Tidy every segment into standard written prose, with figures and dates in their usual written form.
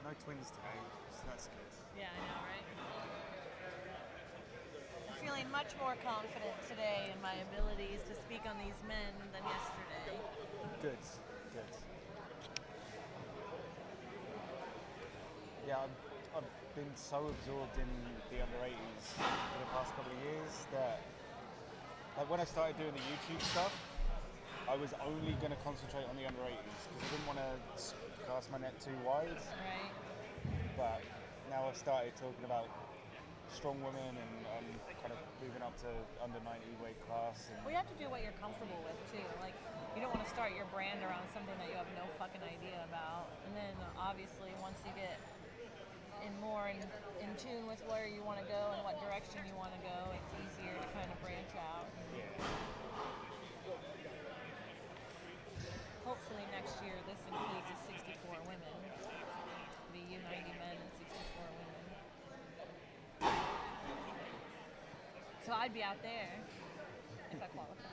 No twins today, so that's good. Yeah, I know, right? I'm feeling much more confident today in my abilities to speak on these men than yesterday. Good, good. Yeah, I've been so absorbed in the under 80s for the past couple of years that, like, when I started doing the YouTube stuff, I was only going to concentrate on the under 80s because I didn't want to cast my net too wide. Right? But now I've started talking about strong women and kind of moving up to under 90 weight class. And Well, you have to do what you're comfortable with too. Like, you don't want to start your brand around something that you have no fucking idea about. And then obviously, once you get in tune with where you want to go and what direction you want to go, it's easier to kind of branch out. yeah, Hopefully next year this includes the 64 women, the U90 men and 64 women. So I'd be out there if I qualify.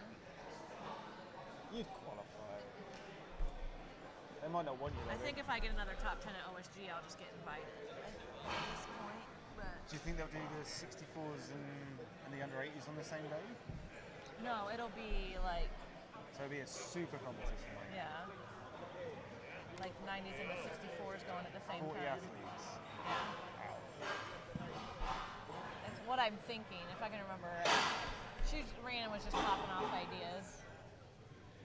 you'd qualify. They might not want you. I though. think if I get another top 10 at OSG, I'll just get invited at this point. But Do you think they'll do the 64s and the under 80s on the same day? no, it'll be like, So it'll be a super competition. Like yeah, like 90s and the 64s going at the same 40 time. athletes. Yeah. That's what I'm thinking, if I can remember. Rhiannon was just popping off ideas.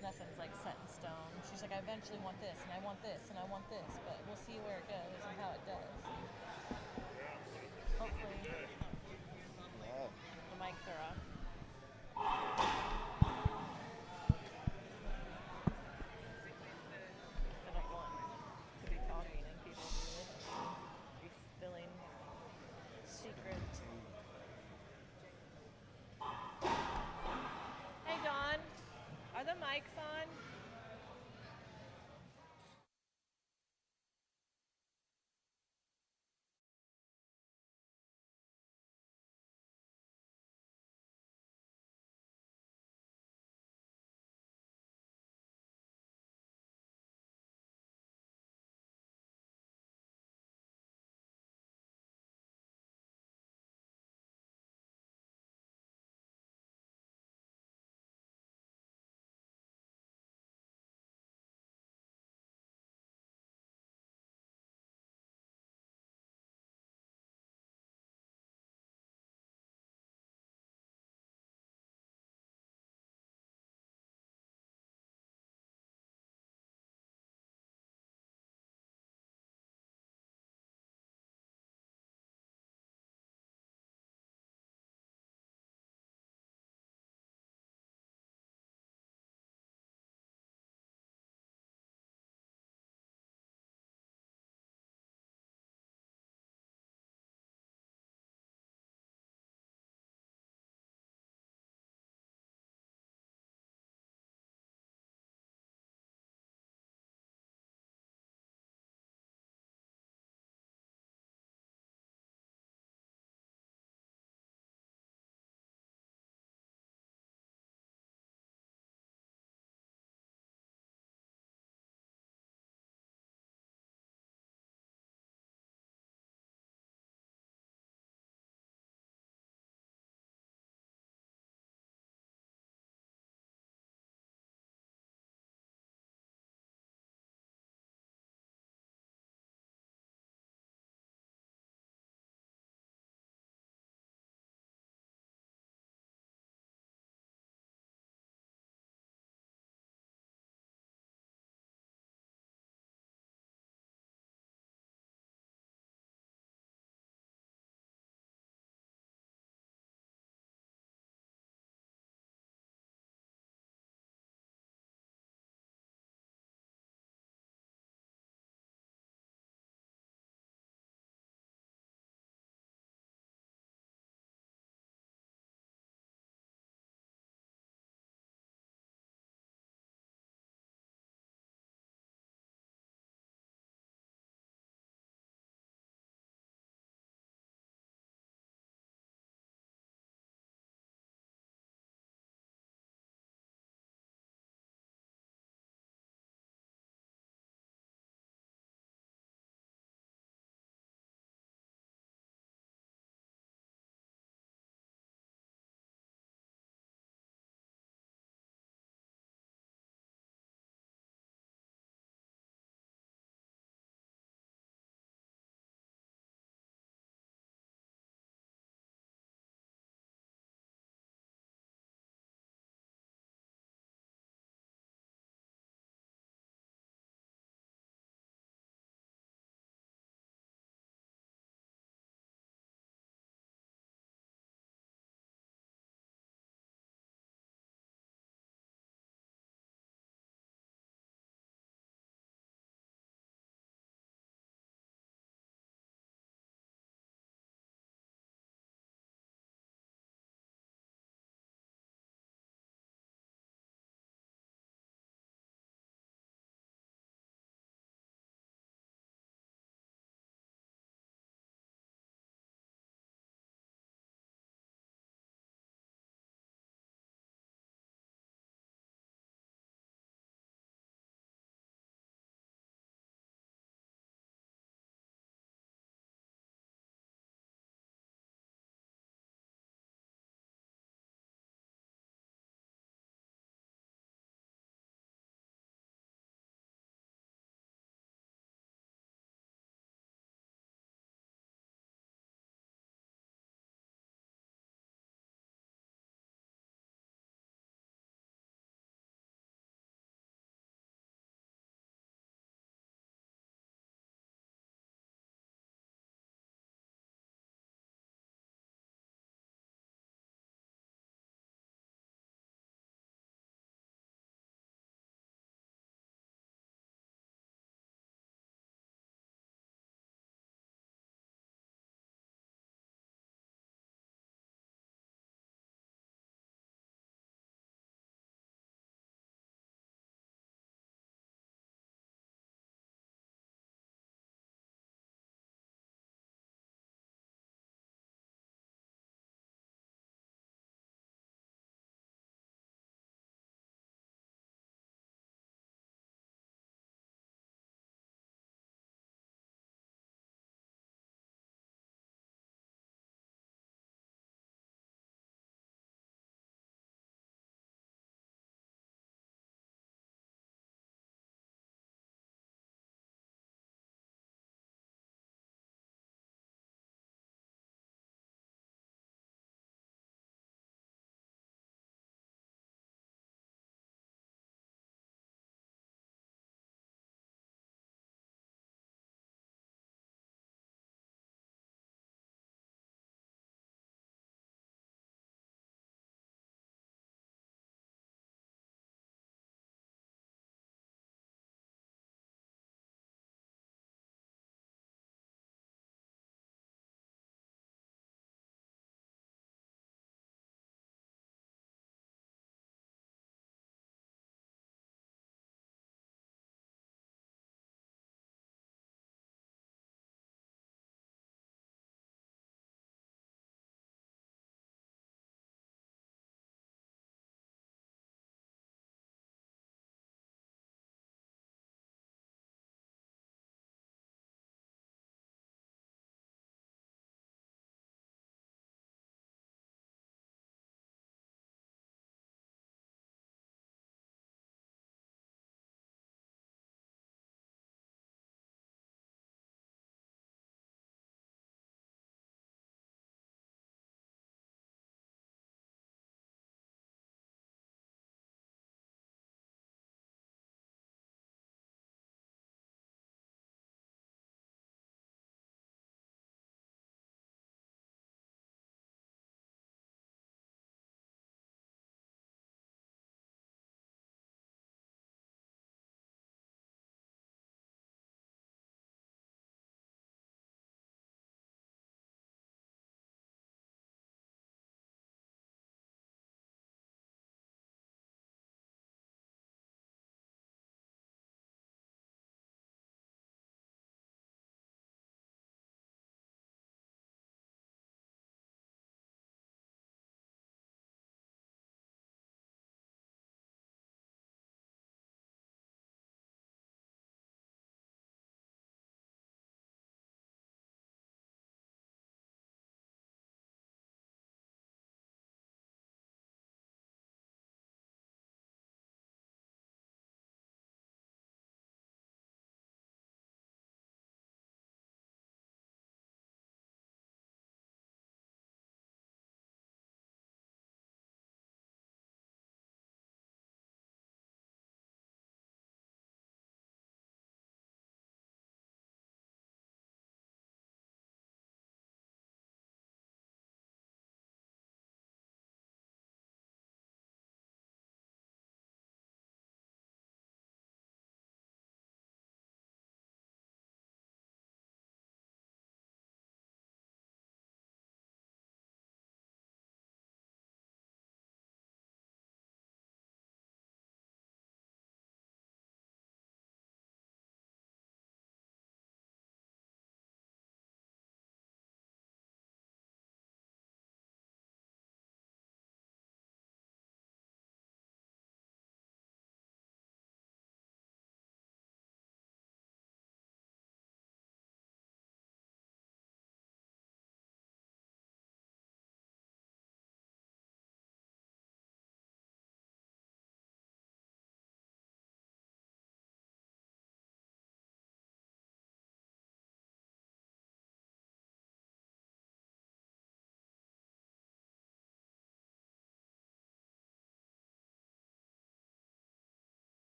Nothing's like set in stone. She's like, I eventually want this, and I want this, and I want this, but we'll see where it goes and how it does. Hopefully, Yeah. the mics are off. I don't want to be talking and people be spilling secrets. Hey, Dawn, are the mics on?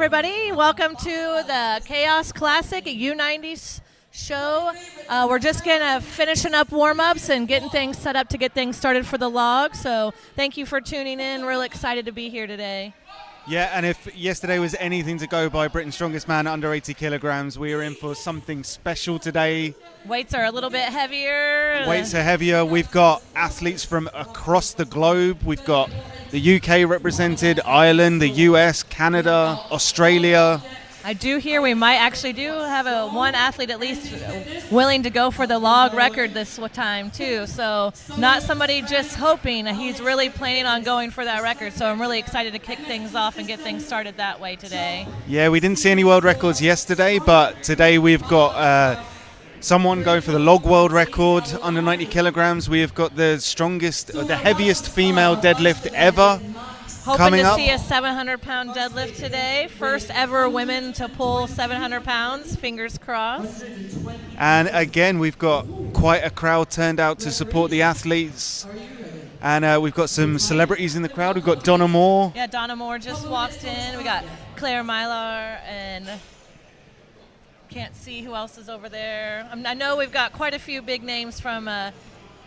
everybody. Welcome to the Kaos Classic U90 show. We're just finishing up warm-ups and getting things set up to get things started for the log. So thank you for tuning in. Real excited to be here today. Yeah, and if yesterday was anything to go by, Britain's strongest man under 80 kilograms, we are in for something special today. Weights are a little bit heavier. Weights are heavier. We've got athletes from across the globe. We've got the UK represented, Ireland, the US, Canada, Australia. I do hear we might actually do have one athlete at least willing to go for the log record this time too. So not somebody just hoping. He's really planning on going for that record. So I'm really excited to kick things off and get things started that way today. Yeah, we didn't see any world records yesterday, but today we've got someone going for the log world record under 90 kilograms. We have got the heaviest female deadlift ever. Hoping to see a 700-pound deadlift today. First ever women to pull 700 pounds. Fingers crossed. And again, we've got quite a crowd turned out to support the athletes. And we've got some celebrities in the crowd. We've got Donna Moore. Yeah, Donna Moore just walked in. We got Claire Mylar and can't see who else is over there. I know we've got quite a few big names from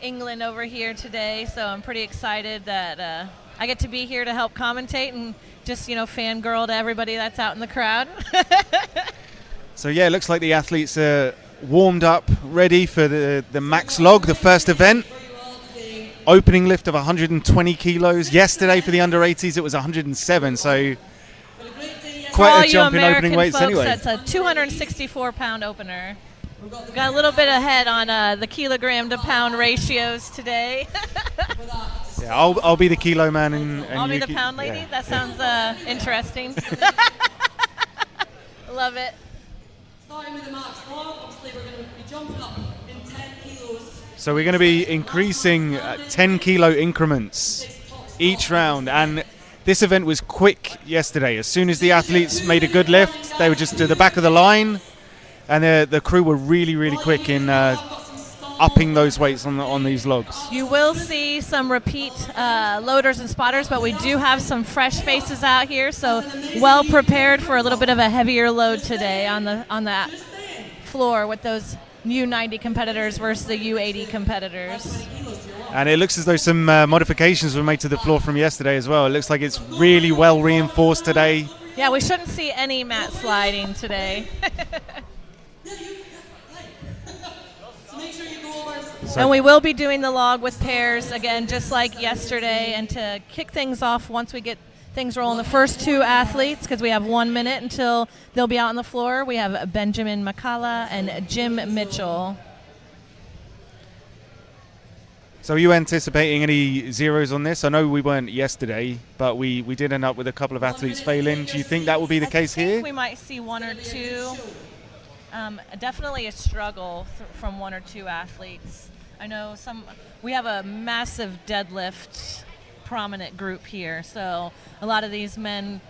England over here today, so I'm pretty excited that I get to be here to help commentate and just, fangirl to everybody that's out in the crowd. So, yeah, it looks like the athletes are warmed up, ready for the max log, the first event. Opening lift of 120 kilos. Yesterday for the under 80s, it was 107, so quite a jump in opening weights anyway. That's a 264-pound opener. Got a little bit ahead on the kilogram to pound ratios today. Yeah, I'll be the kilo man and I'll be the pound lady. Yeah. That sounds interesting. Love it. Starting with the max log, obviously we're going to be jumping up in 10 kilos. So we're going to be increasing 10 kilo increments each round, and this event was quick yesterday. As soon as the athletes made a good lift, they were just to the back of the line, and the crew were really, really quick in upping those weights on these logs. You will see some repeat loaders and spotters, but we do have some fresh faces out here, so well prepared for a little bit of a heavier load today on the floor with those U90 competitors versus the U80 competitors. And it looks as though some modifications were made to the floor from yesterday as well. It looks like it's really well reinforced today. Yeah, we shouldn't see any mat sliding today. And we will be doing the log with pairs again, just like yesterday. And to kick things off, once we get things rolling, the first two athletes, because we have 1 minute until they'll be out on the floor, we have Benjamin McCullough and Jim Mitchell. So are you anticipating any zeros on this? I know we weren't yesterday, but we did end up with a couple of athletes failing. Do you think that will be the case here? We might see one or two. Definitely a struggle from one or two athletes. I know we have a massive deadlift prominent group here, so a lot of these men,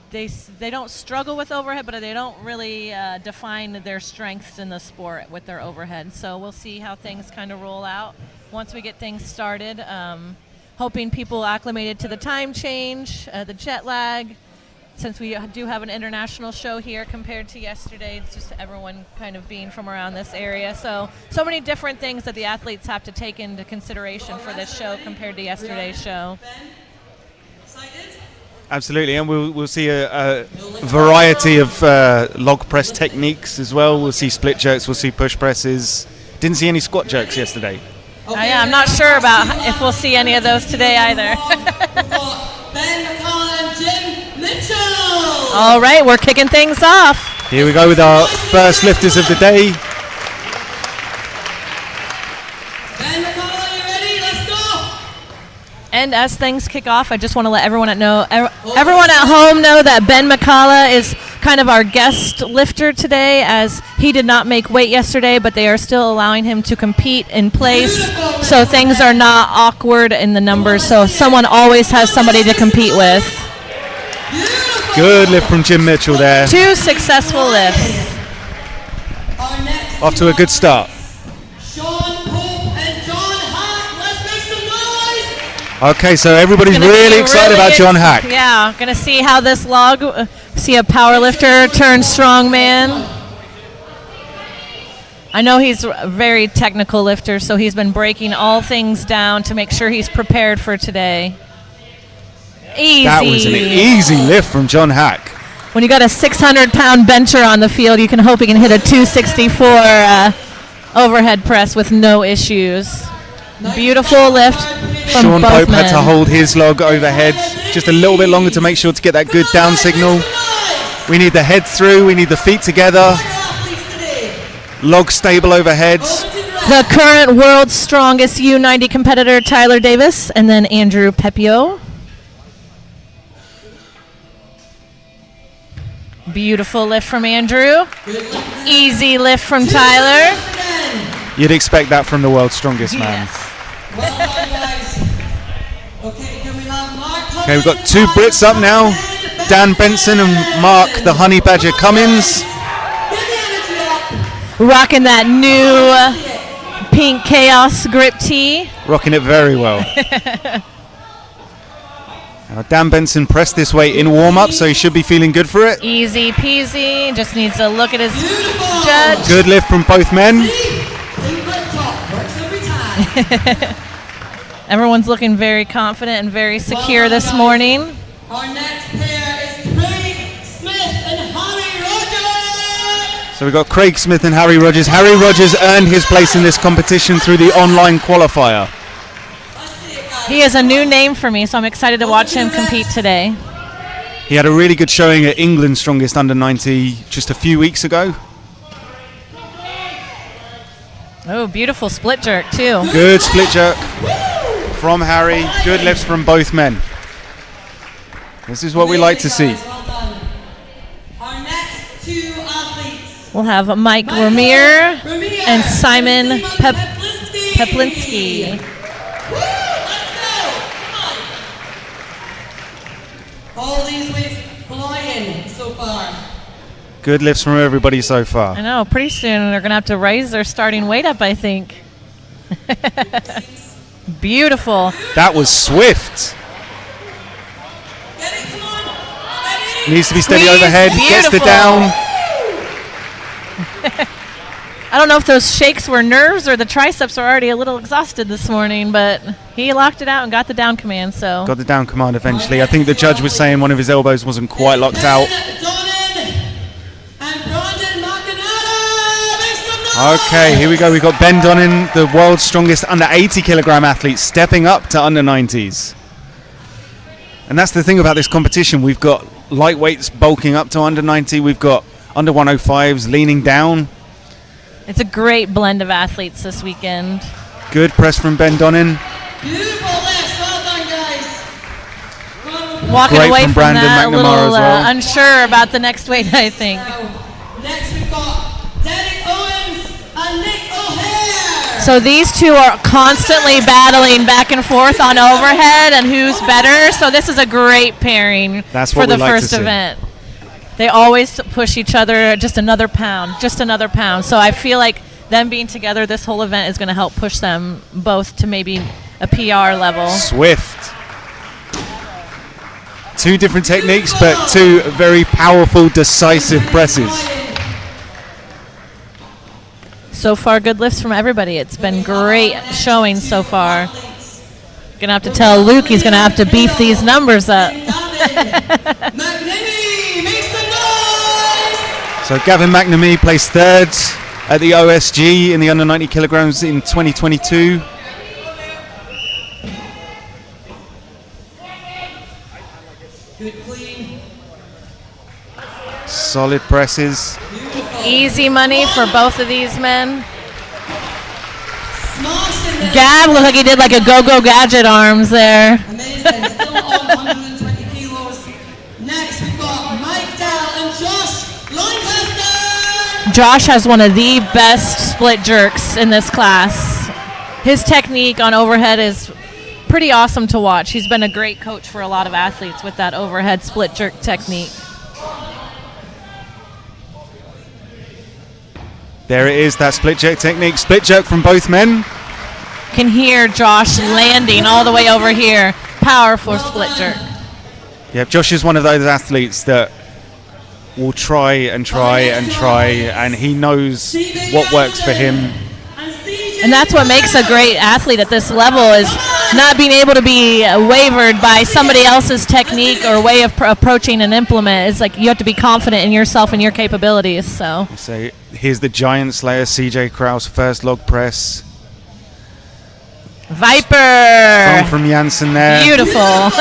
they don't struggle with overhead, but they don't really define their strengths in the sport with their overhead. So we'll see how things kind of roll out once we get things started. Hoping people acclimated to the time change, the jet lag. Since we do have an international show here compared to yesterday, it's just everyone kind of being from around this area. So many different things that the athletes have to take into consideration for this show compared to yesterday's show. Absolutely, and we'll see a variety of log press techniques as well. We'll see split jerks, we'll see push presses. Didn't see any squat jerks yesterday. Yeah, I'm not sure about if we'll see any of those today either. All right, we're kicking things off. Here we go with our first lifters of the day. And as things kick off, I just want to let everyone at home know that Ben McCullough is kind of our guest lifter today, as he did not make weight yesterday, but they are still allowing him to compete in place, so things are not awkward in the numbers. So someone always has somebody to compete with. Good lift from Jim Mitchell there. 2 successful lifts. Off to a good start. Okay, so everybody's really excited about John Hack. Yeah, going to see how this log See a power lifter turned strongman. I know he's a very technical lifter, so he's been breaking all things down to make sure he's prepared for today. Easy. That was an easy lift from John Hack. When you got a 600-pound bencher on the field, you can hope he can hit a 264 overhead press with no issues. Beautiful lift from Sean both Pope men. had to hold his log overhead just a little bit longer to make sure to get that good down signal. We need the head through, we need the feet together. Log stable overhead. The current world's strongest U90 competitor, Tyler Davis, and then Andrew Pepio. Beautiful lift from Andrew. Easy lift from Tyler. You'd expect that from the world's strongest man. Yes. Okay, we've got two Brits up now. Dan Benson and Mark the Honey Badger Cummins. Rocking that new pink Chaos grip tee. Rocking it very well. Now Dan Benson pressed this weight in warm-up, so he should be feeling good for it. Easy peasy. Just needs to look at his judge. Good lift from both men. Everyone's looking very confident and very secure this morning. Our next pair is Craig Smith and Harry Rogers. So we've got Craig Smith and Harry Rogers. Harry Rogers earned his place in this competition through the online qualifier. He is a new name for me, so I'm excited to watch him compete today. He had a really good showing at England's Strongest Under 90 just a few weeks ago. Oh, beautiful split jerk, too. Good split jerk from Harry. Good lifts from both men. This is what we like to see. Our next two athletes. We'll have Mike Vermeer and Simon Peplinski. All these weights flying so far. Good lifts from everybody so far. I know, pretty soon they're going to have to raise their starting weight up, I think. Beautiful. That was swift. Get it, come on. Steady. Needs to be steady Squeeze, overhead. Gets the beautiful. down. I don't know if those shakes were nerves or the triceps are already a little exhausted this morning, but he locked it out and got the down command. So Got the down command eventually. I think the judge was saying one of his elbows wasn't quite locked out. Okay, here we go. We've got Ben Donnan, the world's strongest under 80 kilogram athlete, stepping up to under 90s. And that's the thing about this competition. We've got lightweights bulking up to under 90. We've got under 105s leaning down. it's a great blend of athletes this weekend. Good press from Ben Donnan. Beautiful lifts. Well done, guys. Walking Great away from from Brandon that a McNamara little as well. unsure about the next weight, I think. Next we've got Derek Owens and Nick O'Hare. So these two are constantly battling back and forth on overhead and who's better. So this is a great pairing That's for what the we like to first see. event. They always push each other just another pound. So I feel like them being together this whole event is going to help push them both to maybe a PR level. Swift. Two different techniques, but two very powerful, decisive presses. So far, good lifts from everybody. It's been great showing so far. Gonna have to tell Luke he's gonna have to beef these numbers up. So Gavin McNamee placed third at the OSG in the under 90 kilograms in 2022. Good clean. Solid presses. Easy money for both of these men. Smashing them. Gav looked like he did like a go-go gadget arms there. Amazing. Still on 120 kilos. Next we've got Mike Dell and Josh Lancaster. Josh has one of the best split jerks in this class. His technique on overhead is pretty awesome to watch. He's been a great coach for a lot of athletes with that overhead split jerk technique. There it is, that split jerk technique. Split jerk from both men. Can hear Josh landing all the way over here. Powerful split jerk. Yeah, Josh is one of those athletes that will try and try and try, and he knows what works for him. And that's what makes a great athlete at this level, is not being able to be wavered by somebody else's technique or way of approaching an implement. It's like you have to be confident in yourself and your capabilities. So here's the Giant Slayer, CJ Kraus, first log press. Viper! From Janssen there. Beautiful.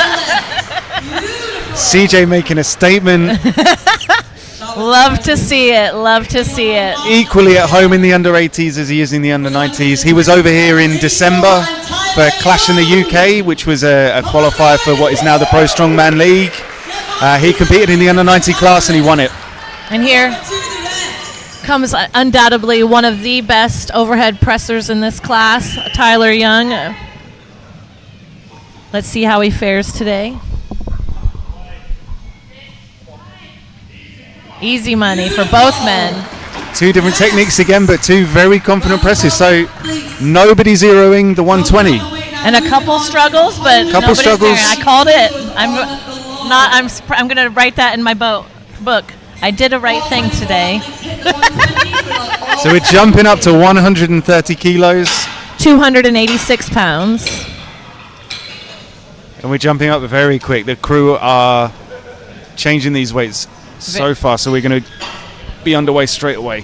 CJ making a statement. Love to see it. Love to see it. Equally at home in the under 80s as he is in the under 90s. He was over here in December for Clash in the UK, which was a qualifier for what is now the Pro Strongman League. He competed in the under 90 class and he won it. And here comes undoubtedly one of the best overhead pressers in this class, Tyler Young. Let's see how he fares today. Easy money for both men. Two different techniques again, but two very confident presses. So nobody zeroing the 120. And a couple struggles, but nobody's struggles. there. I called it. I'm going to write that in my book. I did a right thing today. So we're jumping up to 130 kilos. 286 pounds. And we're jumping up very quick. The crew are changing these weights so far, so we're going to be underway straight away.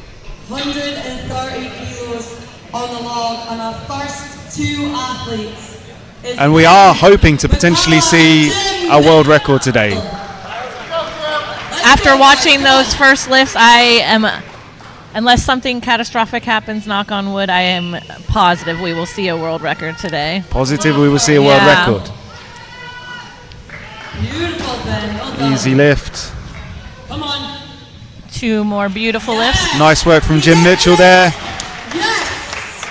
130 kilos on the log on our first two athletes. And we are hoping to potentially see a world record today. After watching those first lifts, I am, unless something catastrophic happens, knock on wood, I am positive we will see a world record today. Positive we will see a world record. Beautiful, Ben. Well done. Easy lift. Come on. Two more beautiful lifts. Nice work from Jim Mitchell there. Yes.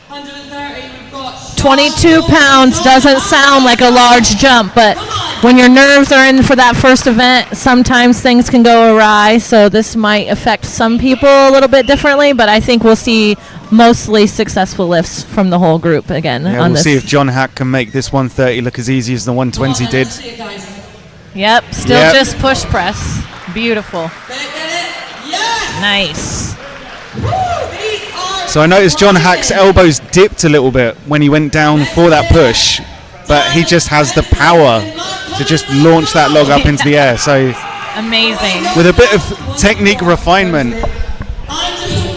130. We've got 22 pounds doesn't sound like a large jump, but when your nerves are in for that first event, sometimes things can go awry. So this might affect some people a little bit differently, but I think we'll see mostly successful lifts from the whole group again. Yeah, we'll see if John Hack can make this 130 look as easy as the 120 did. Yep, still just push press. Beautiful. Yes. Nice. So I noticed John Hack's elbows dipped a little bit when he went down for that push, but he just has the power to just launch that log up into the air. So amazing. With a bit of technique refinement.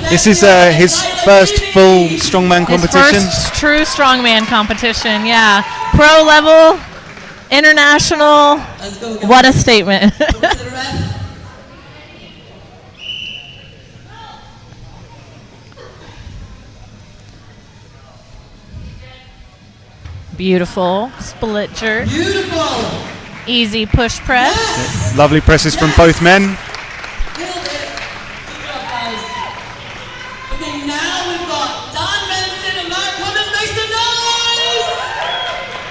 This is his first full strongman competition. His first true strongman competition, yeah. Pro level, international. What a statement. Beautiful split jerk. Beautiful. Easy push press. Yes. Lovely presses from both men.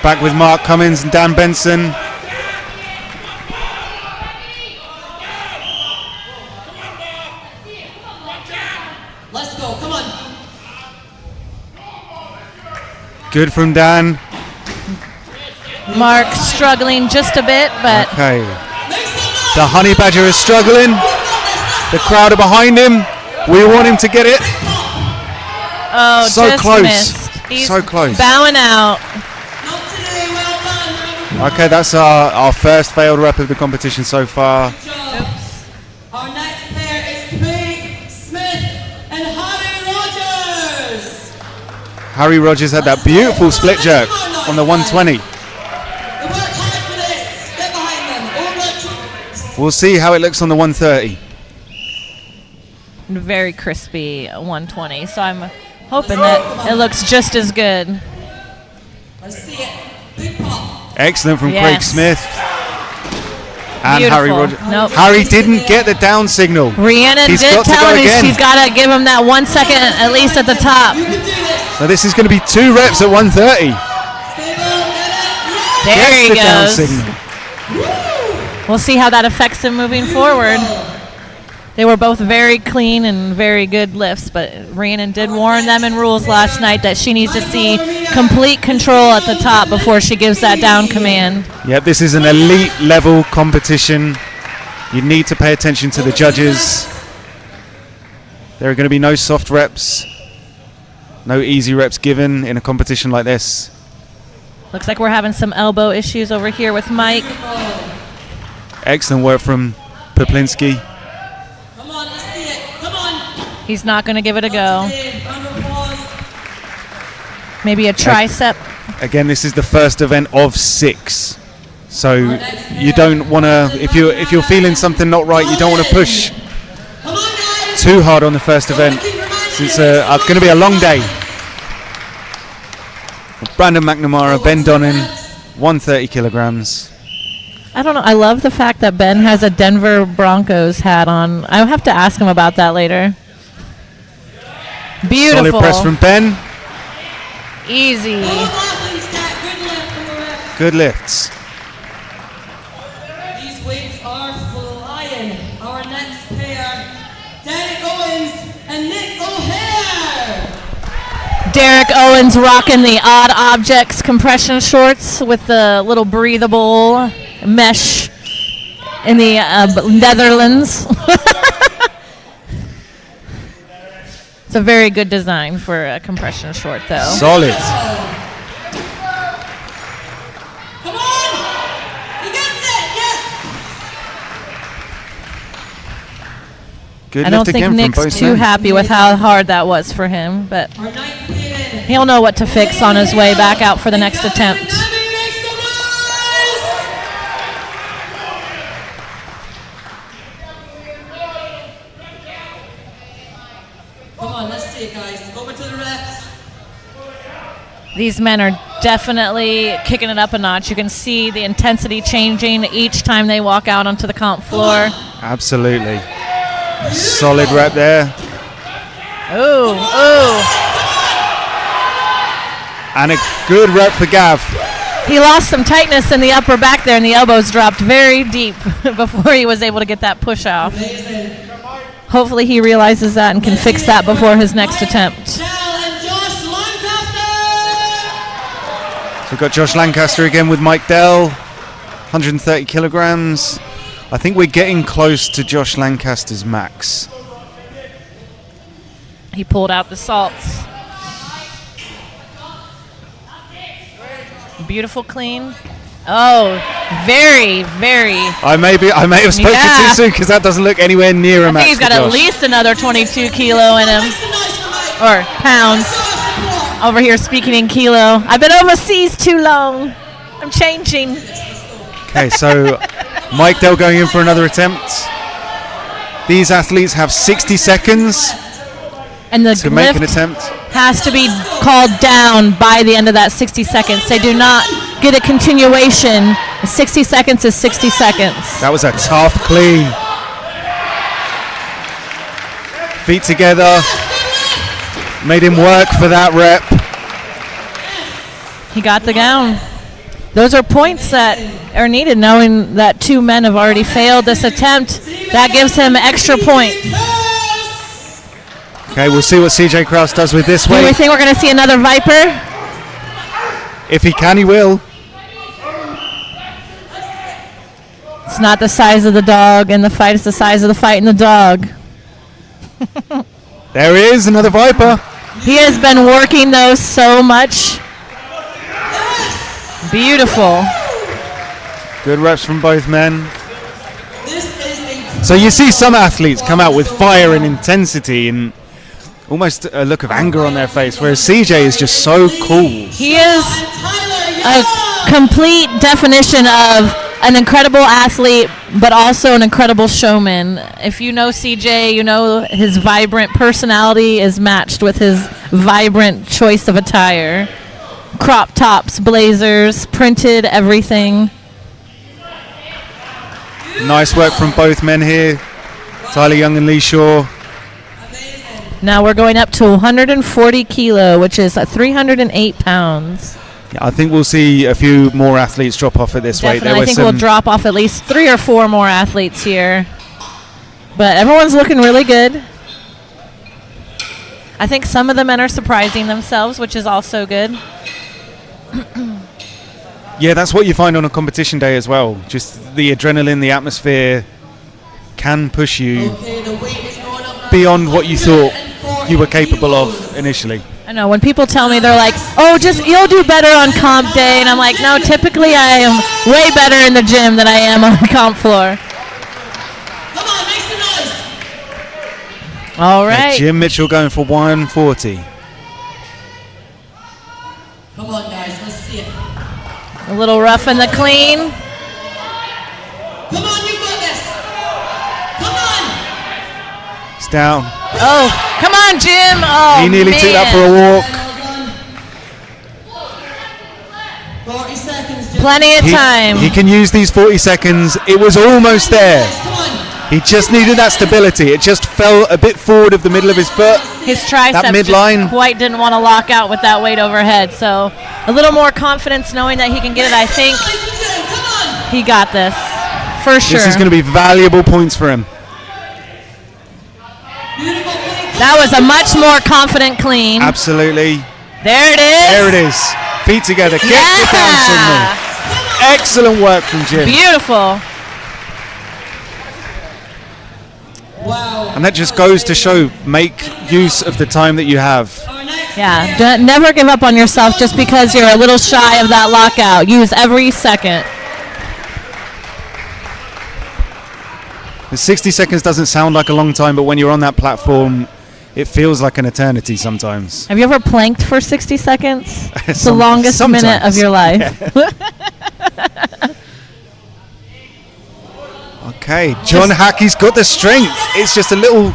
Back with Mark Cummins and Dan Benson. Let's go, come on. Good from Dan. Mark struggling just a bit, but okay. The Honey Badger is struggling. The crowd are behind him. We want him to get it. Oh, so just close. Missed. He's so close. Bowing out. Okay, that's our first failed rep of the competition so far. Oops. Our next pair is Craig Smith and Harry Rogers. Harry Rogers had that beautiful split jerk on the 120. We'll see how it looks on the 130. Very crispy 120, so I'm hoping that it looks just as good. Let's see it. Big pop. Excellent from Craig Smith. And beautiful. Harry Rogers. Nope. Harry didn't get the down signal. Rhiannon did tell him she's got to give him that 1 second at least at the top. So this is going to be 2 reps at 130. There he the down goes. signal. We'll see how that affects him moving forward. They were both very clean and very good lifts, but Rhiannon did warn them in rules last night that she needs to see complete control at the top before she gives that down command. Yep, this is an elite level competition. You need to pay attention to the judges. There are going to be no soft reps, no easy reps given in a competition like this. Looks like we're having some elbow issues over here with Mike. Excellent work from Poplinski. Come on, let's see it. Come on. He's not going to give it a go. Maybe a tricep. Again, this is the first event of 6. So you don't want to, if you're feeling something not right, you don't want to push too hard on the first event. It's going to be a long day. Brandon McNamara, Ben Donnan, 130 kilograms. I don't know. I love the fact that Ben has a Denver Broncos hat on. I'll have to ask him about that later. Beautiful. Solid press from Ben. Easy. Good lifts. These weights are flying. Our next pair, Derek Owens and Nick O'Hare. Derek Owens rocking the Odd Objects compression shorts with the little breathable mesh in the Netherlands. It's a very good design for a compression short, though. Solid. Come on! You got it! Yes! Good I don't lift think again from Nick's both too men. happy with how hard that was for him, but Our ninth David. he'll know what to fix on his way back out for the next attempt. Come on, let's see it, guys. Over to the refs. These men are definitely kicking it up a notch. You can see the intensity changing each time they walk out onto the comp floor. Absolutely. Solid rep there. Ooh, ooh. And a good rep for Gav. He lost some tightness in the upper back there, and the elbows dropped very deep before he was able to get that push off. Hopefully he realizes that and can fix that before his next attempt. Dell and Josh Lancaster. So we've got Josh Lancaster again with Mike Dell, 130 kilograms. I think we're getting close to Josh Lancaster's max. He pulled out the salts. Beautiful clean. Oh, very, very. I may have spoken too soon because that doesn't look anywhere near a I max. think he's got for at Josh. least another 22 kilo in him. Or pounds. Over here speaking in kilo. I've been overseas too long. I'm changing. Okay, so Mike Dell going in for another attempt. These athletes have 60 seconds And the to make lift an attempt. has to be called down by the end of that 60 seconds. They do not get a continuation. 60 seconds is 60 seconds. That was a tough clean. Feet together. Made him work for that rep. He got the gown. Those are points that are needed, knowing that 2 men have already failed this attempt. That gives him extra points. Okay, we'll see what CJ Krause does with this Do we weight. think we're going to see another Viper? If he can, he will. It's not the size of the dog in the fight, it's the size of the fight in the dog. There is another Viper. He has been working those so much. Beautiful. Good reps from both men. This is a So you see some athletes come out with fire and intensity and almost a look of anger on their face, whereas CJ is just so cool. He is a complete definition of an incredible athlete, but also an incredible showman. If you know CJ, you know his vibrant personality is matched with his vibrant choice of attire. Crop tops, blazers, printed everything. Nice work from both men here. Tyler Young and Lee Shaw. Now we're going up to 140 kilo, which is 308 pounds. Yeah, I think we'll see a few more athletes drop off at this weight. Definitely, I think we'll drop off at least 3 or 4 more athletes here. But everyone's looking really good. I think some of the men are surprising themselves, which is also good. Yeah, that's what you find on a competition day as well. Just the adrenaline, the atmosphere can push you beyond what you thought you were capable of initially. I know, when people tell me, they're like, oh, you'll do better on comp day. And I'm like, no, typically I am way better in the gym than I am on the comp floor. Come on, make some noise. All right. Jim Mitchell going for 140. Come on, guys, let's see it. A little rough in the clean. Come on, you got this. Come on. It's down. Oh, come on, Jim. Oh, He nearly took that for a walk. Well done. 40 seconds, Jim. Plenty of time. He can use these 40 seconds. It was almost there. Come on. He just needed that stability. It just fell a bit forward of the middle of his foot. His tricep That midline. just quite didn't want to lock out with that weight overhead. So a little more confidence knowing that he can get it. I think Come on. he got this for sure. This is going to be valuable points for him. Beautiful clean. That was a much more confident clean. Absolutely. There it is. There it is. Feet together. Get the down signal. Excellent work from Jim. Beautiful. Wow. And that just goes to show, make use of the time that you have. Our next Yeah, player. never give up on yourself just because you're a little shy of that lockout. Use every second. The 60 seconds doesn't sound like a long time, but when you're on that platform, it feels like an eternity sometimes. Have you ever planked for 60 seconds? It's the Some- longest minute of sometimes. your life. Okay, John Hackey's got the strength. It's just a little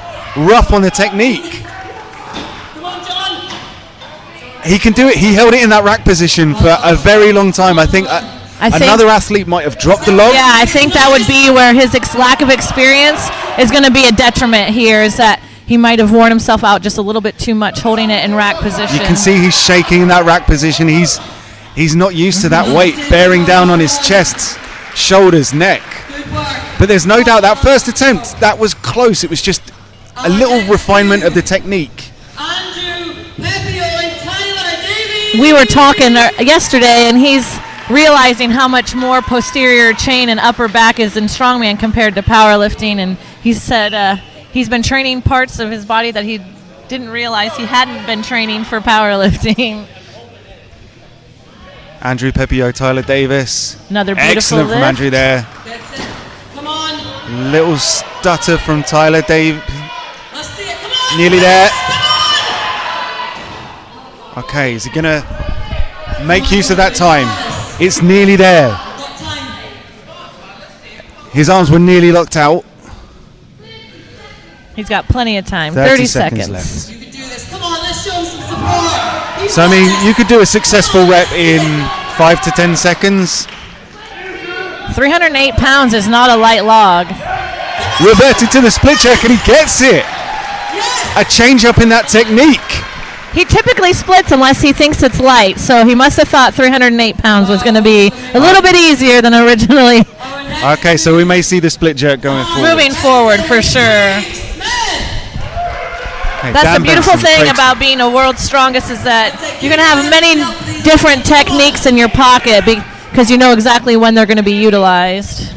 rough on the technique. Come on, John. He can do it. He held it in that rack position for a very long time. I think think- another athlete might have dropped the log. Yeah, I think that would be where his lack of experience is going to be a detriment here, is that he might have worn himself out just a little bit too much holding it in rack position. You can see he's shaking in that rack position. He's not used to that weight bearing down on his chest, shoulders, neck. Good work. But there's no doubt that first attempt, that was close. It was just a little refinement of the technique. Andrew, Pepio, and Tyler Davies. We were talking yesterday, and he's realizing how much more posterior chain and upper back is in strongman compared to powerlifting, and he said he's been training parts of his body that he didn't realize he hadn't been training for powerlifting. Andrew Pepio, Tyler Davis. Another beautiful Excellent from lift. Andrew there. That's it. Come on. Little stutter from Tyler Davis. Let's see it. Come on. Nearly there. Come Okay, is he going to make use of that time? It's nearly there. on. Got time. His arms were nearly locked out. He's got plenty of time. 30 seconds. left. You can do this. Come on, let's show him some support. So, I mean, you could do a successful rep in 5 to 10 seconds. 308 pounds is not a light log. Reverted to the split check, and he gets it. Yes. A change up in that technique. He typically splits unless he thinks it's light, so he must have thought 308 pounds was going to be a little bit easier than originally. Our next Okay, so we may see the split jerk going forward. Moving forward, for sure. Smith. Okay, That's Dan the beautiful Benson, thing great. about being a world's strongest, is that you're going to have many different techniques in your pocket because you know exactly when they're going to be utilized.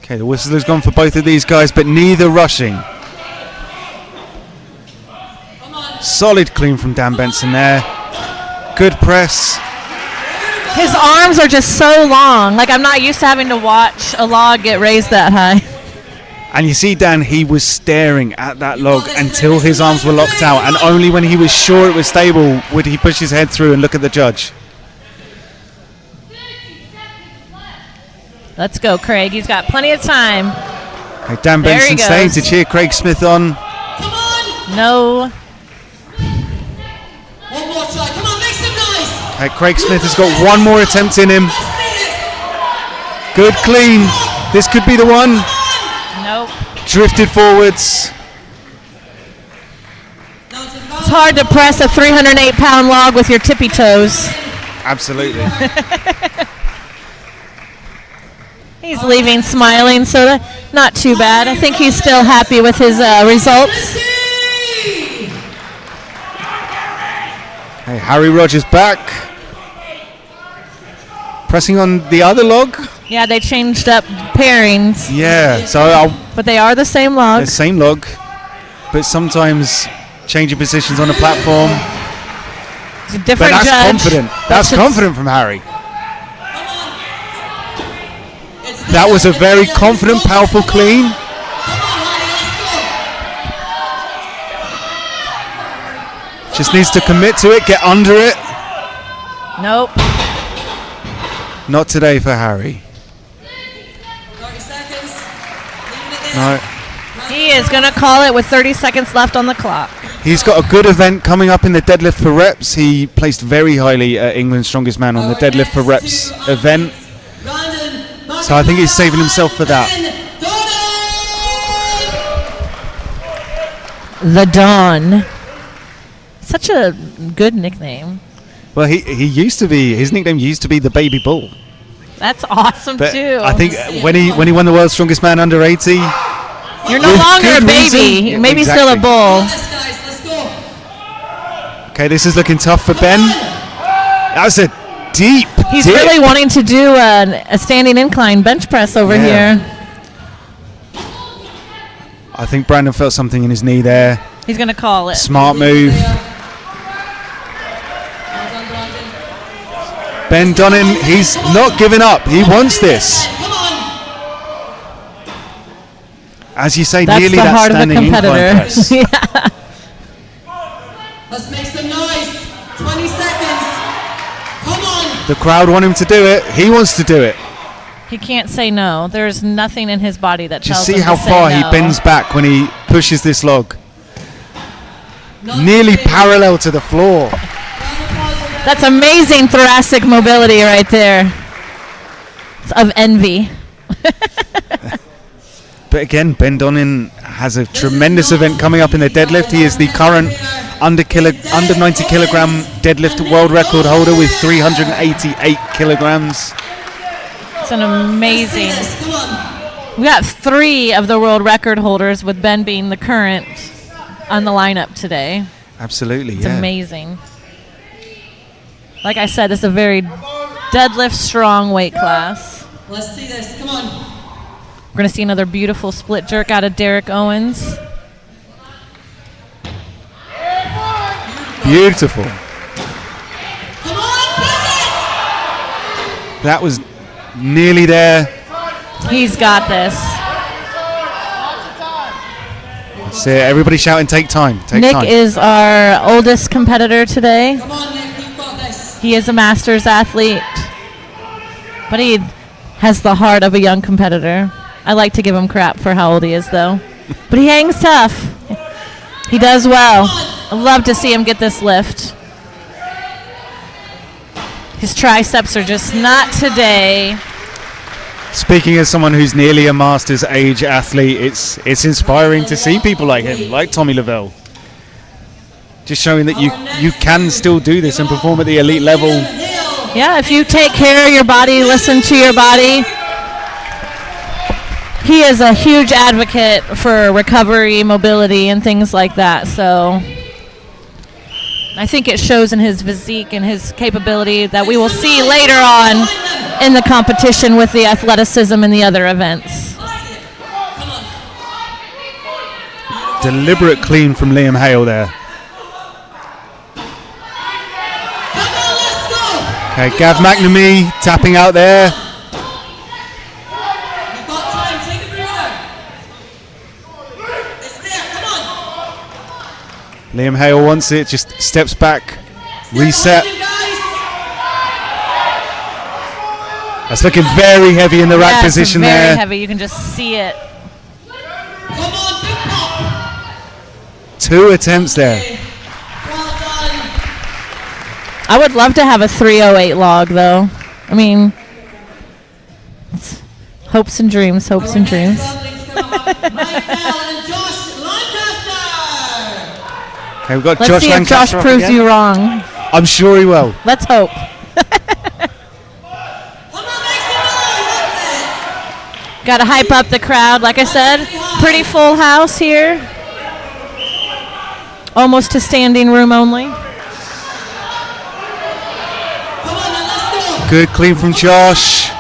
Okay, the whistle has gone for both of these guys, but neither rushing. Solid clean from Dan Benson there. Good press. His arms are just so long. Like, I'm not used to having to watch a log get raised that high. And you see Dan, he was staring at that log until his arms were locked out, and only when he was sure it was stable would he push his head through and look at the judge. Let's go, Craig. He's got plenty of time. Okay, Dan There he Benson staying to goes. cheer Craig Smith on. Come on. No. One more try. Come on, make some noise. Okay, Craig Smith has got one more attempt in him. Let's see this. Good clean. This could be the one. Nope. Drifted forwards. Now to the It's hard to press a 308-pound log with your tippy toes. Absolutely. He's leaving smiling, so not too bad. I think he's still happy with his results. Hey, Harry Rogers back. Pressing on the other log. Yeah, they changed up pairings. Yeah, but they are the same log. The same log, but sometimes changing positions on the platform. It's a different but that's judge. confident. That's confident from Harry. That was a very confident, powerful clean. Just needs to commit to it, get under it. Nope. Not today for Harry. 30 seconds. No. He is going to call it with 30 seconds left on the clock. He's got a good event coming up in the deadlift for reps. He placed very highly at England's Strongest Man on the deadlift for reps event. So I think he's saving himself for that. The Dawn. Such a good nickname. Well, he used to be, his nickname used to be the Baby Bull. That's awesome, but too. I think when he won the World's Strongest Man under 80, you're no longer a baby. Yeah, maybe still a bull. Okay, this is looking tough for Ben. That's a deep He's dip. really wanting to do a standing incline bench press over here. I think Brandon felt something in his knee there. He's going to call it. Smart move. Ben Donnan, he's not giving up. He wants this. As you say, That's nearly the that heart of a standing incline competitor. press. Yeah. Let's make some noise. 20 seconds. Come on. The crowd want him to do it. He wants to do it. He can't say no. There's nothing in his body that tells Just see him how to say far no. he bends back when he pushes this log. Nearly parallel to the floor. That's amazing thoracic mobility right there. It's of envy. But again, Ben Donnan has a tremendous event coming up in the deadlift. He is the current under 90 kilogram deadlift world record holder with 388 kilograms. It's an amazing. We got 3 of the world record holders, with Ben being the current on the lineup today. Absolutely, It's amazing. Like I said, it's a very deadlift strong weight class. Let's see this. Come on. We're going to see another beautiful split jerk out of Derek Owens. Beautiful. Come on, That was nearly there. He's got this. That's it. Everybody shouting, take time. Take Nick time. is our oldest competitor today. Come on, Nick. You've got this. He is a masters athlete, but he has the heart of a young competitor. I like to give him crap for how old he is, though. But he hangs tough. He does well. I love to see him get this lift. His triceps are just not today. Speaking as someone who's nearly a master's age athlete, it's inspiring to see people like him, like Tommy Lavelle. Just showing that you can still do this and perform at the elite level. Yeah, if you take care of your body, listen to your body. He is a huge advocate for recovery, mobility, and things like that. So I think it shows in his physique and his capability that we will see later on in the competition with the athleticism and the other events. Deliberate clean from Liam Hale there. Okay, Gav McNamee tapping out there. You've got time. Take a breather. It's there. Come on. Liam Hale wants it, just steps back, reset. Come on, guys. That's looking very heavy in the rack It's position very there. heavy. You can just see it. Come on, big pop. 2 attempts there. Well done. I would love to have a 308 log, though. I mean, it's hopes and dreams, hopes and dreams. Okay, we've got Let's Josh see if Lancaster Josh up proves again. you wrong. I'm sure he will. Let's hope. Got to hype up the crowd. Like I said, pretty full house here. Almost to standing room only. Come on, now let's go. Good clean from Josh.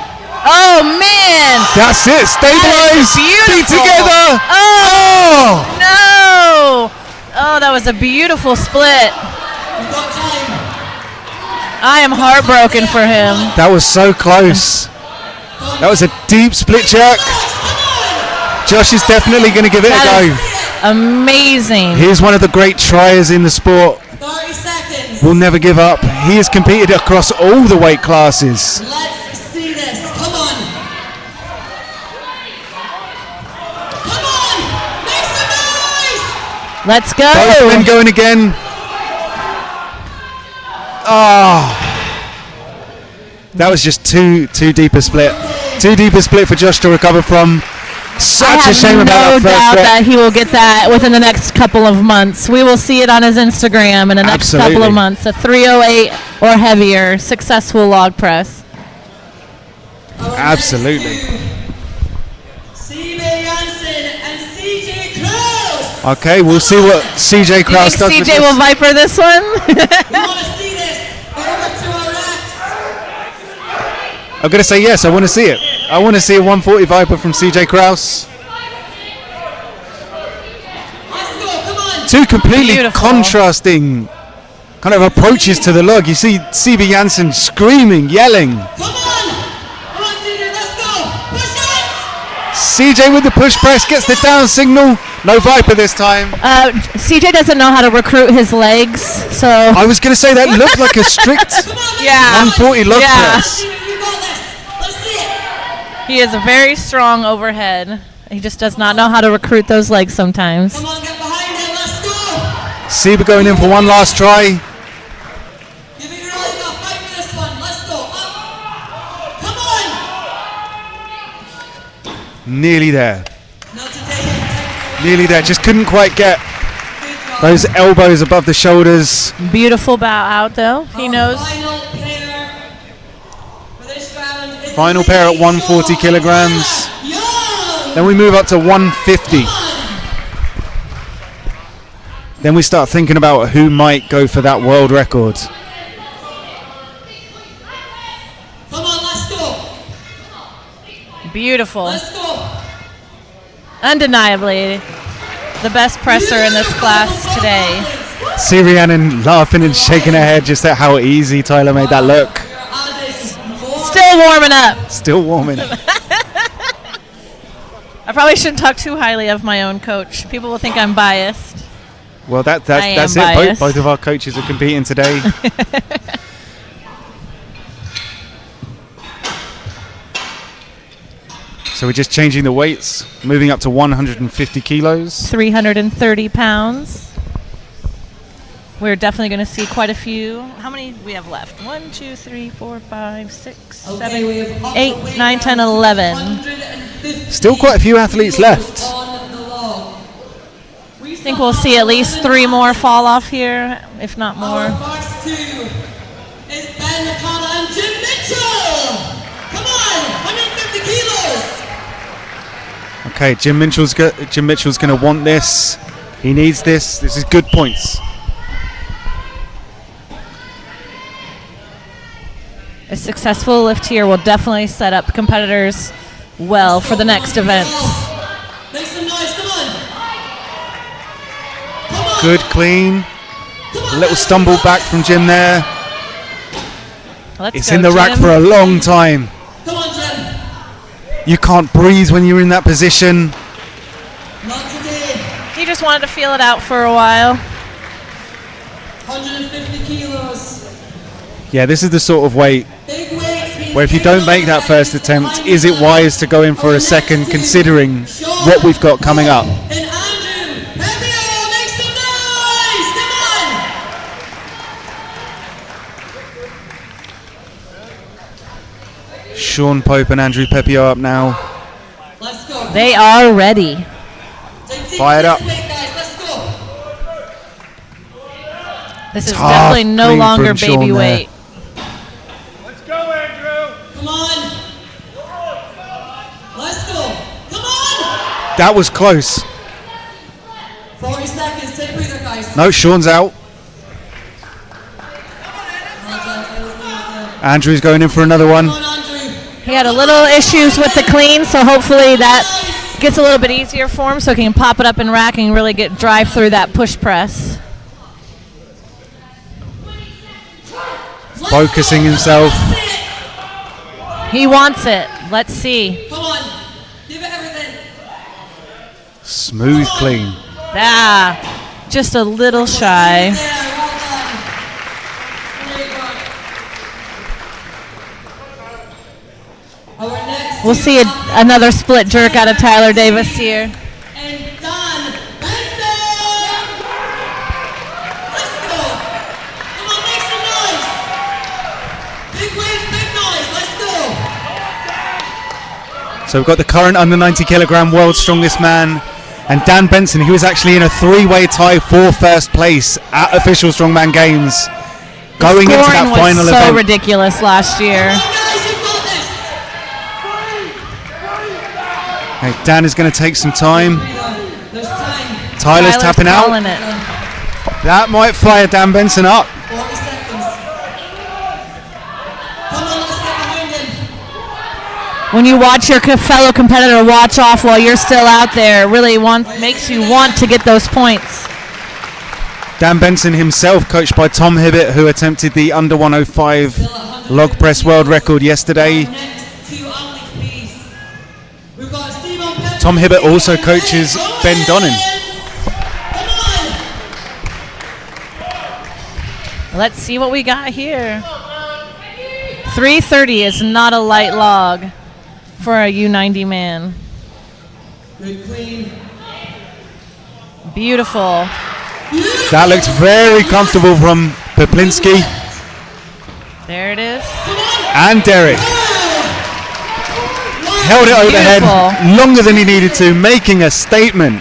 Oh, man. That's it. Stabilize. Feet Beautiful. together. Oh, no. Oh, that was a beautiful split. We've got time. I am heartbroken for him. That was so close. That was a deep split jerk. Josh is definitely going to give it a That go. is amazing. He's one of the great triers in the sport. 30 seconds. Will never give up. He has competed across all the weight classes. Let's see this. Come on. Come on. Make some noise. Let's go. Both men going again. Oh. That was just too deep a split. Too deep a split for Josh to recover from. Such a shame about that no first doubt set. that he will get that within the next couple of months. We will see it on his Instagram in the next couple Absolutely. of months. A 308 or heavier successful log press. Absolutely. CJ Jansen and CJ Kraus. Okay, we'll see what CJ Do you Kraus think does with CJ will this. viper this one? We want to see this. Over to our racks. I'm going to say yes, I want to see it. I want to see a 140 Viper from CJ Kraus. Let's go. Come on. Two completely Beautiful. contrasting kind of approaches to the log. You see CB Jansen screaming, yelling. Come on. Come on, CJ. Let's go. Push it. CJ with the push press gets the down signal. No Viper this time. CJ doesn't know how to recruit his legs, so I was going to say that looked like a strict Come on. yeah, 140 log Yeah. press. You got this. Let's see it. he is a very strong overhead. He just does not know how to recruit those legs sometimes. Come on, get behind him. Let's go. CB going in for one last try. You think you really got to fight for this one? Let's go. Up. Come on. Nearly there. Not today. Nearly there. Just couldn't quite get Good job. those elbows above the shoulders. Beautiful bow out though. He Our knows. Final pair for this round is Final pair at 140 kilograms. Young. Then we move up to 150. Then we start thinking about who might go for that world record. Come on, let's go. Beautiful. Let's go. Undeniably the best presser in this class today. See Rhiannon laughing and shaking her head just at how easy Tyler made that look. Still warming up. Still warming up. I probably shouldn't talk too highly of my own coach. People will think I'm biased. Well, I that's am it. biased. Both of our coaches are competing today. So we're just changing the weights, moving up to 150 kilos. 330 pounds. We're definitely going to see quite a few. How many we have left? 1, 2, 3, 4, 5, 6, 7, 8, 9, 10, 11. Still quite a few athletes left. I think we'll see at least 3 more fall off here, if not more. Our first two is Ben McConnell and Jim Mitchell. Come on, 150 kilos. Okay, Jim Mitchell's going to want this. He needs this. This is good points. A successful lift here will definitely set up competitors well for the next events. Make some noise, come on. Come on. Good clean. Come on, A little stumble back from Jim there. Let's It's go, in the rack Jim. for a long time. Come on, Jim. You can't breathe when you're in that position. Not today. He just wanted to feel it out for a while. 150 kilos. Yeah, this is the sort of weight Big weights. where if you don't make that first attempt, is it wise to go in for a second considering what we've got coming up? And Andrew Pepio, make some noise. Come on. Sean Pope and Andrew Pepio up now. Let's go. They are ready. Fired up. Let's go. This is Tough definitely no clean longer from Sean baby there. weight. Come on. Let's go. That was close. 40 seconds, take a breather, guys. No, Sean's out. Andrew's going in for another one. Come on, Andrew. He had a little issues with the clean, so hopefully that gets a little bit easier for him so he can pop it up in rack and really drive through that push press. Focusing himself. He wants it. Let's see. Come on, give it everything. Smooth clean. Ah, just a little shy. There, well done. Great work. Our next We'll see another split jerk out of Tyler Davis here. and Dan Benson. Let's go. Come on, make some noise. Big waves, big noise. Let's go. So we've got the current under 90 kilogram world's strongest man and Dan Benson, who is actually in a 3-way tie for first place at official Strongman Games, going into that Scoring final was so event. ridiculous last year. Come on, guys, you got this. Okay, Dan is going to take some time. There's time. Tyler's tapping out. calling it. That might fire Dan Benson up. 40 seconds. Come on, let's get behind him. When you watch your fellow competitor watch off while you're still out there, it really makes you want to get those points. Dan Benson himself, coached by Tom Hibbett, who attempted the under 105 log press world record yesterday. Next two athletes, please. We've got Stephen Pepper. Tom Hibbett also coaches Ben Donnan. Come on. Let's see what we got here. 330 is not a light log for a U90 man. Good clean. Beautiful. That looks very comfortable from Poplinski There it is. and Derek. Held it overhead Beautiful. longer than he needed to, making a statement.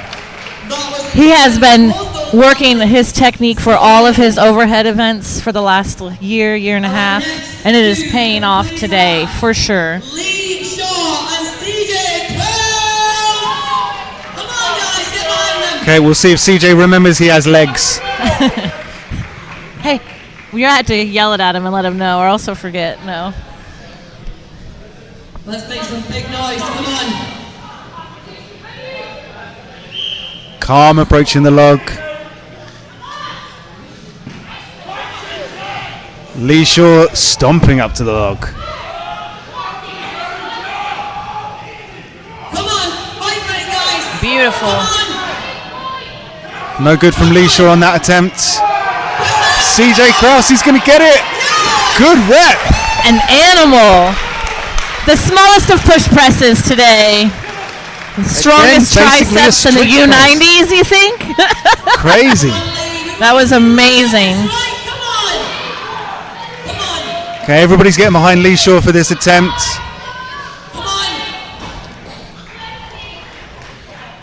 He has been working his technique for all of his overhead events for the last year and a half, and it is paying off today for sure. Lee Shaw and CJ Curl. Come on, guys, get behind them. Okay, we'll see if CJ remembers he has legs. Hey, we had to yell it at him and let him know, or else he'll forget. No. Let's make some big noise. Come on. Calm approaching the log. Lee Shaw stomping up to the log. Come on, fight for it, guys. Beautiful. Come on. No good from Lee Shaw on that attempt. CJ Krause, he's going to get it. Good rep. An animal. The smallest of push presses today. The strongest basically a triceps in the strict press. U90s, you think? Crazy. That was amazing. Right, come on. Come on. Okay, everybody's getting behind Lee Shaw for this attempt. Come on.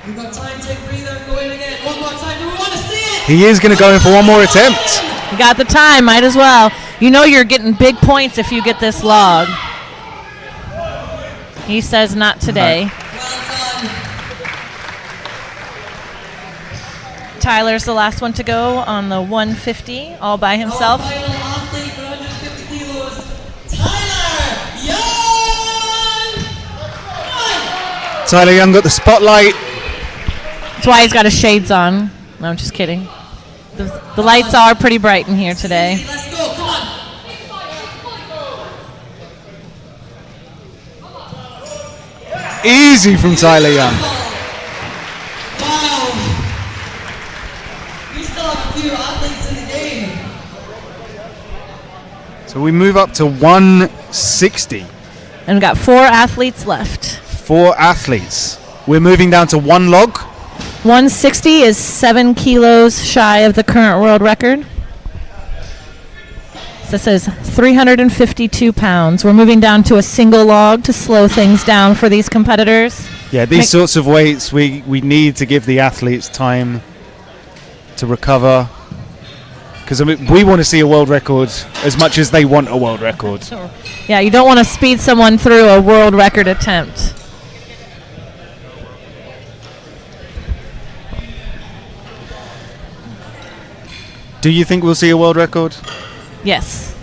We've got time, take a breather, go in again. One more time. Do we want to see it? He is going to go in for one more attempt. You got the time, might as well. You know you're getting big points if you get this log. He says not today. Well done. Tyler's the last one to go on the 150 all by himself. Our final athlete for 150 kilos, Tyler Young. Come on. Tyler Young got the spotlight. That's why he's got his shades on. No, I'm just kidding. The lights are pretty bright in here today. Let's go. Come on. Easy from Tyler Young. Wow. We still have a few athletes in the game. So we move up to 160. And we've got 4 athletes left. 4 athletes. We're moving down to 1 log. 160 is 7 kilos shy of the current world record. So this says 352 pounds. We're moving down to a single log to slow things down for these competitors. Yeah, these sorts of weights, we need to give the athletes time to recover. Because I mean, we want to see a world record as much as they want a world record. Yeah, you don't want to speed someone through a world record attempt. Do you think we'll see a world record? Yes.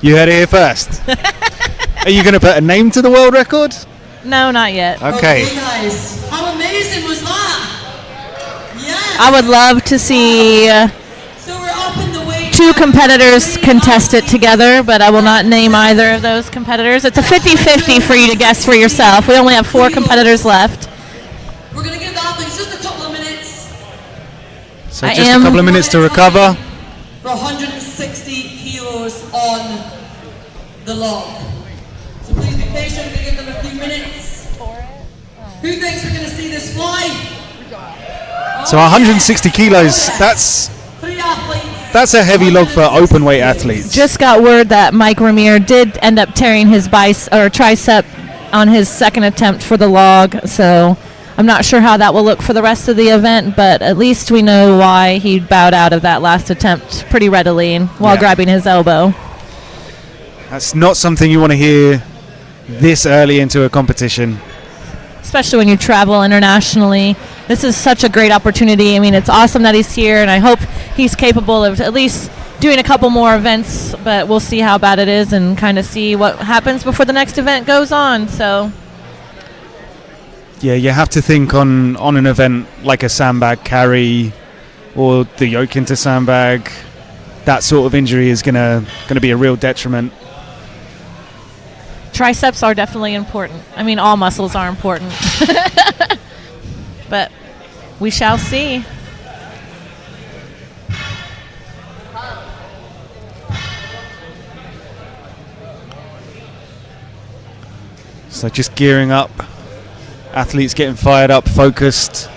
You heard it here first. Are you going to put a name to the world record? No, not yet. Okay. Guys, how amazing was that? Yeah. I would love to see So we're up in the weight. two competitors contest it together, but I will not name either of those competitors. It's a 50-50 for you to guess for yourself. We only have 4 competitors left. We're going to give the athletes just a couple of minutes So just a couple of minutes to recover. for 160 kilos on the log. So please be patient. We're going to give them a few minutes. Who thinks we're going to see this fly? So 160 kilos, that's 3 athletes. a heavy log for open weight athletes. Just got word that Mike Ramier did end up tearing his tricep on his second attempt for the log, so I'm not sure how that will look for the rest of the event, but at least we know why he bowed out of that last attempt pretty readily while grabbing his elbow. That's not something you want to hear this early into a competition. Especially when you travel internationally. This is such a great opportunity. I mean, it's awesome that he's here, and I hope he's capable of at least doing a couple more events, but we'll see how bad it is and kind of see what happens before the next event goes on. So Yeah, you have to think on an event like a sandbag carry or the yoke into sandbag, that sort of injury is gonna be a real detriment. triceps are definitely important. I mean, all muscles are important. But we shall see. So just gearing up, athletes getting fired up, focused.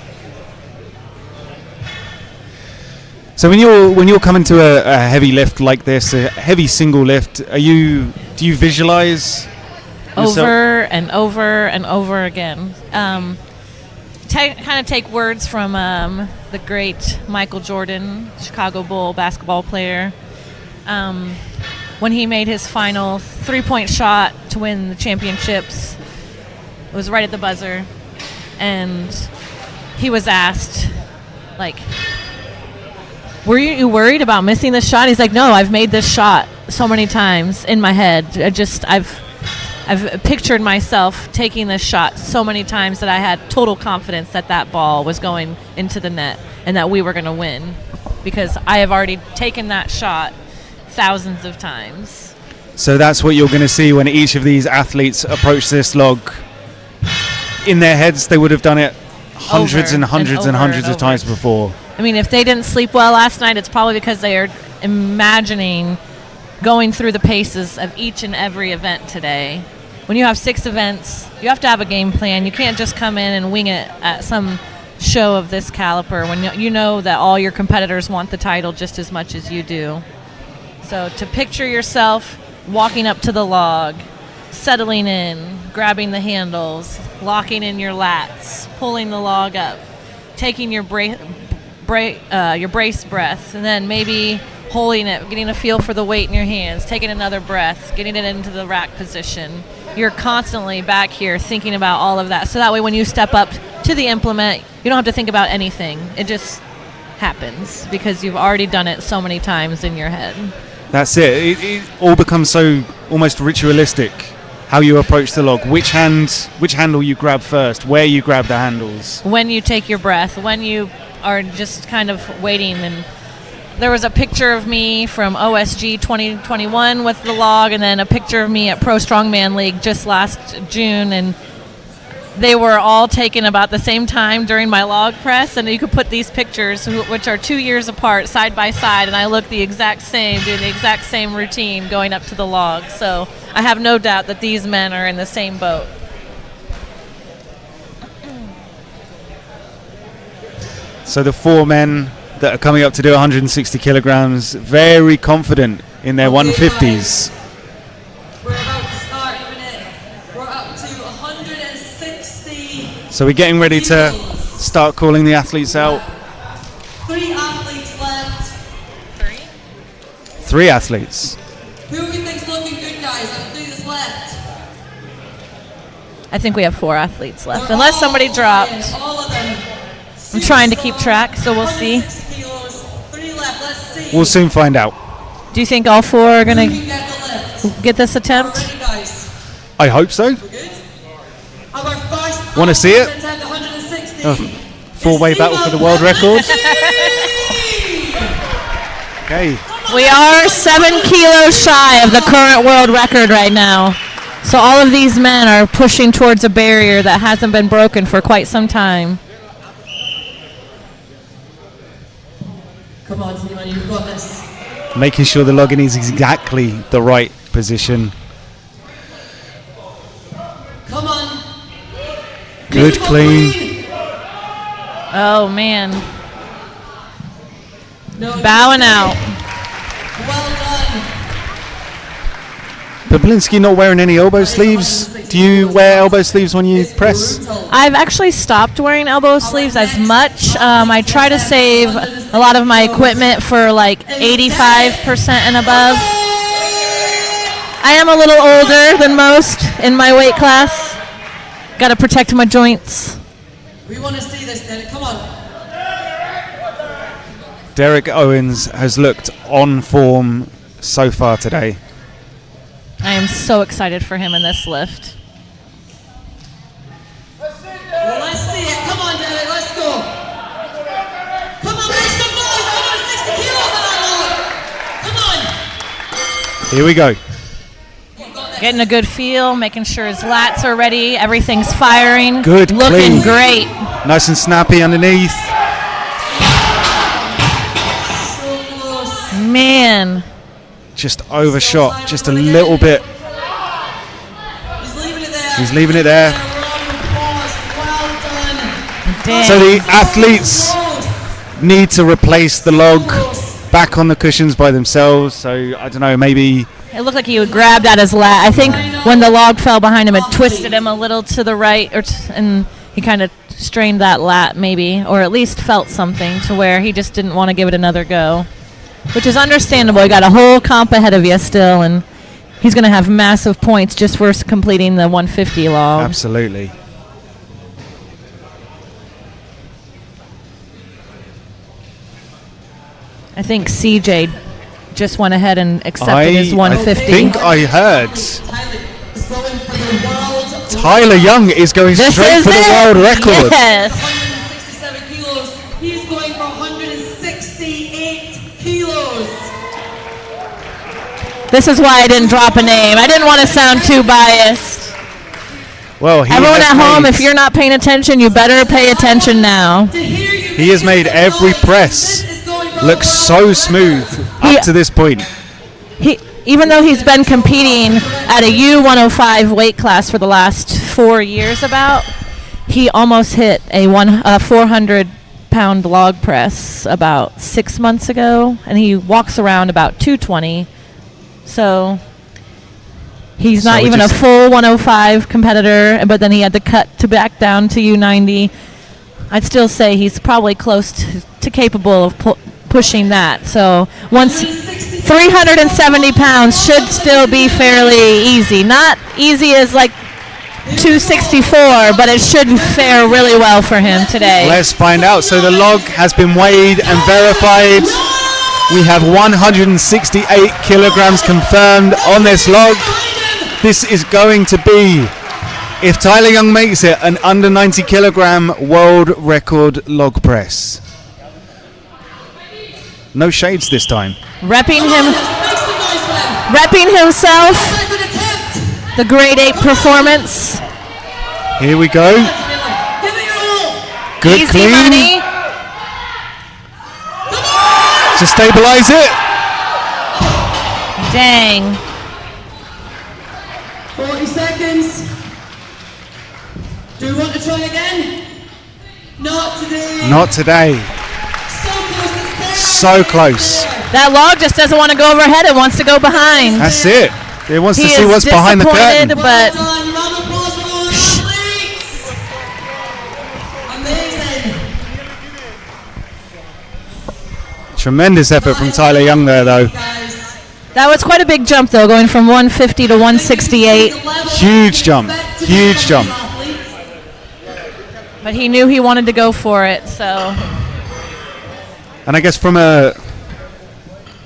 So when you're coming to a heavy lift like this, a heavy single lift, do you visualize yourself? Over and over and over again. Kind of take words from the great Michael Jordan, Chicago Bull basketball player. When he made his final 3-point shot to win the championships, it was right at the buzzer, and he was asked, like, were you worried about missing this shot? He's like, no, I've made this shot so many times in my head. I've pictured myself taking this shot so many times that I had total confidence that that ball was going into the net and that we were going to win, because I have already taken that shot thousands of times. So that's what you're going to see when each of these athletes approach this log. In their heads, they would have done it hundreds and hundreds and hundreds of times before. I mean, if they didn't sleep well last night, it's probably because they are imagining going through the paces of each and every event today. When you have 6 events, you have to have a game plan. You can't just come in and wing it at some show of this caliber when you know that all your competitors want the title just as much as you do. So to picture yourself walking up to the log, settling in, grabbing the handles, locking in your lats, pulling the log up, taking your brace breath, and then maybe holding it, getting a feel for the weight in your hands, taking another breath, getting it into the rack position. You're constantly back here thinking about all of that. So that way when you step up to the implement, you don't have to think about anything. It just happens because you've already done it so many times in your head. That's it. It all becomes so almost ritualistic, how you approach the log, which handle you grab first, where you grab the handles. When you take your breath, when you are just kind of waiting. And there was a picture of me from OSG 2021 with the log, and then a picture of me at Pro Strongman League just last June, and they were all taken about the same time during my log press, and you could put these pictures, which are 2 years apart, side by side, and I look the exact same, doing the exact same routine going up to the log. So I have no doubt that these men are in the same boat. So the 4 men that are coming up to do 160 kilograms, very confident in their 150s. We're about to start in a minute. We're up to 160. So we're getting ready to start calling the athletes out. 3 athletes left. 3? 3 athletes. Who do we think's looking good, guys? Out of 3 that's left. I think we have 4 athletes left, They're unless all somebody dropped. in, all of them. I'm trying to keep track, so we'll see. 160 kilos. 3 left. Let's see We'll soon find out. Do you think all four are going who to can get the lift. get this attempt? Ready, guys? I hope so. We're good. Our first Wanna see it? attempt, 160. Four-way battle for the world record. Okay. We are 7 kilos shy of the current world record right now. So all of these men are pushing towards a barrier that hasn't been broken for quite some time. Come on, Simon, you've got this. Making sure the login is exactly the right position. Come on. Good, Beautiful clean. Oh, man. No, Bowing out. well done. Poplinski not wearing any elbow sleeves. Do you wear elbow sleeves when you press? I've actually stopped wearing elbow sleeves as much. I try to save a lot of my equipment for like 85% and above. I am a little older than most in my weight class. Got to protect my joints. We want to see this, Derek. Come on. Derek Owens has looked on form so far today. I am so excited for him in this lift. Well, let's see it. Come on, Derek. Let's go. Come on, make some noise. 160 kilos on that log. Come on. Here we go. You've got this. Getting a good feel, making sure his lats are ready, everything's firing. Good, Looking clean. great. Nice and snappy underneath. So close. Man, Just overshot, just a little bit. He's leaving it there. He's leaving it there. Round of applause. Well done. damn. So the athletes Close. need to replace the log back on the cushions by themselves. So I don't know, maybe It looked like he grabbed at his lat. I think when the log fell behind him, it twisted him a little to the right, and he kind of strained that lat maybe, or at least felt something to where he just didn't want to give it another go, which is understandable. You got a whole comp ahead of you still, and he's going to have massive points just for completing the 150 log. absolutely. I think CJ just went ahead and accepted his 150. I think I heard Tyler is going for the world. Tyler Young is going This straight is for the it. world record. Yes. 167 kilos. He's going for 168 kilos. This is why I didn't drop a name. I didn't want to sound too biased. Well, he Everyone has at home, made- if you're not paying attention, you better pay attention now. To hear you He has made every press This is going for look the so world smooth He- up to this point. Even though he's been competing at a U105 weight class for the last 4 years he almost hit a 400-pound log press about 6 months ago, and he walks around about 220. So he's not So even a just- full 105 competitor, but then he had to cut to back down to U90. I'd still say he's probably close to capable of pushing that. So once 370 pounds should still be fairly easy. Not easy as like 264, but it should fare really well for him today. Let's find out. So the log has been weighed and verified. We have 168 kilograms confirmed on this log. This is going to be, if Tyler Young makes it, an under 90 kilogram world record log press. No shades this time. Repping Make some noise for him. repping himself, Second attempt. the grade 8 performance. Here we go. Give it your all. Good Easy clean. money. To stabilize it. Dang. 40 seconds. Do we want to try again? Not today. Not today. So close to 30. So close. That log just doesn't want to go overhead. It wants to go behind. That's it. It wants He to see is what's behind the curtain. disappointed, Well but done. Round of applause for all the athletes. Amazing. Tremendous effort from Tyler Young there, though. Guys. that was quite a big jump, though, going from 150 to 168. Huge jump. Huge jump. But he knew he wanted to go for it, so And I guess from a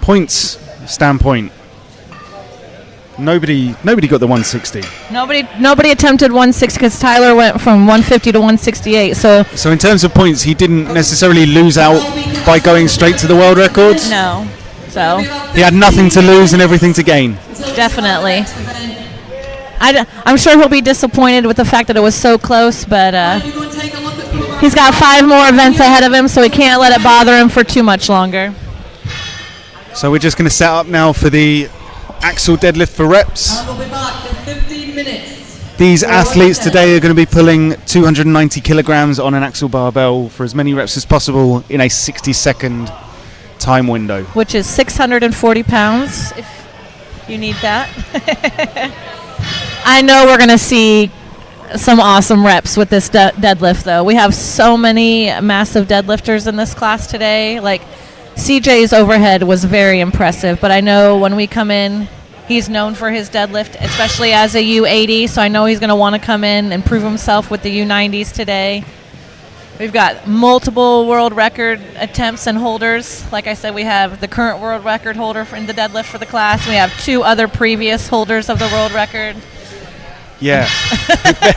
points standpoint, nobody got the 160. Nobody attempted 160 because Tyler went from 150 to 168. So in terms of points, he didn't necessarily lose out by going straight to the world records. no, so He had nothing to lose and everything to gain. definitely. I'm sure he'll be disappointed with the fact that it was so close, but he's got 5 more events ahead of him, so he can't let it bother him for too much longer. So we're just going to set up now for the axle deadlift for reps. We'll be back in 15 minutes. These athletes today are going to be pulling 290 kilograms on an axle barbell for as many reps as possible in a 60-second time window. Which is 640 pounds, if you need that. I know we're going to see some awesome reps with this deadlift, though. We have so many massive deadlifters in this class today. Like, CJ's overhead was very impressive, but I know when we come in, he's known for his deadlift, especially as a U80, so I know he's going to want to come in and prove himself with the U90s today. We've got multiple world record attempts and holders. Like I said, we have the current world record holder in the deadlift for the class. We have 2 other previous holders of the world record. Yeah,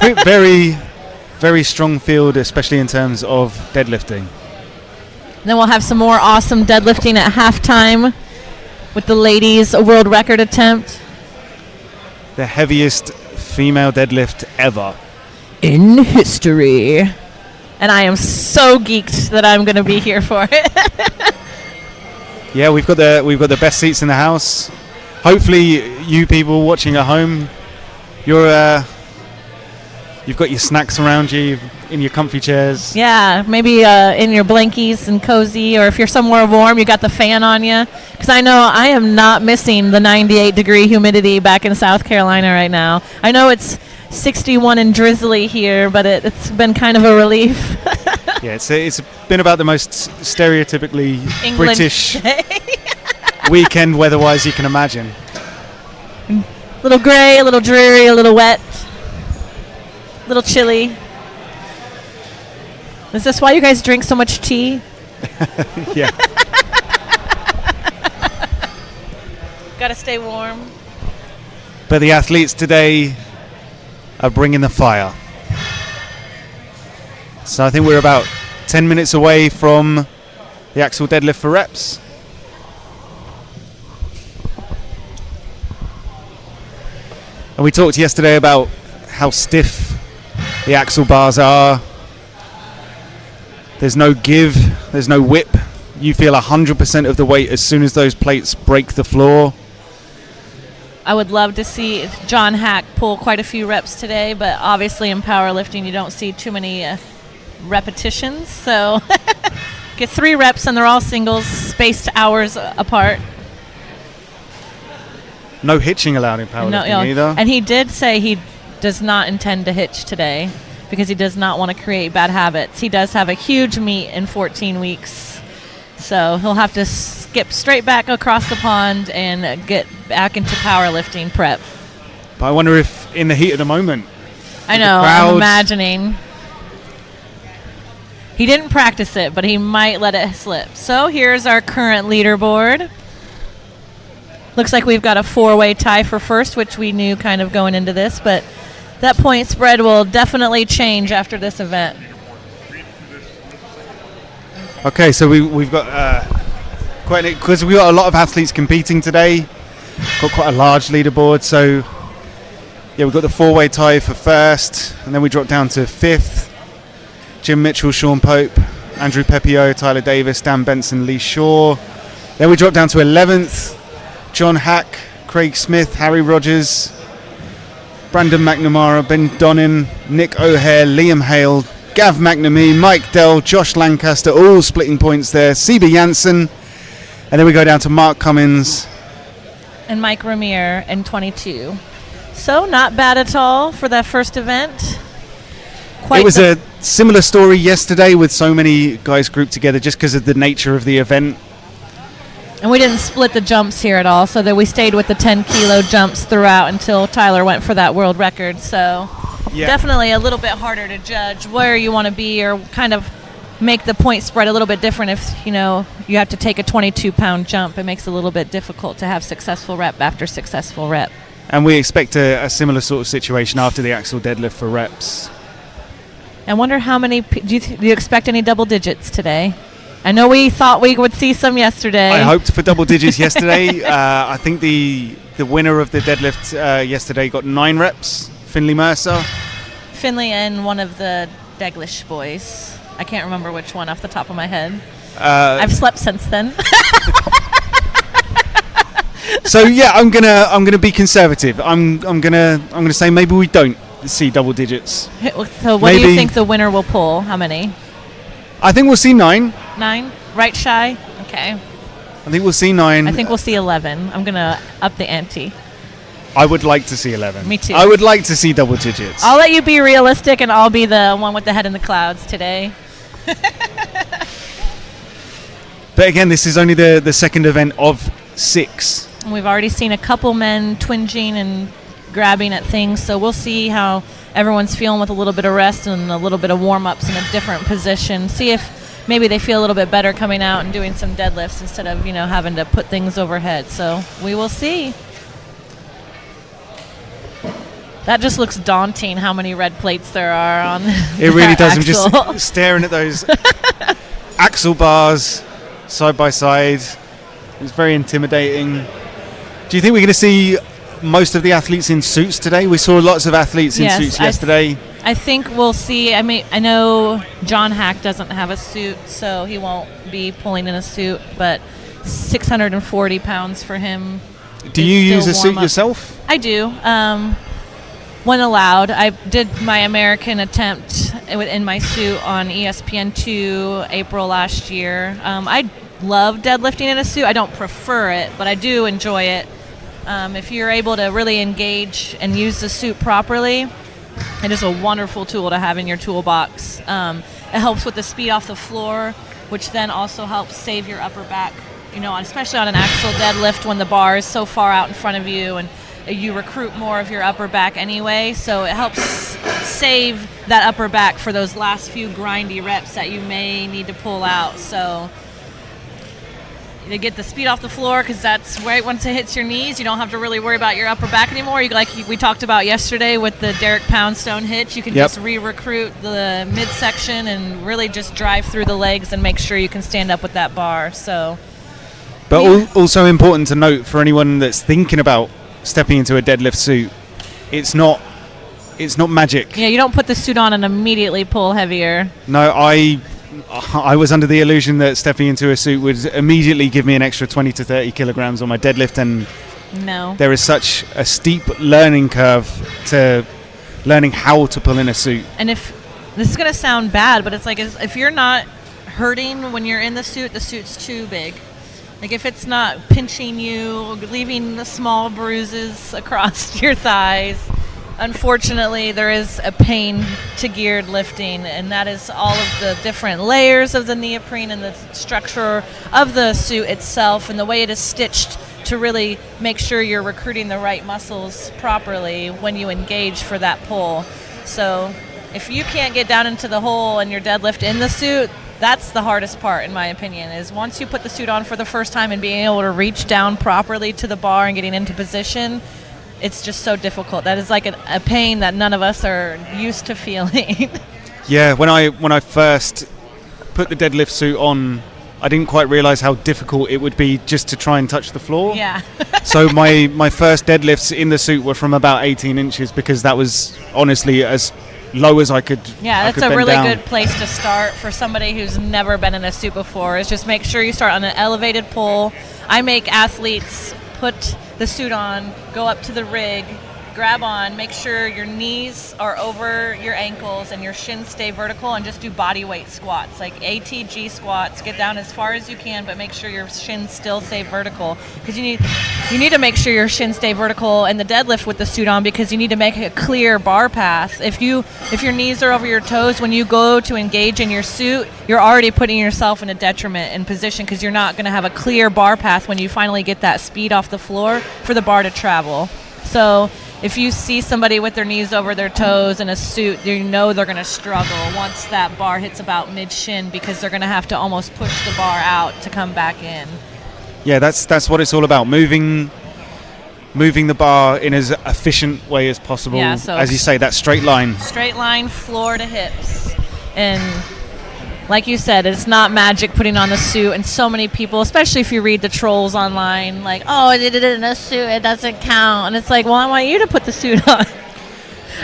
very, very, very strong field, especially in terms of deadlifting. Then we'll have some more awesome deadlifting at halftime with the ladies' world record attempt. The heaviest female deadlift ever. In history. And I am so geeked that I'm going to be here for it. Yeah, we've got the best seats in the house. Hopefully, you people watching at home, you've got your snacks around you in your comfy chairs. Yeah, maybe in your blankies and cozy, or if you're somewhere warm, you got the fan on you. Because I know I am not missing the 98-degree humidity back in South Carolina right now. I know it's 61 and drizzly here, but it's been kind of a relief. Yeah, it's been about the most stereotypically England British day. weekend weather-wise you can imagine. A little gray, a little dreary, a little wet, a little chilly. Is this why you guys drink so much tea? Yeah. Gotta stay warm. But the athletes today are bringing the fire. So I think we're about 10 minutes away from the axle deadlift for reps. And we talked yesterday about how stiff the axle bars are. There's no give, there's no whip. You feel 100% of the weight as soon as those plates break the floor. I would love to see John Hack pull quite a few reps today, but obviously in powerlifting you don't see too many repetitions. So get 3 reps and they're all singles, spaced hours apart. No hitching allowed in powerlifting either. And he did say he does not intend to hitch today because he does not want to create bad habits. He does have a huge meet in 14 weeks. So he'll have to skip straight back across the pond and get back into powerlifting prep. But I wonder if in the heat of the moment. I know, I'm imagining. He didn't practice it, but he might let it slip. So here's our current leaderboard. Looks like we've got a 4-way tie for first, which we knew kind of going into this, but that point spread will definitely change after this event. Okay, so we've got because we've got a lot of athletes competing today. Got quite a large leaderboard, so yeah, we've got the 4-way tie for first, and then we drop down to 5th. Jim Mitchell, Sean Pope, Andrew Pepio, Tyler Davis, Dan Benson, Lee Shaw. Then we drop down to 11th. John Hack, Craig Smith, Harry Rogers, Brandon McNamara, Ben Donnan, Nick O'Hare, Liam Hale, Gav McNamee, Mike Dell, Josh Lancaster, all splitting points there. CB Janssen, and then we go down to Mark Cummins. And Mike Ramier in 22. So not bad at all for that first event. It was a similar story yesterday with so many guys grouped together just because of the nature of the event. And we didn't split the jumps here at all, so that we stayed with the 10-kilo jumps throughout until Tyler went for that world record. So definitely a little bit harder to judge where you want to be or kind of make the point spread a little bit different. If you have to take a 22-pound jump, it makes it a little bit difficult to have successful rep after successful rep. And we expect a similar sort of situation after the axle deadlift for reps. I wonder how many. Do you expect any double digits today? I know we thought we would see some yesterday. I hoped for double digits yesterday. I think the winner of the deadlift yesterday got 9 reps, Finley Mercer. Finley and one of the Deglish boys. I can't remember which one off the top of my head. I've slept since then. So yeah, I'm gonna be conservative. I'm gonna say maybe we don't see double digits. So what do you think the winner will pull? How many? I think we'll see 9. 9? Right shy? Okay. I think we'll see 9. I think we'll see 11. I'm gonna up the ante. I would like to see 11. Me too. I would like to see double digits. I'll let you be realistic, and I'll be the one with the head in the clouds today. But again, this is only the second event of 6. And we've already seen a couple men twinging and grabbing at things, so we'll see how everyone's feeling with a little bit of rest and a little bit of warm-ups in a different position. See if maybe they feel a little bit better coming out and doing some deadlifts instead of, having to put things overhead. So we will see. That just looks daunting, how many red plates there are on it really does. Axle. I'm just staring at those axle bars side by side. It's very intimidating. Do you think we're going to see most of the athletes in suits today? We saw lots of athletes in suits yesterday. I think we'll see. I mean, I know John Hack doesn't have a suit, so he won't be pulling in a suit, but 640 pounds for him. Do you use a suit yourself? I do. When allowed. I did my American attempt in my suit on ESPN2 April last year. I love deadlifting in a suit. I don't prefer it, but I do enjoy it. If you're able to really engage and use the suit properly, it is a wonderful tool to have in your toolbox. It helps with the speed off the floor, which then also helps save your upper back, especially on an axle deadlift when the bar is so far out in front of you and you recruit more of your upper back anyway, so it helps save that upper back for those last few grindy reps that you may need to pull out. So you get the speed off the floor, because that's right once it hits your knees, you don't have to really worry about your upper back anymore. Like we talked about yesterday with the Derek Poundstone hitch, you can just re-recruit the midsection and really just drive through the legs and make sure you can stand up with that bar. So, but also important to note for anyone that's thinking about stepping into a deadlift suit, it's not magic. Yeah, you don't put the suit on and immediately pull heavier. No, I was under the illusion that stepping into a suit would immediately give me an extra 20 to 30 kilograms on my deadlift, and no, there is such a steep learning curve to learning how to pull in a suit. And if this is going to sound bad, but it's like if you're not hurting when you're in the suit's too big. Like if it's not pinching you, leaving the small bruises across your thighs, unfortunately there is a pain to geared lifting, and that is all of the different layers of the neoprene and the structure of the suit itself and the way it is stitched to really make sure you're recruiting the right muscles properly when you engage for that pull. So if you can't get down into the hole in your deadlift in the suit, that's the hardest part, in my opinion, is once you put the suit on for the first time and being able to reach down properly to the bar and getting into position, it's just so difficult. That is like a pain that none of us are used to feeling. Yeah, when I first put the deadlift suit on, I didn't quite realize how difficult it would be just to try and touch the floor. Yeah. So my first deadlifts in the suit were from about 18 inches because that was honestly as low as I could. Yeah, that's a really good place to start for somebody who's never been in a suit before, is just make sure you start on an elevated pull. I make athletes put the suit on, go up to the rig, grab on, make sure your knees are over your ankles and your shins stay vertical, and just do body weight squats, like ATG squats. Get down as far as you can, but make sure your shins still stay vertical, because you need to make sure your shins stay vertical in the deadlift with the suit on, because you need to make a clear bar path. If your knees are over your toes when you go to engage in your suit, you're already putting yourself in a detriment in position, because you're not going to have a clear bar path when you finally get that speed off the floor for the bar to travel. So if you see somebody with their knees over their toes in a suit, you know they're going to struggle once that bar hits about mid-shin, because they're going to have to almost push the bar out to come back in. Yeah, that's what it's all about. Moving the bar in as efficient way as possible. Yeah, so as you say, that straight line. Straight line, floor to hips. And like you said, it's not magic putting on the suit, and so many people, especially if you read the trolls online, like, oh, I did it in a suit, it doesn't count. And it's like, well, I want you to put the suit on.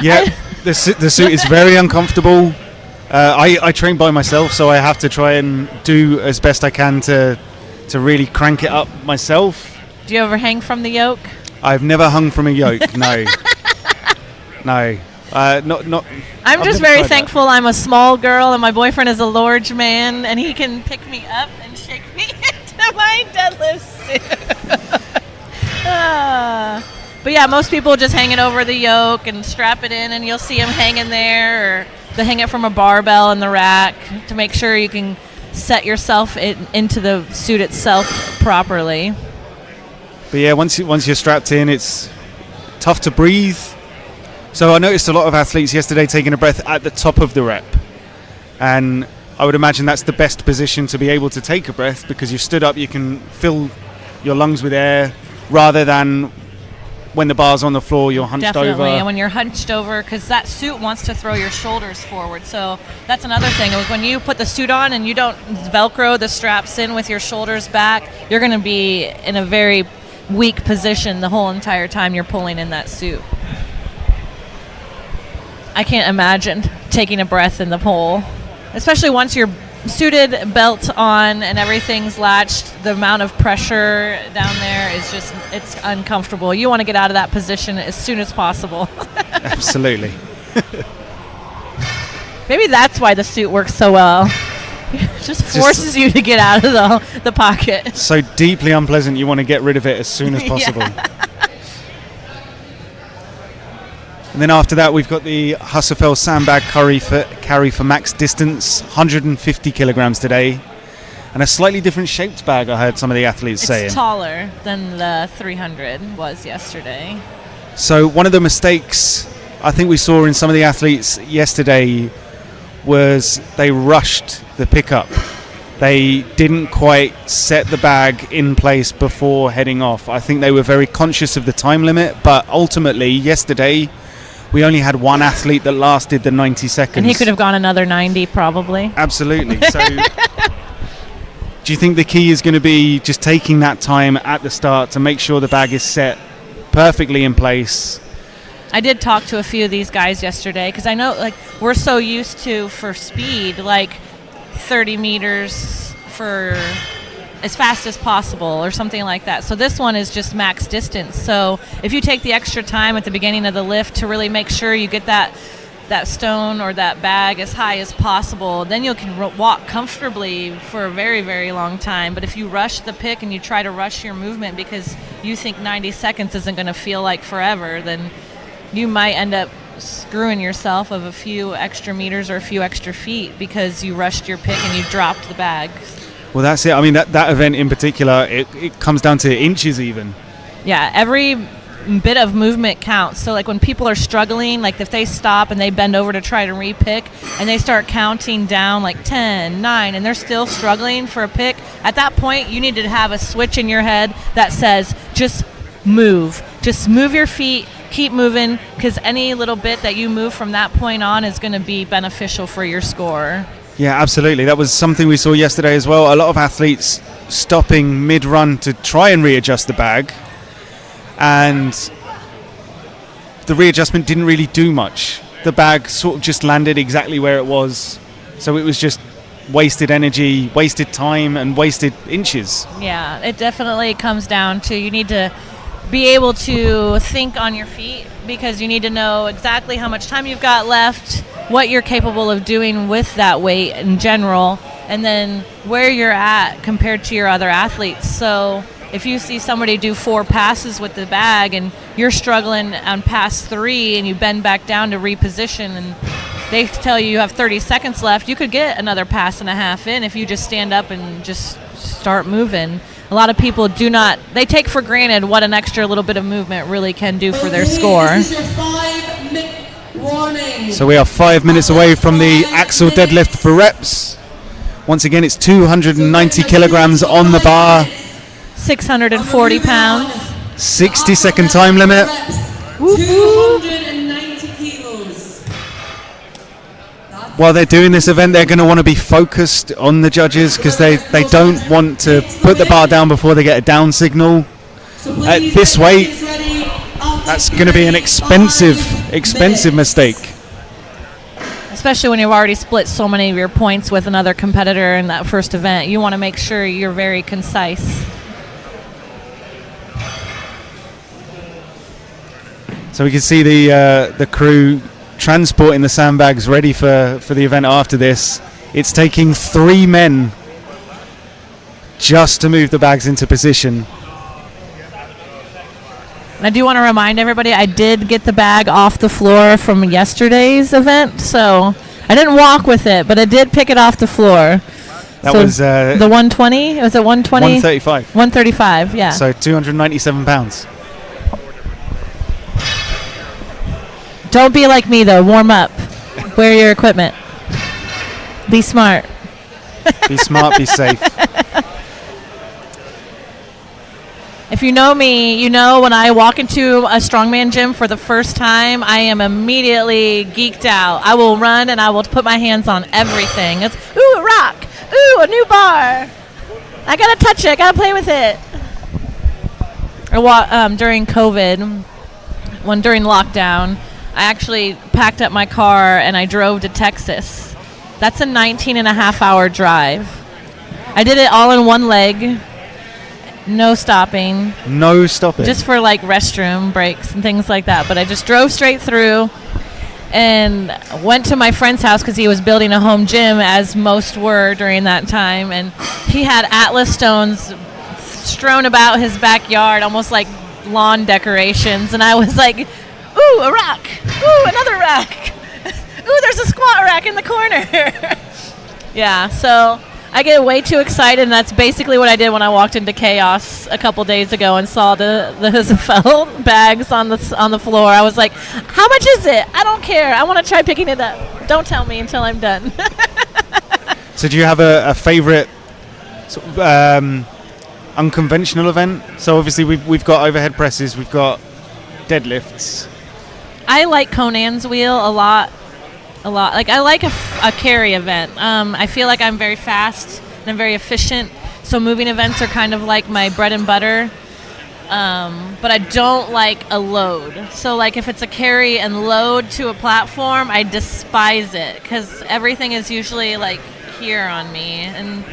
Yeah, the suit is very uncomfortable. I train by myself, so I have to try and do as best I can to really crank it up myself. Do you ever hang from the yoke? I've never hung from a yoke, no. No. Not. I'm just very thankful I'm a small girl and my boyfriend is a large man, and he can pick me up and shake me into my deadlift suit. But yeah, most people just hang it over the yoke and strap it in, and you'll see them hanging there, or they hang it from a barbell in the rack to make sure you can set yourself into the suit itself properly. But yeah, once you're strapped in, it's tough to breathe. So I noticed a lot of athletes yesterday taking a breath at the top of the rep. And I would imagine that's the best position to be able to take a breath, because you stood up, you can fill your lungs with air, rather than when the bar's on the floor, you're hunched over. Definitely, and when you're hunched over, because that suit wants to throw your shoulders forward. So that's another thing. When you put the suit on and you don't Velcro the straps in with your shoulders back, you're going to be in a very weak position the whole entire time you're pulling in that suit. I can't imagine taking a breath in the pole, especially once you're suited, belt on, and everything's latched. The amount of pressure down there is just, it's uncomfortable. You want to get out of that position as soon as possible. Absolutely. Maybe that's why the suit works so well. It just forces you to get out of the pocket. So deeply unpleasant, you want to get rid of it as soon as possible. Yeah. And then after that, we've got the Husserfeld sandbag carry for max distance, 150 kilograms today. And a slightly different shaped bag, I heard some of the athletes saying. It's taller than the 300 was yesterday. So one of the mistakes I think we saw in some of the athletes yesterday was they rushed the pickup. They didn't quite set the bag in place before heading off. I think they were very conscious of the time limit, but ultimately yesterday we only had one athlete that lasted the 90 seconds. And he could have gone another 90 probably. Absolutely. So do you think the key is going to be just taking that time at the start to make sure the bag is set perfectly in place? I did talk to a few of these guys yesterday, because I know, like, we're so used to, for speed, like 30 meters for as fast as possible or something like that. So this one is just max distance. So if you take the extra time at the beginning of the lift to really make sure you get that stone or that bag as high as possible, then you can walk comfortably for a very, very long time. But if you rush the pick and you try to rush your movement because you think 90 seconds isn't going to feel like forever, then you might end up screwing yourself of a few extra meters or a few extra feet because you rushed your pick and you dropped the bag. Well, that's it. I mean, that event in particular, it comes down to inches even. Yeah, every bit of movement counts. So like when people are struggling, like if they stop and they bend over to try to re-pick and they start counting down like 10, 9, and they're still struggling for a pick, at that point you need to have a switch in your head that says just move your feet, keep moving, because any little bit that you move from that point on is going to be beneficial for your score. Yeah, absolutely. That was something we saw yesterday as well. A lot of athletes stopping mid-run to try and readjust the bag, and the readjustment didn't really do much. The bag sort of just landed exactly where it was, so it was just wasted energy, wasted time, and wasted inches. Yeah, it definitely comes down to you need to be able to think on your feet, because you need to know exactly how much time you've got left, what you're capable of doing with that weight in general, and then where you're at compared to your other athletes. So if you see somebody do 4 passes with the bag and you're struggling on pass 3 and you bend back down to reposition and they tell you have 30 seconds left, you could get another pass and a half in if you just stand up and just start moving. a lot of people they take for granted what an extra little bit of movement really can do for their score. This is your 5-minute warning. So we are 5 minutes away from the axle deadlift for reps. Once again, it's 290 kilograms on the bar. 640 pounds. 60-second time limit. 290 kilos. While they're doing this event, they're going to want to be focused on the judges because they don't want to put the bar down before they get a down signal. At this weight, that's going to be an expensive mistake. Especially when you've already split so many of your points with another competitor in that first event. You want to make sure you're very concise. So we can see the crew transporting the sandbags ready for the event after this. It's taking 3 men just to move the bags into position. And I do want to remind everybody, I did get the bag off the floor from yesterday's event, so I didn't walk with it, but I did pick it off the floor. That so was the 120. Was it 120? 135. 135. Yeah. So 297 pounds. Don't be like me though. Warm up. Wear your equipment. Be smart. Be smart. Be safe. If you know me, you know when I walk into a strongman gym for the first time, I am immediately geeked out. I will run and I will put my hands on everything. It's, ooh, a rock. Ooh, a new bar. I got to touch it. I got to play with it. During COVID, during lockdown, I actually packed up my car and I drove to Texas. That's a 19-and-a-half-hour drive. I did it all in one leg. No stopping. No stopping. Just for like restroom breaks and things like that. But I just drove straight through and went to my friend's house because he was building a home gym, as most were during that time. And he had Atlas stones strewn about his backyard, almost like lawn decorations. And I was like, ooh, a rock. Ooh, another rock. Ooh, there's a squat rack in the corner. Yeah, so I get way too excited, and that's basically what I did when I walked into Chaos a couple days ago and saw the Husafeld bags on the floor. I was like, how much is it? I don't care. I want to try picking it up. Don't tell me until I'm done. So do you have a favorite sort of unconventional event? So obviously we've got overhead presses, we've got deadlifts. I like Conan's wheel a lot. Like I like a carry event. I feel like I'm very fast and I'm very efficient. So moving events are kind of like my bread and butter. But I don't like a load. So like if it's a carry and load to a platform, I despise it because everything is usually like here on me, and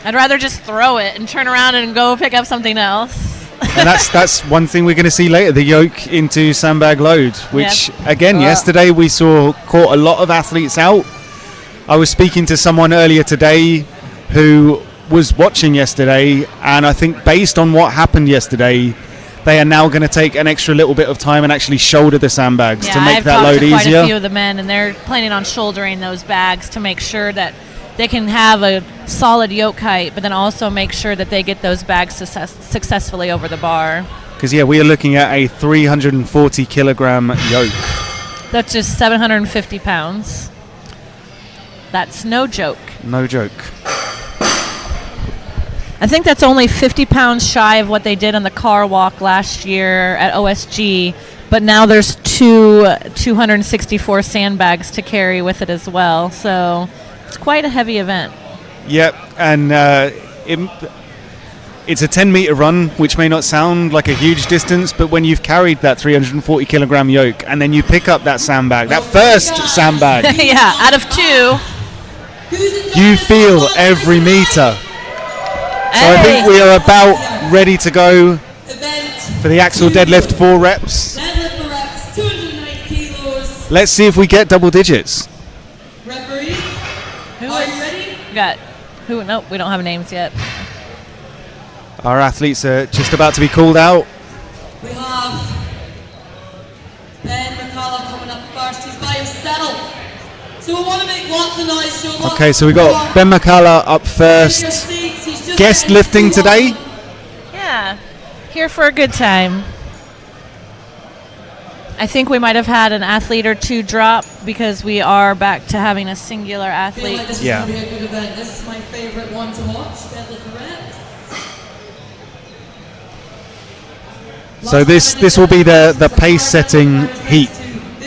I'd rather just throw it and turn around and go pick up something else. And that's one thing we're going to see later, the yoke into sandbag load, which again yesterday we saw caught a lot of athletes out. I was speaking to someone earlier today who was watching yesterday, and I think based on what happened yesterday, they are now going to take an extra little bit of time and actually shoulder the sandbags to make that load easier. I've talked to quite a few of the men, and they're planning on shouldering those bags to make sure that they can have a solid yoke height, but then also make sure that they get those bags successfully over the bar. Because, we are looking at a 340 kilogram yoke. That's just 750 pounds. That's no joke. No joke. I think that's only 50 pounds shy of what they did on the car walk last year at OSG, but now there's 264 sandbags to carry with it as well. So it's quite a heavy event. Yep, and it's a 10-meter run, which may not sound like a huge distance, but when you've carried that 340 kilogram yoke and then you pick up that sandbag, that first sandbag, yeah, out of two, you feel every meter. So I think we are about ready to go for the axle deadlift 4 reps. Deadlift 4 reps, 290 kilos. Let's see if we get double digits. Referee, Who are is- you ready? Nope, we don't have names yet. Our athletes are just about to be called out. We have Ben McCullough coming up first. He's by himself. So we want to make lots of noise. Show lots Okay, so we got Ben McCullough up first. Guest lifting today. Yeah, here for a good time. I think we might have had an athlete or two drop because we are back to having a singular athlete. Like this Yeah. is going to be a good event. This is my favorite one to watch. Deadlift reps. So this will be the pace setting heat.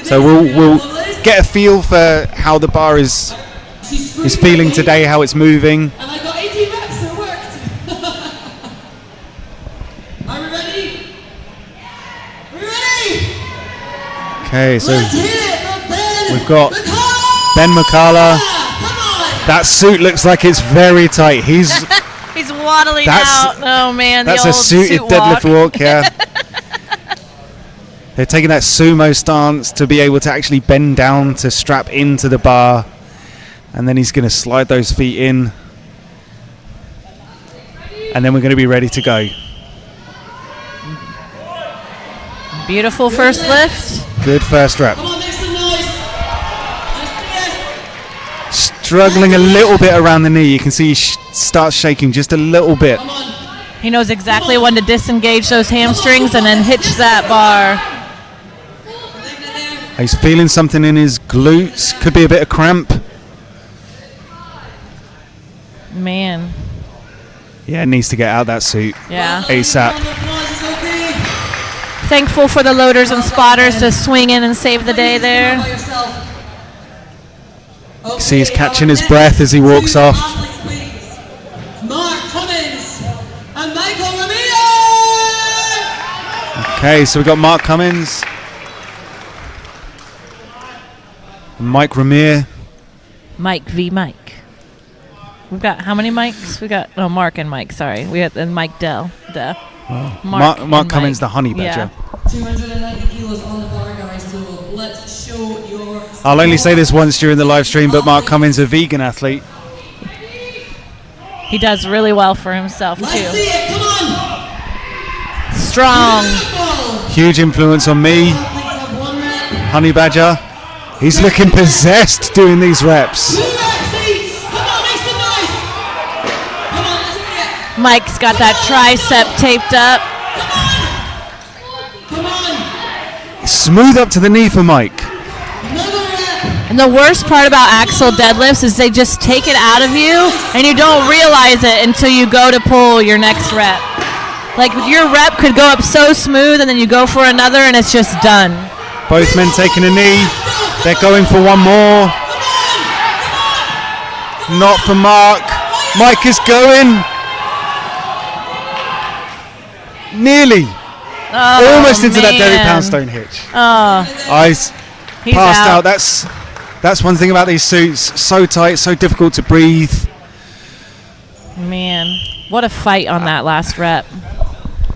So we'll get a feel for how the bar is feeling today, how it's moving. And I got 18 reps, so it worked. Are we ready? Are we ready? Okay, so Let's hit it for Ben. we've got McCullough. Ben McCullough. Come on. That suit looks like it's very tight. He's Waddling That's- out. Oh man, that's the a old suited suit deadlift walk. walk, yeah. They're taking that sumo stance to be able to actually bend down to strap into the bar, and then he's going to slide those feet in, and then we're going to be ready to go. Beautiful first lift. Good first rep. Come on, make some noise. Let's see it. Struggling a little bit around the knee. You can see he starts shaking just a little bit. Come on. He knows exactly when to disengage those hamstrings and then hitch that bar. Leave it there. He's feeling something in his glutes. Could be a bit of cramp. Man, Yeah, needs to get out that suit yeah. ASAP. Round of applause is okay. Thankful for the loaders and spotters to swing in and save the day there. By yourself. Okay, See, he's catching our his breath as he next walks two off. athletes, please. Mark Cummins and Michael Ramirez. Okay, so we've got Mark Cummins, Mike Ramir. Mike v. Mike. We've got how many mics? We got Mark and Mike. Sorry, we got Mike Dell. Duh. Mark and Cummins, Mike. the honey badger. Yeah. 290 kilos on the bar, guys. So let's show your. I'll only say this once during the live stream, but Mark Cummins, a vegan athlete. He does really well for himself Let's too. see it. Come on. Strong. Beautiful. Huge influence on me, Athletes have 1 rep. honey badger. He's looking possessed doing these reps. 2 reps each. Come on, make some noise. Come on, let's see it. Mike's got that tricep taped up. Come on. Smooth up to the knee for Mike. Another rep. And the worst part about axle deadlifts is they just take it out of you and you don't realize it until you go to pull your next rep. Like your rep could go up so smooth and then you go for another and it's just done. Both men taking a knee. They're going for one more. Not for Mark. Mike is going. Nearly. Oh, Almost into that Derry man. Poundstone hitch. Oh, Eyes he's passed out. out. That's one thing about these suits. So tight, so difficult to breathe. Man, what a fight on that last rep.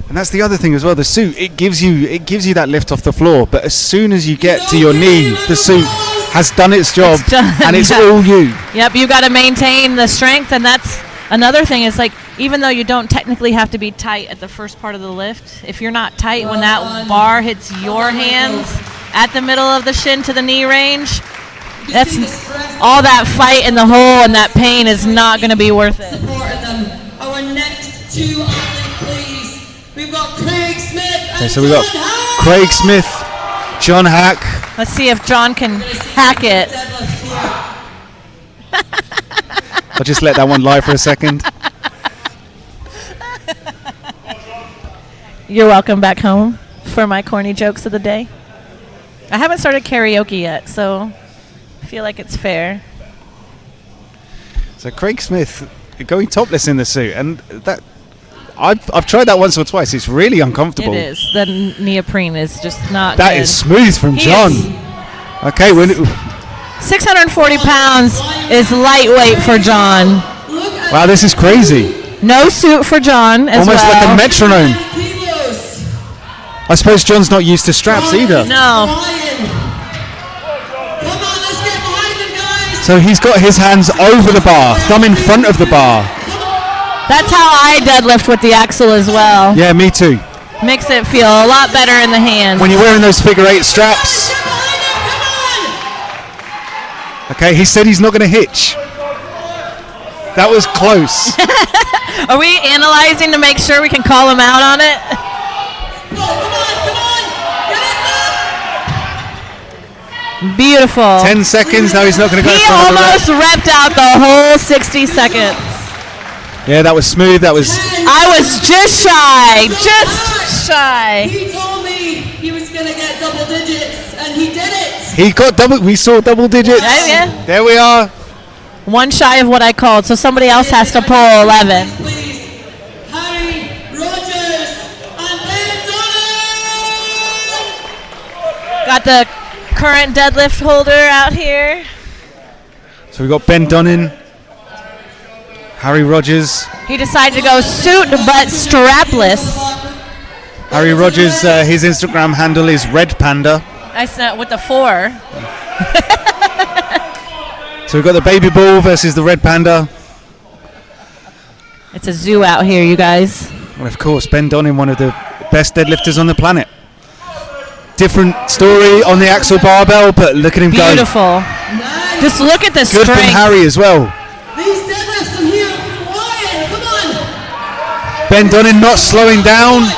And that's the other thing as well. The suit, it gives you that lift off the floor. But as soon as you get to your knee, the suit has done its job, It's done, and it's yeah. all you. Yep, you got to maintain the strength, and that's another thing. Is like even though you don't technically have to be tight at the first part of the lift, if you're not tight when that bar hits your hands at the middle of the shin to the knee range, that's all that fight in the hole and that pain is not going to be worth it. Supporting them. Our next 2 athletes, please. We've got Craig Smith and Okay, so we got John Hack. Craig Smith, John Hack. Let's see if John can hack it. Deadlift here. I'll just let that one lie for a second. You're welcome back home for my corny jokes of the day. I haven't started karaoke yet, so I feel like it's fair. So Craig Smith going topless in the suit, and that I've tried that once or twice. It's really uncomfortable. It is. The neoprene is just not That good. is smooth from He John. is- Okay, 640 pounds is lightweight for John. Look at wow, this is crazy. No suit for John as Almost well. like a metronome. kilos. I suppose John's not used to straps either. No. Ryan. Come on, let's get behind them, guys. So he's got his hands over the bar, thumb in front of the bar. That's how I deadlift with the axle as well. Yeah, me too. Makes it feel a lot better in the hands. When you're wearing those figure 8 straps, Get behind them, come on. Okay, he said he's not going to hitch. That was close. Are we analyzing to make sure we can call him out on it? Come on. Get it up. Beautiful. 10 seconds. No, he's not going to go He for another almost rep. repped out the whole 60 seconds. Yeah, that was smooth. That was. I was just shy. Just shy. He told me he was going to get double digits, and he did it. He got double. We saw double digits. Yeah. There we are. One shy of what I called, so somebody else has to pull 11. Please, Harry Rogers and Ben Donnan. Got the current deadlift holder out here. So we got Ben Donnan, Harry Rogers. He decided to go suit but strapless. Harry Rogers, his Instagram handle is Red Panda. I said with the 4. So we've got the baby bull versus the Red Panda. It's a zoo out here, you guys. And of course, Ben Donnan, one of the best deadlifters on the planet. Different story on the axle barbell, but look at him go. Beautiful. Just look at the Good strength. from Harry as well. These deadlifts from here are flying. Come on. Ben Donnan not slowing down.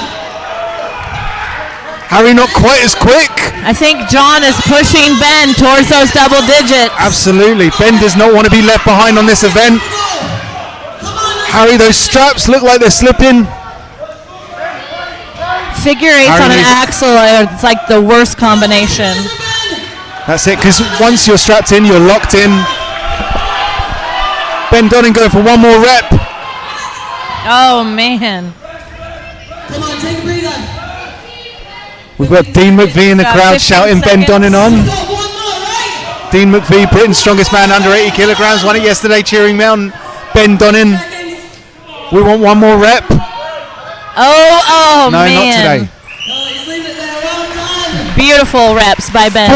Harry not quite as quick. I think John is pushing Ben towards those double digits. Absolutely. Ben does not want to be left behind on this event. Harry, those straps look like they're slipping. Figure eights Harry on an needs- axle, it's like the worst combination. That's it, because once you're strapped in, you're locked in. Ben Donnan going for one more rep. Oh, man. Come on, take a breather. We've got Dean McVie in the Got crowd 15 shouting Ben seconds. Donnan on. Got one more, right? Dean McVie, Britain's strongest man under 80 kilograms, won it yesterday, cheering me on. Ben Donnan, we want one more rep. Oh, No, man. not today. No, he's leaving it there. Well done. Beautiful reps by Ben.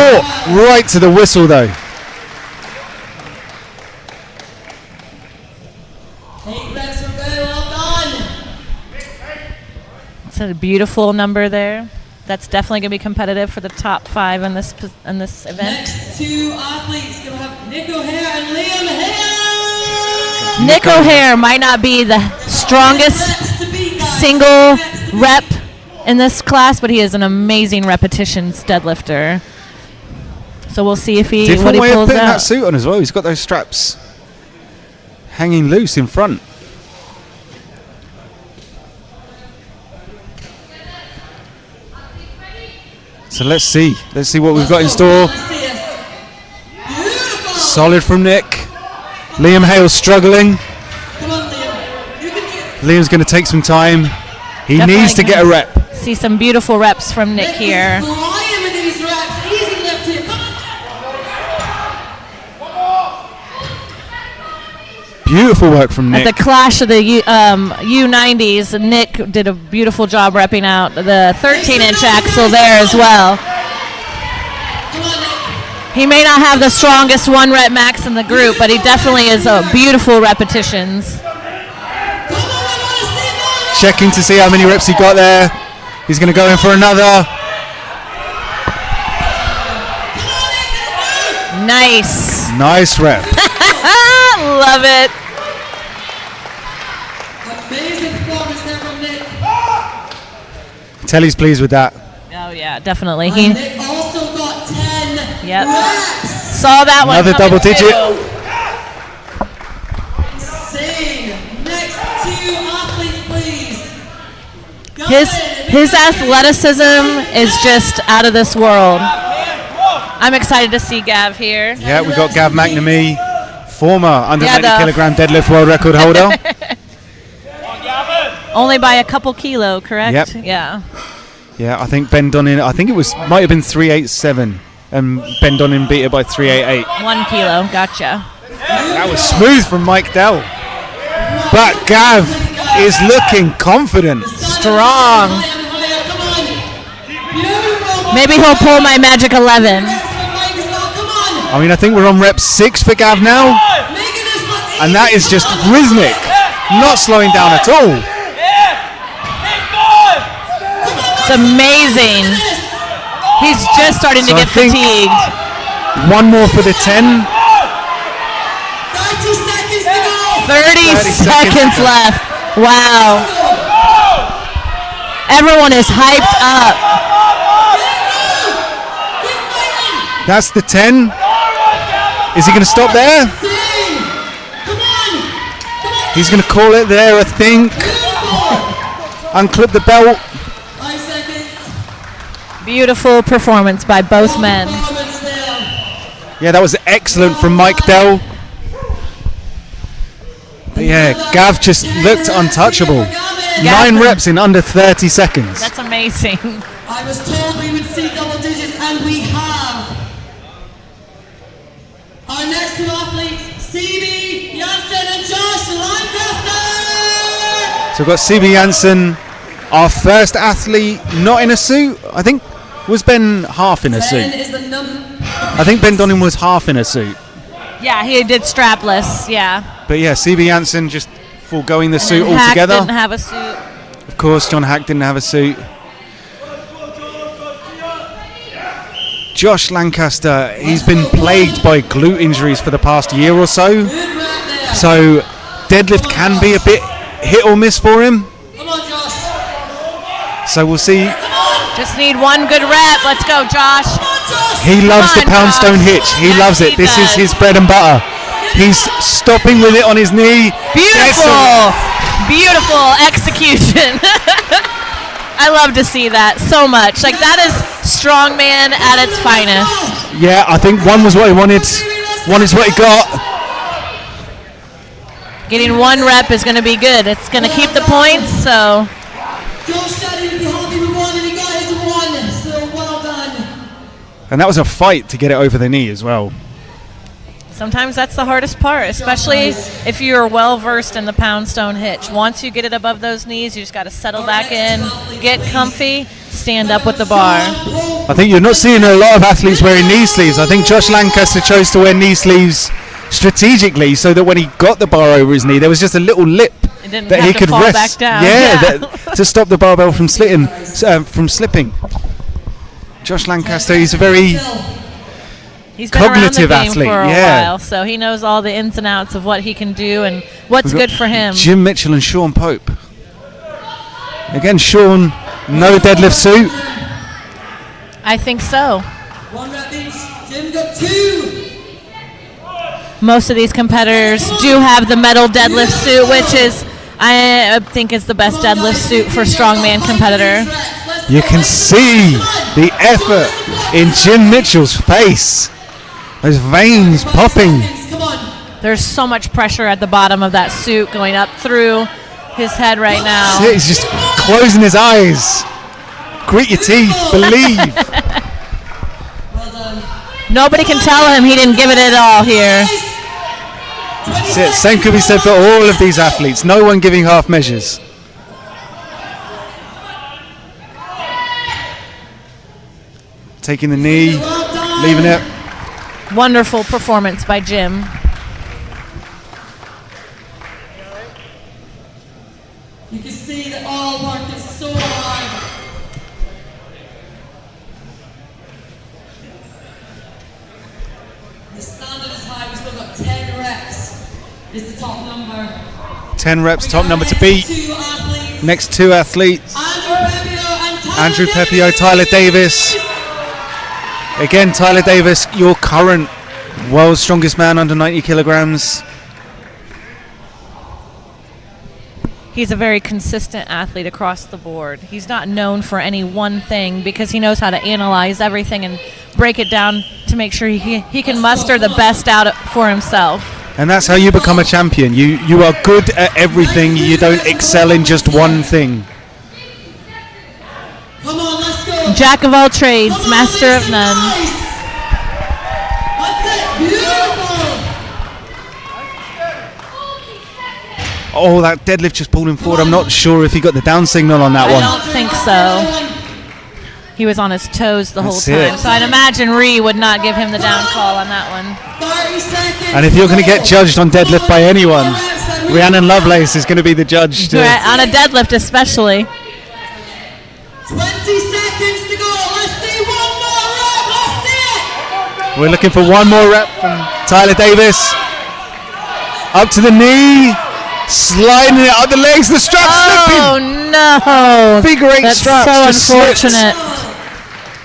4, right to the whistle though. 8 reps from Ben. Well done. It's a beautiful number there. That's definitely going to be competitive for the top 5 in this event. Next 2 athletes, going to have Nick O'Hare and Liam Hale. Nick O'Hare might not be the strongest Reps to beat, guys. single Reps to beat. rep in this class, but he is an amazing repetitions deadlifter. So we'll see if what Different he way of pulls putting that out. suit on as well. He's got those straps hanging loose in front. So let's see what we've got in store. Let's see us. Beautiful. Solid from Nick. Liam Hale struggling. Come on, Liam. You can do it. Liam's going to take some time. He Definitely needs to get a gonna rep. See some beautiful reps from Nick here. Is flying with these reps. Easy lift here. Come on. Beautiful work from Nick. At the clash of the U90s, Nick did a beautiful job repping out the 13-inch axle there as well. Come on, Nick. He may not have the strongest 1 rep max in the group, but he definitely is beautiful repetitions. Come on, I want to see more. Checking to see how many reps he got there. He's going to go in for another. Nice. Nice rep. Love it. Amazing performance there from Nick. Telly's pleased with that. Oh, yeah, definitely. And He Nick also got 10 Yep. reps. saw that one. Another coming double digit. too. Insane. Next 2 athletes, please. Go His ahead. his athleticism is just out of this world. I'm excited to see Gav here. Yeah, we've got Gav McNamee, former under Yeah, 90 the- kilogram deadlift world record holder. Only by a couple kilo, correct? Yep. Yeah. Yeah, I think Ben Donnan, might have been 387, and Ben Donnan beat it by 388. 1 kilo. Gotcha. That was smooth from Mike Dell. But Gav is looking confident. Strong. Higher, come on. Beautiful. Maybe he'll pull my magic 11. Reps from Mike as well. Come on. I mean, I think we're on rep 6 for Gav now, Making this look and that is just rhythmic, not slowing down at all. It's amazing. He's just starting to So I get think- fatigued. One more for the 10. 30 seconds left. Wow. Everyone is hyped up. That's the 10. Is he going to stop there? He's going to call it there, I think. Unclip the belt. Beautiful performance by both men. Yeah, that was excellent from Mike Dell. But yeah, Gav just looked untouchable. 9 reps in under 30 seconds. That's amazing. I was told we would see double digits, and we have. Our next two athletes, CB Janssen and Josh Lancaster. So we've got CB Janssen, our first athlete not in a suit. I think, was Ben half in a suit? I think Ben Donning was half in a suit. Yeah, he did strapless, yeah. But yeah, CB Janssen just foregoing the suit Hack altogether. didn't have a suit. Of course, John Hack didn't have a suit. Josh Lancaster, he's been plagued by glute injuries for the past year or so. So deadlift can be a bit hit or miss for him. So we'll see. Just need one good rep. Let's go, Josh. He loves the pound stone hitch. He loves it. This is his bread and butter. He's stopping with it on his knee. Beautiful. Beautiful execution. I love to see that so much. Like, that is strongman at its finest. Yeah, I think one was what he wanted. One is what he got. Getting one rep is going to be good. It's going to keep the points, so. Josh said he would be happy with one, and he got his one, so well done. And that was a fight to get it over the knee as well. Sometimes that's the hardest part, especially if you're well versed in the pound stone hitch. Once you get it above those knees, you just got to settle back in, get comfy, stand up with the bar. I think you're not seeing a lot of athletes wearing knee sleeves. I think Josh Lancaster chose to wear knee sleeves strategically so that when he got the bar over his knee, there was just a little lip that he could rest. Back down. Yeah, to stop the barbell from slipping. Josh Lancaster, he's a very cognitive athlete, for a while, so he knows all the ins and outs of what he can do and what's good for him. Jim Mitchell and Sean Pope. Again, Sean, no deadlift suit. I think so. One rep each. Jim got 2. Most of these competitors do have the metal deadlift suit, which is, I think, is the best deadlift suit for strongman competitor. You can see the effort in Jim Mitchell's face. Those veins popping. There's so much pressure at the bottom of that suit going up through his head right now. See, he's just closing his eyes. Grit your teeth, believe. Well done. Nobody can tell him he didn't give it at all here. That's it. Same could be said for all of these athletes. No one giving half measures. Taking the knee, leaving it. Wonderful performance by Jim. You can see that all work is so hard. The standard is high. We've still got 10 reps. Is the top number. 10 reps, top number to beat. Next two athletes. Andrew Pepio, Tyler Davis. Again, Tyler Davis, your current world's strongest man under 90 kilograms. He's a very consistent athlete across the board. He's not known for any one thing because he knows how to analyze everything and break it down to make sure he can muster the best out for himself. And that's how you become a champion. You are good at everything. You don't excel in just one thing. Come on, let's go. Jack of all trades, master of none. That's it. Beautiful. Oh, that deadlift just pulled him forward. I'm not sure if he got the down signal on that I one. don't think so. He was on his toes the whole That's time. it. So I'd imagine Ree would not give him the down call on that one. 30 seconds. And if you're going to get judged on deadlift by anyone, Rhiannon Lovelace is going to be the judge. On a deadlift especially. 20 seconds to go. Let's see one more rep. Let's see it. We're looking for one more rep from Tyler Davis. Up to the knee. Sliding it up the legs. The strap slipping. Oh no! Figure 8 That's straps so just slipped. unfortunate.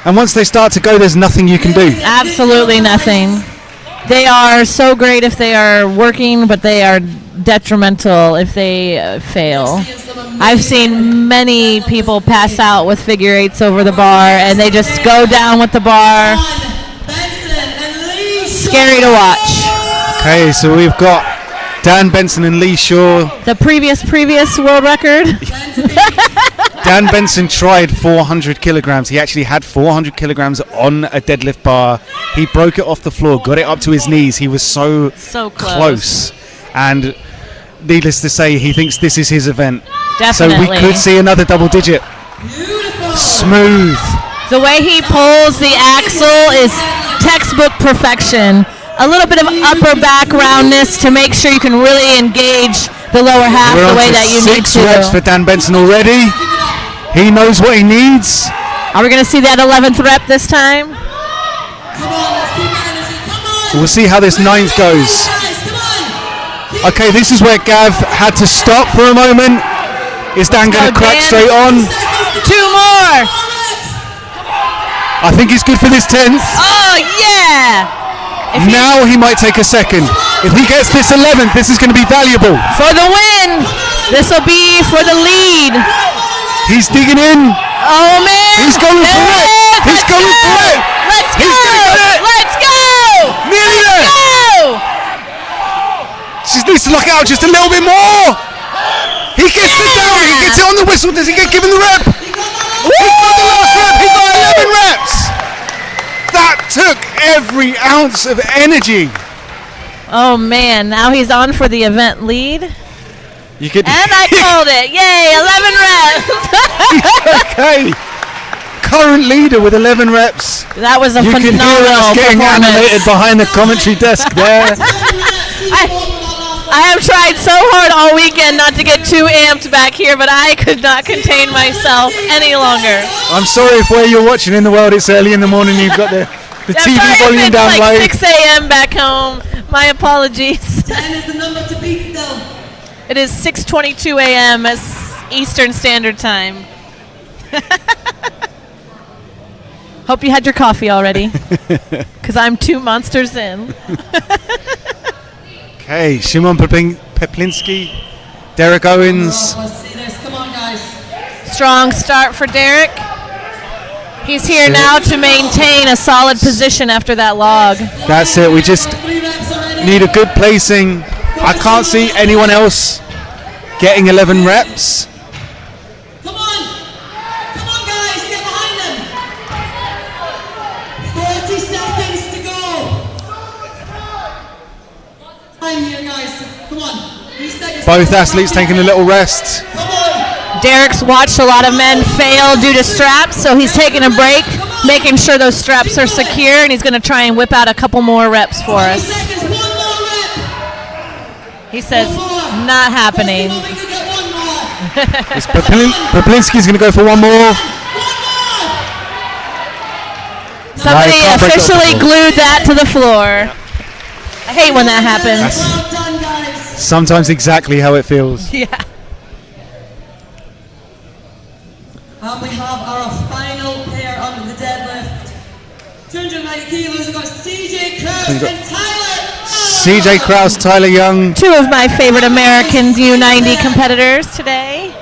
And once they start to go, there's nothing you can do. Absolutely nothing. They are so great if they are working, but they are detrimental if they fail. I've seen many people pass out with figure 8s over the bar, and they just go down with the bar. Scary to watch. Okay, so we've got Dan Benson and Lee Shaw. The previous world record. Dan Benson tried 400 kilograms. He actually had 400 kilograms on a deadlift bar. He broke it off the floor, got it up to his knees. He was so close. And needless to say, he thinks this is his event. Definitely. So we could see another double digit. Smooth. The way he pulls the axle is textbook perfection. A little bit of upper back roundness to make sure you can really engage the lower half the way that you need to. 6 reps for Dan Benson already. He knows what he needs. Are we going to see that 11th rep this time? We'll see how this 9th goes. Okay, this is where Gav had to stop for a moment. Is Dan going to crack straight on? 2 more. I think he's good for this 10th. Oh, yeah. Now he might take a second. If he gets this 11th, this is going to be valuable. For the win. This will be for the lead. He's digging in. Oh, man. He's going for it. He's going for it. Let's go. He's going to get it. Let's go. Nearly there. Go. Just needs to lock out just a little bit more. He gets it down. He gets it on the whistle. Does he get given the rep? He got the last rep. He got 11 reps. That took every ounce of energy. Oh man, now he's on for the event lead. And I called it. Yay, 11 reps. Okay. Current leader with 11 reps. That was a you phenomenal can hear us getting animated behind the commentary desk there. I have tried so hard all weekend not to get too amped back here, but I could not contain myself any longer. I'm sorry if where you're watching in the world it's early in the morning. You've got the TV volume down low. It's like 6 a.m. back home. My apologies. 10 is the number to beat still. It is 6:22 a.m. as Eastern Standard Time. Hope you had your coffee already, because I'm 2 monsters in. Okay, Szymon Peplinski, Derek Owens. Let's see this. Come on, guys. Strong start for Derek. He's here now to maintain a solid position after that log. That's it. We just need a good placing. I can't see anyone else getting 11 reps. Come on. Come on, guys. Get behind them. 30 seconds to go. Time here, guys. Come on. Both athletes taking a little rest. Derek's watched a lot of men fail due to straps, so he's taking a break, making sure those straps are secure, and he's going to try and whip out a couple more reps for us. He says, not happening. Peplinski's going to go for one more. Somebody officially glued that to the floor. I hate when that happens. That's sometimes exactly how it feels. Yeah. And we have our final pair under the deadlift. 290 kilos, we've got CJ Kraus and Tyler. CJ Kraus, Tyler Young. 2 of my favorite American U90 competitors today.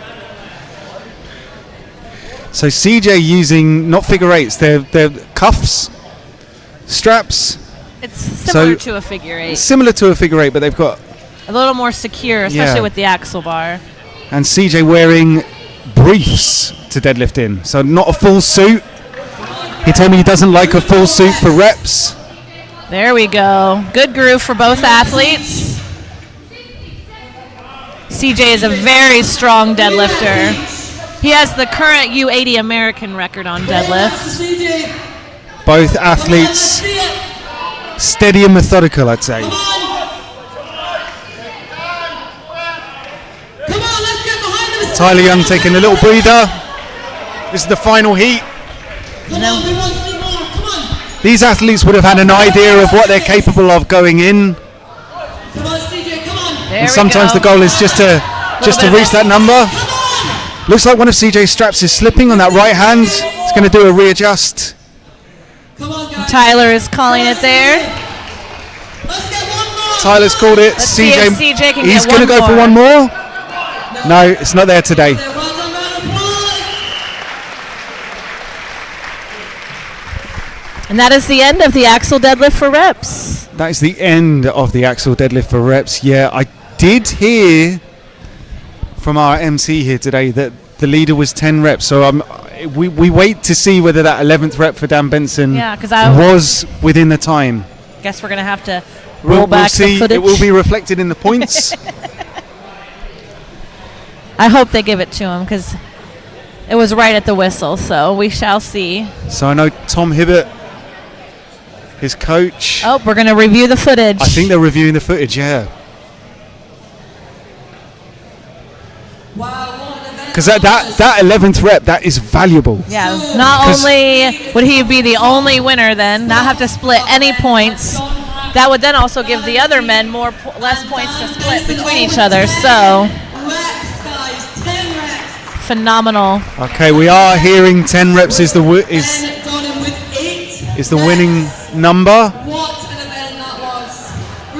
So CJ using not figure 8s, they're cuffs, straps. It's similar to a figure 8. Similar to a figure 8, but they've got a little more secure, especially with the axle bar. And CJ wearing briefs to deadlift in, so not a full suit. He told me he doesn't like a full suit for reps. There we go. Good groove for both athletes. CJ is a very strong deadlifter. He has the current U80 American record on deadlift. Both athletes steady and methodical, I'd say. Tyler Young taking a little breather. This is the final heat. These athletes would have had an idea of what they're capable of going in. Come on, CJ, come on. And sometimes the goal is just to reach that number. Looks like one of CJ's straps is slipping on that right hand. It's going to do a readjust. Tyler is calling it there. Tyler's called it. Let's see if CJ can he's get going to go one for more. one more. No, it's not there today. And that is the end of the axle deadlift for reps. That is the end of the axle deadlift for reps. Yeah, I did hear from our MC here today that the leader was 10 reps. So we wait to see whether that 11th rep for Dan Benson was within the time. Guess we're going to have to roll back see. the footage. It will be reflected in the points. I hope they give it to him because it was right at the whistle. So we shall see. So I know Tom Hibbert, his coach. Oh, we're going to review the footage. I think they're reviewing the footage, yeah. Because that 11th rep, that is valuable. Yeah, not only would he be the only winner then, not have to split any points, that would then also give the other men less points to split between each other. So, phenomenal. Okay, we are hearing 10 reps is the winning number.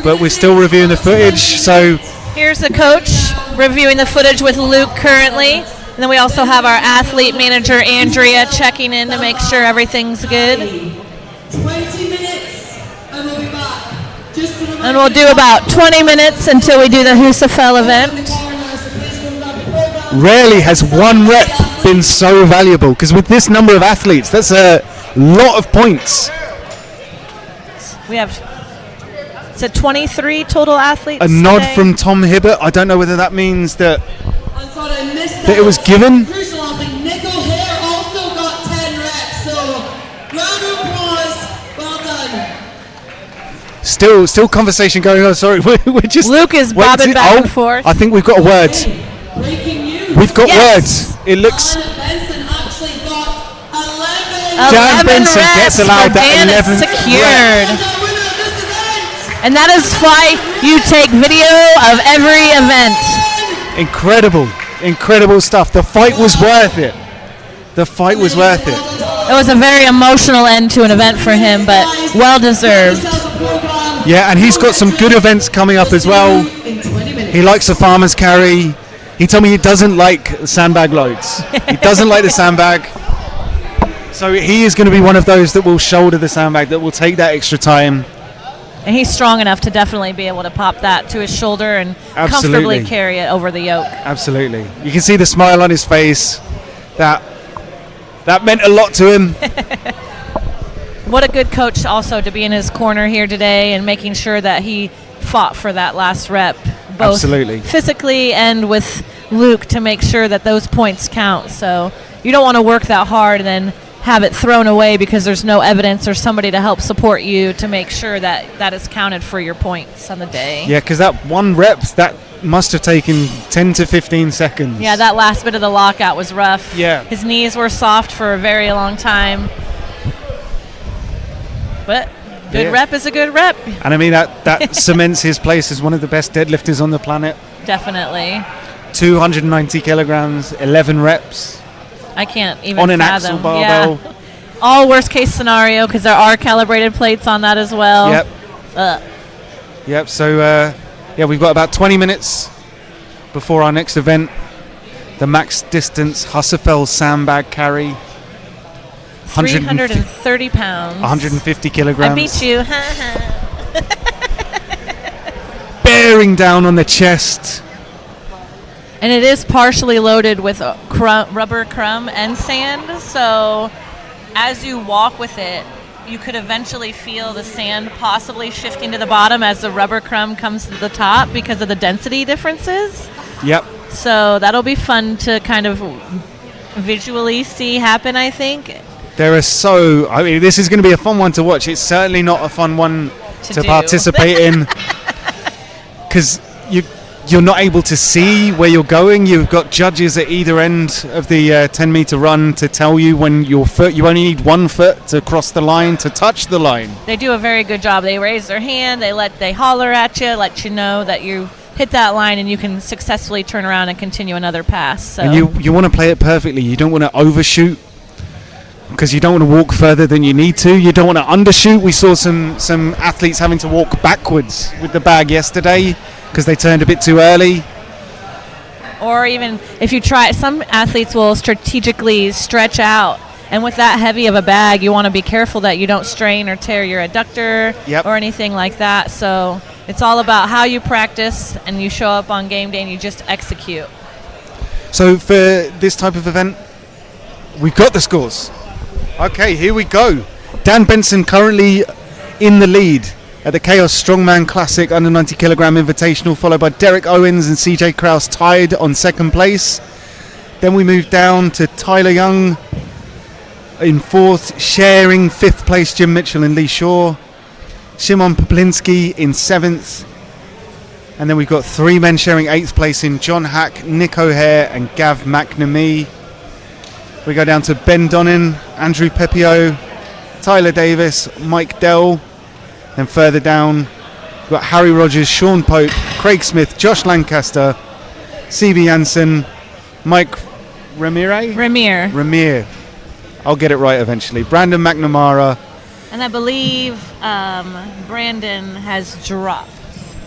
But we're still reviewing the footage, so... Here's the coach reviewing the footage with Luke currently. And then we also have our athlete manager, Andrea, checking in to make sure everything's good. 20 minutes, and we'll be back. And we'll do about 20 minutes until we do the Husafel event. Rarely has one rep been so valuable, because with this number of athletes, that's a lot of points. We have... It's a 23 total athletes. A nod today. from Tom Hibbert. I don't know whether that means that it was given. Crucial athlete Nico Hare also got 10 reps, so round of applause, well done. Still conversation going on. Sorry, we're just... Luke is bobbing back and forth. I think we've got a word. Breaking news. We've got Yes. words. It looks... Benson actually got 11. Dan 11 Benson reps gets allowed for that Dan is 11th secured. The winner of this event. And that is why you take video of every event. Incredible stuff. The fight was worth it. The fight was worth it. It was a very emotional end to an event for him, but well deserved. Yeah, and he's got some good events coming up as well. He likes the farmer's carry. He told me he doesn't like sandbag loads. He doesn't like the sandbag. So he is going to be one of those that will shoulder the sandbag, that will take that extra time. And he's strong enough to definitely be able to pop that to his shoulder and comfortably carry it over the yoke. Absolutely. You can see the smile on his face. That meant a lot to him. What a good coach also to be in his corner here today and making sure that he fought for that last rep, both Absolutely. physically and with Luke, to make sure that those points count. So you don't want to work that hard and then have it thrown away because there's no evidence or somebody to help support you to make sure that that is counted for your points on the day. Yeah, because that one rep, that must have taken 10 to 15 seconds. Yeah, that last bit of the lockout was rough. Yeah. His knees were soft for a very long time. But good rep is a good rep. And I mean, that cements his place as one of the best deadlifters on the planet. Definitely. 290 kilograms, 11 reps. I can't even on an fathom. axle barbell. Yeah. All worst case scenario because there are calibrated plates on that as well. Yep. Yep. So we've got about 20 minutes before our next event, the max distance Husafel sandbag carry. 330 pounds. 150 kilograms. I beat you. Bearing down on the chest. And it is partially loaded with rubber crumb and sand, so as you walk with it, you could eventually feel the sand possibly shifting to the bottom as the rubber crumb comes to the top because of the density differences. Yep. So that'll be fun to kind of visually see happen, I think. This is going to be a fun one to watch. It's certainly not a fun one to participate in because you're not able to see where you're going. You've got judges at either end of the 10-meter run to tell you when you only need 1 foot to cross the line, to touch the line. They do a very good job. They raise their hand, they holler at you, let you know that you hit that line and you can successfully turn around and continue another pass. So. And you want to play it perfectly. You don't want to overshoot because you don't want to walk further than you need to. You don't want to undershoot. We saw some athletes having to walk backwards with the bag yesterday because they turned a bit too early. Or even if you try, some athletes will strategically stretch out. And with that heavy of a bag, you want to be careful that you don't strain or tear your adductor or anything like that. So it's all about how you practice and you show up on game day and you just execute. So for this type of event, we've got the scores. Okay, here we go. Dan Benson currently in the lead at the Kaos Strongman Classic under 90 kilogram invitational, followed by Derek Owens and CJ Kraus tied on second place. Then we move down to Tyler Young in fourth, sharing fifth place Jim Mitchell and Lee Shaw. Shimon Poplinski in seventh. And then we've got three men sharing eighth place in John Hack, Nick O'Hare and Gav McNamee. We go down to Ben Donnan, Andrew Pepio, Tyler Davis, Mike Dell. Then further down, we've got Harry Rogers, Sean Pope, Craig Smith, Josh Lancaster, CB Jansen, Mike Ramir. I'll get it right eventually. Brandon McNamara. And I believe Brandon has dropped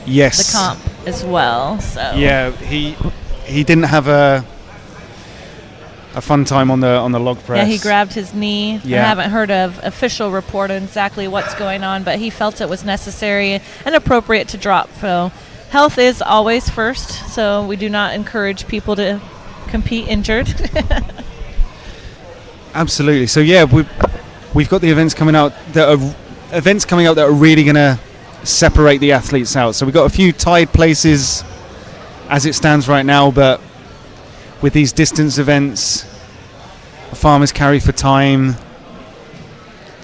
Yes. the comp as well. So Yeah, he didn't have a fun time on the log press. Yeah, he grabbed his knee. Yeah. I haven't heard of official report on exactly what's going on, but he felt it was necessary and appropriate to drop. So health is always first, so we do not encourage people to compete injured. Absolutely. So yeah, we've got the events coming out that are really going to separate the athletes out. So we've got a few tied places as it stands right now, but with these distance events, a farmer's carry for time.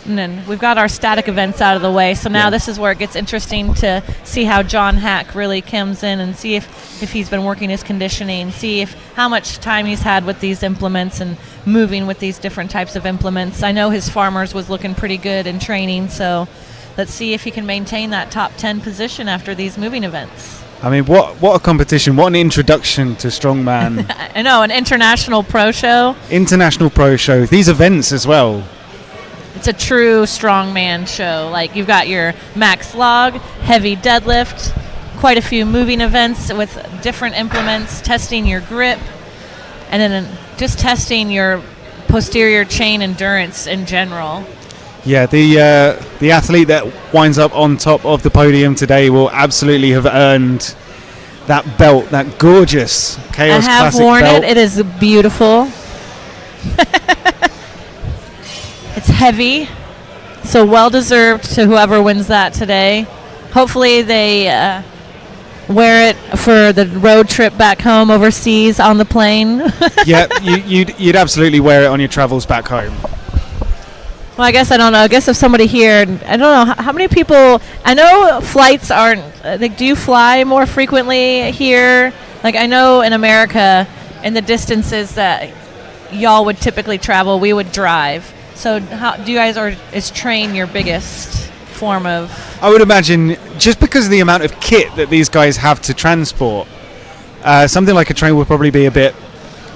And then we've got our static events out of the way, so now this is where it gets interesting to see how John Hack really comes in and see if he's been working his conditioning, see how much time he's had with these implements and moving with these different types of implements. I know his farmers was looking pretty good in training, so let's see if he can maintain that top 10 position after these moving events. I mean, what a competition, what an introduction to strongman. I know, an international pro show. International pro show, these events as well. It's a true strongman show. Like, you've got your max log, heavy deadlift, quite a few moving events with different implements, testing your grip, and then just testing your posterior chain endurance in general. Yeah, the athlete that winds up on top of the podium today will absolutely have earned that belt, that gorgeous Kaos Classic belt. I have worn it. It is beautiful. It's heavy, so well-deserved to whoever wins that today. Hopefully they wear it for the road trip back home overseas on the plane. Yeah, you'd absolutely wear it on your travels back home. Well, I guess I don't know. I guess if somebody here, I don't know how many people. I know flights aren't. Like, do you fly more frequently here? Like, I know in America, in the distances that y'all would typically travel, we would drive. So, how do you guys is train your biggest form of? I would imagine just because of the amount of kit that these guys have to transport, something like a train would probably be a bit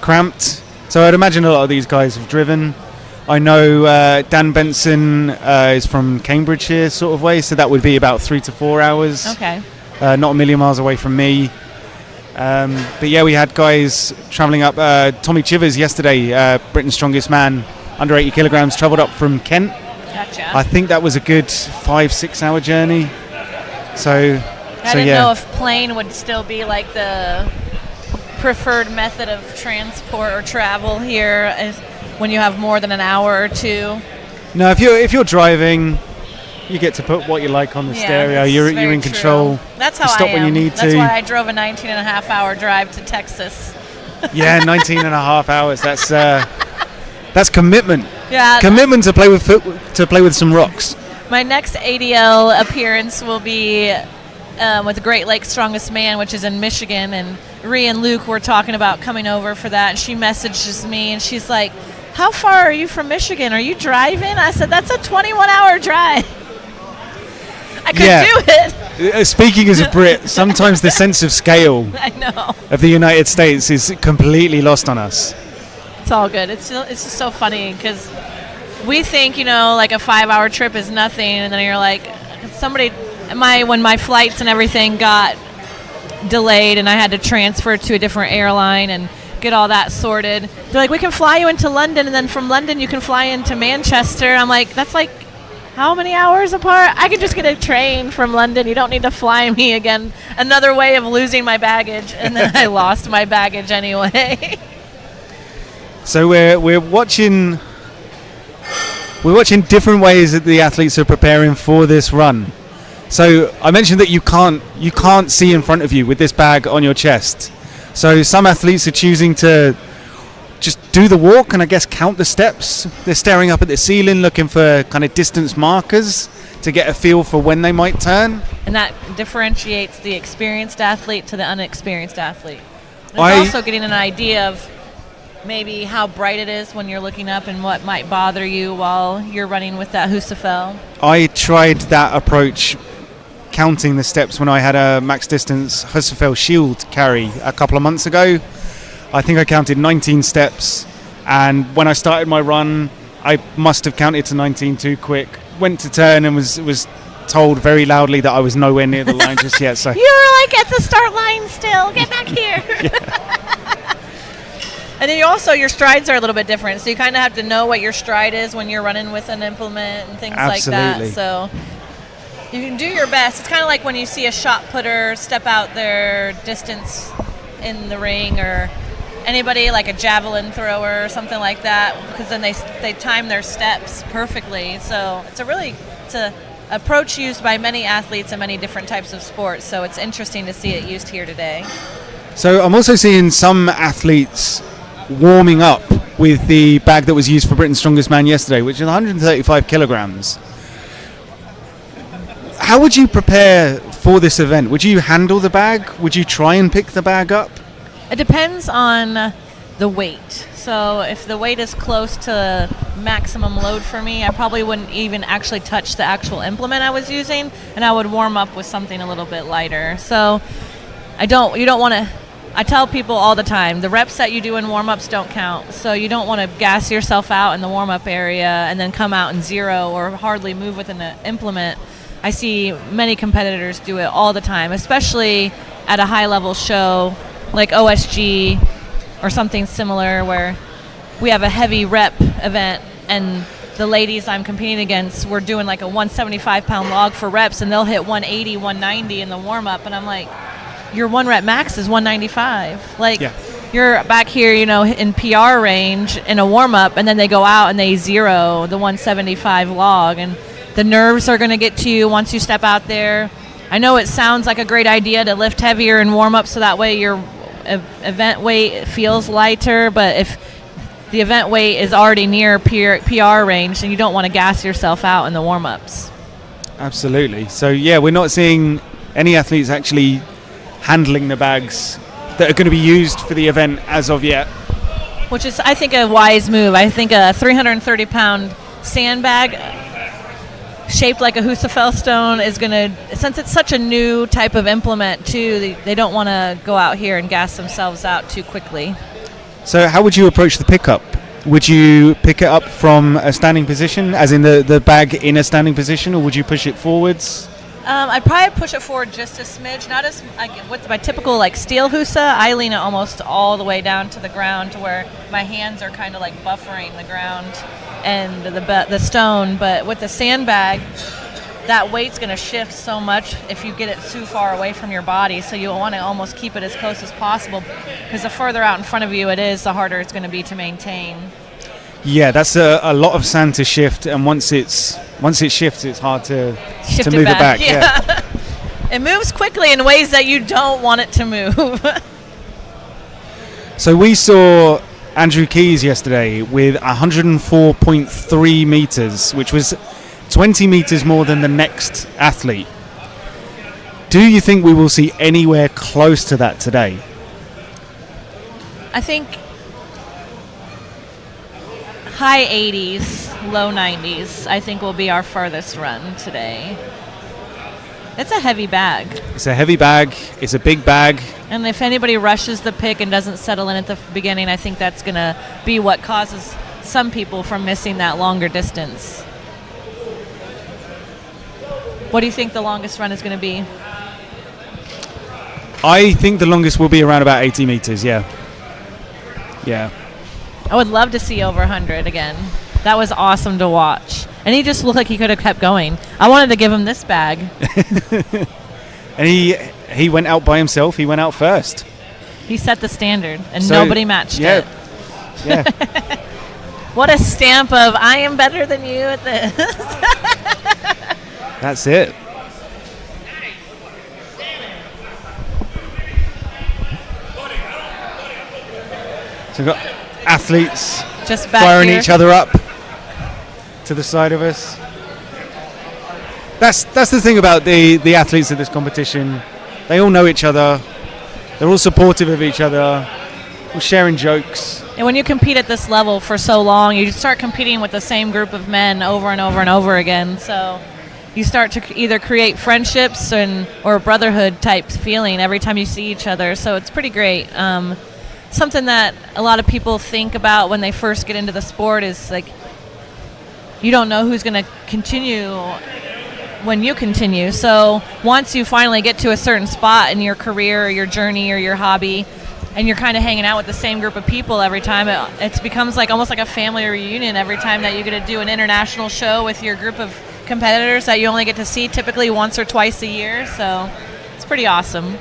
cramped. So I'd imagine a lot of these guys have driven. I know Dan Benson is from Cambridgeshire sort of way, so that would be about 3 to 4 hours. Okay. Not a million miles away from me. But yeah, we had guys travelling up. Tommy Chivers yesterday, Britain's strongest man, under 80 kilograms, travelled up from Kent. Gotcha. I think that was a good 5-6 hour journey. So I didn't know if plane would still be like the preferred method of transport or travel here when you have more than an hour or two. No, if you're driving, you get to put what you like on the stereo. You're in control. That's how you stop I am. when you need That's to. why I drove a 19.5 hour drive to Texas. Yeah, 19.5 hours. That's commitment. Yeah. Commitment to play with some rocks. My next ADL appearance will be with the Great Lakes Strongest Man, which is in Michigan, and Rhea and Luke were talking about coming over for that, and she messages me and she's like, "How far are you from Michigan? Are you driving?" I said, "That's a 21-hour drive." I could do it. Speaking as a Brit, sometimes the sense of scale I know. of the United States is completely lost on us. It's all good. It's just so funny because we think, like a 5-hour trip is nothing, and then you're like, when my flights and everything got delayed and I had to transfer to a different airline and get all that sorted, they're like, we can fly you into London, and then from London you can fly into Manchester. I'm like, that's like how many hours apart? I could just get a train from London. You don't need to fly me again. Another way of losing my baggage, and then I lost my baggage anyway. So we're watching different ways that the athletes are preparing for this run. So I mentioned that you can't see in front of you with this bag on your chest. So some athletes are choosing to just do the walk and I guess count the steps. They're staring up at the ceiling looking for kind of distance markers to get a feel for when they might turn. And that differentiates the experienced athlete to the unexperienced athlete. It's also getting an idea of maybe how bright it is when you're looking up and what might bother you while you're running with that Husafell. I tried that approach, counting the steps, when I had a max distance Husafell Shield carry a couple of months ago. I think I counted 19 steps, and when I started my run, I must have counted to 19 too quick. Went to turn and was told very loudly that I was nowhere near the line just yet. So you were like at the start line still. Get back here. And then your strides are a little bit different, so you kind of have to know what your stride is when you're running with an implement and things like that. So you can do your best. It's kind of like when you see a shot putter step out their distance in the ring, or anybody like a javelin thrower or something like that, because then they time their steps perfectly. So it's a approach used by many athletes in many different types of sports. So it's interesting to see it used here today. So I'm also seeing some athletes warming up with the bag that was used for Britain's Strongest Man yesterday, which is 135 kilograms. How would you prepare for this event? Would you handle the bag? Would you try and pick the bag up? It depends on the weight. So if the weight is close to maximum load for me, I probably wouldn't even actually touch the actual implement I was using, and I would warm up with something a little bit lighter. So you don't want to, I tell people all the time, the reps that you do in warm-ups don't count. So you don't want to gas yourself out in the warm-up area and then come out in zero or hardly move with an implement. I see many competitors do it all the time, especially at a high-level show like OSG or something similar, where we have a heavy rep event and the ladies I'm competing against, we're doing like a 175-pound log for reps, and they'll hit 180, 190 in the warm-up, and I'm like, your one rep max is 195. Like, you're back here, in PR range in a warm-up, and then they go out and they zero the 175 log, and the nerves are going to get to you once you step out there. I know it sounds like a great idea to lift heavier in warm-up so that way your event weight feels lighter, but if the event weight is already near PR range, then you don't want to gas yourself out in the warm-ups. Absolutely. So, we're not seeing any athletes actually handling the bags that are going to be used for the event as of yet. Which is, I think, a wise move. I think a 330-pound sandbag shaped like a Husafell stone is going to, since it's such a new type of implement too, they don't want to go out here and gas themselves out too quickly. So how would you approach the pickup? Would you pick it up from a standing position, as in the bag in a standing position, or would you push it forwards? I'd probably push it forward just a smidge, not as with my typical like steel Husa. I lean it almost all the way down to the ground, to where my hands are kind of like buffering the ground and the stone. But with the sandbag, that weight's going to shift so much if you get it too far away from your body. So you want to almost keep it as close as possible, because the further out in front of you it is, the harder it's going to be to maintain. Yeah, that's a lot of sand to shift, and once it shifts, it's hard to move it back. Yeah. It moves quickly in ways that you don't want it to move. So we saw Andrew Keys yesterday with 104.3 meters, which was 20 meters more than the next athlete. Do you think we will see anywhere close to that today? I think high 80s, low 90s, I think will be our farthest run today. It's a heavy bag. It's a heavy bag. It's a big bag. And if anybody rushes the pick and doesn't settle in at the beginning, I think that's going to be what causes some people from missing that longer distance. What do you think the longest run is going to be? I think the longest will be around about 80 meters, yeah. Yeah. I would love to see over 100 again. That was awesome to watch. And he just looked like he could have kept going. I wanted to give him this bag. And he went out by himself. He went out first. He set the standard, and nobody matched it. Yeah. What a stamp of, I am better than you at this. That's it. So we've got athletes just back firing here. each other up to the side of us. That's the thing about the athletes at this competition. They all know each other. They're all supportive of each other. All sharing jokes. And when you compete at this level for so long, you start competing with the same group of men over and over and over again. So you start to either create friendships or a brotherhood type feeling every time you see each other. So it's pretty great. Something that a lot of people think about when they first get into the sport is like, you don't know who's going to continue when you continue. So once you finally get to a certain spot in your career or your journey or your hobby, and you're kind of hanging out with the same group of people every time, it becomes like almost like a family reunion every time that you get to do an international show with your group of competitors that you only get to see typically once or twice a year. So it's pretty awesome.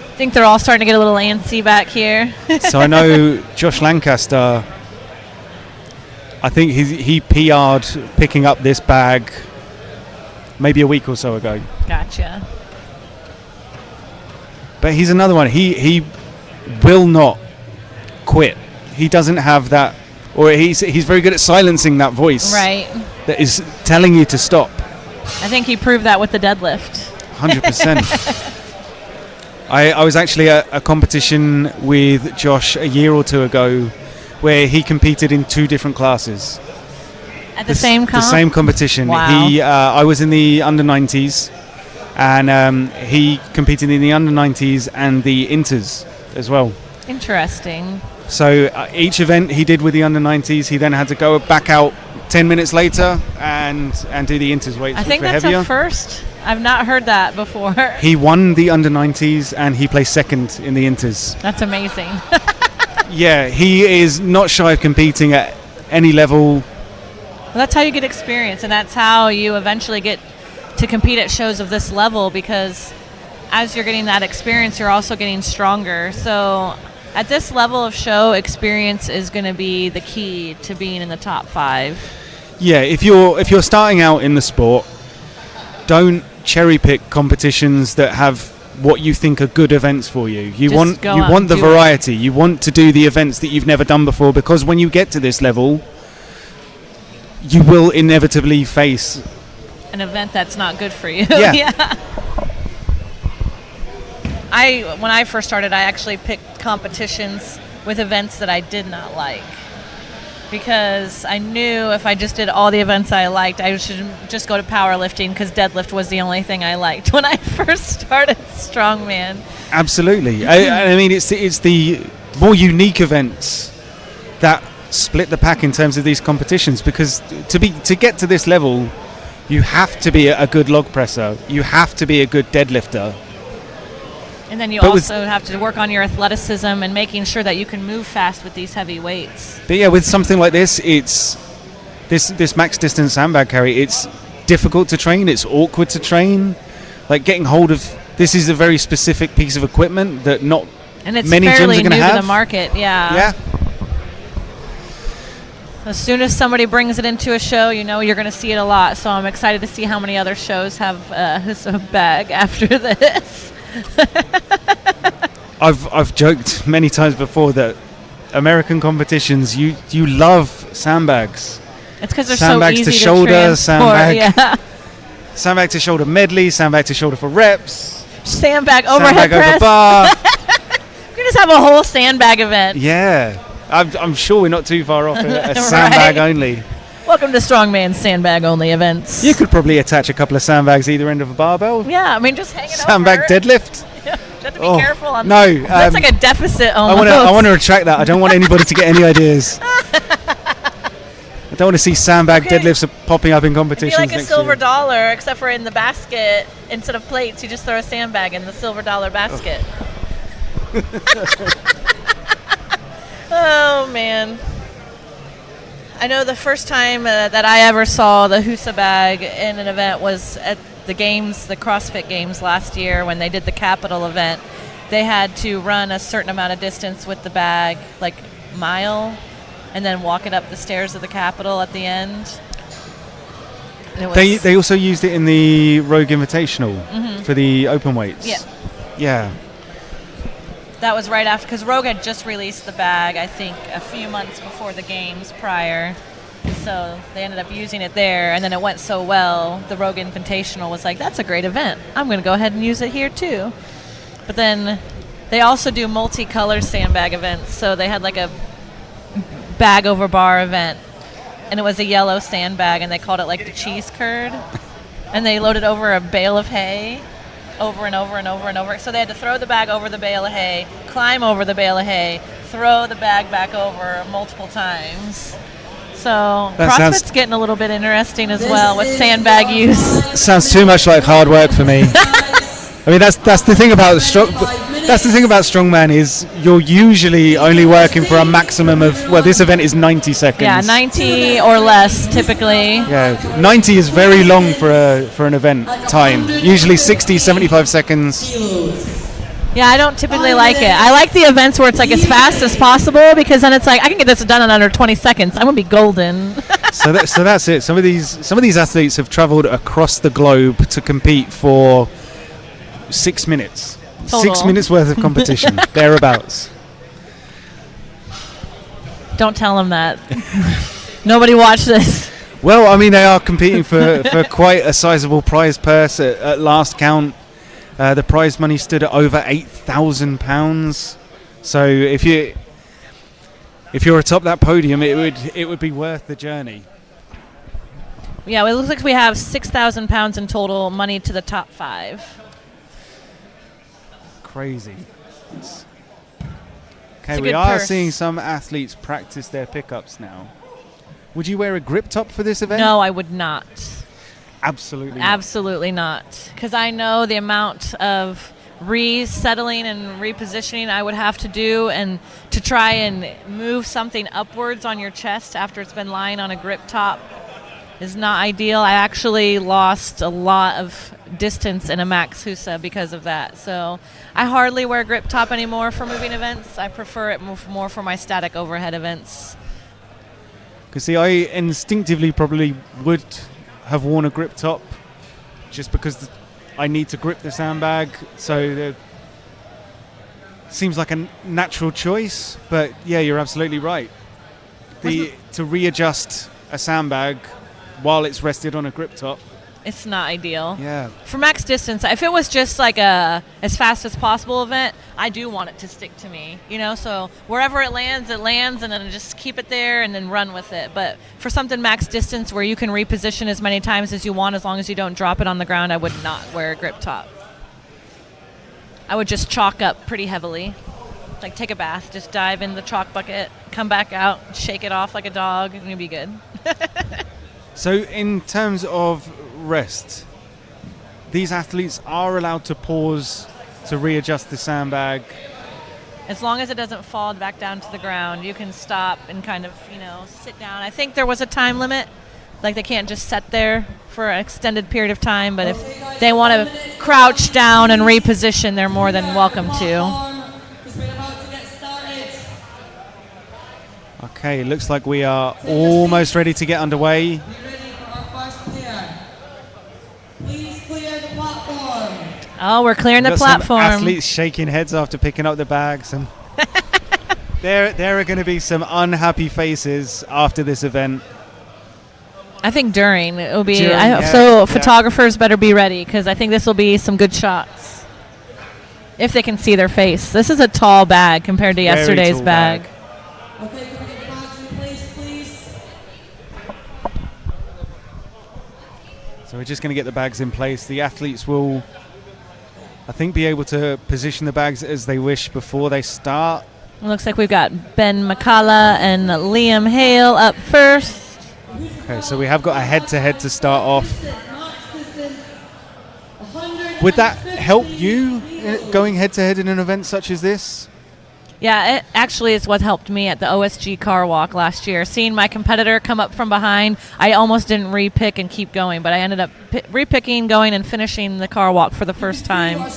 I think they're all starting to get a little antsy back here. So I know Josh Lancaster, I think he PR'd picking up this bag maybe a week or so ago. Gotcha. But he's another one. He will not quit. He doesn't have that, or he's very good at silencing that voice. Right. That is telling you to stop. I think he proved that with the deadlift. 100%. I was actually at a competition with Josh a year or two ago where he competed in 2 different classes. At the same comp? The same competition. Wow. I was in the under-90s, and he competed in the under-90s and the inters as well. Interesting. So each event he did with the under-90s, he then had to go back out 10 minutes later and do the inters weights, I think which were that's heavier. a first. I've not heard that before. He won the under-90s and he placed second in the inters. That's amazing. Yeah, he is not shy of competing at any level. Well, that's how you get experience, and that's how you eventually get to compete at shows of this level, because as you're getting that experience, you're also getting stronger. So at this level of show, experience is going to be the key to being in the top 5. Yeah, if you're starting out in the sport, don't cherry pick competitions that have what you think are good events for you. You want the variety. You want to do the events that you've never done before, because when you get to this level, you will inevitably face an event that's not good for you. Yeah. When I first started, I actually picked competitions with events that I did not like, because I knew if I just did all the events I liked, I should just go to powerlifting, because deadlift was the only thing I liked when I first started strongman. Absolutely. I mean, it's the more unique events that split the pack in terms of these competitions, because to get to this level, you have to be a good log presser. You have to be a good deadlifter. And then you also have to work on your athleticism and making sure that you can move fast with these heavy weights. But yeah, with something like this, it's this max distance sandbag carry. It's difficult to train. It's awkward to train. Like getting hold of this is a very specific piece of equipment that not and it's many gyms fairly are going to new have. to the market. Yeah. Yeah. As soon as somebody brings it into a show, you know you're going to see it a lot. So I'm excited to see how many other shows have this bag after this. I've joked many times before that American competitions, you love sandbags. It's because they're sandbags so easy to shoulder, sandbag to shoulder medley, sandbag to shoulder for reps, sandbag overhead sandbag press. over bar. We can just have a whole sandbag event. Yeah. I'm sure we're not too far off a sandbag only. Welcome to Strongman Sandbag Only events. You could probably attach a couple of sandbags either end of a barbell. Yeah, I mean, just hang it Sandbag over. deadlift. You have to be careful on No. that. That's like a deficit almost. I want to retract that. I don't want anybody to get any ideas. I don't want to see sandbag deadlifts popping up in competitions. It'd be like a next silver year. dollar, except for in the basket, instead of plates, you just throw a sandbag in the silver dollar basket. Oh, man. I know the first time that I ever saw the Husa bag in an event was at the games, the CrossFit Games last year when they did the Capital event. They had to run a certain amount of distance with the bag, like mile, and then walk it up the stairs of the Capitol at the end. They also used it in the Rogue Invitational for the open weights. Yeah. That was right after, because Rogue had just released the bag, I think, a few months before the games prior. So they ended up using it there, and then it went so well, the Rogue Invitational was like, that's a great event. I'm going to go ahead and use it here, too. But then they also do multicolor sandbag events, so they had like a bag over bar event, and it was a yellow sandbag, and they called it like the cheese curd. And they loaded over a bale of hay over and over and over and over. So they had to throw the bag over the bale of hay, climb over the bale of hay, throw the bag back over multiple times. So CrossFit's getting a little bit interesting as well with sandbag use. Sounds too much like hard work for me. I mean, that's the thing about strongman is you're usually only working for a maximum of, well, this event is 90 seconds. Yeah, 90 or less typically. Yeah, 90 is very long for an event time. Usually 60, 75 seconds. Yeah, I don't typically like it. I like the events where it's like as fast as possible, because then it's like I can get this done in under 20 seconds. I'm gonna be golden. So that's it. Some of these athletes have traveled across the globe to compete for 6 minutes. Total. 6 minutes worth of competition, thereabouts. Don't tell them that. Nobody watched this. Well, I mean, they are competing for quite a sizable prize purse at last count. The prize money stood at over £8,000. So if you're atop that podium, it would be worth the journey. Yeah, well, it looks like we have £6,000 in total money to the top 5. Crazy. It's Okay, a we good are purse. seeing some athletes practice their pickups now. Would you wear a grip top for this event? No, I would not. Absolutely. Absolutely not. Because I know the amount of resettling and repositioning I would have to do, and to try and move something upwards on your chest after it's been lying on a grip top is not ideal. I actually lost a lot of distance in a max Husa because of that. So I hardly wear grip top anymore for moving events. I prefer it more for my static overhead events. Because see, I instinctively probably would have worn a grip top just because I need to grip the sandbag. So it seems like a natural choice. But yeah, you're absolutely right. To readjust a sandbag while it's rested on a grip top, It's not ideal. yeah. For max distance, if it was just like a as fast as possible event, I do want it to stick to me, so wherever it lands, and then just keep it there and then run with it. But for something max distance where you can reposition as many times as you want, as long as you don't drop it on the ground, I would not wear a grip top. I would just chalk up pretty heavily. Like take a bath, just dive in the chalk bucket, come back out, shake it off like a dog, and you'll be good. So in terms of rest, these athletes are allowed to pause to readjust the sandbag. As long as it doesn't fall back down to the ground, you can stop and kind of, sit down. I think there was a time limit. Like they can't just sit there for an extended period of time, but if they want to crouch down and reposition, they're more than welcome to. Okay, looks like we are almost ready to get underway. Please clear the platform. Oh, we're clearing the We've got platform. some athletes shaking heads after picking up the bags, and there are going to be some unhappy faces after this event. I think during it will be. During, So yeah. photographers better be ready, because I think this will be some good shots. If they can see their face. This is a tall bag compared to Very yesterday's tall bag. Okay, can we get the bags in place, please? So we're just going to get the bags in place. The athletes will, I think, be able to position the bags as they wish before they start. It looks like we've got Ben McCullough and Liam Hale up first. Okay, so we have got a head-to-head to start off. Would that help you going head-to-head in an event such as this? Yeah, it actually is what helped me at the OSG car walk last year. Seeing my competitor come up from behind, I almost didn't re-pick and keep going, but I ended up re-picking, going, and finishing the car walk for the first time.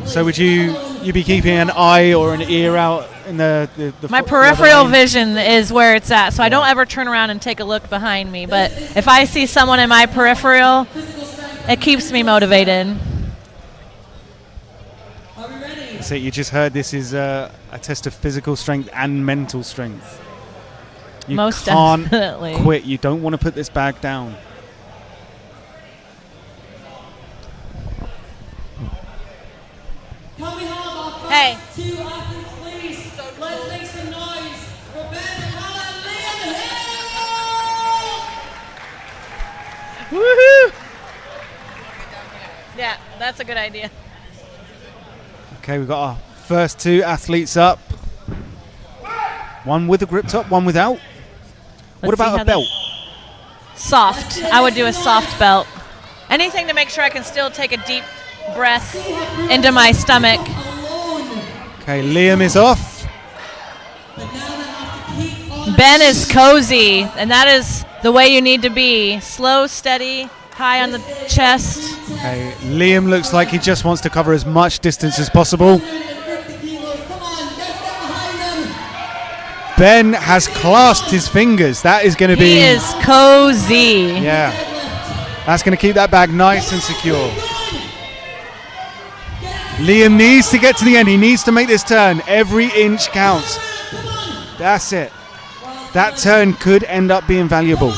So would you be keeping an eye or an ear out in the my peripheral vision is where it's at, so I don't ever turn around and take a look behind me, but if I see someone in my peripheral, it keeps me motivated. So you just heard this is a test of physical strength and mental strength. You Most can't definitely quit. You don't want to put this bag down. Can we have our first Hey. 2 athletes, please? Let's make some noise for Ben McCullough and Liam Hale! Woohoo! Yeah, that's a good idea. Okay, we've got our first 2 athletes up. One with a grip top, one without. What Let's see about how a belt? Soft. I would do a soft belt. Anything to make sure I can still take a deep breath into my stomach. Okay, Liam is off. Ben is cozy, and that is the way you need to be. Slow, steady, high on the chest. Okay, Liam looks like he just wants to cover as much distance as possible. Ben has clasped his fingers. That is going to be... He is cozy. Yeah. That's going to keep that bag nice and secure. Liam needs to get to the end. He needs to make this turn. Every inch counts. That's it. That turn could end up being valuable.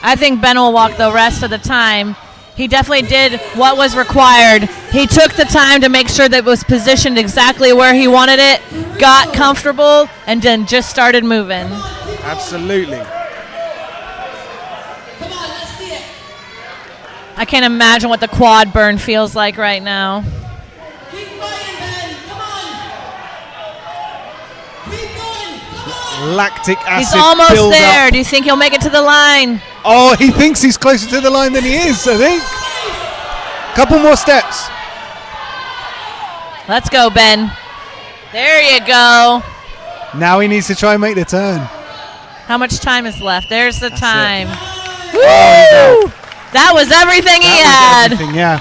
I think Ben will walk the rest of the time. He definitely did what was required. He took the time to make sure that it was positioned exactly where he wanted it, got comfortable, and then just started moving. Absolutely. I can't imagine what the quad burn feels like right now. Lactic acid. He's almost build there. up. Do you think he'll make it to the line? Oh, he thinks he's closer to the line than he is, I think. Couple more steps. Let's go, Ben. There you go. Now he needs to try and make the turn. How much time is left? There's the time. Oh, Woo! That was everything he had. Everything, yeah.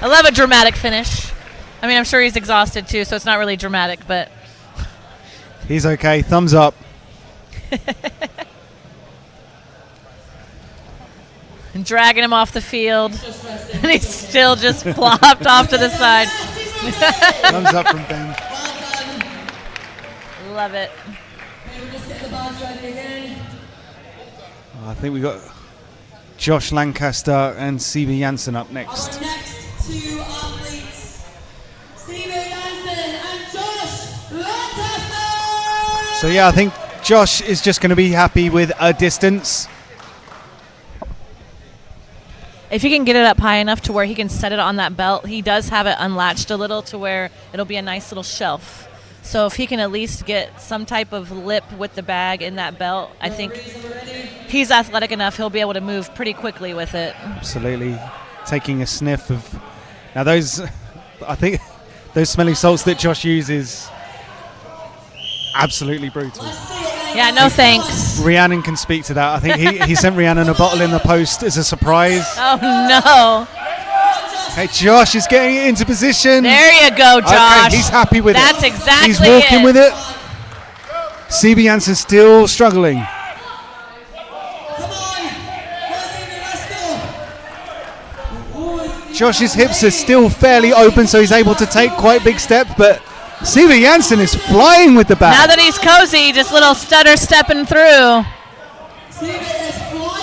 I love a dramatic finish. I mean, I'm sure he's exhausted too, so it's not really dramatic, but He's okay. Thumbs up. and dragging him off the field, and he's still just plopped off to the side. Thumbs up from Ben. Love it. Oh, I think we got Josh Lancaster and CB Janssen up next. Our next 2 athletes, Steve Janssen and Josh Lancaster! So yeah, I think Josh is just going to be happy with a distance. If he can get it up high enough to where he can set it on that belt, he does have it unlatched a little to where it'll be a nice little shelf. So if he can at least get some type of lip with the bag in that belt, I think he's athletic enough, he'll be able to move pretty quickly with it. Absolutely. Taking a sniff of... Now those, I think, those smelling salts that Josh uses, absolutely brutal. Yeah, no thanks. Rhiannon can speak to that. I think he sent Rhiannon a bottle in the post as a surprise. Oh, no. Hey, Josh is getting it into position. There you go, Josh. Okay, he's happy with That's it. exactly He's walking it. with it. CB Janssen still struggling. Josh's hips are still fairly open, so he's able to take quite big steps, but CB Janssen is flying with the bag. Now that he's cozy, just little stutter stepping through.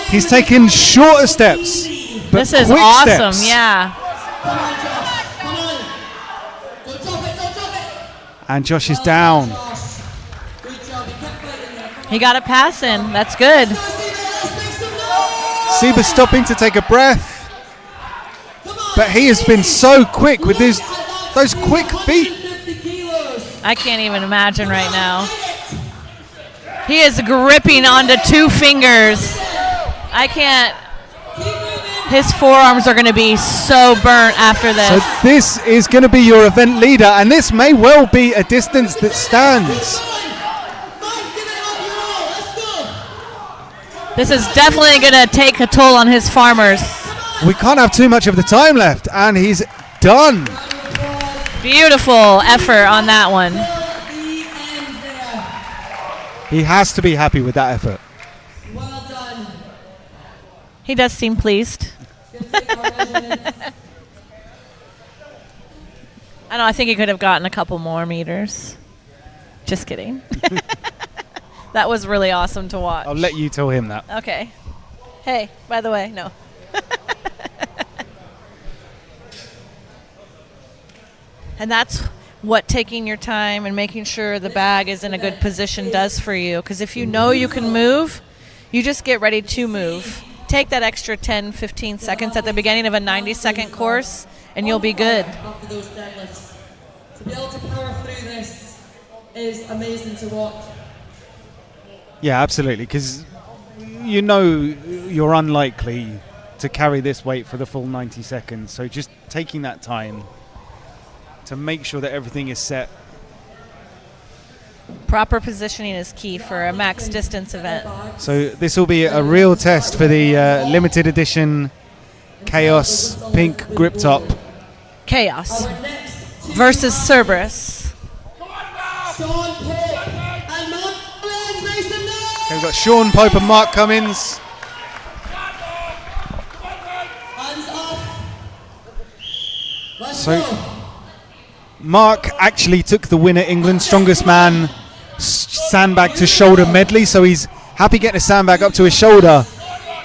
He's taking shorter steps. But This is quick awesome, steps. yeah. And Josh is down. He got a pass in. That's good. Seba's stopping to take a breath. But he has been so quick with those quick feet. I can't even imagine right now. He is gripping onto 2 fingers. I can't. His forearms are going to be so burnt after this. So this is going to be your event leader, and this may well be a distance that stands. This is definitely going to take a toll on his farmers. We can't have too much of the time left, and he's done. Beautiful effort on that one. He has to be happy with that effort. Well done. He does seem pleased. I know, I think he could have gotten a couple more meters. Just kidding. That was really awesome to watch. I'll let you tell him that. Okay. Hey, by the way, no. And that's what taking your time and making sure the bag is in a good position does for you. Because if you know you can move, you just get ready to move. Take that extra 10, 15 seconds at the beginning of a 90-second course, and you'll be good. After those deadlifts. To be able to power through this is amazing to watch. Yeah, absolutely, because you know you're unlikely to carry this weight for the full 90 seconds. So just taking that time to make sure that everything is set. Proper positioning is key for a max distance event. So this will be a real test for the limited edition Kaos pink grip top. Chaos versus Cerberus. Okay, we've got Sean Pope and Mark Cummins. So Mark actually took the winner England's Strongest Man sandbag to shoulder medley, so he's happy getting a sandbag up to his shoulder.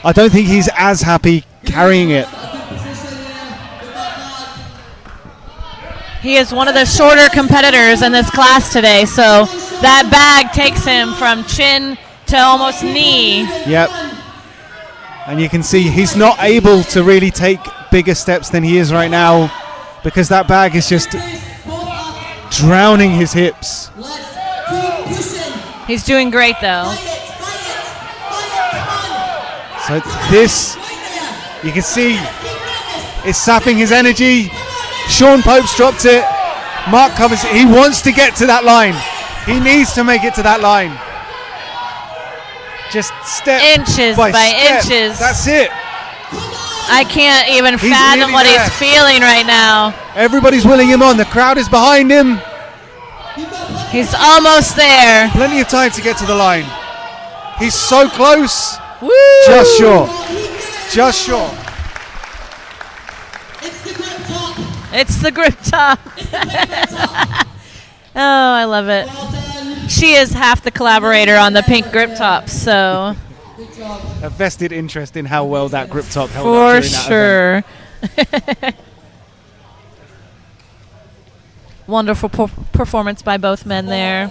I don't think he's as happy carrying it. He is one of the shorter competitors in this class today, so that bag takes him from chin to almost knee. Yep. And you can see he's not able to really take bigger steps than he is right now because that bag is just drowning his hips. He's doing great though. So this, you can see, is sapping his energy. Sean Pope's dropped it. Mark Cummins, he wants to get to that line. He needs to make it to that line. Just step inches by step. inches. That's it. I can't even fathom what he's feeling right now. Everybody's willing him on. The crowd is behind him. He's almost there. Plenty of time to get to the line. He's so close. Woo! Just short. Just short. It's the grip top. It's the grip top. Oh, I love it. She is half the collaborator on the pink grip top, so. A vested interest in how well that grip top held up for during that sure. Wonderful performance by both men there.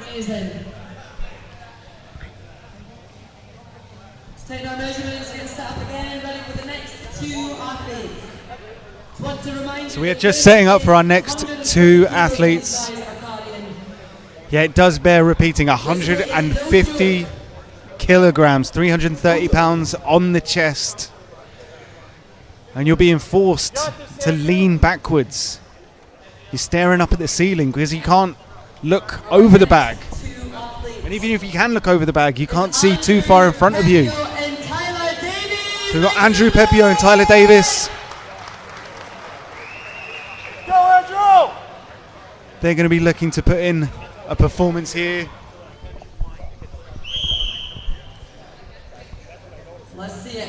Amazing. Let's take our measurements, get set up again, ready for the next 2 athletes. So we are just setting up for our next 2 athletes. Yeah, it does bear repeating, 150 kilograms, 330 pounds on the chest. And you're being forced to lean backwards. You're staring up at the ceiling because you can't look over the bag. And even if you can look over the bag, you can't see too far in front of you. So we've got Andrew Pepio and Tyler Davis. They're going to be looking to put in a performance here. Let's see it.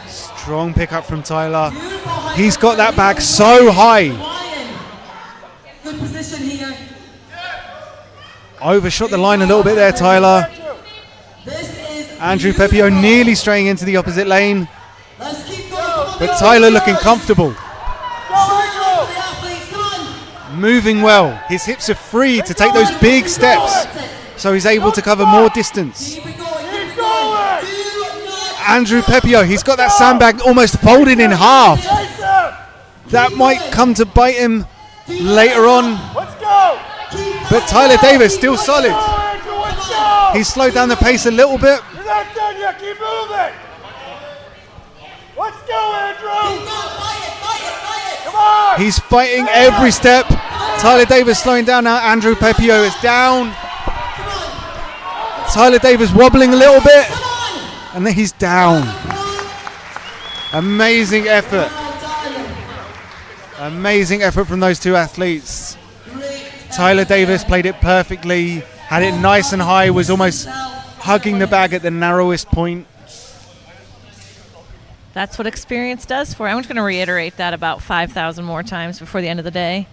Strong pickup from Tyler. He's got that bag so high. Good position here. Overshot the line a little bit there, Tyler. Andrew Pepio nearly straying into the opposite lane. But Tyler looking comfortable. moving well. His hips are free to take those big steps, so he's able to cover more distance. Andrew Pepio, he's got that sandbag almost folded in half. That might come to bite him later on. But Tyler Davis still solid. He's slowed down the pace a little bit. You're not done yet. Keep moving. Let's go, Andrew. Come on. He's fighting every step. Tyler Davis slowing down now. Andrew Pepio is down. Tyler Davis wobbling a little bit. And then he's down. Amazing effort. Amazing effort from those two athletes. Tyler Davis played it perfectly, had it nice and high, was almost hugging the bag at the narrowest point. That's what experience does for you. I'm just going to reiterate that about 5,000 more times before the end of the day.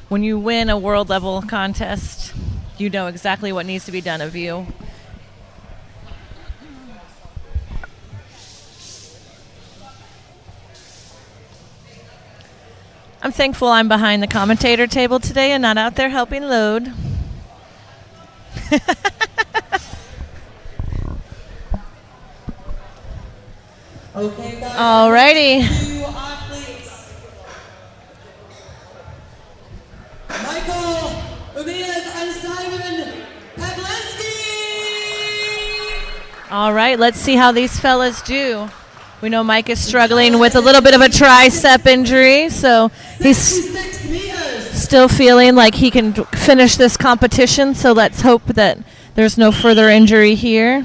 When you win a world level contest, you know exactly what needs to be done of you. I'm thankful I'm behind the commentator table today and not out there helping load. Okay, guys. Alrighty. Two athletes. Michael Ramirez and Simon Pavlensky. All right, let's see how these fellas do. We know Mike is struggling with a little bit of a tricep injury, so he's 66 meters. still feeling like he can finish this competition, so let's hope that there's no further injury here.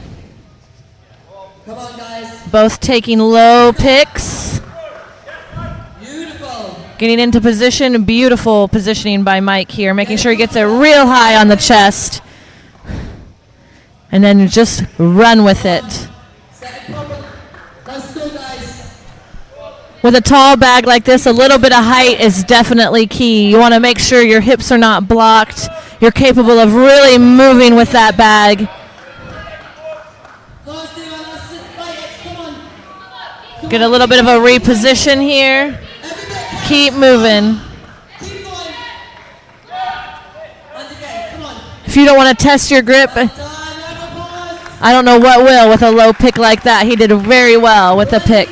Come on, guys. Both taking low picks. Beautiful. Getting into position, beautiful positioning by Mike here, making sure he gets it real high on the chest. And then just run with it. Let's go, guys. With a tall bag like this, a little bit of height is definitely key. You want to make sure your hips are not blocked. You're capable of really moving with that bag. Get a little bit of a reposition here. Keep moving. If you don't want to test your grip, I don't know what will with a low pick like that. He did very well with the pick.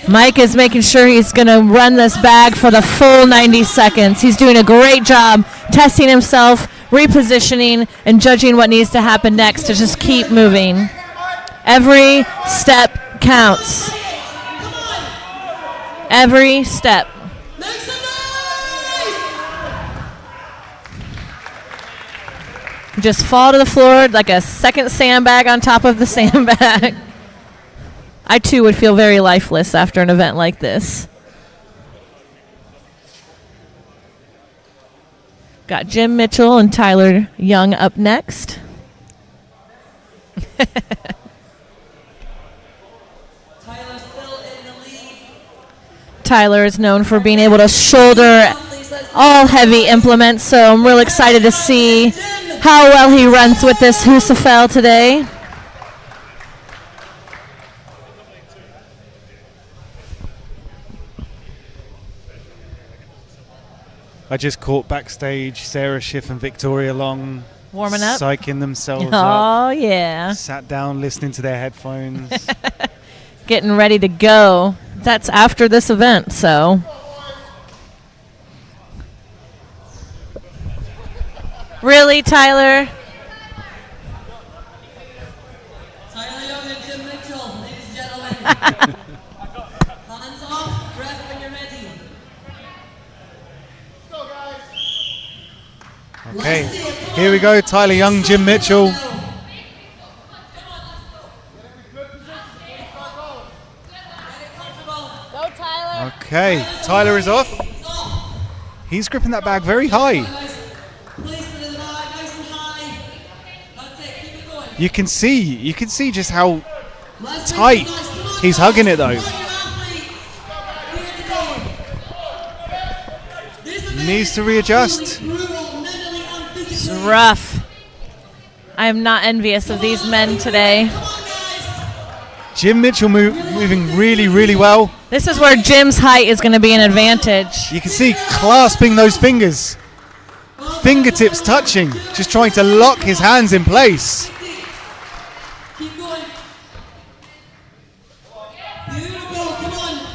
Mike is making sure he's going to run this bag for the full 90 seconds. He's doing a great job testing himself, repositioning, and judging what needs to happen next to just keep moving. Every step counts. Every step. Just fall to the floor like a second sandbag on top of the sandbag. I too would feel very lifeless after an event like this. Got Jim Mitchell and Tyler Young up next. Tyler is known for being able to shoulder all heavy implements, so I'm real excited to see how well he runs with this Husafel today. I just caught backstage Sarah Schiff and Victoria Long Warming up. psyching themselves up. Oh, yeah. Sat down listening to their headphones. Getting ready to go. That's after this event, so. Really, Tyler? Tyler Young and Jim Mitchell, ladies and gentlemen. Hands off, breath when you're ready. Okay, here we go. Tyler Young, Jim Mitchell. Go, Tyler. Okay, Tyler is off. He's gripping that bag very high. You can see just how tight he's hugging it though. Needs to readjust. It's rough. I am not envious of these men today. Jim Mitchell moving really, really well. This is where Jim's height is going to be an advantage. You can see clasping those fingers. Fingertips touching, just trying to lock his hands in place. Keep going. Beautiful, come on.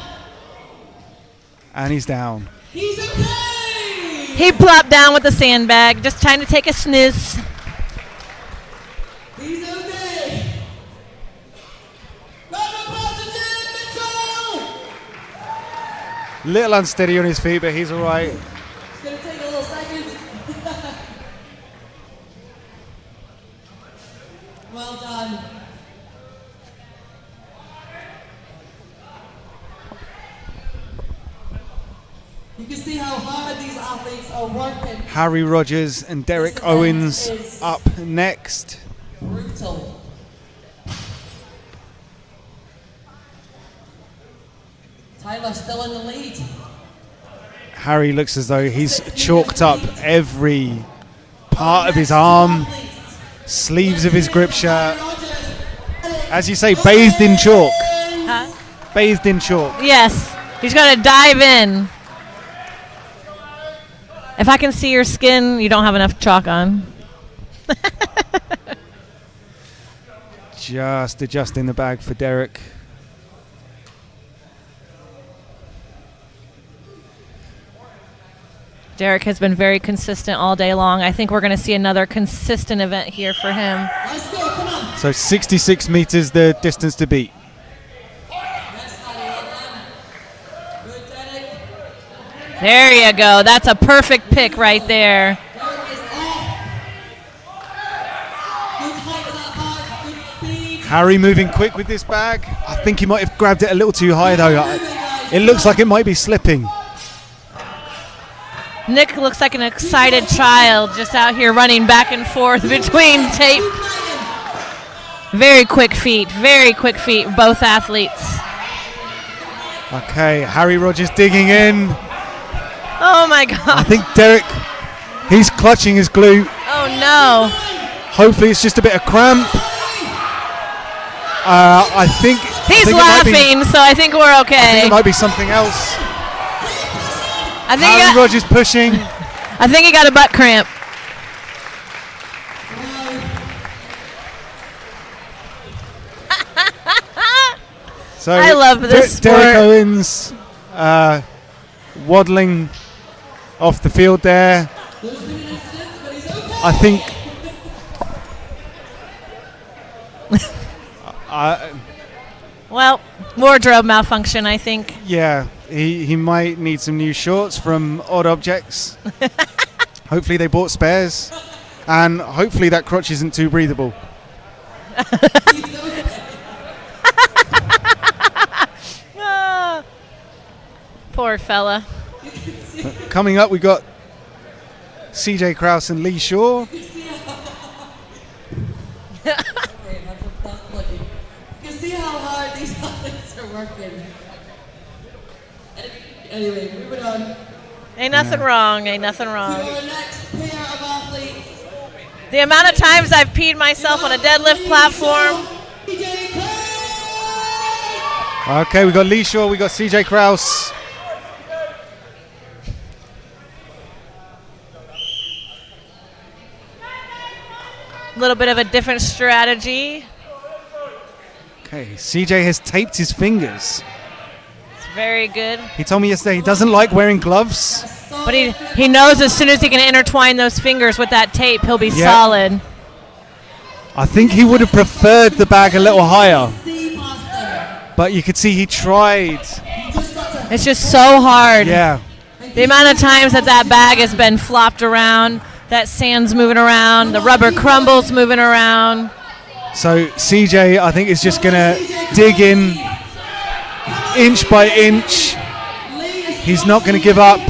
And he's down. He's okay. He plopped down with the sandbag, just trying to take a snooze. He's okay. Round of applause to Jim Mitchell. Little unsteady on his feet, but he's all right. It's gonna take a little second. Well done. You can see how hard these athletes are working. Harry Rogers and Derek This event Owens is up next. Brutal. Tyler still in the lead. Harry looks as though he's chalked up every part of his arm, sleeves of his grip shirt. As you say, bathed in chalk. Huh? Bathed in chalk. Yes, he's going to dive in. If I can see your skin, you don't have enough chalk on. Just adjusting the bag for Derek. Derek has been very consistent all day long. I think we're going to see another consistent event here for him. Let's go, come on. So 66 meters the distance to beat. Yes, Harry, well done. Good, Derek. There you go. That's a perfect pick right there. Derek is off. Good height of that bag, good speed. Harry moving quick with this bag. I think he might have grabbed it a little too high though. It looks like it might be slipping. Nick looks like an excited child just out here running back and forth between tape. Very quick feet, both athletes. Okay, Harry Rogers digging in. Oh my I God. think Derek, he's clutching his glute. Oh no. Hopefully it's just a bit of cramp. I think He's it might be- laughing, so I think we're I okay. think it might be something else. I Harry Rogers pushing. think he got a butt cramp. So I love this Derek sport. Owens waddling off the field there. I think Well, wardrobe malfunction, I think. yeah, he might need some new shorts from Odd Objects. Hopefully they bought spares. And hopefully that crotch isn't too breathable. Ah, poor fella. Coming up, we got CJ Krause and Lee Shaw. Okay, that's bloody. You can see how hard these athletes are working. Anyway, moving on. Ain't nothing wrong. Ain't nothing To wrong. our next pair of athletes. The amount of times I've peed myself on a deadlift platform. CJ Krause. Okay, we got Lee Shaw, we got CJ Krause. A little bit of a different strategy. Okay, CJ has taped his fingers. It's very good. He told me yesterday he doesn't like wearing gloves. But he knows as soon as he can intertwine those fingers with that tape, he'll be Yeah. solid. I think he would have preferred the bag a little higher, See past them. but you could see he tried. Just got to It's just so hard. Yeah, The amount of times that bag has been flopped around, that sand's moving around, the rubber crumbles moving around. so CJ, I think, is just going to dig in inch by inch. He's not going to give up.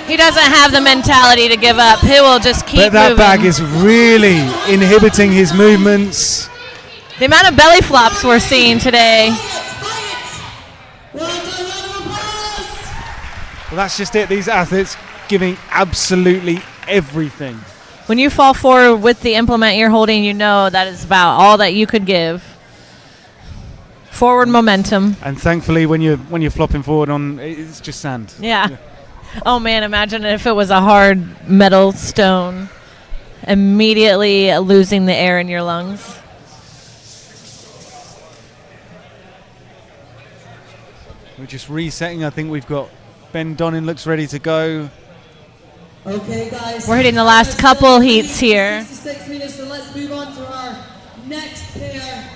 He doesn't have the mentality to give up. He will just keep But that moving. bag is really inhibiting his movements. The amount of belly flops we're seeing today. well done, round of applause. Well, that's just it. These athletes giving absolutely everything. When you fall forward with the implement you're holding, you know that is about all that you could give. Forward momentum. And thankfully, when you're flopping forward on, it's just sand. Yeah. Oh man, imagine if it was a hard metal stone. Immediately losing the air in your lungs. We're just resetting. I think we've got Ben Donnan looks ready to go. Okay, guys. We're hitting the last couple heats here. 66 minutes, so let's move on to our next pair.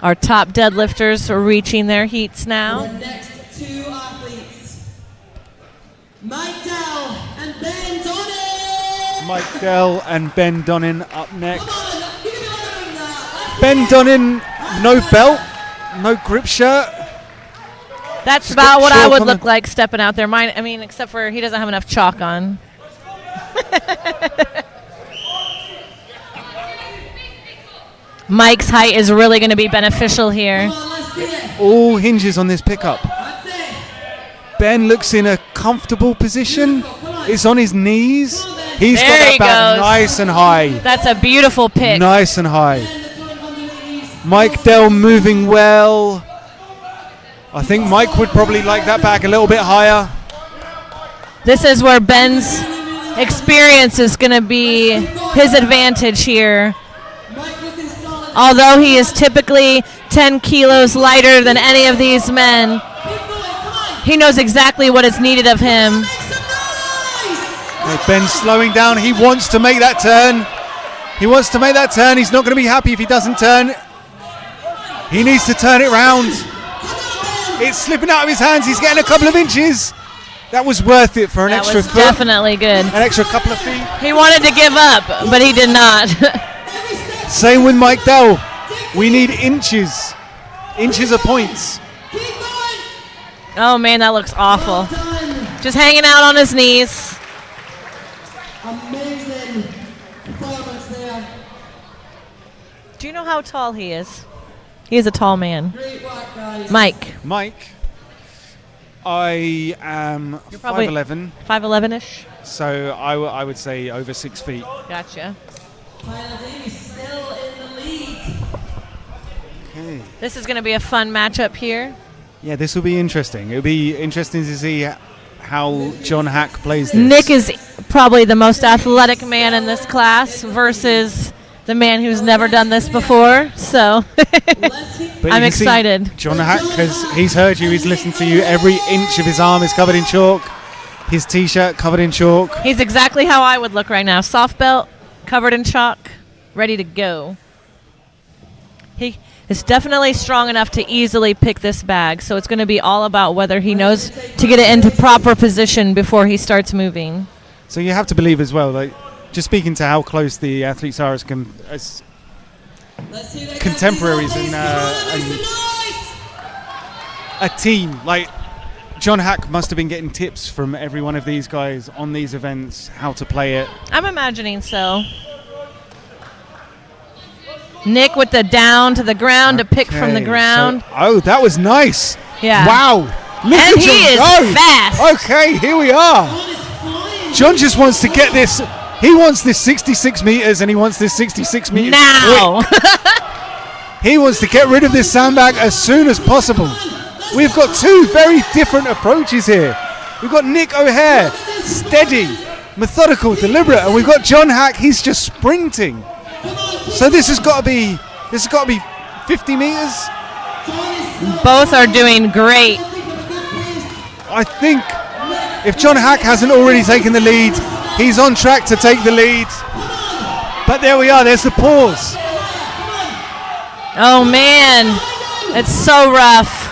Our top deadlifters are reaching their heats now. The next two athletes, Mike Dell and Ben Donnan. Mike Dell and Ben Donnan up next. Come on, give me a little bit of that. Ben Donnan, no belt, no grip shirt. That's Just about got what I chalk would on look the- like stepping out there. Mine, I mean, except for he doesn't have enough chalk on. Mike's height is really going to be beneficial here. Come on, let's see it. All hinges on this pickup. That's it. Ben looks in a comfortable position. It's on his knees. He's There got he that back goes. nice and high. That's a beautiful pick. Nice and high. And the current underladies. Mike Dell moving well. I think Mike would probably like that back a little bit higher. This is where Ben's experience is going to be his advantage here. Mike looking solid. Although he is typically 10 kilos lighter than any of these men, Keep going, come on. he knows exactly what is needed of him. Make some noise. Okay, Ben's slowing down. He wants to make that turn. He wants to make that turn. He's not going to be happy if he doesn't turn. He needs to turn it round. It's slipping out of his hands. He's getting a couple of inches. That was worth it for an That extra was foot, definitely good. an extra couple of feet. He wanted to give up, but he did not. Same with Mike Dell. We need inches. Inches of points. Keep going. Oh man, that looks awful. Done. Just hanging out on his knees. Amazing performance there. Do you know how tall he is? He is a tall man. Great work, guys. Mike, Mike, I am You're probably- 5'11", 5'11"-ish. so I would say over 6 feet. Gotcha. Tyler Davies still in the lead. Okay. This is going to be a fun matchup here. Yeah, this will be interesting. It'll be interesting to see how John Hack plays this. Nick is probably the most athletic man in this class versus the man who's never done this before. So Let's keep But I'm you can see excited. John Hack, because he's heard you, he's listened to you. Every inch of his arm is covered in chalk. His T-shirt covered in chalk. He's exactly how I would look right now. Soft belt, covered in chalk, ready to go. He is definitely strong enough to easily pick this bag, so it's going to be all about whether he knows to get it into proper position before he starts moving. So you have to believe as well, like, just speaking to how close the athletes are as Let's see that contemporaries guys. and, Come on, and make some noise. a team. Like, John Hack must have been getting tips from every one of these guys on these events, how to play it. I'm imagining so. Nick with the down to the ground to pick from the Okay, ground. so- that was nice. Yeah. Wow. Look And at he John is go. fast. Okay, here we are. John is flying. John just wants to get this. He wants this 66 meters and he wants this 66 meters Now. quick. He wants to get rid of this sandbag as soon as possible. We've got two very different approaches here. We've got Nick O'Hare, steady, methodical, deliberate, and we've got John Hack. He's just sprinting. So this has got to be 50 meters. Both are doing great. I think if John Hack hasn't already taken the lead, he's on track to take the lead. But there we are. There's the pause. Oh man, it's so rough.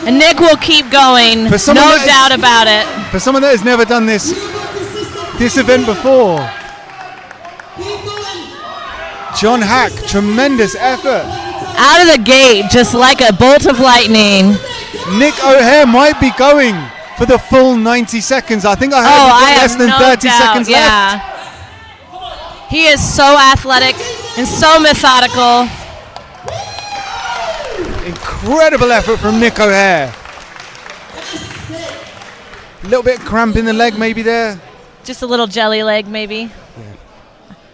And Nick will keep going, no For someone that is- doubt about it. For someone that has never done this event before, John Hack, tremendous effort. Out of the gate, just like a bolt of lightning. Nick O'Hare might be going for the full 90 seconds. I think I heard Oh, we've got I less have than no 30 doubt. seconds left. Yeah. He is so athletic and so methodical. Incredible effort from Nick O'Hare. A little bit of cramp in the leg maybe there. Just a little jelly leg, maybe.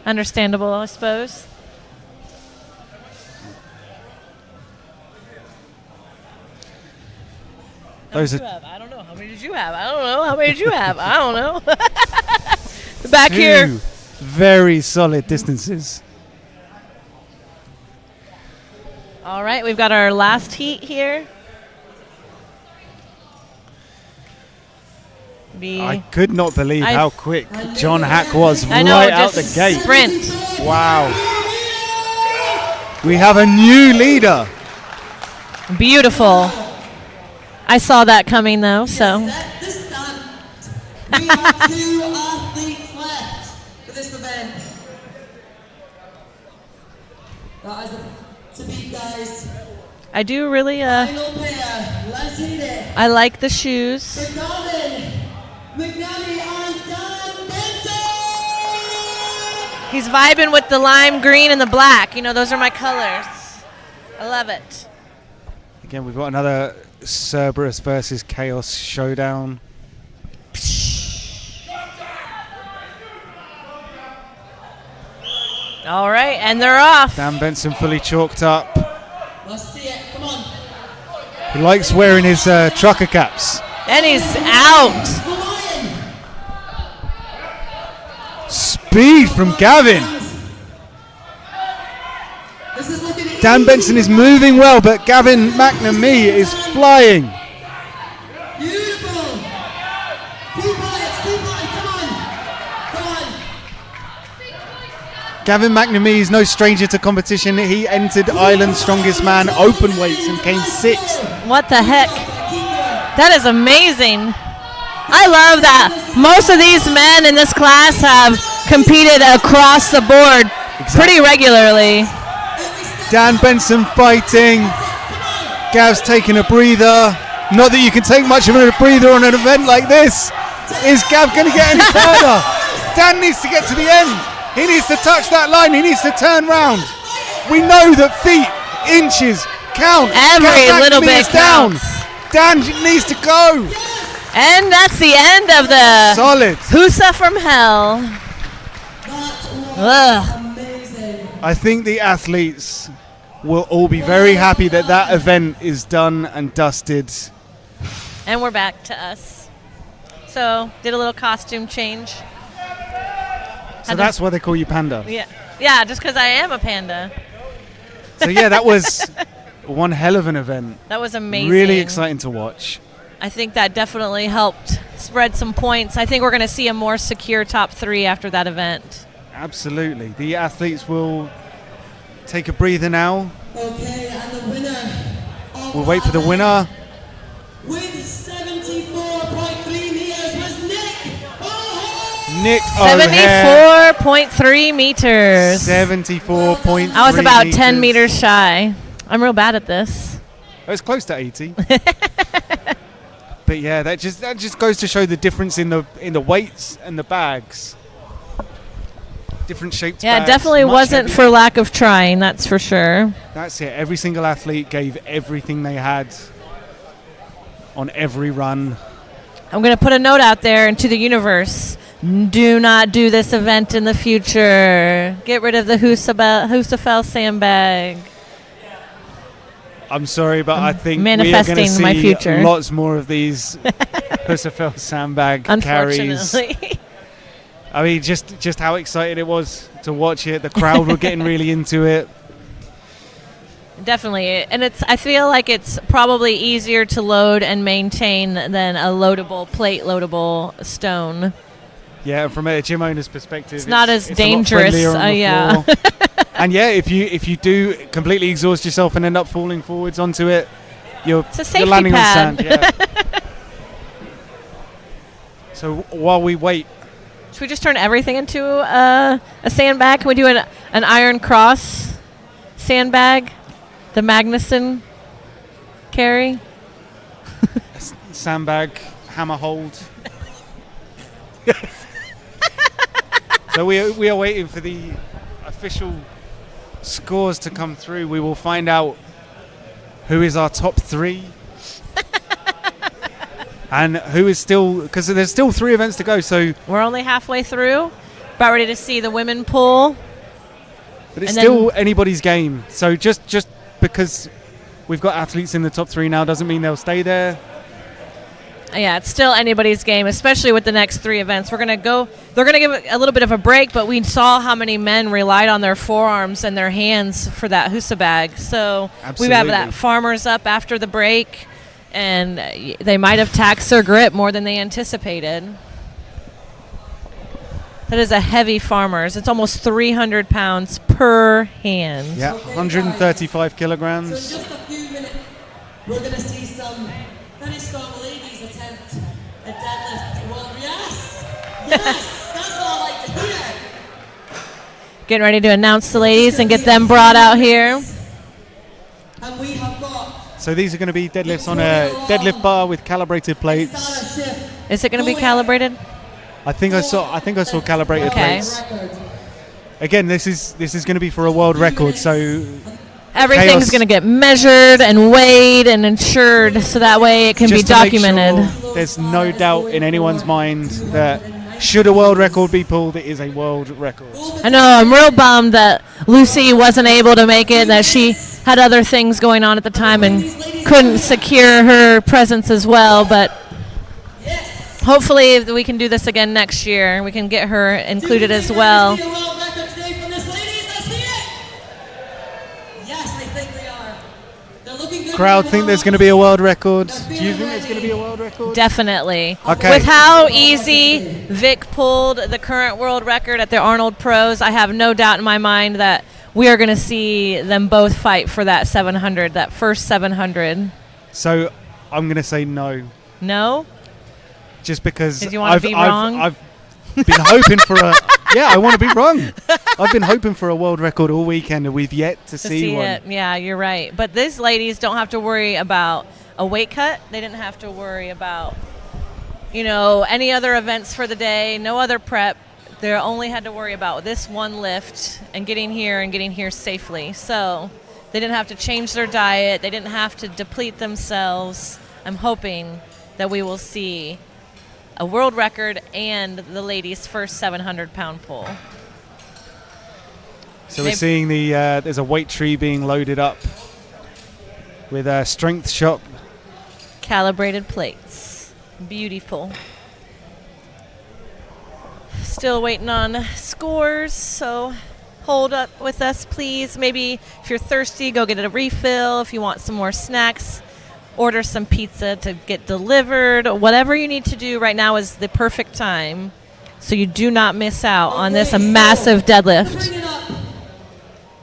Understandable, I suppose. Those How are many did you have? I don't know. How many did you have? I don't know. How many did you have? I don't know. Back two here. very solid distances. All right, we've got our last heat here. I could not believe I- how quick John Hack was I know, right out just the gate. sprint. Wow. We have a new leader. Beautiful. I saw that coming though, so. Set the stand. We have 2 athletes left for this event. That is to beat, guys. I do really, Final pair. Let's hit it. I like the shoes. For Gavin, McNamee and Dan Benson. He's vibing with the lime green and the black. You know, those are my colors. I love it. Again, we've got another Cerberus versus Chaos showdown. All right, and they're off. Dan Benson fully chalked up. Let's see it. Come on. He likes wearing his trucker caps. And he's out. The Lion. Speed from Gavin. This is looking Dan Benson is moving well, but Gavin McNamee is flying. beautiful. Keep on it. Keep on. Come on. Come on. Gavin McNamee is no stranger to competition. He entered Ireland's Strongest Man open weights and came 6th. What the heck? That is amazing. I love that. Most of these men in this class have competed across the board pretty regularly. Dan Benson fighting. Gav's taking a breather. Not that you can take much of a breather on an event like this. Is Gav going to get any further? Dan needs to get to the end. He needs to touch that line. He needs to turn round. We know that feet, inches count. Every Gav little McNamee bit is down. counts. Dan needs to go. And that's the end of the Solid. Husa from Hell. Ugh. Amazing. I think the athletes will all be very happy that that event is done and dusted. And we're back to us. So, did a little costume change. So that's why they call you Panda. Yeah, just because I am a panda. So yeah, that was one hell of an event. That was amazing. Really exciting to watch. I think that definitely helped spread some points. I think we're going to see a more secure top 3 after that event. Absolutely. The athletes will take a breather now. Okay, and the winner. We'll wait for the winner. With 74.3 meters was Nick O'Hare. Nick O'Hare. 74.3 meters. 74.3 I was about 10 meters shy. I'm real bad at this. It was close to 80. But yeah, that just goes to show the difference in the weights and the bags. Different shaped Yeah, it bags. definitely much wasn't heavier. for lack of trying, that's for sure. That's it. Every single athlete gave everything they had on every run. I'm going to put a note out there into the universe. Do not do this event in the future. Get rid of the Husafel sandbag. I'm sorry, but I think manifesting we are going to my see future. lots more of these Husafel sandbag carries. Unfortunately. I mean, just how excited it was to watch it. The crowd were getting really into it. Definitely. And I feel like it's probably easier to load and maintain than a plate loadable stone. Yeah, from a gym owner's perspective, It's not as it's a lot dangerous, friendlier on the yeah. floor. And yeah, if you do completely exhaust yourself and end up falling forwards onto it, you're It's a safety landing pad. on sand. Yeah. So while we wait, Should we just turn everything into a sandbag? Can we do an iron cross sandbag? The Magnuson carry? sandbag, hammer hold. So we are waiting for the official scores to come through. We will find out who is our top 3 and who is still, because there's still 3 events to go. So We're only halfway through, but about ready to see the women pull. But it's And still then- anybody's game. So just because we've got athletes in the top 3 now doesn't mean they'll stay there. Yeah, it's still anybody's game, especially with the next 3 events. They're going to give it a little bit of a break, but we saw how many men relied on their forearms and their hands for that Husa bag. So we have Absolutely. that farmers up after the break, and they might have taxed their grip more than they anticipated. That is a heavy farmers. It's almost 300 pounds per hand. Yeah, 135 So in kilograms. just a few minutes, we're going to see some very strong ladies attempt a deadlift to world. Yes! Yes! That's what I like to hear. Getting ready to announce the ladies and get them brought out here. And we have got So these are going to be deadlifts on a deadlift bar with calibrated plates. Sarah Schiff. Is it going to be calibrated? I think I saw calibrated Okay. plates. Again, this is going to be for a world record. So Everything's Chaos. going to get measured and weighed and insured so that way it can be just to make documented. sure there's no doubt in anyone's mind that should a world record be pulled, it is a world record. I know, I'm real bummed that Lucy wasn't able to make it, that she had other things going on at the time and couldn't secure her presence as well, but hopefully we can do this again next year. We can get her included as well. Do you think we're gonna see a world record today from this, ladies? Let's see it. Yes, I think they are. They're looking good. Crowd think there's going to be a world record. Do you think there's going to be a world record? Definitely. Okay. With how easy Vic pulled the current world record at the Arnold Pros, I have no doubt in my mind that we are going to see them both fight for that 700, that first 700. So I'm going to say no. No? Just because 'Cause you wanna be wrong? I've been hoping for a I want to be wrong. I've been hoping for a world record all weekend and we've yet to To see see one. it. Yeah, you're right. But these ladies don't have to worry about a weight cut. They didn't have to worry about, any other events for the day, no other prep. They only had to worry about this one lift and getting here safely. So they didn't have to change their diet. They didn't have to deplete themselves. I'm hoping that we will see a world record and the ladies' first 700-pound pull. So we're seeing there's a weight tree being loaded up with a strength shop. Calibrated plates. Beautiful. Still waiting on scores, so hold up with us, please. Maybe if you're thirsty, go get a refill. If you want some more snacks, order some pizza to get delivered. Whatever you need to do right now is the perfect time, so you do not miss out on this massive deadlift. Bring it up.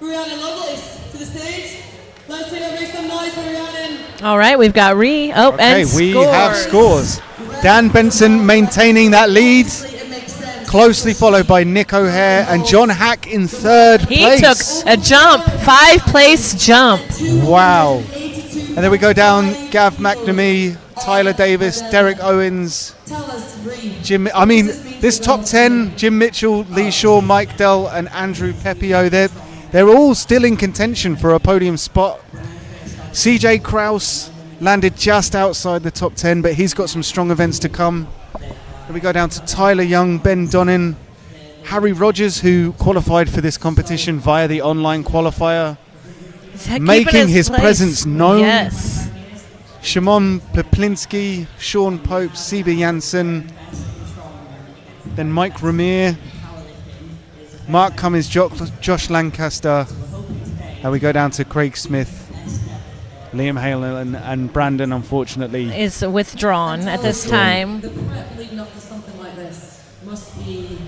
Rhiannon Lovelace to the stage. Let's see her make some noise for Rhiannon. All right, we've got Okay, and we scores. have scores. Dan Benson maintaining that lead, It makes sense. closely followed by Nick O'Hare and John Hack in third He place. took a jump, 5-place jump. Wow. And then we go down Gav McNamee, Tyler Davis, Derek Owens, Tell us, Rhi. this top 10, Jim Mitchell, Lee Shaw, Mike Dell, and Andrew Pepio, they're all still in contention for a podium spot. CJ Kraus landed just outside the top 10, but he's got some strong events to come. Then we go down to Tyler Young, Ben Donnan, Harry Rogers, who qualified for this competition via the online qualifier, Keeping making his place. presence known. Yes. Shimon Peplinski, Sean Pope, Siba Janssen, then Mike Ramir, Mark Cummins, Josh Lancaster, and we go down to Craig Smith, Liam Hale, and Brandon, unfortunately. Is withdrawn at this time. The prep leading up to something like this must be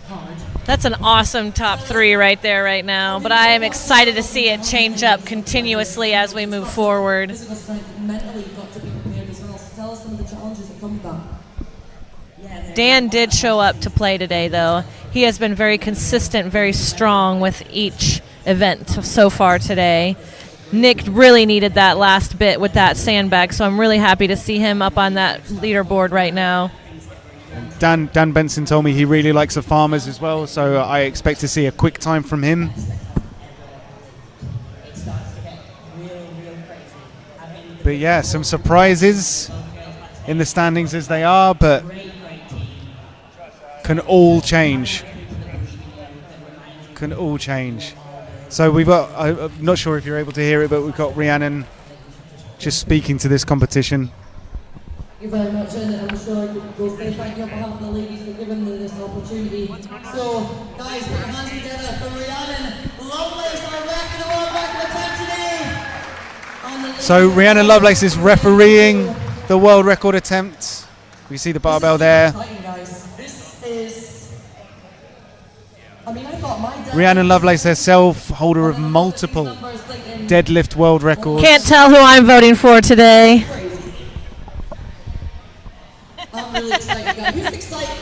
hard. That's an awesome top 3 right there right now, but I am excited to see it change up continuously as we move forward. Physical strength, mentally you've got to be prepared as well. So tell us some of the challenges that come with that. Dan did show up to play today, though. He has been very consistent, very strong with each event so far today. Nick really needed that last bit with that sandbag, so I'm really happy to see him up on that leaderboard right now. Dan Benson told me he really likes the farmers as well, so I expect to see a quick time from him. But yeah, some surprises in the standings as they are, but can all change. Can all change. So we've got, I'm not sure if you're able to hear it, but we've got Rhiannon just speaking to this competition. Thank you very much, and I'm sure we'll say thank you on behalf of the ladies for giving me this opportunity. So, guys, put your hands together for Rhiannon Lovelace, our record award record attempt today. So Rhiannon Lovelace is refereeing the world record attempt. We see the barbell there. Exciting, guys. This is. I mean, I thought my Rhiannon Lovelace herself, holder of multiple deadlift world records. Can't tell who I'm voting for today. I'm really excited, guys. Who's excited?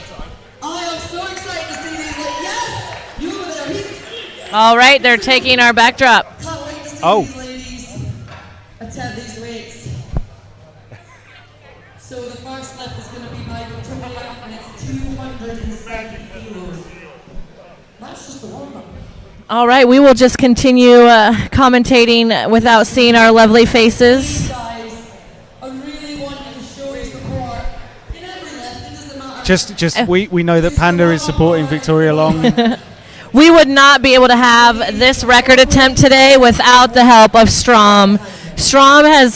I am so excited to see these. Like, yes, you over there. All right, they're taking our backdrop. Can't wait to see these ladies attempt these weights. So the first lift is going to be by Victoria, and it's 270 kilos. That's just the warm-up. All right, we will just continue commentating without seeing our lovely faces. Guys, I really want you to show your support in every lift. It doesn't matter. Just we know that Panda is supporting Victoria Long. We would not be able to have this record attempt today without the help of Strom. Strom has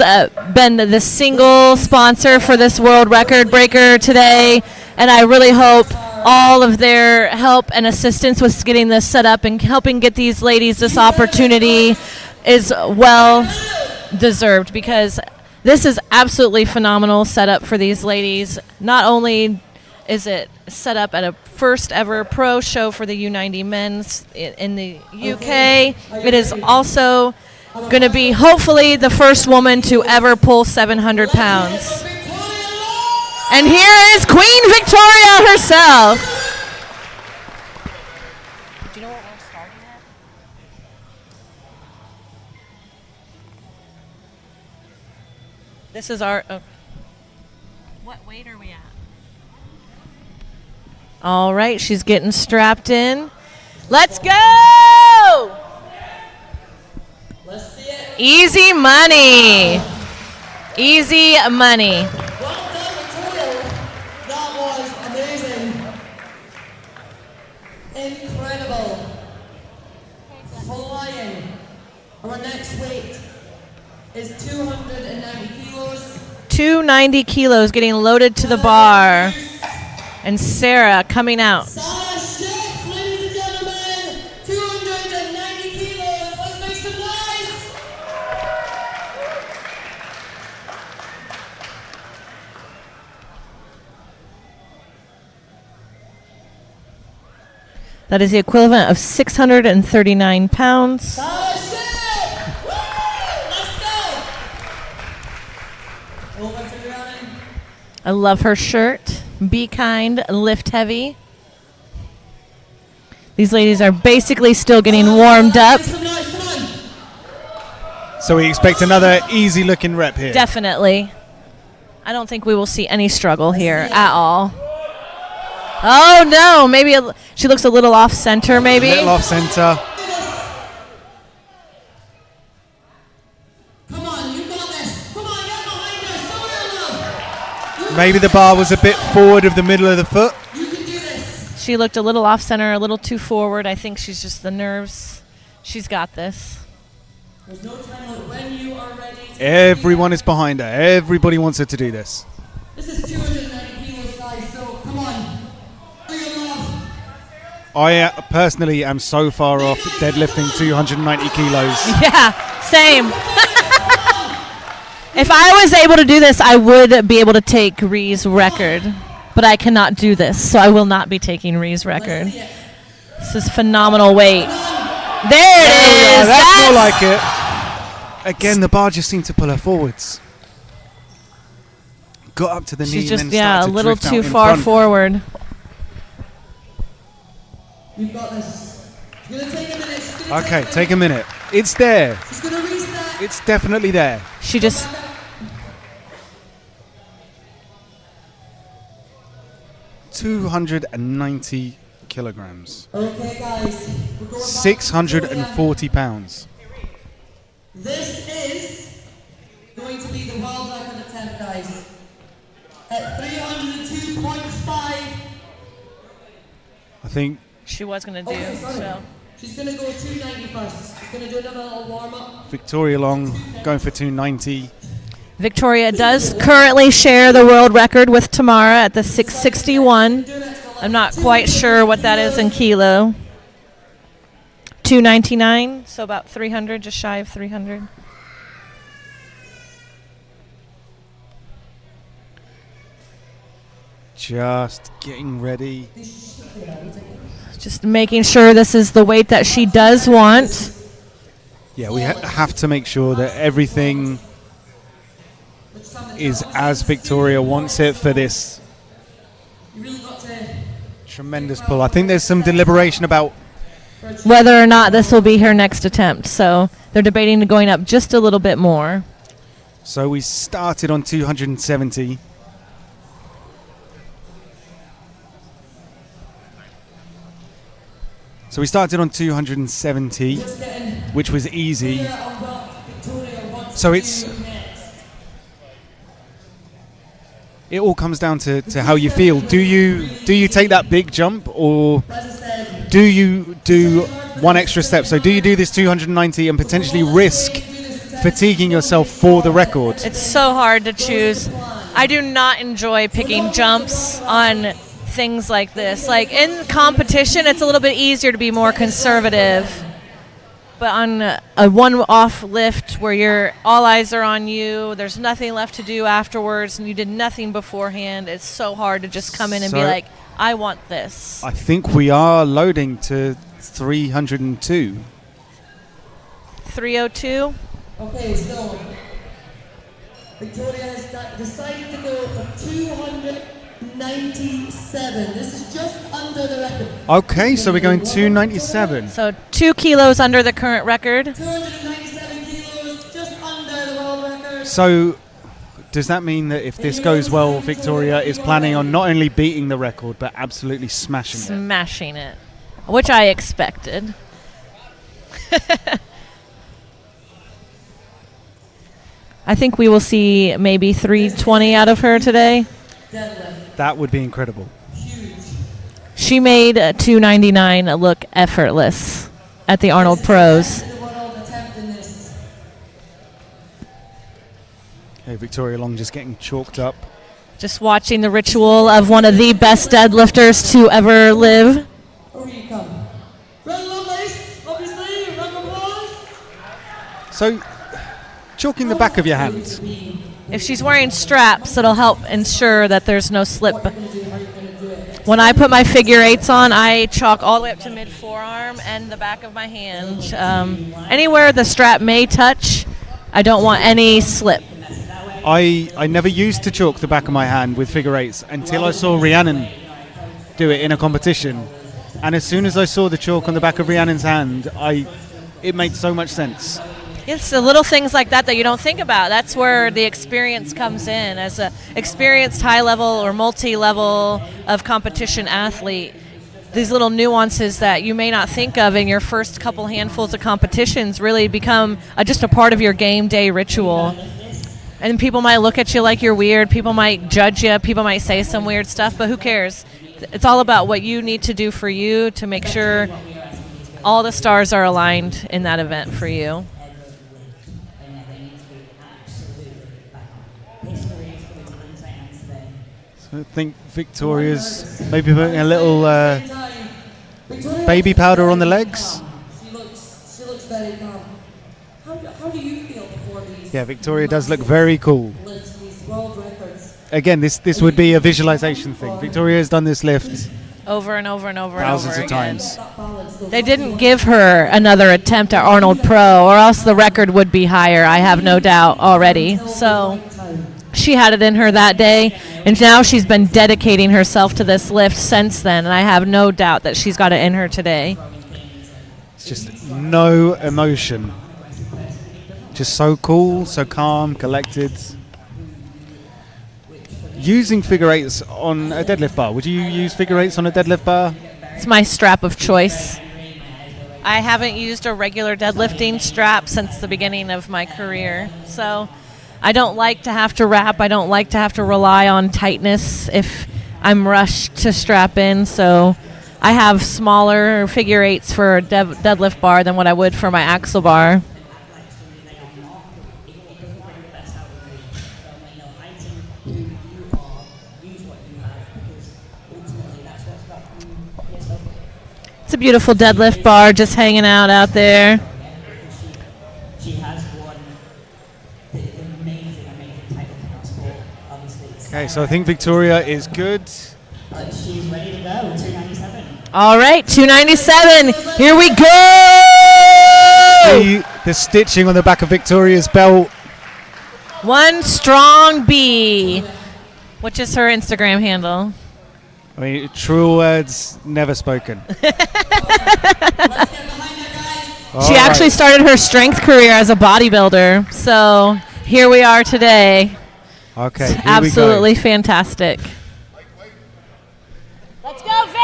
been the single sponsor for this world record breaker today, and I really hope all of their help and assistance with getting this set up and helping get these ladies this opportunity is well deserved, because this is absolutely phenomenal setup for these ladies. Not only is it set up at a first ever pro show for the U90 men's in the UK, it is also going to be hopefully the first woman to ever pull 700 pounds. And here is Queen Victoria herself. Do you know what we're starting at? This is our... what weight are we at? All right, she's getting strapped in. Let's go! Let's see it. Easy money. Easy money. Well done, Victoria. That was amazing. Incredible. Flying. Our next weight is 290 kilos. 290 kilos getting loaded to the bar. And Sarah coming out. Sarah Schiff, ladies and gentlemen, 290 kilos. Let's make some noise. That is the equivalent of 639 pounds. Sarah Schiff. Woo! Let's go. Over to Rhiannon. I love her shirt. Be kind, lift heavy. These ladies are basically still getting warmed up. Make some noise, come on. So we expect another easy looking rep here. Definitely. I don't think we will see any struggle here at all. Oh no, maybe she looks a little off center maybe. A little off center. Come on, you got this. Come on, get behind her. Show her love. Maybe the bar was a bit forward of the middle of the foot. You can do this. She looked a little off center, a little too forward. I think she's just the nerves. She's got this. There's no time limit. When you are ready. Everyone is behind her. Everybody wants her to do this. This is 290 kilos, guys, so come on. For your love. I personally am so far off deadlifting 290 kilos. Yeah, same. If I was able to do this, I would be able to take Rhee's record. But I cannot do this, so I will not be taking Rhee's record. This is phenomenal weight. There it is. That's more like it. Again, the bar just seemed to pull her forwards. Got up to the knee She's and just, then yeah, a started to little drift out too in far front. forward. You've got this. It's going to take a minute. Okay, take a minute. It's there. She's going to reset. It's definitely there. She just... 290 kilograms. Okay, guys. We're going back. 640 pounds. This is going to be the world record attempt, guys. At 302.5 I think she was going to do. Okay, sorry. So She's going to go 290 first. She's going to do another little warm-up. Victoria Long going for 290. Victoria does currently share the world record with Tamara at the 661. I'm not quite sure what that is in kilo. 299, so about 300, just shy of 300. Just getting ready. Just making sure this is the weight that she does want. Yeah, we have to make sure that everything is as Victoria wants it for this tremendous pull. I think there's some deliberation about Whether or not this will be her next attempt. So they're debating going up just a little bit more. So we started on 270. So we started on 270, which was easy. So it all comes down to how you feel. Do you take that big jump, or do you do one extra step? So do you do this 290 and potentially risk fatiguing yourself for the record? It's so hard to choose. I do not enjoy picking jumps on things like this. Like in competition, it's a little bit easier to be more conservative. But on a one-off lift where all eyes are on you, there's nothing left to do afterwards, and you did nothing beforehand, it's so hard to just come in and be like, I want this. I think we are loading to 302. 302? Okay, so Victoria has decided to go for 297. This is just under the record. Okay, so we're going 297. So 2 kilos under the current record. 297 kilos, just under the world record. So does that mean that if this goes well, Victoria is planning on not only beating the record, but absolutely smashing it? Smashing it, which I expected. I think we will see maybe 320 out of her today. That would be incredible. She made 299 look effortless at the Arnold Pros. Okay, Victoria Long just getting chalked up. Just watching the ritual of one of the best deadlifters to ever live. Over you come. Round Lovelace, obviously, round of applause. So, chalking the back of your hand. If she's wearing straps, it'll help ensure that there's no slip. When I put my figure eights on, I chalk all the way up to mid-forearm and the back of my hand. Anywhere the strap may touch, I don't want any slip. I never used to chalk the back of my hand with figure eights until I saw Rhiannon do it in a competition. And as soon as I saw the chalk on the back of Rhiannon's hand, it made so much sense. It's the little things like that you don't think about. That's where the experience comes in. As an experienced high-level or multi-level of competition athlete, these little nuances that you may not think of in your first couple handfuls of competitions really become just a part of your game day ritual. And people might look at you like you're weird. People might judge you. People might say some weird stuff, but who cares? It's all about what you need to do for you to make sure all the stars are aligned in that event for you. So I think Victoria's maybe putting a little baby powder on the legs. She looks very calm. How do you feel before these? Yeah, Victoria does look very cool. Lifts, these world records? Again, this would be a visualization thing. Victoria has done this lift Over and over and over thousands and over of again. times. They didn't give her another attempt at Arnold Pro, or else the record would be higher, I have no doubt already. So she had it in her that day, and now she's been dedicating herself to this lift since then, and I have no doubt that she's got it in her today. It's just no emotion. Just so cool, so calm, collected. Using figure eights on a deadlift bar. Would you use figure eights on a deadlift bar? It's my strap of choice. I haven't used a regular deadlifting strap since the beginning of my career, so I don't like to have to wrap. I don't like to have to rely on tightness if I'm rushed to strap in, so I have smaller figure eights for a deadlift bar than what I would for my axle bar. It's a beautiful deadlift bar just hanging out there. She has won the amazing title for sport, obviously. Okay, so I think Victoria is good. She's ready to go, 297. All right, 297. Here we go. The stitching on the back of Victoria's belt. One strong B, which is her Instagram handle. I mean, true words never spoken. She actually started her strength career as a bodybuilder, so here we are today. Okay, It's absolutely fantastic. Let's go, Vic!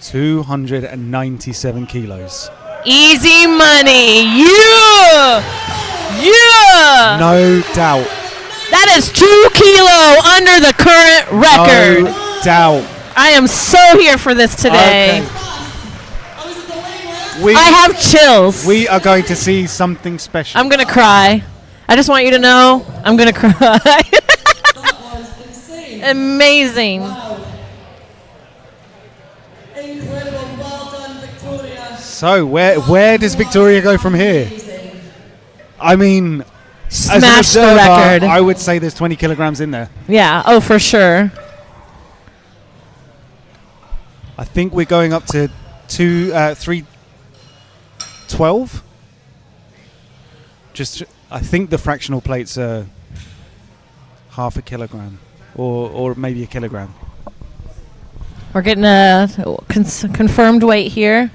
297 kilos. Easy money. Yeah! Yeah! No doubt. That is 2 kilo under the current record. No doubt. I am so here for this today. Okay. I have chills. We are going to see something special. I'm going to cry. I just want you to know I'm going to cry. That was insane. Amazing. Wow. Incredible. Well done, Victoria. So where does Victoria go from here? Amazing. I mean, as an Smash the observer, record. I would say there's 20 kilograms in there. Yeah, oh, for sure. I think we're going up to 312. Just, I think the fractional plates are half a kilogram, or maybe a kilogram. We're getting a confirmed weight here.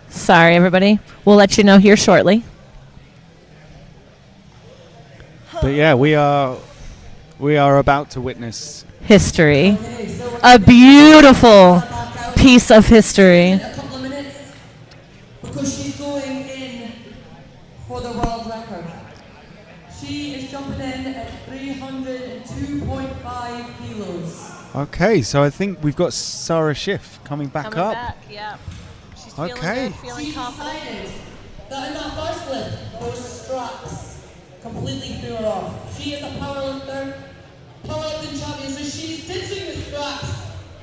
Sorry, everybody. We'll let you know here shortly. But yeah, we are about to witness. History. A beautiful piece of history. A couple of minutes because she's going in for the world record. She is jumping in at 302.5 kilos. Okay, so I think we've got Sarah Schiff coming back up. Yeah. She's Okay. feeling She confident. decided that in that first lift, those straps completely threw her off. She is a powerlifter, powerlifting champion, so she's ditching the straps.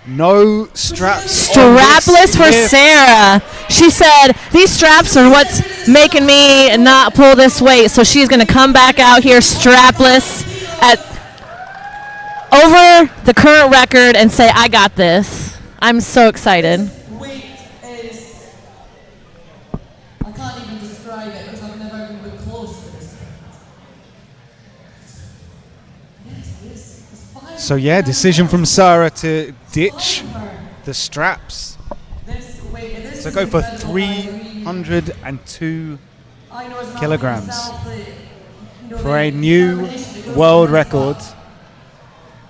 No straps. Strapless for Sarah. She said, these straps are what's making me not pull this weight. So she's going to come back out here strapless at over the current record and say, I got this. I'm so excited. Weight is, I can't even describe it because I've never even been close to this. Yes, it is. It's 5 So yeah, decision from Sarah to ditch the straps. This weight, this So is go for incredible, guys. 302 I know it's not kilograms myself, but, you know, for a the new determination that goes world into this record, spot.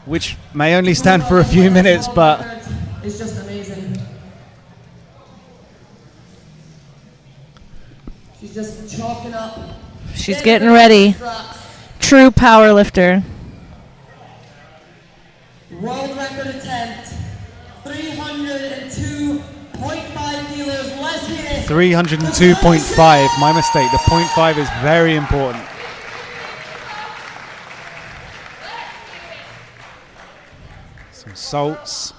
which may only stand for a few minutes, but it's just amazing. She's just chalking up. She's getting ready. Straps. True power lifter. World record attempt. 302.5 kilos. Let's hit it. 302.5. My mistake. The 0.5 is very important. Some salts.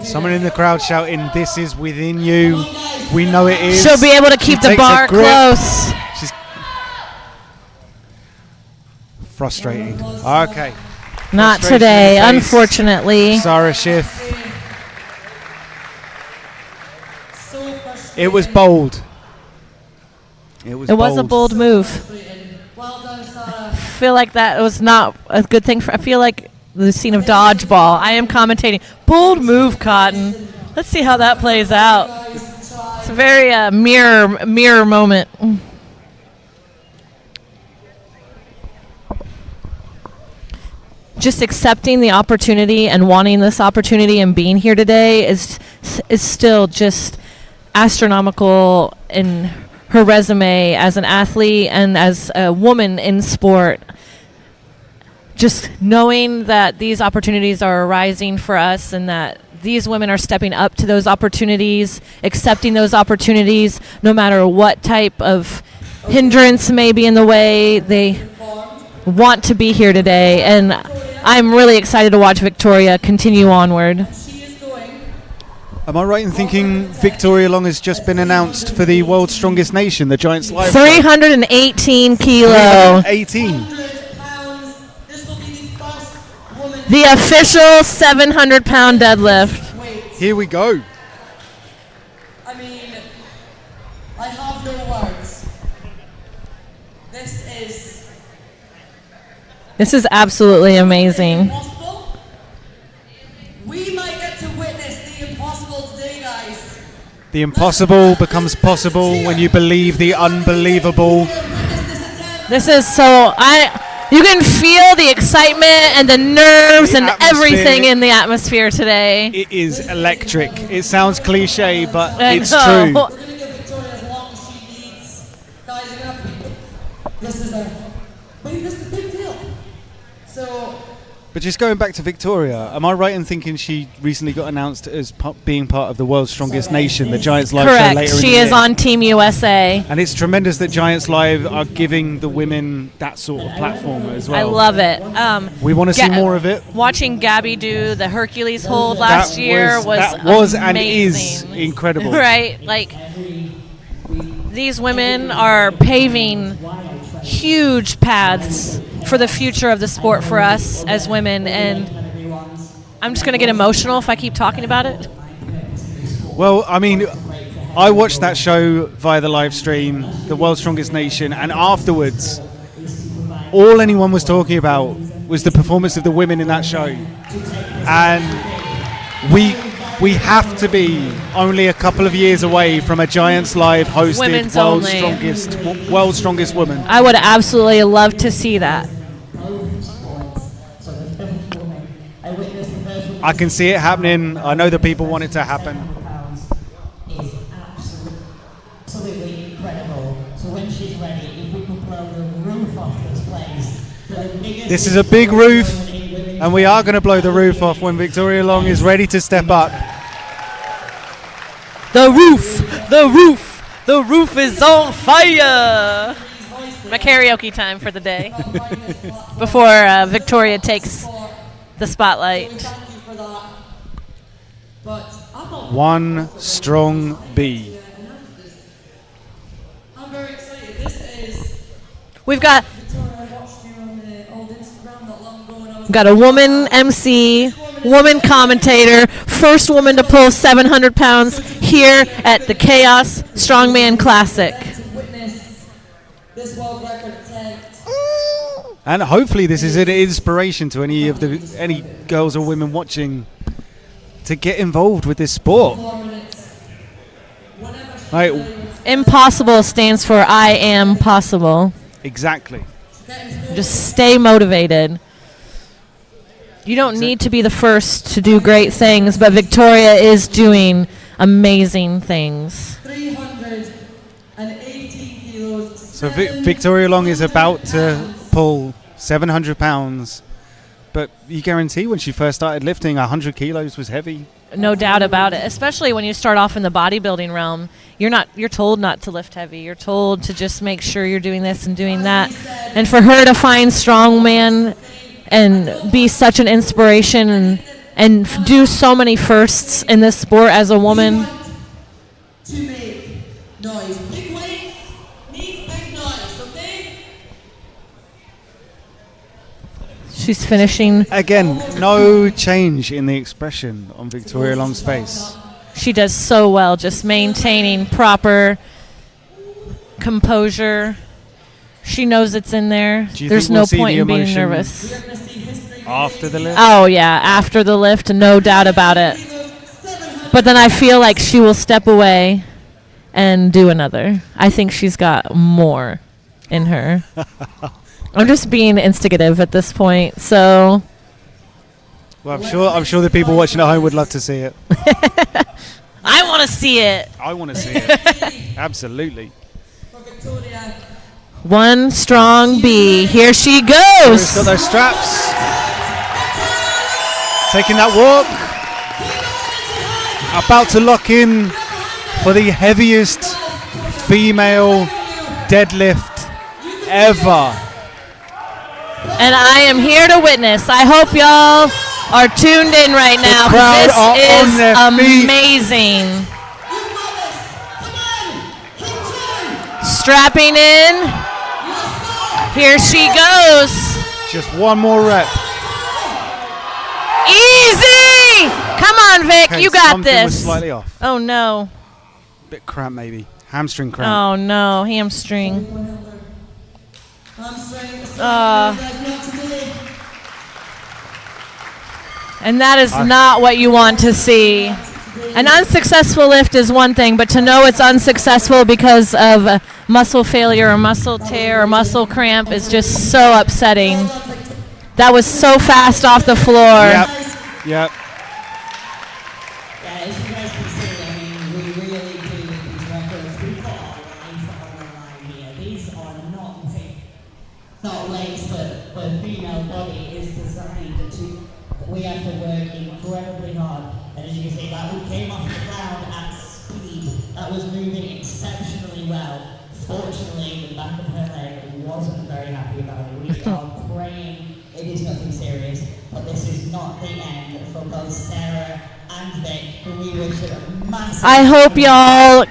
Someone in the crowd shouting, "This is within you." We know it is. She'll be able to She keep the takes a bar grip. close. She's frustrating. Okay. Not Frustration today, in the face. unfortunately. Sarah Schiff. So frustrating. It was bold. It was It was a bold move. Well done, Sarah. I feel like that was not a good thing. I feel like the scene of dodgeball. I am commentating. Bold move, Cotton. Let's see how that plays out. It's a very mirror moment. Just accepting the opportunity and wanting this opportunity and being here today is still just astronomical in her resume as an athlete and as a woman in sport. Just knowing that these opportunities are arising for us and that these women are stepping up to those opportunities, accepting those opportunities, no matter what type of hindrance may be in the way, they want to be here today. And I'm really excited to watch Victoria continue onward. Am I right in thinking Victoria Long has just been announced for the World's Strongest Nation, the Giants Live? 318 kilo. 18. The official 700-pound deadlift. Here we go. I mean, I have no words. This is absolutely amazing. Impossible. We might get to witness the impossible today, guys. The impossible becomes possible when you believe the unbelievable. This is so you can feel the excitement and the nerves and everything in the atmosphere today. It is electric. It sounds cliche, but I it's know. true. We're going to give Victoria as long as she needs. Guys, you're going to have to. This is a big deal. So. But just going back to Victoria, am I right in thinking she recently got announced as being part of the World's Strongest Nation, the Giants Live show Correct. later in the She year? is on Team USA. And it's tremendous that Giants Live are giving the women that sort of platform as well. I love it. We want to see more of it. Watching Gabby do the Hercules hold last year was and is amazing. incredible. Right? Like, these women are paving huge paths for the future of the sport for us as women, and I'm just going to get emotional if I keep talking about it. Well, I mean, I watched that show via the live stream, the World's Strongest Nation, and afterwards, all anyone was talking about was the performance of the women in that show. And we have to be only a couple of years away from a Giants Live hosted Women's World's Strongest Woman. I would absolutely love to see that. I can see it happening. I know that people want it to happen. Is absolutely incredible. So when she's ready, if we could blow the roof off this place. This is a big roof, and we are going to blow the roof off when Victoria Long is ready to step up. The roof is on fire. My karaoke time for the day before Victoria takes the spotlight. One strong B. I'm very excited. This is. We've got I watched you on the old Instagram not long ago, and I was got a woman MC, woman commentator, first woman to pull 700 pounds here at the Chaos Strongman Classic. to witness this world record attempt. And hopefully this is an inspiration to any girls or women watching to get involved with this sport. 4 minutes. Whenever she Right, Impossible stands for I am possible. exactly. Just stay motivated. You don't need to be the first to do great things, but Victoria is doing amazing things. 318 kilos. So Victoria Long is about to pull 700 pounds, but you guarantee when she first started lifting, 100 kilos was heavy. No doubt about it. Especially when you start off in the bodybuilding realm, you're told not to lift heavy. You're told to just make sure you're doing this and doing that. And for her to find strongman and be such an inspiration and do so many firsts in this sport as a woman. To make noise. Big weights means big noise, okay? She's finishing. Again, no change in the expression on Victoria Long's face. She does so well, just maintaining proper composure. She knows it's in there. Do you There's think no we'll see point the in being emotion nervous. after the lift? Oh, yeah, after the lift, no doubt about it. But then I feel like she will step away and do another. I think she's got more in her. I'm just being instigative at this point, so Well, I'm sure the people watching at home would love to see it. I want to see it. I want to see it. Absolutely. For Victoria. One strong bee. Here she She's goes. got those straps. Taking that walk. About to lock in for the heaviest female deadlift ever. And I am here to witness. I hope y'all are tuned in right now. crowd This are is on their feet. amazing. Strapping in. Here she goes. Just one more rep. Easy! Come on, Vic. Okay, You got something was this. slightly off. Oh, no. Bit cramp maybe. Hamstring cramp. Oh, no. Hamstring. And that is not what you want to see. An unsuccessful lift is one thing, but to know it's unsuccessful because of muscle failure or muscle tear or muscle cramp is just so upsetting. That was so fast off the floor. Yep. Yep. Yeah, as you guys can see, I mean, we really do these records. We put our life on the line here. These are not legs, but female body is designed to. We have to work incredibly hard. And as you can see, that we came off the ground at speed. That was moving exceptionally well. Fortunately, the back of her leg wasn't very happy about it. We are praying it is nothing serious, but this is not the end for both Sarah and Vic, who we wish a massive. I hope y'all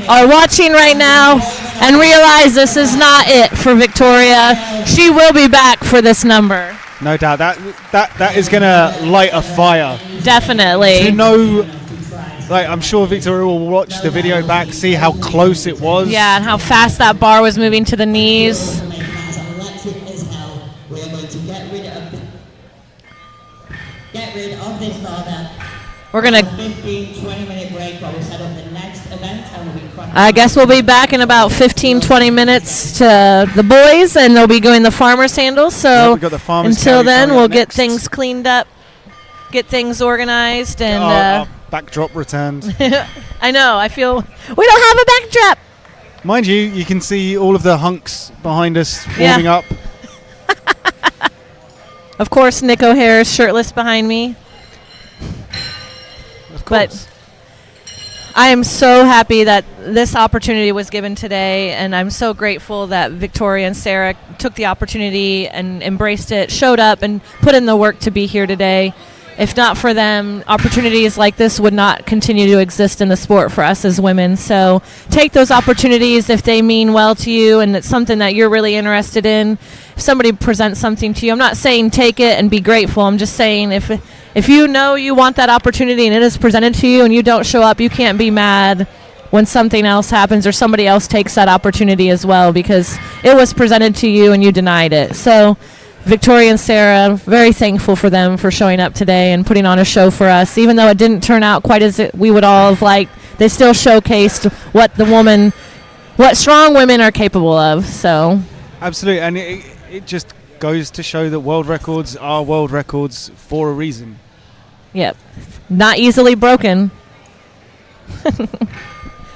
are watching right now and realize this is not it for Victoria. She will be back for this number. No doubt. That is going to light a fire. Definitely. To know, like, I'm sure Victoria will watch the video back, see how close it was. Yeah, and how fast that bar was moving to the knees. We're going to get rid of this bar now. We're going to 15-20 minute break while we set up the next event, and we'll be cracking. I guess we'll be back in about 15-20 minutes to the boys, and they'll be going the farmer's sandals. So Yeah, we got the farmer's until carry then, coming we'll up get next. things cleaned up, get things organized, and Our backdrop returned. I know. I feel we don't have a backdrop. Mind you, you can see all of the hunks behind us Yeah. warming up. Of course, Nick O'Hare is shirtless behind me. Of course. But I am so happy that this opportunity was given today, and I'm so grateful that Victoria and Sarah took the opportunity and embraced it, showed up, and put in the work to be here today. If not for them, opportunities like this would not continue to exist in the sport for us as women. So take those opportunities if they mean well to you and it's something that you're really interested in. If somebody presents something to you, I'm not saying take it and be grateful. I'm just saying if you know you want that opportunity and it is presented to you and you don't show up, you can't be mad when something else happens or somebody else takes that opportunity as well, because it was presented to you and you denied it. So Victoria and Sarah, very thankful for them for showing up today and putting on a show for us. Even though it didn't turn out quite as we would all have liked, they still showcased what strong women are capable of. So Absolutely, and it just goes to show that world records are world records for a reason. yep, not easily broken.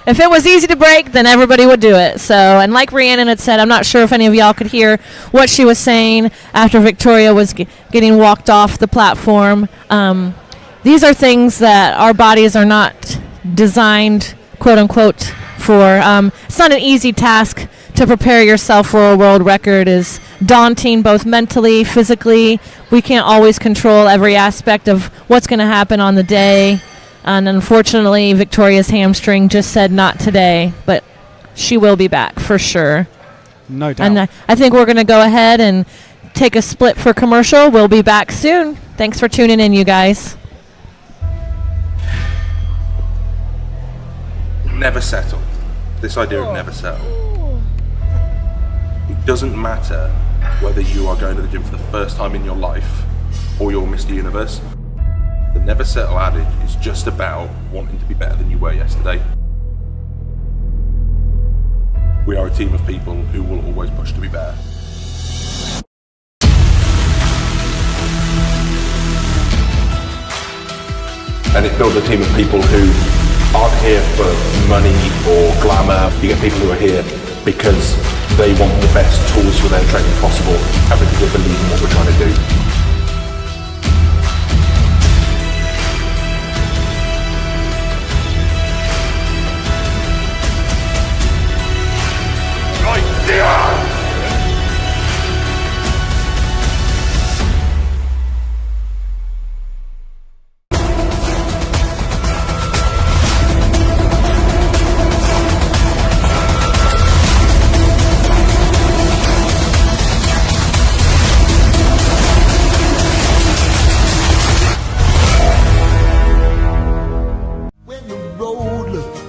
If it was easy to break, then everybody would do it. So, and like Rhiannon had said, I'm not sure if any of y'all could hear what she was saying after Victoria was getting walked off the platform. These are things that our bodies are not designed, quote unquote, for. It's not an easy task to prepare yourself for a world record. Is daunting, both mentally, physically. We can't always control every aspect of what's going to happen on the day. And unfortunately, Victoria's hamstring just said not today, but she will be back for sure. No doubt. And I think we're going to go ahead and take a split for commercial. We'll be back soon. Thanks for tuning in, you guys. Never settle. This idea of never settle. It doesn't matter whether you are going to the gym for the first time in your life or you're Mr. Universe. The never settle adage is just about wanting to be better than you were yesterday. We are a team of people who will always push to be better. And it builds a team of people who aren't here for money or glamour. You get people who are here because they want the best tools for their training possible and because they believe in what we're trying to do. When the road looks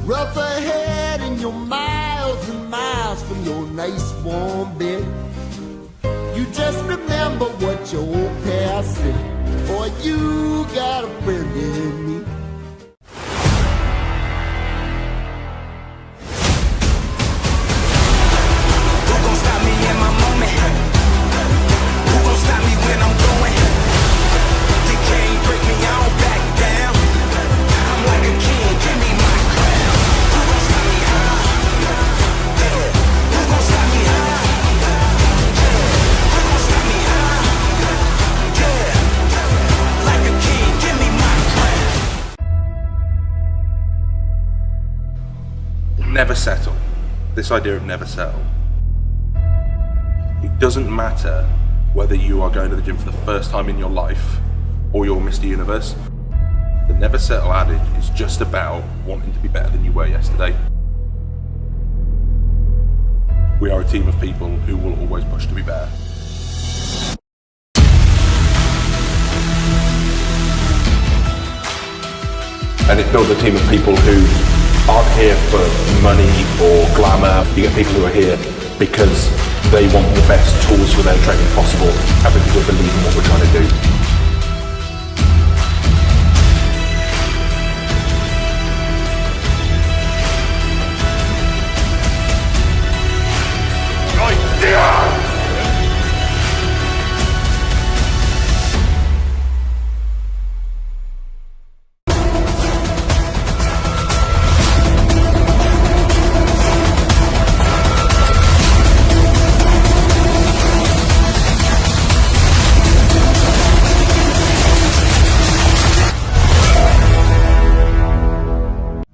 rough ahead and you're miles and miles from your nice warm bed, you just remember what your old past said, boy, you got a friend in me. Who gon' stop me in my moment? Who gon' stop me when I'm going? You can't break me, I don't back down. I'm like a king, give me my crown. Who gon' stop me high? Yeah. Who gon' stop me high? Yeah. Who gon' stop me high? Yeah. Like a king, give me my crown. Never settle. This idea of never settle. It doesn't matter whether you are going to the gym for the first time in your life or you're Mr. Universe. The never settle adage is just about wanting to be better than you were yesterday. We are a team of people who will always push to be better. And it builds a team of people who aren't here for money or glamour. You get people who are here because they want the best tools for their training possible and because they believe in what we're trying to do.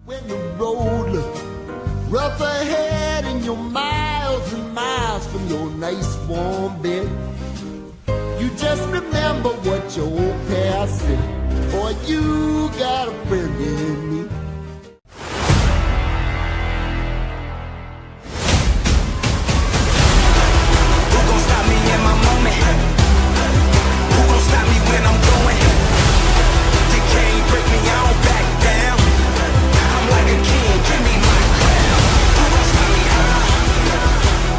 When the road looks rough ahead and you're miles and miles from your nice warm bed, you just remember what your old past said, boy, you got a friend in me. Who gon' stop me in my moment? Who gon' stop me when I'm going? You can't break me, I don't back down. I'm like a king, give me my crown. Who gon' stop me high?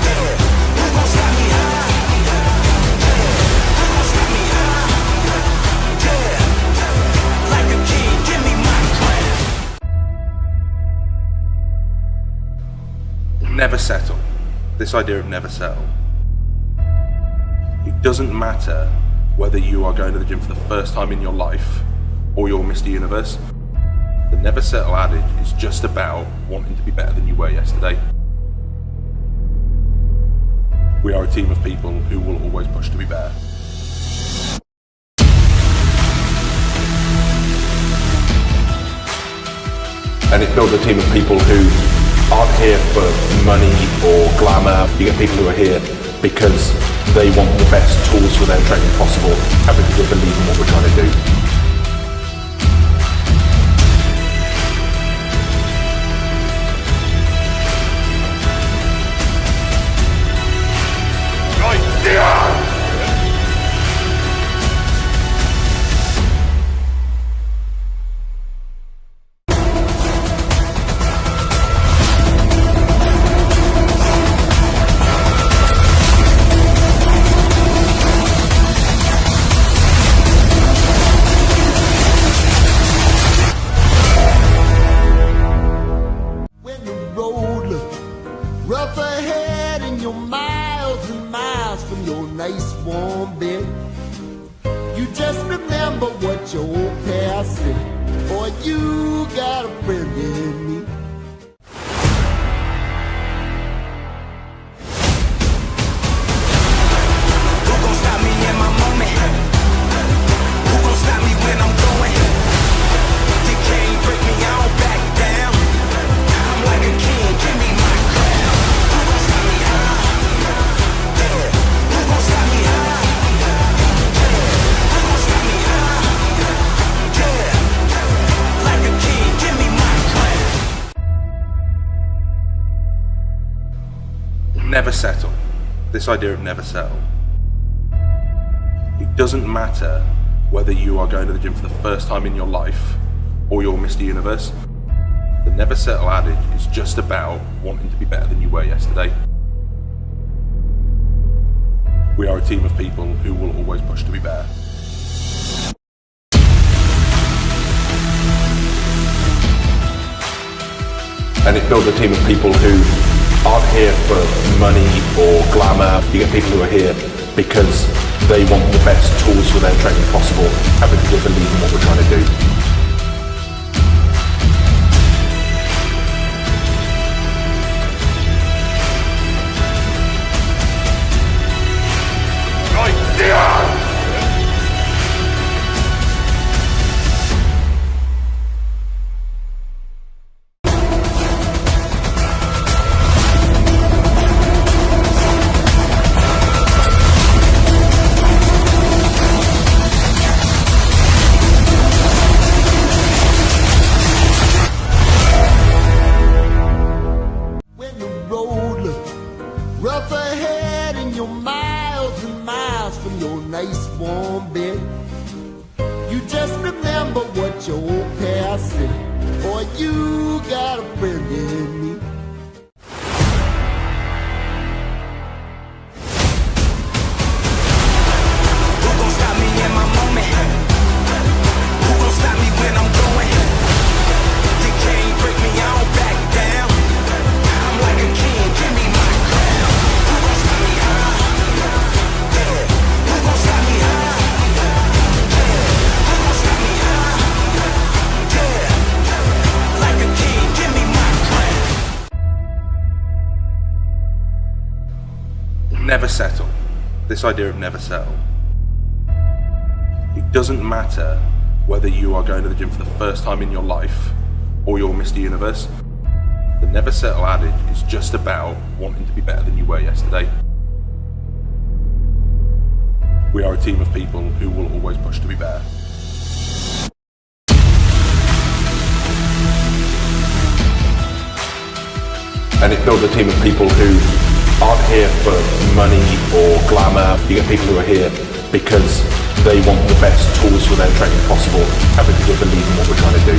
Yeah. Who gon' stop me high? Yeah. Who gon' stop me high? Yeah. Like a king, give me my crown. Never settle. This idea of never settle. It doesn't matter whether you are going to the gym for the first time in your life or you're Mr. Universe. The never settle adage is just about wanting to be better than you were yesterday. We are a team of people who will always push to be better. And it builds a team of people who aren't here for money or glamour. You get people who are here because they want the best tools for their training possible and because they believe in what we're trying to do. When the road looks rough ahead and you're miles and miles from your nice warm bed, you just remember what your old past said, boy, you got got a friend in me. Who gon' stop me in my moment? Who gon' stop me when I'm going? You can't break me, I don't back down. I'm like a king, give me my crown. Who gon' stop me high? Yeah. Who gon' stop me high? Yeah. Who gon' stop me high? Yeah. Like a king, give me my crown. Never settle. This idea of never settle. It doesn't matter whether you are going to the gym for the first time in your life or you're Mr. Universe. The never settle adage is just about wanting to be better than you were yesterday. We are a team of people who will always push to be better. And it builds a team of people who aren't here for money or glamour. You get people who are here because they want the best tools for their training possible and because they believe in what we're trying to do. When the road looks rough ahead and you're miles and miles from your nice warm bed, you just remember what your old past said. Boy, you got a friend in me. Who gon' stop me in my moment? Who gon' stop me when I'm going? You can't break me, I don't back down. I'm like a king, give me my crown. Who gon' stop me high? Yeah. Who gon' stop me high? Yeah. Who gon' stop me high? Yeah. Like a king, give me my crown. Never settle. This idea of never settle. It doesn't matter whether you are going to the gym for the first time in your life or you're Mr. Universe. The never settle adage is just about wanting to be better than you were yesterday. We are a team of people who will always push to be better. And it builds a team of people who aren't here for money or glamour. You get people who are here because they want the best tools for their training possible and because they believe in what we're trying to do.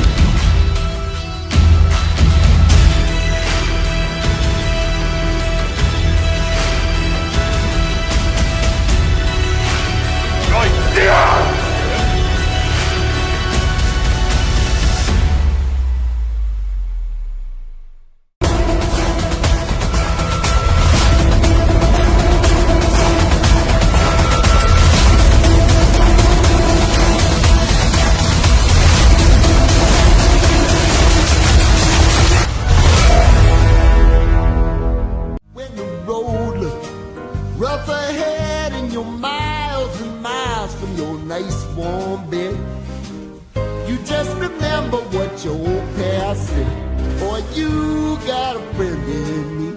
When the road looks rough ahead and you're miles and miles from your nice warm bed, you just remember what your old past said. Boy, you got a friend in me.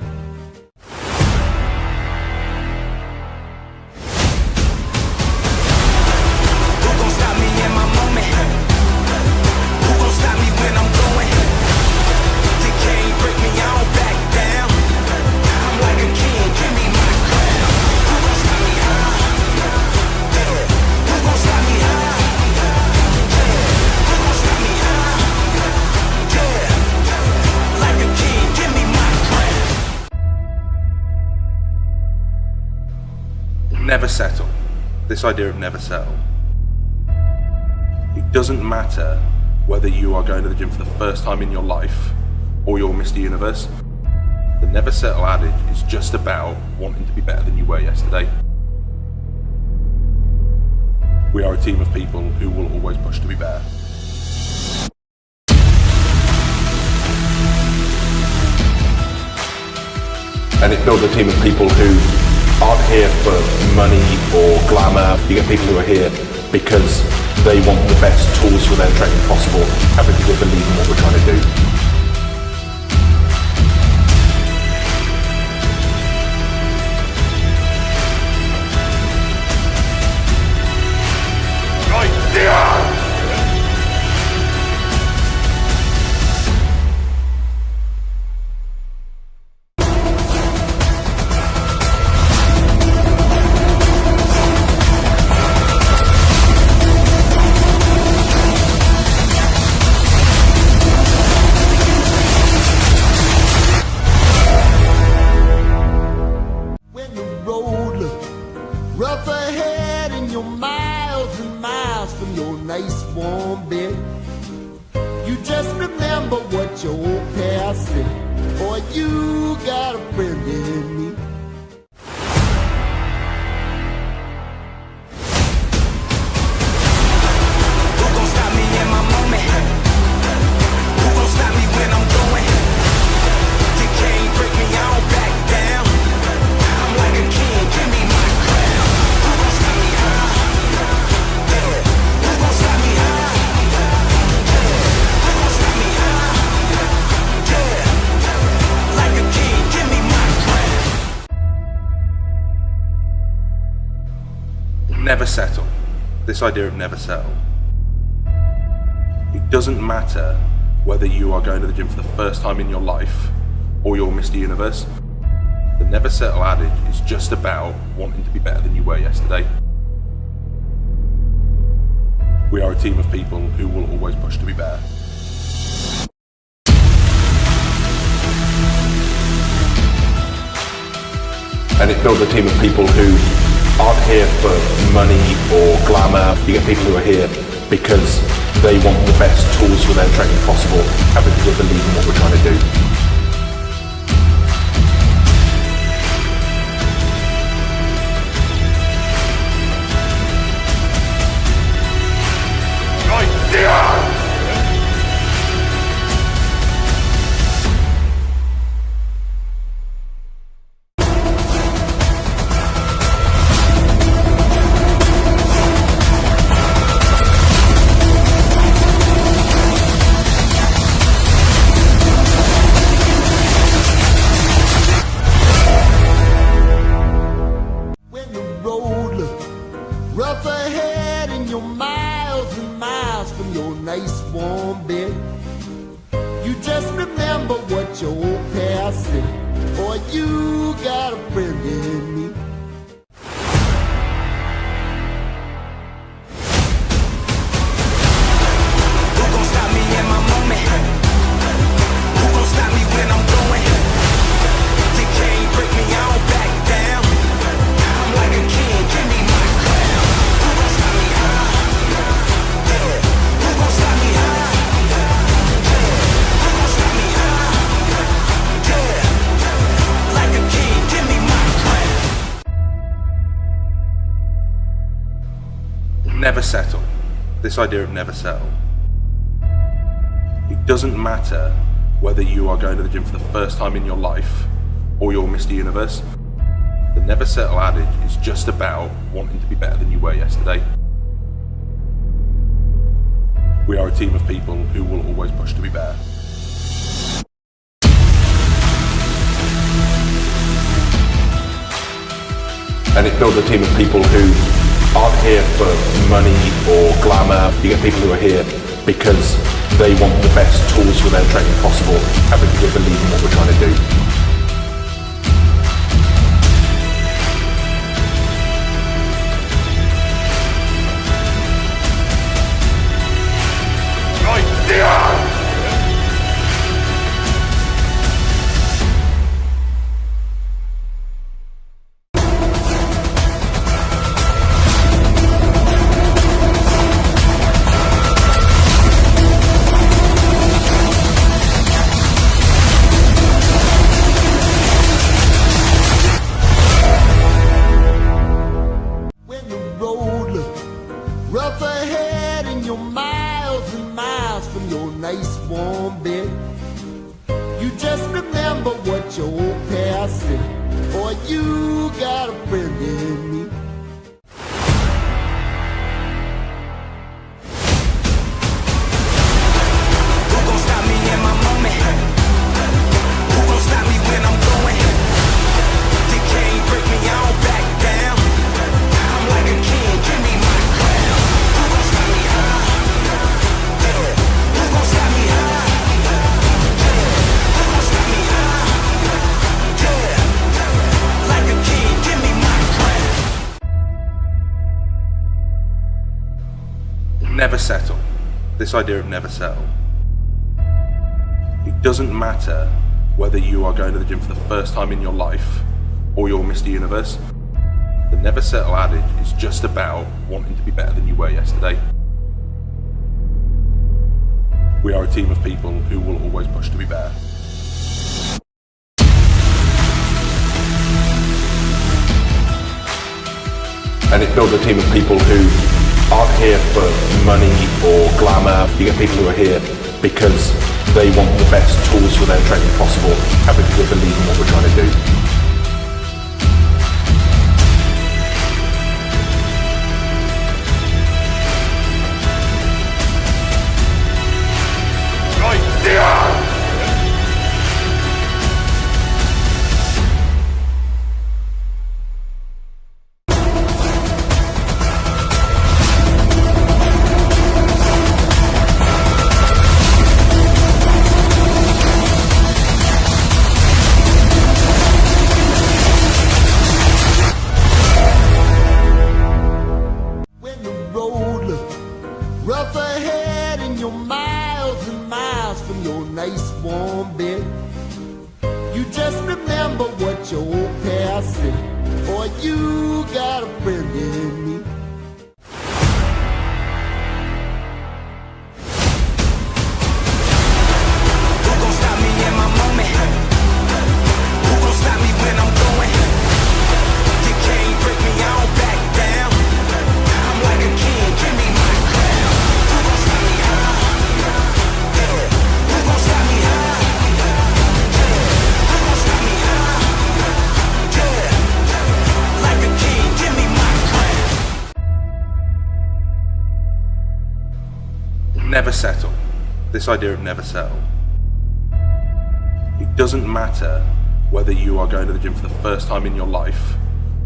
Who gon' stop me in my moment? Who gon' stop me when I'm going? You can't break me, I don't back down. I'm like a king, give me my crown. Who gon' stop me high? Yeah. Who gon' stop me high? Yeah. Who gon' stop me high? Yeah. Like a king, give me my crown. Never settle. This idea of never settle. It doesn't matter whether you are going to the gym for the first time in your life or you're Mr. Universe. The never settle adage is just about wanting to be better than you were yesterday. We are a team of people who will always push to be better. And it builds a team of people who aren't here for money or glamour. You get people who are here because they want the best tools for their training possible and because they believe in what we're trying to do. When the road looks rough ahead and you're miles and miles from your nice warm bed, you just remember what your old past said. Boy, you got a friend in me. Who gon' stop me in my moment? Who gon' stop me when I'm going? You can't break me, I don't back down. I'm like a king, give me my crown. Who gon' stop me? Yeah. Who gon' stop me? Yeah. Who gon' stop me? Yeah. Like a king, give me my crown. Never settle. This idea of never settle. It doesn't matter whether you are going to the gym for the first time in your life or you're Mr. Universe. The never settle adage is just about wanting to be better than you were yesterday. We are a team of people who will always push to be better. And it builds a team of people who aren't here for money or glamour. You get people who are here because they want the best tools for their training possible and because they believe in what we're trying to do. When the road looks rough ahead and you're miles and miles from your nice warm bed, you just remember what your old past said. Boy, you got a friend in me. Who gon' stop me in my moment? Who gon' stop me when I'm going? You can't break me, I don't back down. I'm like a king, give me my crown. Who gon' stop me? Yeah. Who gon' stop me? Yeah. Who gon' stop me? Yeah. Like a king, give me my crown. Never settle. This idea of never settle. It doesn't matter whether you are going to the gym for the first time in your life or you're Mr. Universe. The never settle adage is just about wanting to be better than you were yesterday. We are a team of people who will always push to be better. And it builds a team of people who aren't here for money or glamour. You get people who are here because they want the best tools for their training possible and because they believe in what we're trying to do. When the road looks rough ahead and you're miles and miles from your nice warm bed, you You just remember what your old past said, or you got a friend in me. Who gon' stop me in my moment? Who gon' stop me when I'm going? You can't break me, I don't back down. I'm like a king, give me my crown. Who gon' stop me high? Yeah. Who gon' stop me high? Yeah. Who gon' stop me high? Yeah. Like a king, give me my crown. Never settle. This idea of never settle. It doesn't matter whether you are going to the gym for the first time in your life or you're Mr. Universe. The never settle adage is just about wanting to be better than you were yesterday. We are a team of people who will always push to be better. And it builds a team of people who aren't here for money or glamour. You get people who are here because they want the best tools for their training possible and because they believe in what we're trying to do. Right there! When the road looks rough ahead and you're miles and miles from your nice warm bed, you just remember what your old past said, or you got a friend in me. Who gon' stop me in my moment? Who gon' stop me when I'm going? You can't break me, I don't back down. I'm like a king, give me my crown. Who gon' stop me high? Yeah. Who gon' stop me high? Yeah. Who gon' stop me high? Yeah. Like a king, give me my crown. Never settle. This idea of never settle. It doesn't matter whether you are going to the gym for the first time in your life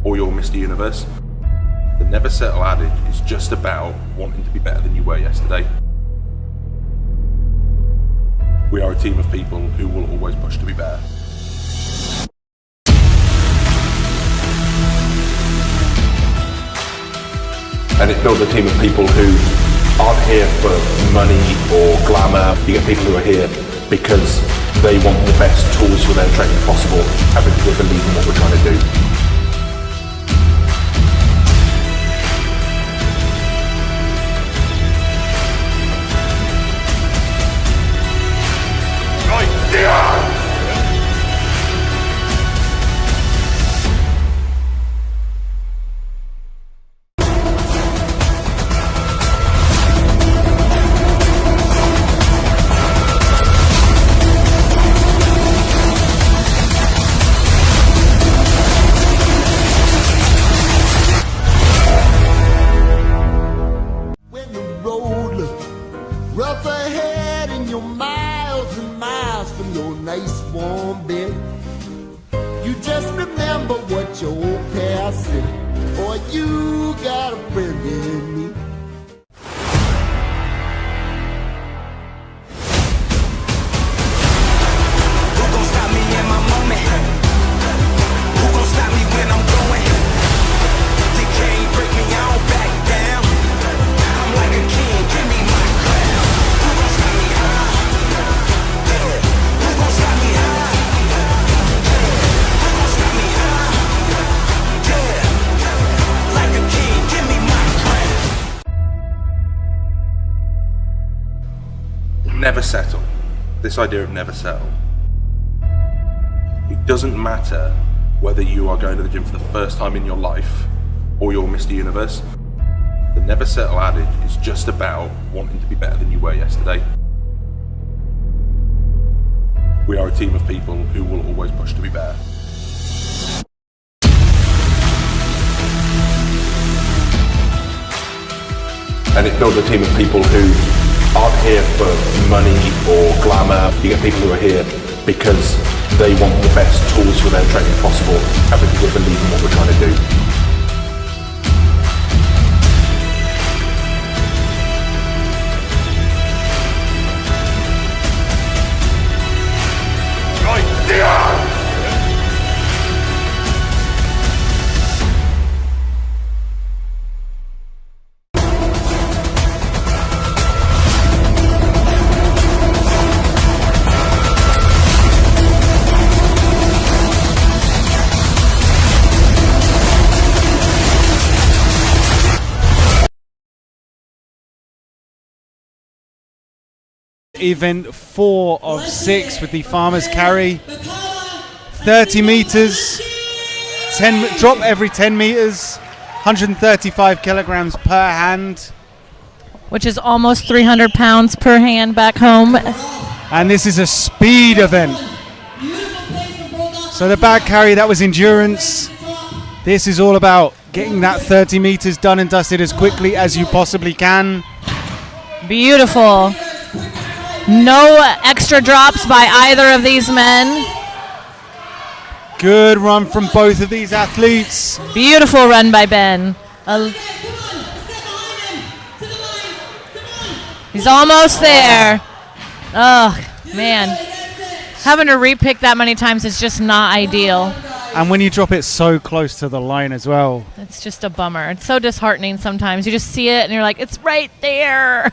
or you're Mr. Universe. The never settle adage is just about wanting to be better than you were yesterday. We are a team of people who will always push to be better. And it builds a team of people who aren't here for money or glamour. You get people who are here because they want the best tools for their training possible and because they believe in what we're trying to do. Right there! When the road looks rough ahead and you're miles and miles from your nice warm bed, you just remember what your old past said, or you got a friend in me. Who gon' stop me in my moment? Who gon' stop me when I'm going? You can't break me, I don't back down. I'm like a king, give me my crown. Who gon' stop me high? Yeah. Who gon' stop me high? Yeah. Who gon' stop me high? Yeah. Like a king, give me my crown. Never settle. This idea of never settle. It doesn't matter whether you are going to the gym for the first time in your life or you're Mr. Universe. The never settle adage is just about wanting to be better than you were yesterday. We are a team of people who will always push to be better. And it builds a team of people who aren't here for money or glamour. You get people who are here because they want the best tools for their training possible and because they believe in what we're trying to do. Event 4 of 6 with the farmer's carry. 30 meters, 10 drop every 10 meters, 135 kilograms per hand. Which is almost 300 pounds per hand back home. And this is a speed event. So the back carry, that was endurance. This is all about getting that 30 meters done and dusted as quickly as you possibly can. Beautiful. No extra drops by either of these men. Good run from both of these athletes. Beautiful run by Ben. He's almost there. Oh, man. Having to repick that many times is just not ideal. And when you drop it so close to the line as well. It's just a bummer. It's so disheartening sometimes. You just see it and you're like, it's right there.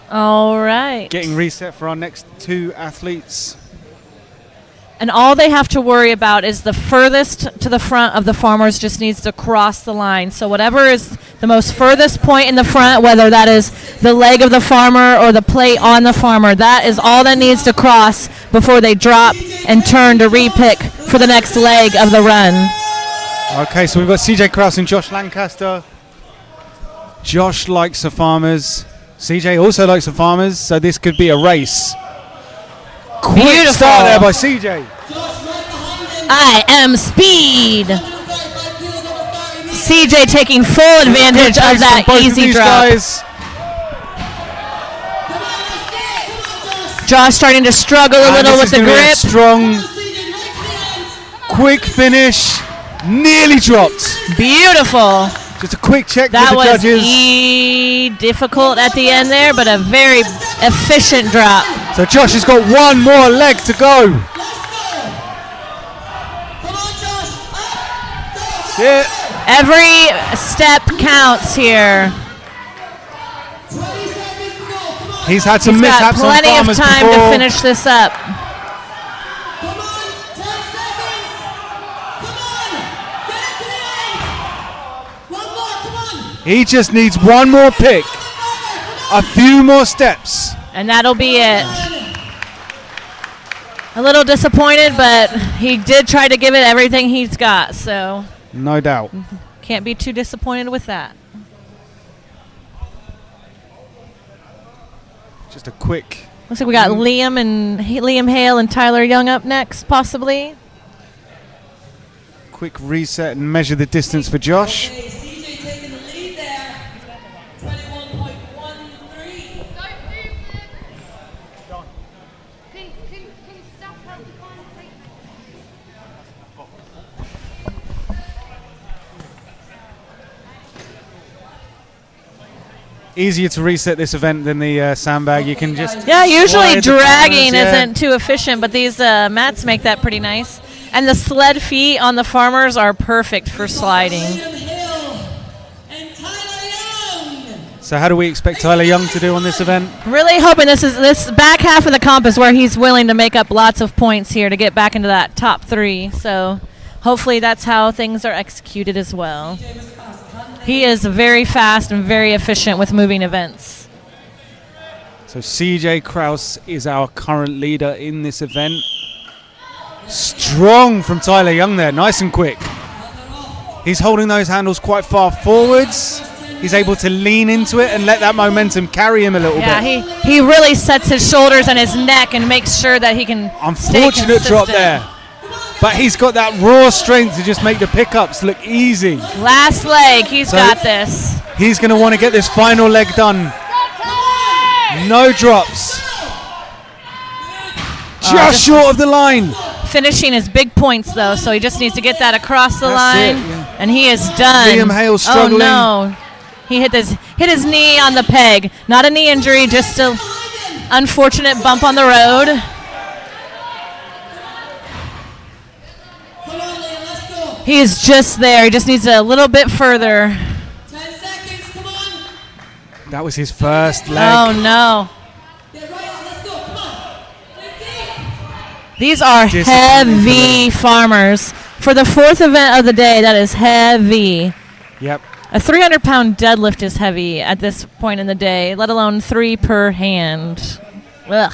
All right. Getting reset for our next two athletes. And all they have to worry about is the furthest to the front of the farmers just needs to cross the line. So whatever is the most furthest point in the front, whether that is the leg of the farmer or the plate on the farmer, that is all that needs to cross before they drop and turn to repick for the next leg of the run. Okay, so we've got CJ Krause and Josh Lancaster. Josh likes the farmers. CJ also likes the farmers, so this could be a race. Quick Beautiful start there by CJ. I am speed. CJ taking full advantage of that easy drop. Guys. Josh starting to struggle a little with the grip. Strong, quick finish, nearly dropped. Beautiful. Just a quick check that with the judges. That was difficult at the end there, but a very efficient drop. So Josh has got one more leg to go. That's it. Every step counts here. He's had some mishaps on plenty of farmers time before. to finish this up. He just needs one more pick, a few more steps. And that'll be it. A little disappointed, but he did try to give it everything he's got, so. No doubt. Can't be too disappointed with that. Just a quick. Looks like we got Liam Hale and Tyler Young up next, possibly. Quick reset and measure the distance for Josh. Easier to reset this event than the sandbag. You can just usually dragging isn't too efficient, but these mats make that pretty nice. And the sled feet on the farmers are perfect for sliding. So how do we expect Tyler Young to do on this event? Really hoping this back half of the comp is where he's willing to make up lots of points here to get back into that top 3. So hopefully that's how things are executed as well. He is very fast and very efficient with moving events. So CJ Krause is our current leader in this event. Strong from Tyler Young there, nice and quick. He's holding those handles quite far forwards. He's able to lean into it and let that momentum carry him a little bit. Yeah, he really sets his shoulders and his neck and makes sure that he can Unfortunate stay consistent. drop there. But he's got that raw strength to just make the pickups look easy. Last leg, he's got this. He's going to want to get this final leg done. No drops. Just short of the line. Finishing his big points, though, so he just needs to get that across the line. And he is done. Liam Hale struggling. Oh, no. He hit his knee on the peg. Not a knee injury, just an unfortunate bump on the road. He is just there. He just needs a little bit further. 10 seconds, come on. That was his first leg. Oh, no. Get right on, let's go, come on. 15. These are heavy farmers. For the fourth event of the day, that is heavy. Yep. A 300-pound deadlift is heavy at this point in the day, let alone 3 per hand. Ugh.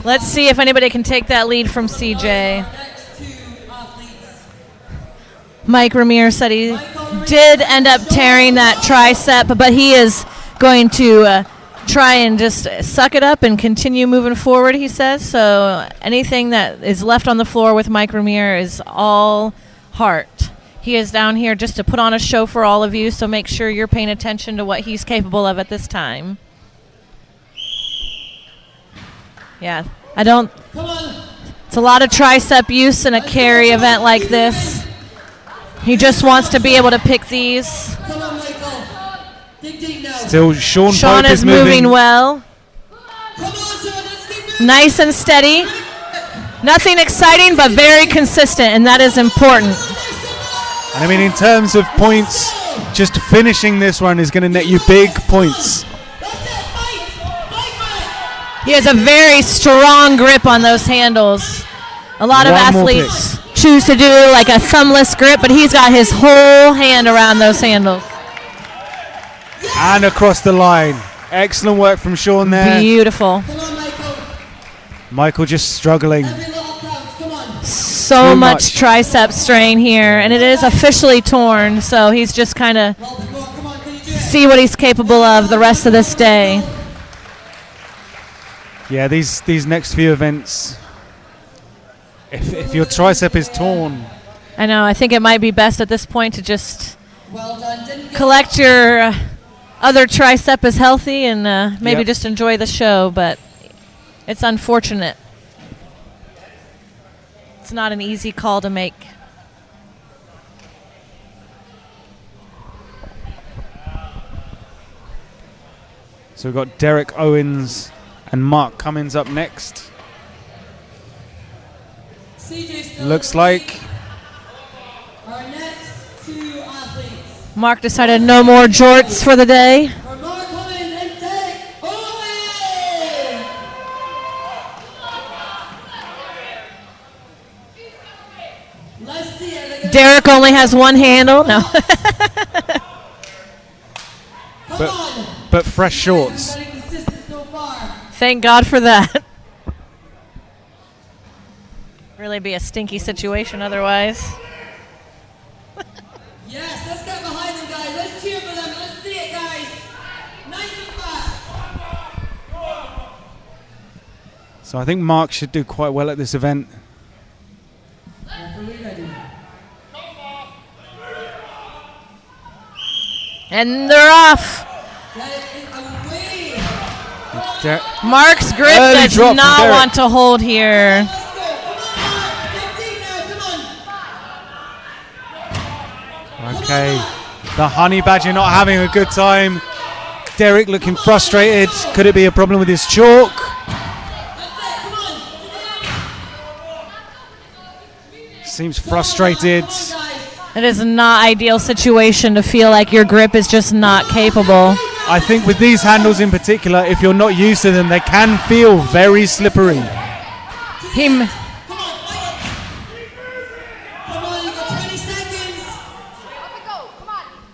Let's see if anybody can take that lead from CJ. Mike Ramir said he did end up tearing that tricep, but he is going to try and just suck it up and continue moving forward, he says. So anything that is left on the floor with Mike Ramir is all heart. He is down here just to put on a show for all of you, so make sure you're paying attention to what he's capable of at this time. Yeah, it's a lot of tricep use in a carry event like this. He just wants to be able to pick these. Come on, Michael. Dig deep now. Still, Sean Sean Pope is moving well. Come on, Sean, let's keep moving. Nice and steady. Nothing exciting, but very consistent, and that is important. And I mean, in terms of points, just finishing this one is going to net you big points. He has a very strong grip on those handles. A lot of athletes choose to do like a thumbless grip, but he's got his whole hand around those handles. And across the line. Excellent work from Sean there. Beautiful. Come on, Michael. Michael just struggling. Every little counts, come on. So much tricep strain here, and it is officially torn, so he's just kind of Come on, can you do it? see what he's capable of the rest of this day. Yeah, these next few events, if your tricep is torn, I know, I think it might be best at this point to just Well done. Didn't get collect your other tricep is healthy and maybe Yep. just enjoy the show, but it's unfortunate. It's not an easy call to make. so we've got Derek Owens and Mark Cummins up next. CJ still Looks like our next 2 athletes. Mark decided no more jorts for the day. For Mark Cummins and Derek Owen. Let's see it. Derek only has one handle. No. Come on. but fresh shorts. Very consistent so far. Thank God for that. Really be a stinky situation otherwise. Yes, let's get behind them, guys. Let's cheer for them. Let's see it, guys. Nice and fast. So I think Mark should do quite well at this event. And they're off. Mark's grip Early does drop from not Derek. want to hold here. Okay, the honey badger not having a good time. Derek looking frustrated. Could it be a problem with his chalk? Seems frustrated. It is not ideal situation to feel like your grip is just not capable. I think with these handles in particular, if you're not used to them, they can feel very slippery. He, Come on, you got 20 seconds.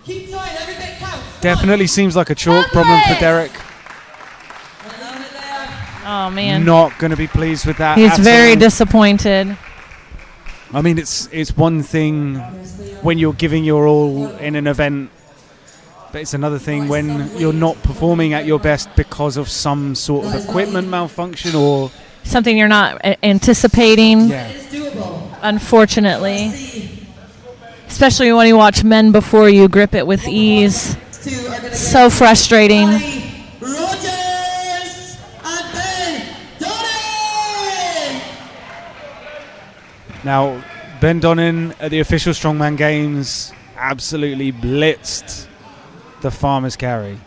Keep trying, every bit counts. Definitely seems like a chalk problem for Derek. oh Oh man, not going to be pleased with that. he's at very all. disappointed. I mean, it's one thing when you're giving your all in an event, but it's another thing when you're not performing at your best because of some sort of equipment malfunction or Something you're not anticipating. yeah. It's doable. Unfortunately, See, especially when you watch men before you grip it with ease. two are gonna So frustrating. Rogers and Ben Donnan. Now, Ben Donnan at the official Strongman Games absolutely blitzed the Farmer's Carry.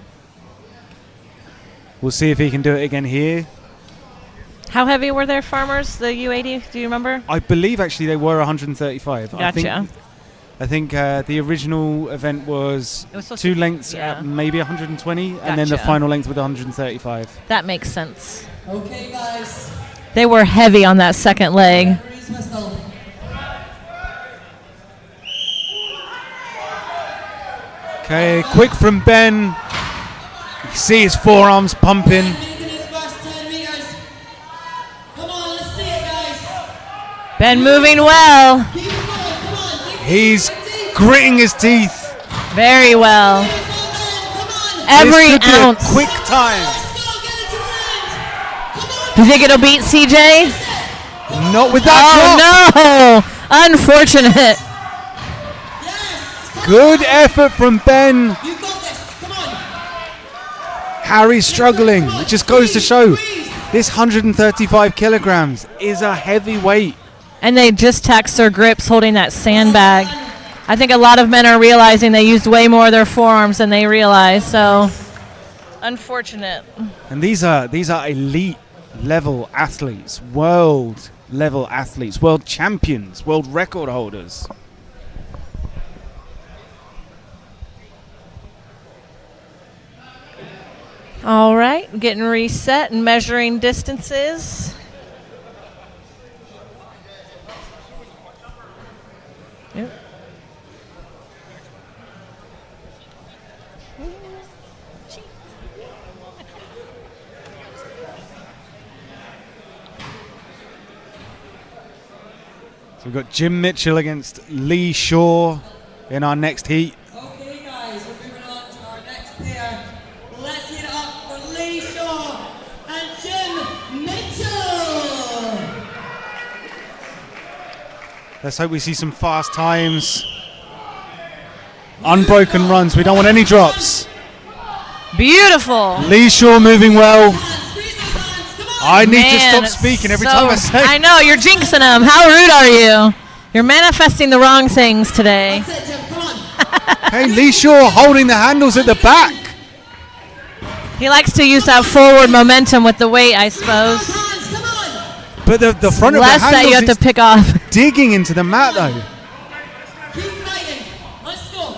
We'll see if he can do it again here. How heavy were their farmers, the U80? Do you remember? I believe actually they were 135. Gotcha. I think the original event was It was supposed 2 to- lengths yeah. at maybe 120, and then the Gotcha. final length with 135. That makes sense. Okay, guys. They were heavy on that second leg. Referee's whistle. Okay, quick from Ben. You can see his forearms pumping. Making his first 10 meters. Come on, let's see it, guys. Ben moving well. Keep it going. Come on. He's gritting his teeth. Very well. Come on. Every This could be a ounce. quick time. Let's go. Get it to the end. Come on. Do you think it'll beat CJ? Not with that drop. Oh no! Unfortunate. Yes. Good effort from Ben. You got this. Come on. Harry's struggling. It just goes to show this 135 kilograms is a heavy weight. And they just taxed their grips holding that sandbag. I think a lot of men are realizing they used way more of their forearms than they realized. So, unfortunate. And these are elite level athletes, world level athletes, world champions, world record holders. All right, getting reset and measuring distances. Yep. So we've got Jim Mitchell against Lee Shaw in our next heat. Okay, guys, we're moving on to our next pair. Let's heat it up for Lee Shaw and Jim Mitchell. Let's hope we see some fast times. Unbroken runs. We don't want any drops. Beautiful. Lee Shaw moving well. Squeeze those hands, come on. I need to Man, stop speaking every so- time I say. I know, you're jinxing them. How rude are you? You're manifesting the wrong things today. That's it, Jim, come on. Hey, Lee Shaw holding the handles at the back. He likes to use that forward momentum with the weight, I suppose. Hands, come on. But the front of the Less that you have handles to is pick off. digging into the mat though. Keep fighting. Let's go.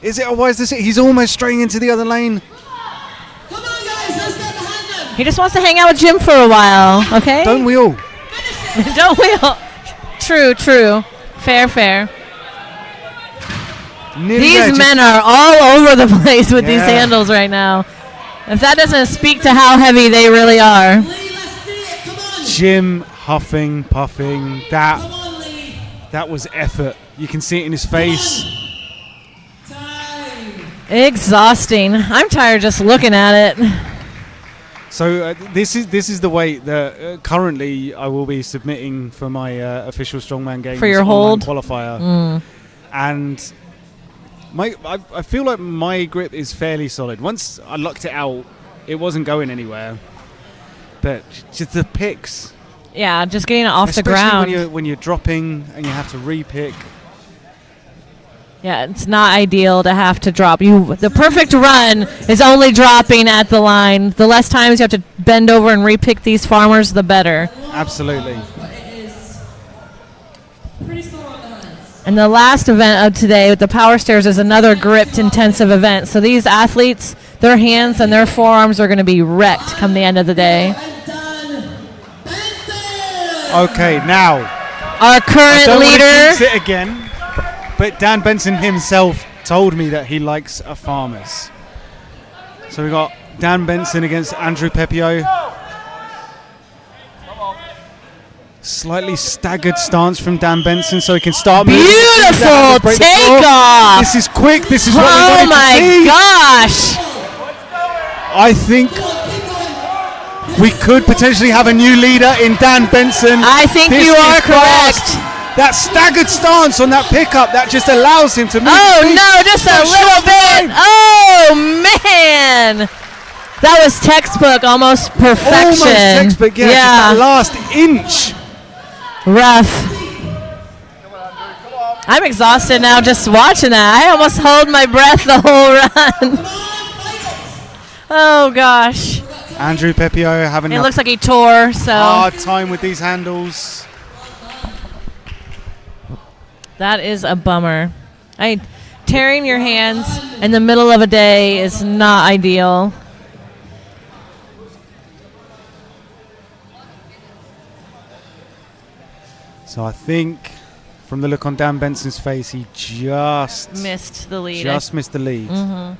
Is it, or why is this? He's almost straying into the other lane. Come on, guys, let's get behind them. He just wants to hang out with Jim for a while, okay? Don't we all? Finish it. Don't we all? True, true. Fair, fair. Nearly there, These just- men are all over the place with these Yeah. handles right now. If that doesn't speak to how heavy they really are. Lee, let's see it. Come on. Jim huffing, puffing. Come on, Lee. That was effort. You can see it in his face. Time. Exhausting. I'm tired just looking at it. So this is the weight that currently I will be submitting for my official Strongman Games For your online hold? qualifier, and I feel like my grip is fairly solid. Once I locked it out, it wasn't going anywhere. But just the picks, Yeah, just getting it off the especially ground. when you're dropping and you have to re-pick. Yeah, it's not ideal to have to drop. The perfect run is only dropping at the line. The less times you have to bend over and re-pick these farmers, the better. Absolutely. But it is pretty sore on the hands. And the last event of today with the power stairs is another gripped intensive event. So these athletes, their hands and their forearms are going to be wrecked come the end of the day. And Dan Benson. Okay, now Our current don't want to leader, jinx it again, but Dan Benson himself told me that he likes a farmers. So we got Dan Benson against Andrew Pepio. Slightly staggered stance from Dan Benson, so he can start moving. Beautiful takeoff. This is quick. This is what we Oh wanted to my see. gosh. I think we could potentially have a new leader in Dan Benson. I think This you is are correct. fast. That staggered stance on that pickup, that just allows him to move. Oh his feet. no, just a little bit. Oh man. That was textbook, almost perfection. Almost textbook, yeah. Just that last inch. Rough. I'm exhausted now just watching that. I almost hold my breath the whole run. Oh gosh. Andrew Pepio having It a looks like he tore, so hard time with these handles. that is a bummer. Tearing your hands in the middle of a day is not ideal. So I think from the look on Dan Benson's face, he just Missed the lead. Just missed the lead. And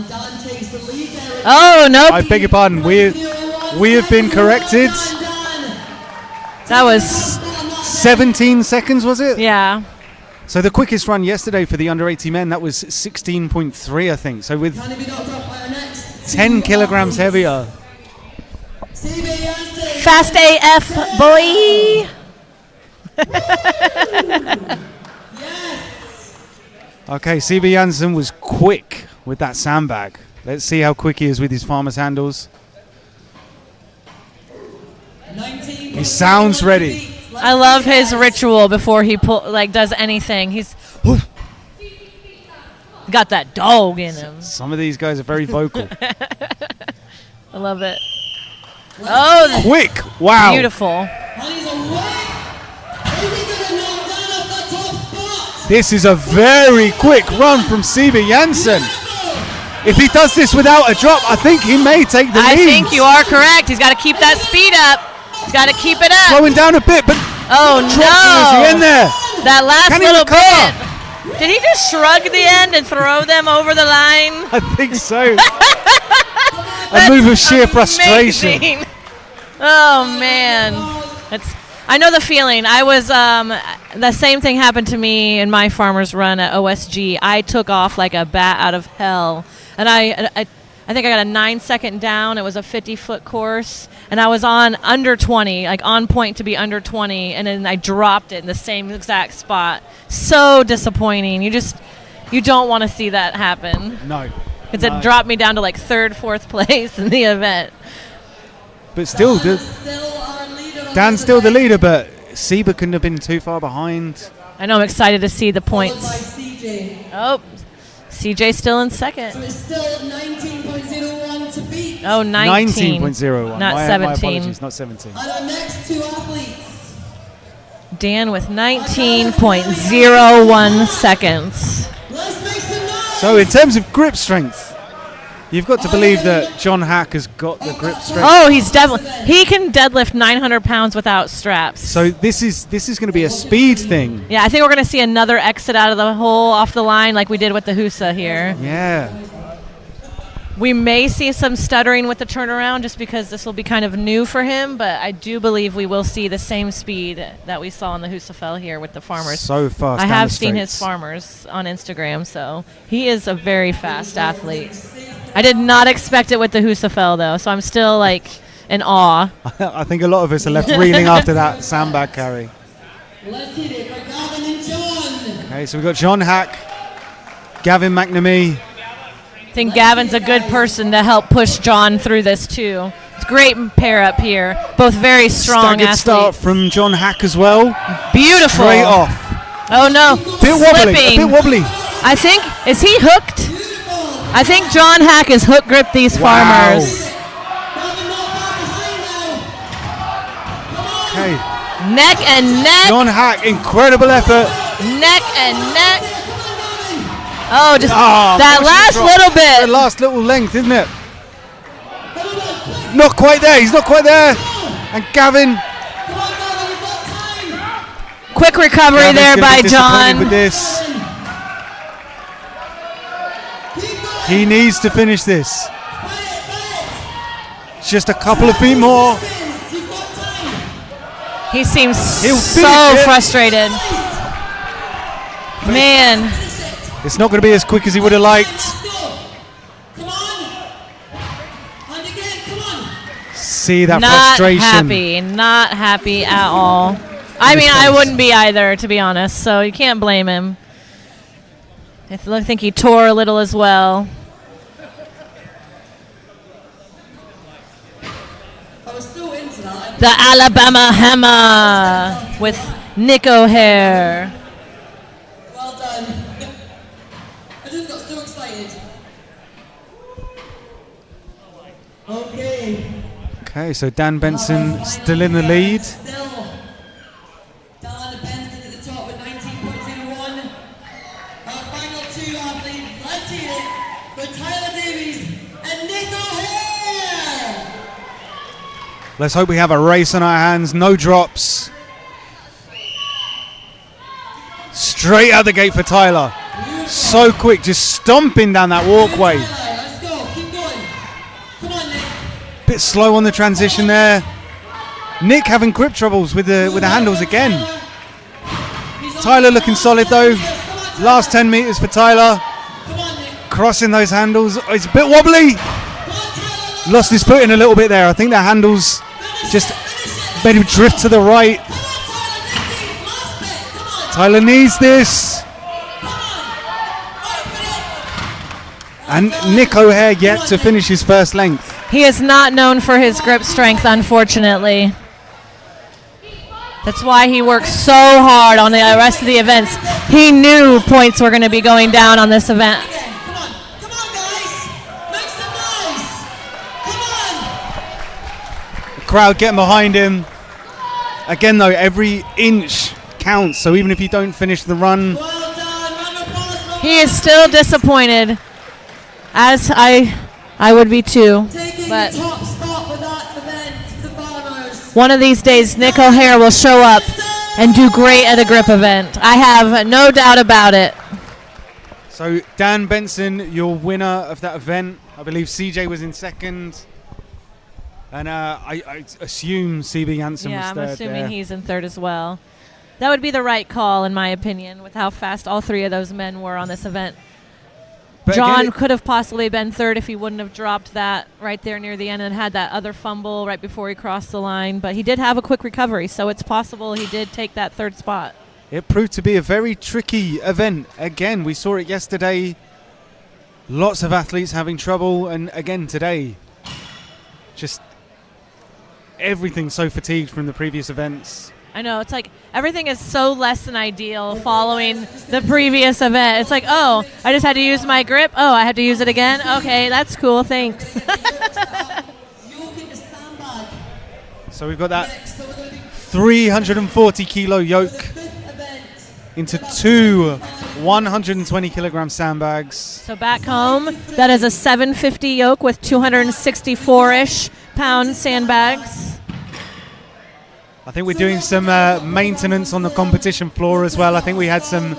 Dan takes the lead there. Oh, nope. I beg your pardon. We have been corrected. That was, 17 seconds, was it? yeah. So the quickest run yesterday for the under 80 men, that was 16.3, I think. So with Can he be knocked off by our next 10 kilograms heavier. Fast AF, boy. Okay, CB Janssen was quick with that sandbag. Let's see how quick he is with his farmer's handles. He sounds ready. I love his ritual before he does anything. He's got that dog in him. Some of these guys are very vocal. I love it. Oh, Quick! Wow. beautiful. This is a very quick run from CB Janssen. If he does this without a drop, I think he may take the lead. I think you are correct. He's got to keep that speed up. He's got to keep it up. Slowing down a bit, but Oh is he in no! there? That last Can he little recover? bit. Did he just shrug the end and throw them over the line? I think so. A move of sheer frustration. Amazing. Oh man, I know the feeling. I was the same thing happened to me in my farmer's run at OSG. I took off like a bat out of hell, and I think I got a 9-second down. It was a 50-foot course, and I was on under 20, like on point to be under 20, and then I dropped it in the same exact spot. So disappointing. You don't want to see that happen. No. Because it dropped me down to like 3rd, 4th place in the event. But still, Dan's still the leader, but Seba couldn't have been too far behind. I know, I'm excited to see the points. CJ. Oh, CJ still in second. So it's still 19.01 to beat. Oh, 19. 19.01. Not my 17. apologies, not 17. And our next two athletes. Dan with 19.01 seconds. Let's make some noise. So in terms of grip strength, you've got to believe that John Hack has got the grip strength. Oh, he can deadlift 900 pounds without straps. So this is going to be a speed thing. Yeah, I think we're going to see another exit out of the hole off the line like we did with the Husa here. Yeah. We may see some stuttering with the turnaround just because this will be kind of new for him, but I do believe we will see the same speed that we saw in the Husafell here with the farmers. So fast. I down have the seen his straights. farmers on Instagram, so he is a very fast athlete. I did not expect it with the Husafell, though, so I'm still like in awe. I think a lot of us are left reeling after that sandbag carry. Let's hit it for Gavin and John. Okay, so we've got John Hack, Gavin McNamee. I think Gavin's a good person to help push John through this, too. It's a great pair up here. Both very strong Staggered athletes. start from John Hack as well. Beautiful. Straight off. Oh, no. Bit wobbly. Slipping. A bit wobbly. I think, is he hooked? I think John Hack has hook gripped these Wow. farmers. Okay. Neck and neck. John Hack, incredible effort. Neck and neck. Oh, just Ah, that pushing last drop. little The bit. last little length, isn't it? Not quite there. He's not quite there. And Gavin. Quick recovery Gavin's there gonna by be disappointed with John. this. He needs to finish this. Just a couple of feet more. He seems He'll so finish it. frustrated. Man, It's not going to be as quick as he would have liked. Let's go. Come on. And again, come on. See that not frustration. not happy at all. I mean, I wouldn't be either, to be honest, so you can't blame him. I think he tore a little as well. I was so into that. The Alabama Hammer with Nick O'Hare. Well done. I just got so excited. Okay. Okay, so Dan Benson still in the lead. Still. Dan Benson at the top with 19.01. Our final two athletes, let's hear it, for Tyler Davies and Nick O'Hare. Let's hope we have a race on our hands. No drops. Straight out the gate for Tyler. So quick, just stomping down that walkway. Tyler, let's go, keep going. Come on, Nick. Bit slow on the transition there. Nick having grip troubles with the handles again. Tyler looking solid though. Last 10 meters for Tyler. Come on, Nick. Crossing those handles. Oh, it's a bit wobbly. Come on, Tyler. Lost his footing a little bit there. I think the handles just made him drift to the right. Come on, Tyler, 19, last bit. Come on. Tyler needs this. And Nick O'Hare yet to finish his first length. He is not known for his grip strength, unfortunately. That's why he worked so hard on the rest of the events. He knew points were going to be going down on this event. Come on, guys. Make some noise. Come on. The crowd getting behind him. Again though, every inch counts. So even if you don't finish the run, Well done. Round of applause for He is still disappointed, as I would be too. taking But the top spot for that event, the farmers. one of these days, Nick O'Hare will show up and do great at a grip event. I have no doubt about it. so Dan Benson, your winner of that event. I believe CJ was in second. And I assume CB Hansen was Yeah, I'm third assuming there. he's in third as well. That would be the right call, in my opinion, with how fast all three of those men were on this event. But John again, could have possibly been third if he wouldn't have dropped that right there near the end and had that other fumble right before he crossed the line. But he did have a quick recovery, so it's possible he did take that third spot. it proved to be a very tricky event. Again, we saw it yesterday. Lots of athletes having trouble. And again, today, just everything so fatigued from the previous events. I know, it's like everything is so less than ideal following the previous event. It's like, oh, I just had to use my grip. Oh, I had to use it again. Okay, that's cool. Thanks. Yoke into sandbag. So we've got that Next, so we're going to be 340 kilo yoke fifth event. into two 120 kilogram sandbags. So back home, that is a 750 yoke with 264-ish pound sandbags. I think we're doing some maintenance on the competition floor as well. I think we had some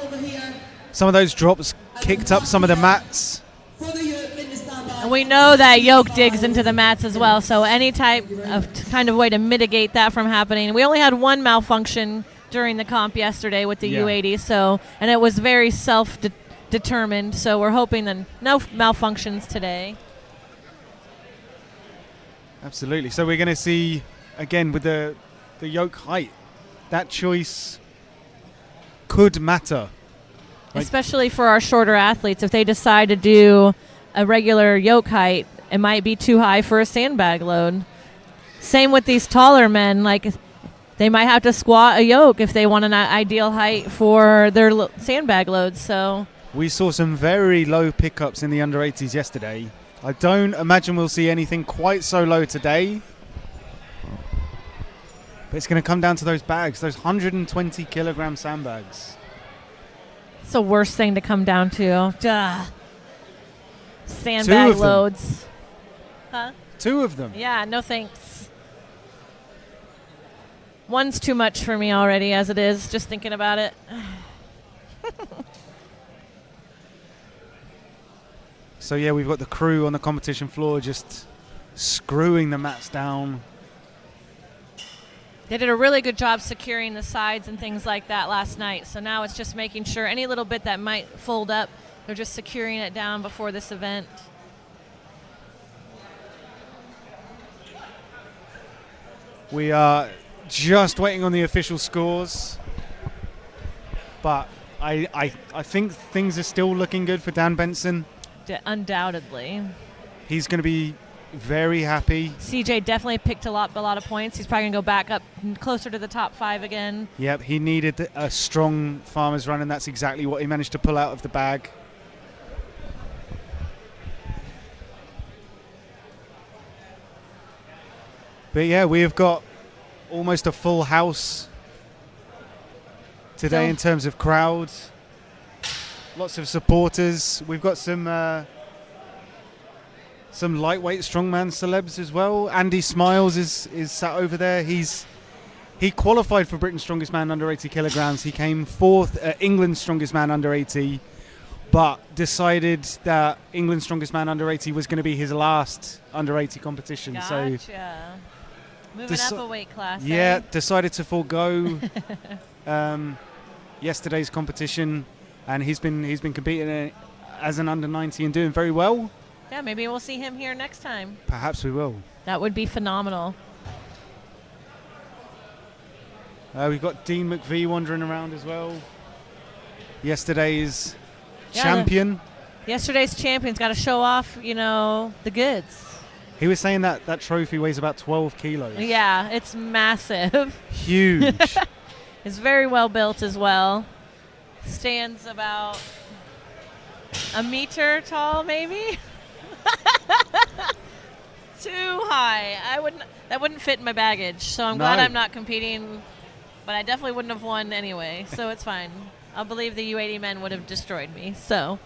of those drops kicked up some of the mats. For the yoke into sandbag. And we know that yoke digs into the mats as well, so any type of kind of way to mitigate that from happening. We only had one malfunction during the comp yesterday with the Yeah. U80, so, and it was very self-determined, so we're hoping that no malfunctions today. Absolutely. So we're going to see, again, with the yoke height, that choice could matter. Like- Especially for our shorter athletes. If they decide to do a regular yoke height, it might be too high for a sandbag load. Same with these taller men. Like, they might have to squat a yoke if they want an ideal height for their sandbag loads. So We saw some very low pickups in the under 80s yesterday. I don't imagine we'll see anything quite so low today. But it's going to come down to those bags, those 120 kilogram sandbags. it's the worst thing to come down to. Duh. Sandbag of them. loads. Huh? Two of them. Yeah, no thanks. One's too much for me already as it is, just thinking about it. So yeah, we've got the crew on the competition floor just screwing the mats down. They did a really good job securing the sides and things like that last night. So now it's just making sure any little bit that might fold up, they're just securing it down before this event. We are just waiting on the official scores, but I think things are still looking good for Dan Benson. Undoubtedly. He's going to be very happy. CJ definitely picked a lot of points. He's probably going to go back up closer to the top 5 again. Yep, he needed a strong farmer's run, and that's exactly what he managed to pull out of the bag. But yeah, we have got almost a full house today in terms of crowds. Lots of supporters. We've got some lightweight strongman celebs as well. Andy Smiles is sat over there. He qualified for Britain's Strongest Man under 80 kilograms. He came 4th at England's Strongest Man under 80, but decided that England's Strongest Man under 80 was going to be his last under 80 competition. Gotcha. So moving up a weight class. Yeah, decided to forego yesterday's competition, and he's been competing as an under 90 and doing very well. Yeah, maybe we'll see him here next time. Perhaps we will. That would be phenomenal. We've got Dean McVie wandering around as well. Yesterday's champion. Yesterday's champion's got to show off, the goods. He was saying that trophy weighs about 12 kilos. Yeah, it's massive. Huge. It's very well built as well. Stands about a meter tall, maybe. Too high. That wouldn't fit in my baggage. So I'm glad I'm not competing, but I definitely wouldn't have won anyway. So it's fine. I believe the U80 men would have destroyed me. So.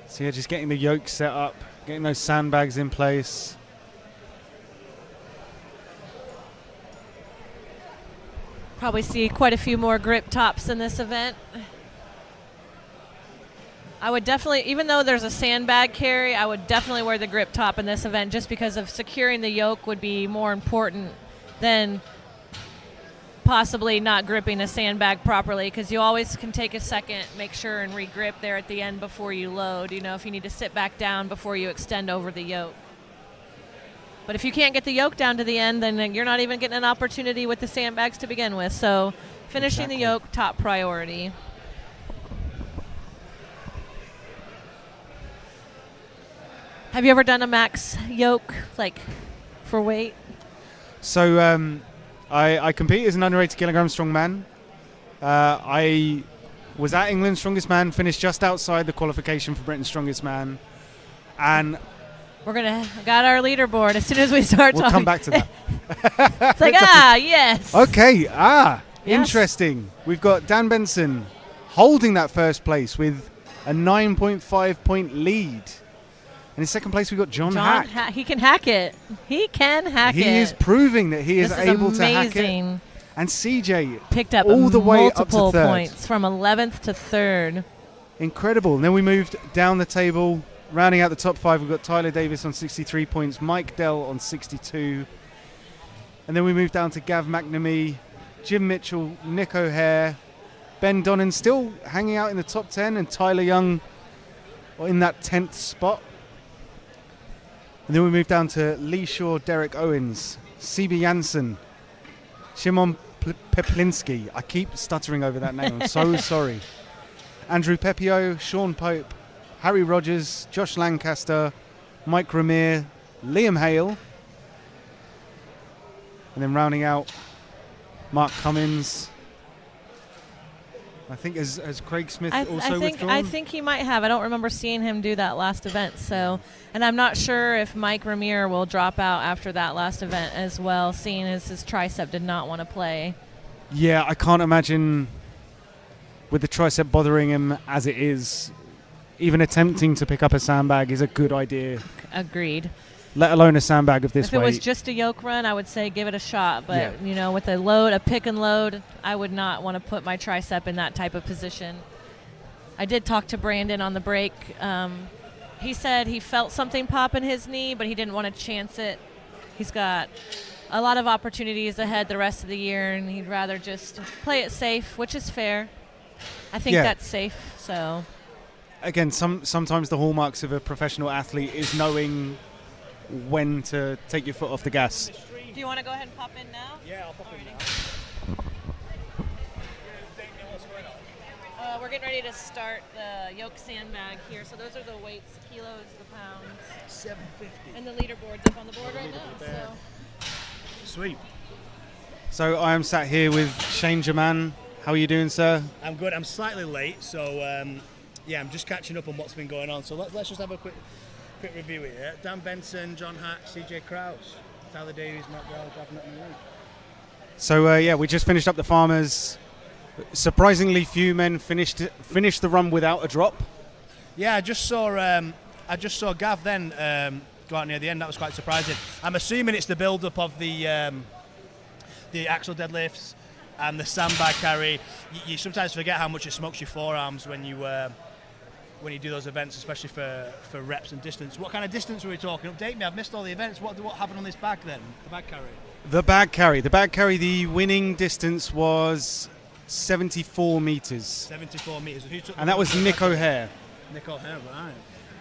So yeah, just getting the yoke set up, getting those sandbags in place. Probably see quite a few more grip tops in this event. I would definitely, even though there's a sandbag carry, I would definitely wear the grip top in this event just because of securing the yoke would be more important than possibly not gripping a sandbag properly, because you always can take a second, make sure and re-grip there at the end before you load, if you need to sit back down before you extend over the yoke. But if you can't get the yoke down to the end, then you're not even getting an opportunity with the sandbags to begin with. So finishing the yoke, top priority. Have you ever done a max yoke, for weight? So I compete as an under 80 kilogram strongman. I was at England's Strongest Man, finished just outside the qualification for Britain's Strongest Man. And we're got our leaderboard as soon as we start talking. We'll come back to that. It's yes. Okay, yes. Interesting. We've got Dan Benson holding that first place with a 9.5 point lead. And in second place, we've got John Hack. He can hack it. He can hack it. He is proving that he is able to hack it. And CJ picked up all the way up to third. Points from 11th to 3rd. Incredible. And then we moved down the table. Rounding out the top 5, we've got Tyler Davis on 63 points, Mike Dell on 62. And then we moved down to Gav McNamee, Jim Mitchell, Nick O'Hare, Ben Donnan still hanging out in the top 10, and Tyler Young in that 10th spot. And then we moved down to Lee Shaw, Derek Owens, CB Janssen, Shimon Peplinski. I keep stuttering over that name. I'm so sorry. Andrew Pepio, Sean Pope, Harry Rogers, Josh Lancaster, Mike Ramir, Liam Hale. And then rounding out, Mark Cummins. I think has Craig Smith withdrawn? I think he might have. I don't remember seeing him do that last event. So, and I'm not sure if Mike Ramir will drop out after that last event as well, seeing as his tricep did not want to play. Yeah, I can't imagine with the tricep bothering him as it is, even attempting to pick up a sandbag is a good idea. Agreed. Let alone a sandbag of this weight. If it was just a yoke run, I would say give it a shot. But, with a pick and load, I would not want to put my tricep in that type of position. I did talk to Brandon on the break. he said he felt something pop in his knee, but he didn't want to chance it. He's got a lot of opportunities ahead the rest of the year, and he'd rather just play it safe, which is fair. I think that's safe. So again, sometimes the hallmarks of a professional athlete is knowing when to take your foot off the gas. Do you want to go ahead and pop in now? Yeah, I'll pop in now. We're getting ready to start the yoke sandbag here. So those are the weights, kilos, the pounds. 750. And the leaderboard's up on the board right now. So. Sweet. So I am sat here with Shane German. How are you doing, sir? I'm good. I'm slightly late, so I'm just catching up on what's been going on. So let's just have a quick review here. Dan Benson, John Hack, CJ Krause, Tyler Davies, Matt Bell, Gavin McNamee. So we just finished up the Farmers. Surprisingly few men finished the run without a drop. Yeah, I just saw Gav then go out near the end. That was quite surprising. I'm assuming it's the build-up of the axle deadlifts and the sandbag carry. You sometimes forget how much it smokes your forearms when you do those events, especially for reps and distance. What kind of distance were we talking? Update me. I've missed all the events. What happened on this bag then? The bag carry. The bag carry. The winning distance was 74 meters. 74 meters. Who took and that was Nick O'Hare. Nick O'Hare, right.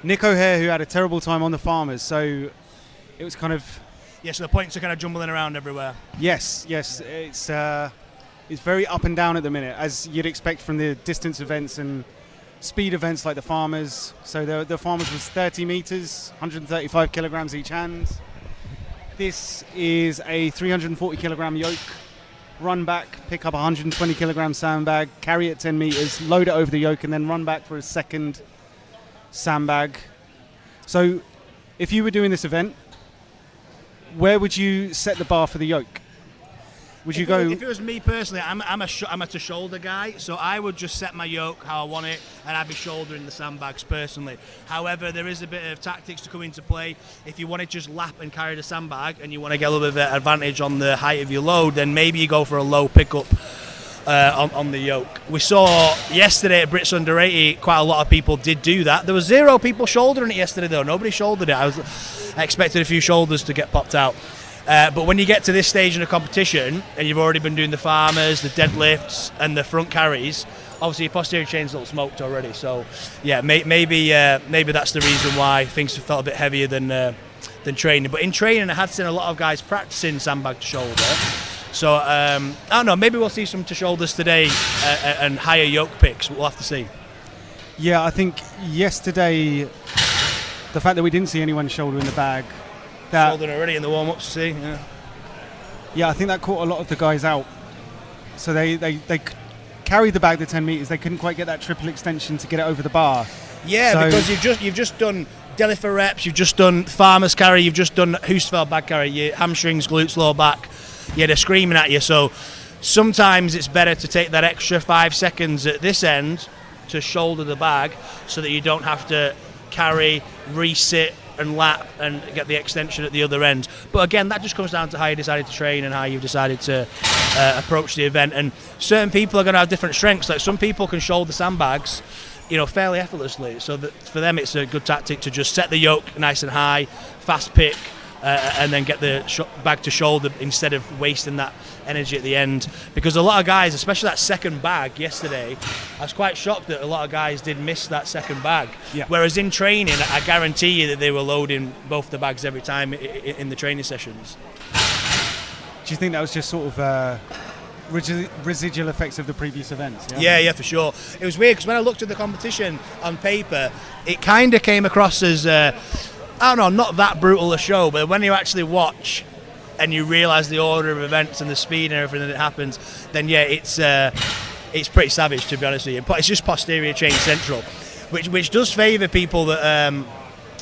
Nick O'Hare, who had a terrible time on the Farmers, so it was kind of... Yeah, so the points are kind of jumbling around everywhere. Yes. It's very up and down at the minute, as you'd expect from the distance events and speed events like the Farmers. So the Farmers was 30 meters, 135 kilograms each hand. This is a 340 kilogram yoke. Run back, pick up a 120 kilogram sandbag, carry it 10 meters, load it over the yoke, and then run back for a second sandbag. So if you were doing this event, where would you set the bar for the yoke? Would you go? If it was me personally, I'm a to shoulder guy, so I would just set my yoke how I want it, and I'd be shouldering the sandbags personally. However, there is a bit of tactics to come into play. If you want to just lap and carry the sandbag, and you want to get a little bit of advantage on the height of your load, then maybe you go for a low pickup on the yoke. We saw yesterday at Brits Under 80, quite a lot of people did do that. There was 0 people shouldering it yesterday, though. Nobody shouldered it. I expected a few shoulders to get popped out. But when you get to this stage in a competition and you've already been doing the Farmers, the deadlifts and the front carries, obviously your posterior chain's a little smoked already. So yeah, maybe that's the reason why things have felt a bit heavier than training. But in training, I had seen a lot of guys practicing sandbag to shoulder. So I don't know, maybe we'll see some to shoulders today and higher yoke picks. We'll have to see. Yeah, I think yesterday, the fact that we didn't see anyone shouldering the bag, shouldering already in the warm-ups, see? Yeah, I think that caught a lot of the guys out. So they carried the bag the 10 meters. They couldn't quite get that triple extension to get it over the bar. Yeah, so because you've just done deli for reps, you've just done Farmers carry, you've just done Husfeld bag carry, your hamstrings, glutes, lower back. Yeah, they're screaming at you. So sometimes it's better to take that extra 5 seconds at this end to shoulder the bag so that you don't have to carry, resit, and lap and get the extension at the other end. But again, that just comes down to how you decided to train and how you've decided to approach the event. And certain people are going to have different strengths. Like some people can shoulder sandbags, fairly effortlessly. So that for them, it's a good tactic to just set the yoke nice and high, fast pick, and then get the bag to shoulder instead of wasting that energy at the end. Because a lot of guys, especially that second bag yesterday, I was quite shocked that a lot of guys did miss that second bag. Yeah. Whereas in training, I guarantee you that they were loading both the bags every time in the training sessions. Do you think that was just sort of residual effects of the previous events? Yeah, for sure. It was weird because when I looked at the competition on paper, it kind of came across as I don't know, not that brutal a show, but when you actually watch and you realise the order of events and the speed and everything that happens, then yeah, it's pretty savage, to be honest with you. But it's just posterior chain central, which does favour people that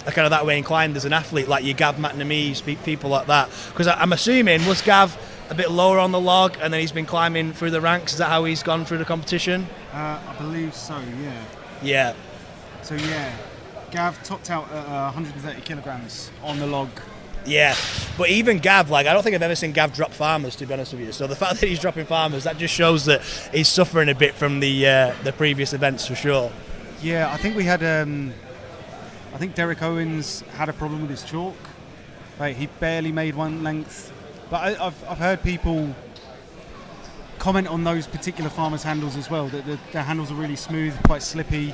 are kind of that way inclined as an athlete, like your Gav McNamee's, people like that. Because I'm assuming, was Gav a bit lower on the log and then he's been climbing through the ranks? Is that how he's gone through the competition? I believe so, yeah. Yeah. So yeah, Gav topped out at 130 kilograms on the log. Yeah, but even Gav, I don't think I've ever seen Gav drop Farmers, to be honest with you. So the fact that he's dropping Farmers, that just shows that he's suffering a bit from the previous events for sure. Yeah, I think we had I think Derek Owens had a problem with his chalk. Like, he barely made one length. But I've heard people comment on those particular farmers' handles as well, that the handles are really smooth, quite slippy.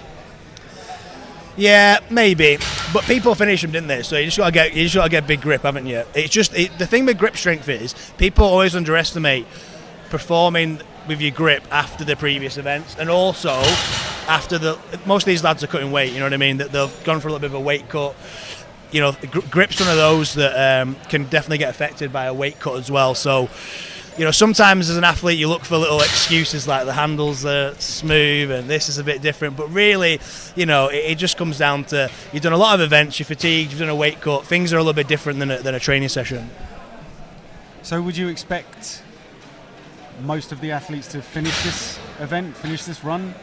Yeah, maybe, but people finish them, didn't they? So you just gotta get big grip, haven't you? It's just the thing with grip strength is people always underestimate performing with your grip after the previous events, and also after most of these lads are cutting weight. You know what I mean? That they've gone for a little bit of a weight cut. You know, grip's one of those that can definitely get affected by a weight cut as well. So, you know, sometimes as an athlete you look for little excuses like the handles are smooth and this is a bit different, but really, you know, it just comes down to you've done a lot of events, you're fatigued, you've done a weight cut, things are a little bit different than a training session. So would you expect most of the athletes to finish this event, finish this run?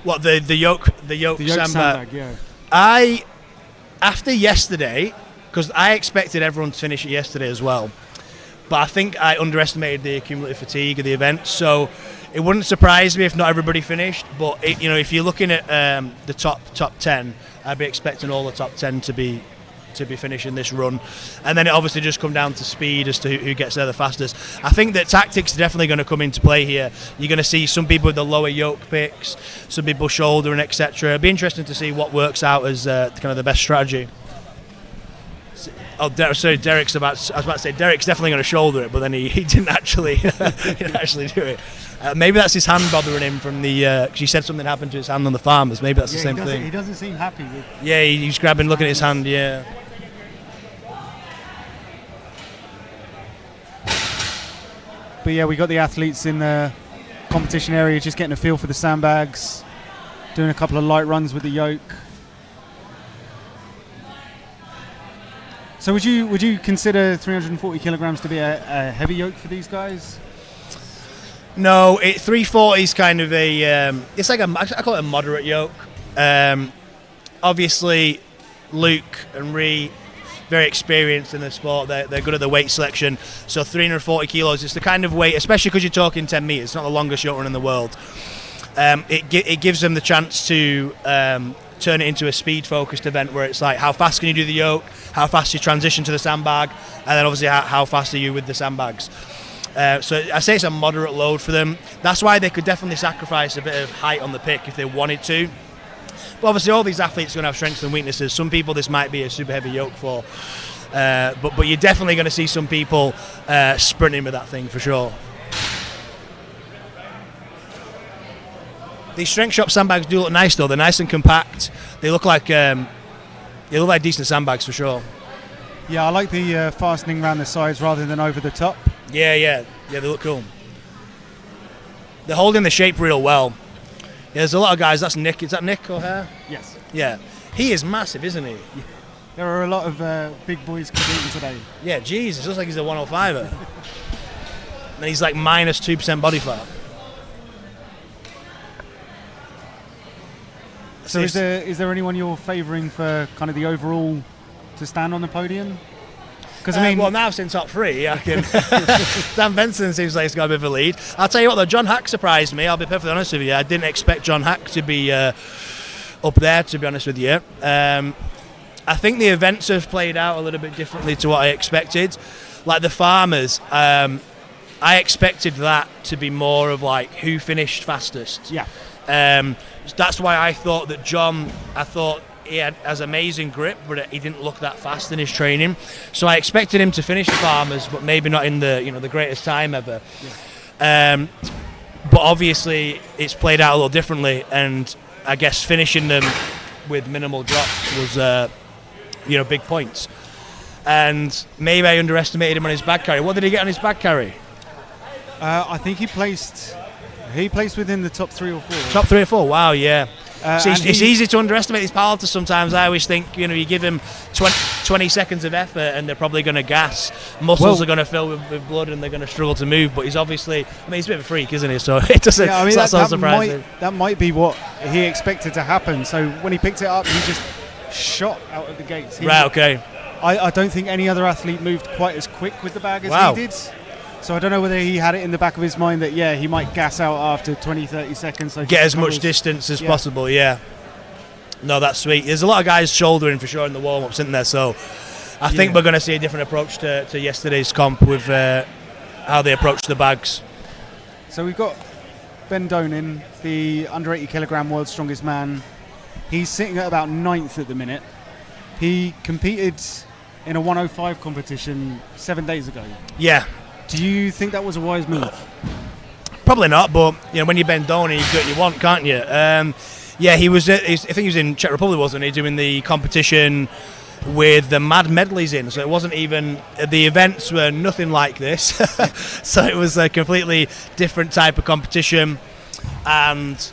What, the yoke sandbag? Yeah. After yesterday, because I expected everyone to finish it yesterday as well, but I think I underestimated the cumulative fatigue of the event, so it wouldn't surprise me if not everybody finished. But you know, if you're looking at the top 10, I'd be expecting all the top 10 to be finishing this run, and then it obviously just come down to speed as to who gets there the fastest. I think that tactics are definitely going to come into play here. You're going to see some people with the lower yoke picks, some people shouldering, etc. It'll be interesting to see what works out as kind of the best strategy. Oh, sorry, Derek's Derek's definitely going to shoulder it, but then he didn't actually do it. Maybe that's his hand bothering him from because he said something happened to his hand on the farmers. Maybe that's the same thing. He doesn't seem happy with. Yeah, he's grabbing, looking at his hand. Yeah. But yeah, we got the athletes in the competition area just getting a feel for the sandbags, doing a couple of light runs with the yoke. So would you consider 340 kilograms to be a heavy yoke for these guys? No, 340 is kind of it's like I call it a moderate yoke. Obviously, Luke and Ree, very experienced in the sport. They're good at the weight selection. So 340 kilos is the kind of weight, especially because you're talking 10 meters. It's not the longest yoke run in the world. It gives them the chance to turn it into a speed-focused event where it's like, how fast can you do the yoke, how fast you transition to the sandbag, and then obviously how fast are you with the sandbags. So I say it's a moderate load for them. That's why they could definitely sacrifice a bit of height on the pick if they wanted to. But obviously all these athletes are going to have strengths and weaknesses. Some people this might be a super heavy yoke for. But you're definitely going to see some people sprinting with that thing for sure. These strength shop sandbags do look nice though. They're nice and compact. They look like decent sandbags for sure. Yeah, I like the fastening around the sides rather than over the top. Yeah, they look cool. They're holding the shape real well. Yeah, there's a lot of guys. That's Nick. Is that Nick O'Hare? Yes. Yeah, he is massive, isn't he? Yeah. There are a lot of big boys competing today. Yeah, Jesus, looks like he's a 105er. And he's like minus 2% body fat. So is there anyone you're favouring for kind of the overall to stand on the podium? Because well, now I've seen top three, I can. Dan Benson seems like he's got a bit of a lead. I'll tell you what though, John Hack surprised me. I'll be perfectly honest with you. I didn't expect John Hack to be up there, to be honest with you. I think the events have played out a little bit differently to what I expected. Like the farmers, I expected that to be more of like who finished fastest. Yeah. That's why I thought that John, he has amazing grip, but he didn't look that fast in his training. So I expected him to finish the farmers, but maybe not in the greatest time ever. Yeah. But obviously it's played out a little differently, and I guess finishing them with minimal drops was big points. And maybe I underestimated him on his bag carry. What did he get on his bag carry? I think he placed within the top 3 or 4. Top 3 or 4, wow, yeah. So it's easy to underestimate these powerlifters sometimes. I always think, you give them 20 seconds of effort and they're probably going to gas. Muscles are going to fill with blood and they're going to struggle to move. But he's obviously, he's a bit of a freak, isn't he? So it doesn't, it's not so surprising. That might be what he expected to happen. So when he picked it up, he just shot out of the gates. Right, okay. I don't think any other athlete moved quite as quick with the bag as he did. So I don't know whether he had it in the back of his mind that, he might gas out after 20, 30 seconds. So get as much distance as possible, yeah. No, that's sweet. There's a lot of guys shouldering for sure in the warm-ups, isn't there? So I think we're going to see a different approach to yesterday's comp with how they approach the bags. So we've got Ben Donin, the under 80 kilogram world's strongest man. He's sitting at about 9th at the minute. He competed in a 105 competition 7 days ago. Yeah. Do you think that was a wise move? Probably not, but when you're Ben Donin, you get what you want, can't you? Yeah, he was. I think he was in Czech Republic, wasn't he, doing the competition with the mad medleys in. So it wasn't even, the events were nothing like this. So it was a completely different type of competition, and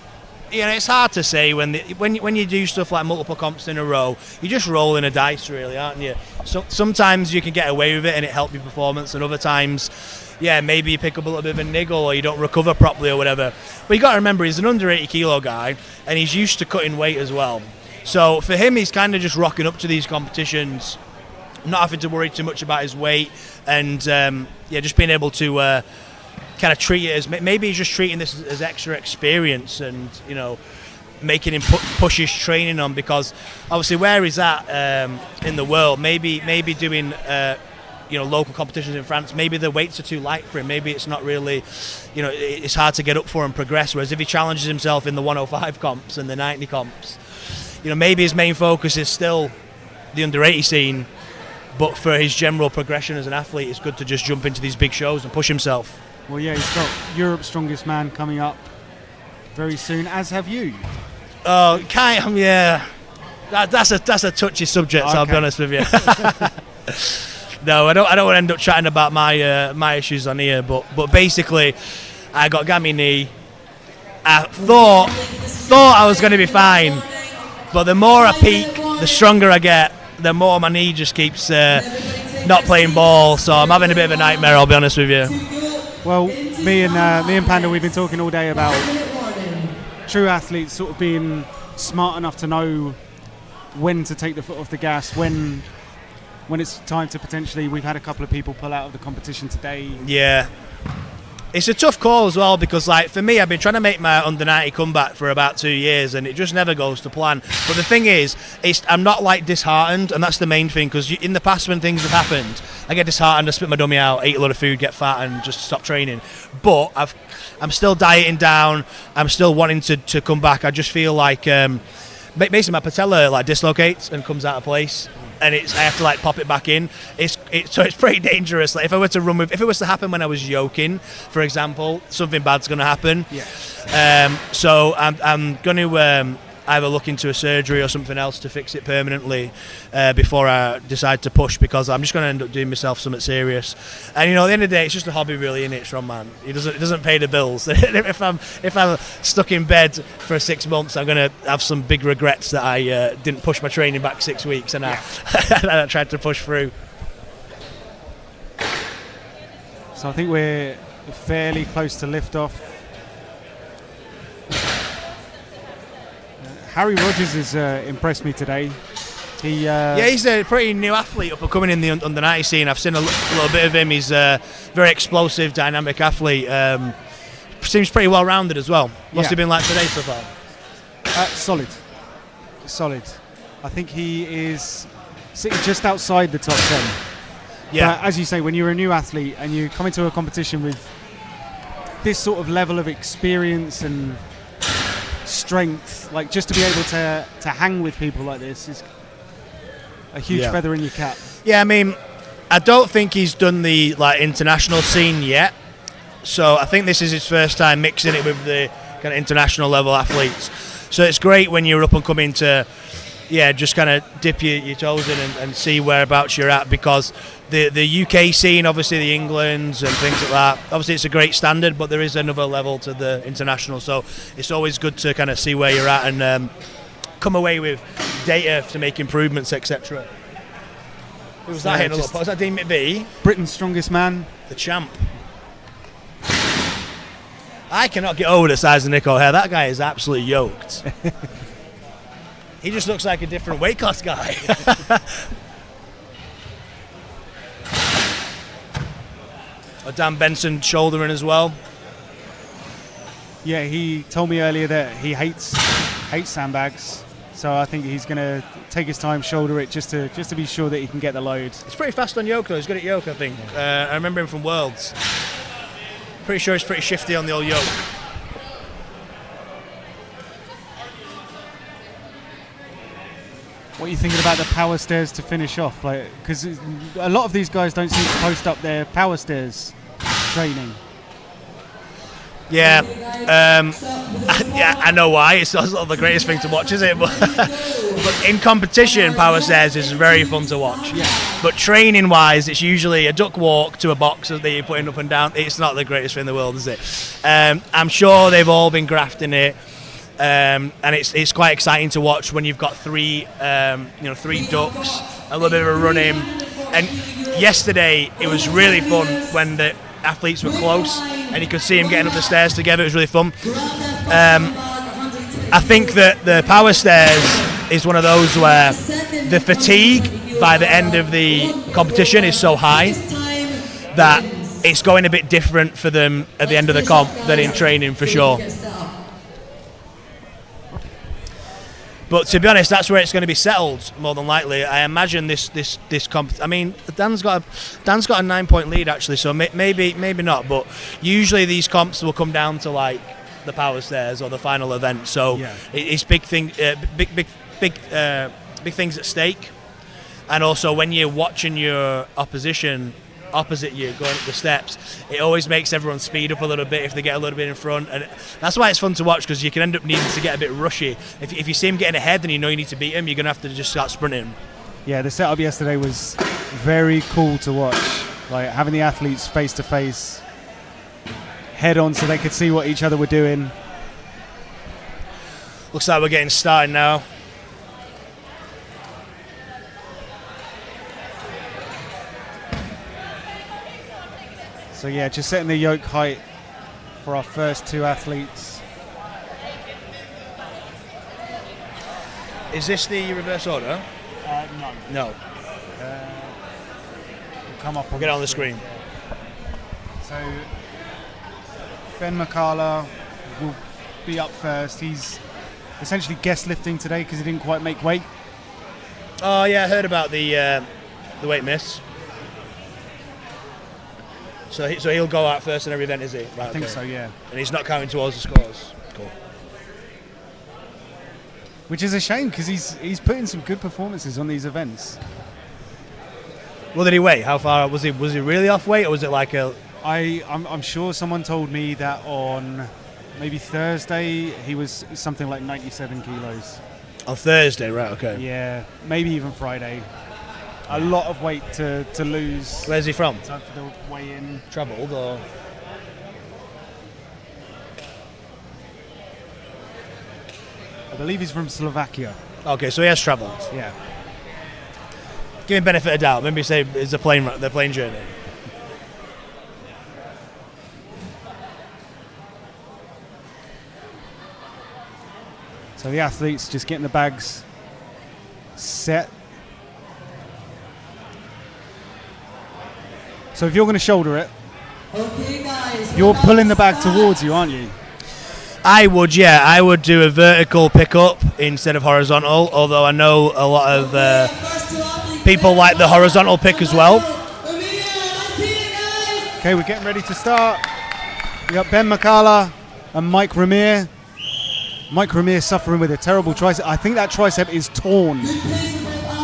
it's hard to say when you do stuff like multiple comps in a row. You're just rolling a dice, really, aren't you? So sometimes you can get away with it and it helps your performance, and other times, maybe you pick up a little bit of a niggle or you don't recover properly or whatever. But you got to remember, he's an under 80 kilo guy, and he's used to cutting weight as well. So for him, he's kind of just rocking up to these competitions, not having to worry too much about his weight, and just being able to kind of treat it as, maybe he's just treating this as extra experience, and making him push his training on, because obviously where he's at in the world, maybe doing local competitions in France, maybe the weights are too light for him, maybe it's not really, it's hard to get up for and progress, whereas if he challenges himself in the 105 comps and the 90 comps, maybe his main focus is still the under 80 scene, but for his general progression as an athlete, it's good to just jump into these big shows and push himself. Well, yeah, he's got Europe's Strongest Man coming up very soon, as have you. Oh, yeah. That's a touchy subject, okay. So I'll be honest with you. No, I don't want to end up chatting about my issues on here, but basically, I got gammy knee. I thought I was going to be fine, but the more I peak, the stronger I get, the more my knee just keeps not playing ball. So I'm having a bit of a nightmare, I'll be honest with you. Well, me and Panda, we've been talking all day about true athletes sort of being smart enough to know when to take the foot off the gas, when it's time to potentially. We've had a couple of people pull out of the competition today. Yeah. It's a tough call as well, because for me, I've been trying to make my under 90 comeback for about 2 years, and it just never goes to plan. But the thing is, I'm not disheartened, and that's the main thing, because in the past when things have happened, I get disheartened, I spit my dummy out, eat a lot of food, get fat, and just stop training. But I'm still dieting down, I'm still wanting to come back. I just feel like basically my patella dislocates and comes out of place, and I have to pop it back in. So it's pretty dangerous. If I were to if it was to happen when I was yoking, for example, something bad's going to happen. Yeah. So I'm going to either look into a surgery or something else to fix it permanently before I decide to push, because I'm just going to end up doing myself something serious. And at the end of the day, it's just a hobby, really, innit, strongman? It doesn't pay the bills. if I'm stuck in bed for 6 months, I'm going to have some big regrets that I didn't push my training back 6 weeks, and I tried to push through. So I think we're fairly close to liftoff. Harry Rogers has impressed me today. He's a pretty new athlete up and coming in the under 90 scene. I've seen a little bit of him. He's a very explosive, dynamic athlete. Seems pretty well rounded as well. What's he been like today so far? Solid. I think he is sitting just outside the top 10. Yeah. But as you say, when you're a new athlete and you come into a competition with this sort of level of experience and strength, just to be able to hang with people like this is a huge feather in your cap. Yeah, I mean, I don't think he's done the international scene yet, so I think this is his first time mixing it with the kind of international level athletes. So it's great when you're up and coming to just kind of dip your toes in and see whereabouts you're at, because the UK scene, obviously the Englands and things like that, obviously it's a great standard, but there is another level to the international, so it's always good to kind of see where you're at and come away with data to make improvements, etc. Who was that hitting a lot? Was that Dean McVie? Britain's strongest man. The champ. I cannot get over the size of Nick O'Hare. That guy is absolutely yoked. He just looks like a different weight class guy. Dan Benson shouldering as well. Yeah, he told me earlier that he hates sandbags. So I think he's going to take his time, shoulder it, just to be sure that he can get the load. He's pretty fast on yoke though. He's good at yoke, I think. I remember him from Worlds. Pretty sure he's pretty shifty on the old yoke. What are you thinking about the power stairs to finish off? Like, because a lot of these guys don't seem to post up their power stairs training. Yeah, I know why. It's not the greatest thing to watch, is it? But in competition, power stairs is very fun to watch. Yeah. But training-wise, it's usually a duck walk to a box that you're putting up and down. It's not the greatest thing in the world, is it? I'm sure they've all been grafting it, and it's quite exciting to watch when you've got three ducks, a little bit of a running. And yesterday, it was really fun when the athletes were close and you could see them getting up the stairs together. It was really fun. I think that the power stairs is one of those where the fatigue by the end of the competition is so high that it's going a bit different for them at the end of the comp than in training, for sure. But to be honest, that's where it's going to be settled more than likely. I imagine this comp. I mean, Dan's got a 9-point lead actually, so maybe not. But usually these comps will come down to like the power stairs or the final event. So yeah. It's big things at stake. And also when you're watching your opposition opposite you going up the steps, it always makes everyone speed up a little bit if they get a little bit in front, and that's why it's fun to watch, because you can end up needing to get a bit rushy. If you see him getting ahead and you know you need to beat him, you're going to have to just start sprinting. Yeah, the setup yesterday was very cool to watch, like having the athletes face to face, head on, so they could see what each other were doing. Looks like we're getting started now. So yeah, just setting the yoke height for our first two athletes. Is this the reverse order? No. We'll come up. We'll get it on the screen. So Ben McCalla will be up first. He's essentially guest lifting today because he didn't quite make weight. Oh yeah, I heard about the weight miss. So he'll go out first in every event, is he? Right, I think so, yeah. And he's not counting towards the scores. Cool. Which is a shame, because he's put in some good performances on these events. What did he weigh? How far was he? Was he really off weight, or was it like a? I'm sure someone told me that on maybe Thursday he was something like 97 kilos. On Thursday, right? Okay. Yeah, maybe even Friday. A lot of weight to lose. Where's he from? Time for the weigh-in. Travelled or? I believe he's from Slovakia. Okay, so he has travelled. Yeah. Give him benefit of doubt. Maybe say it's the plane journey. So the athletes just getting the bags set. So if you're going to shoulder it, you're pulling the bag towards you, aren't you? I would, yeah. I would do a vertical pickup instead of horizontal, although I know a lot of people like the horizontal pick as well. Okay, we're getting ready to start. We got Ben McCalla and Mike Ramir. Mike Ramir suffering with a terrible tricep. I think that tricep is torn.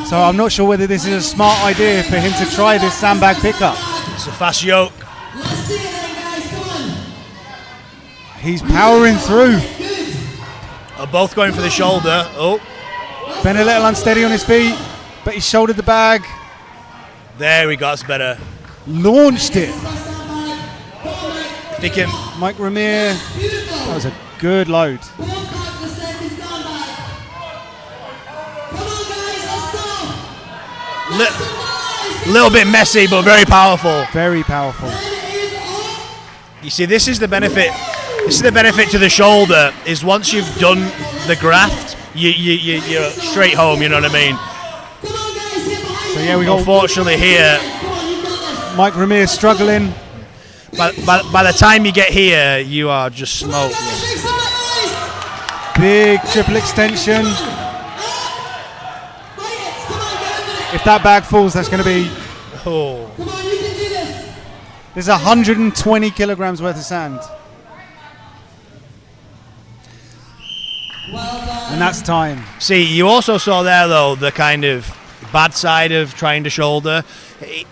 So I'm not sure whether this is a smart idea for him to try this sandbag pickup. It's a fast yoke. He's powering through. Are both going for the shoulder. Oh. Ben a little unsteady on his feet, but he shouldered the bag. There we go, that's better. Launched it. Pick him. Mike Ramir. That was a good load. Little bit messy, but very powerful. Very powerful. You see, this is the benefit. This is the benefit to the shoulder. Is once you've done the graft, you're straight home. You know what I mean? So yeah, we got. Unfortunately here, Mike Ramir struggling. By the time you get here, you are just smoked. Big triple extension. If that bag falls, that's going to be... Oh. Come on, you can do this. There's 120 kilograms worth of sand. Well done. And that's time. See, you also saw there, though, the kind of bad side of trying to shoulder.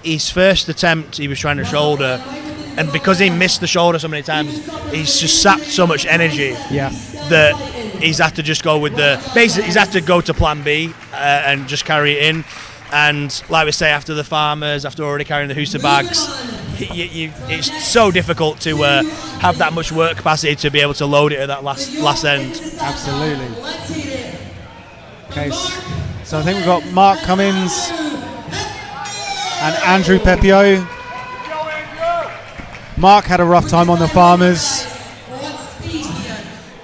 His first attempt, he was trying to shoulder, and because he missed the shoulder so many times, he's just sapped so much energy that he's had to just go with the... Basically, he's had to go to plan B and just carry it in. And like we say, after the farmers, after already carrying the Husa bags, it's so difficult to have that much work capacity to be able to load it at that last end. Absolutely. Okay, so I think we've got Mark Cummins and Andrew Pepio. Mark had a rough time on the farmers.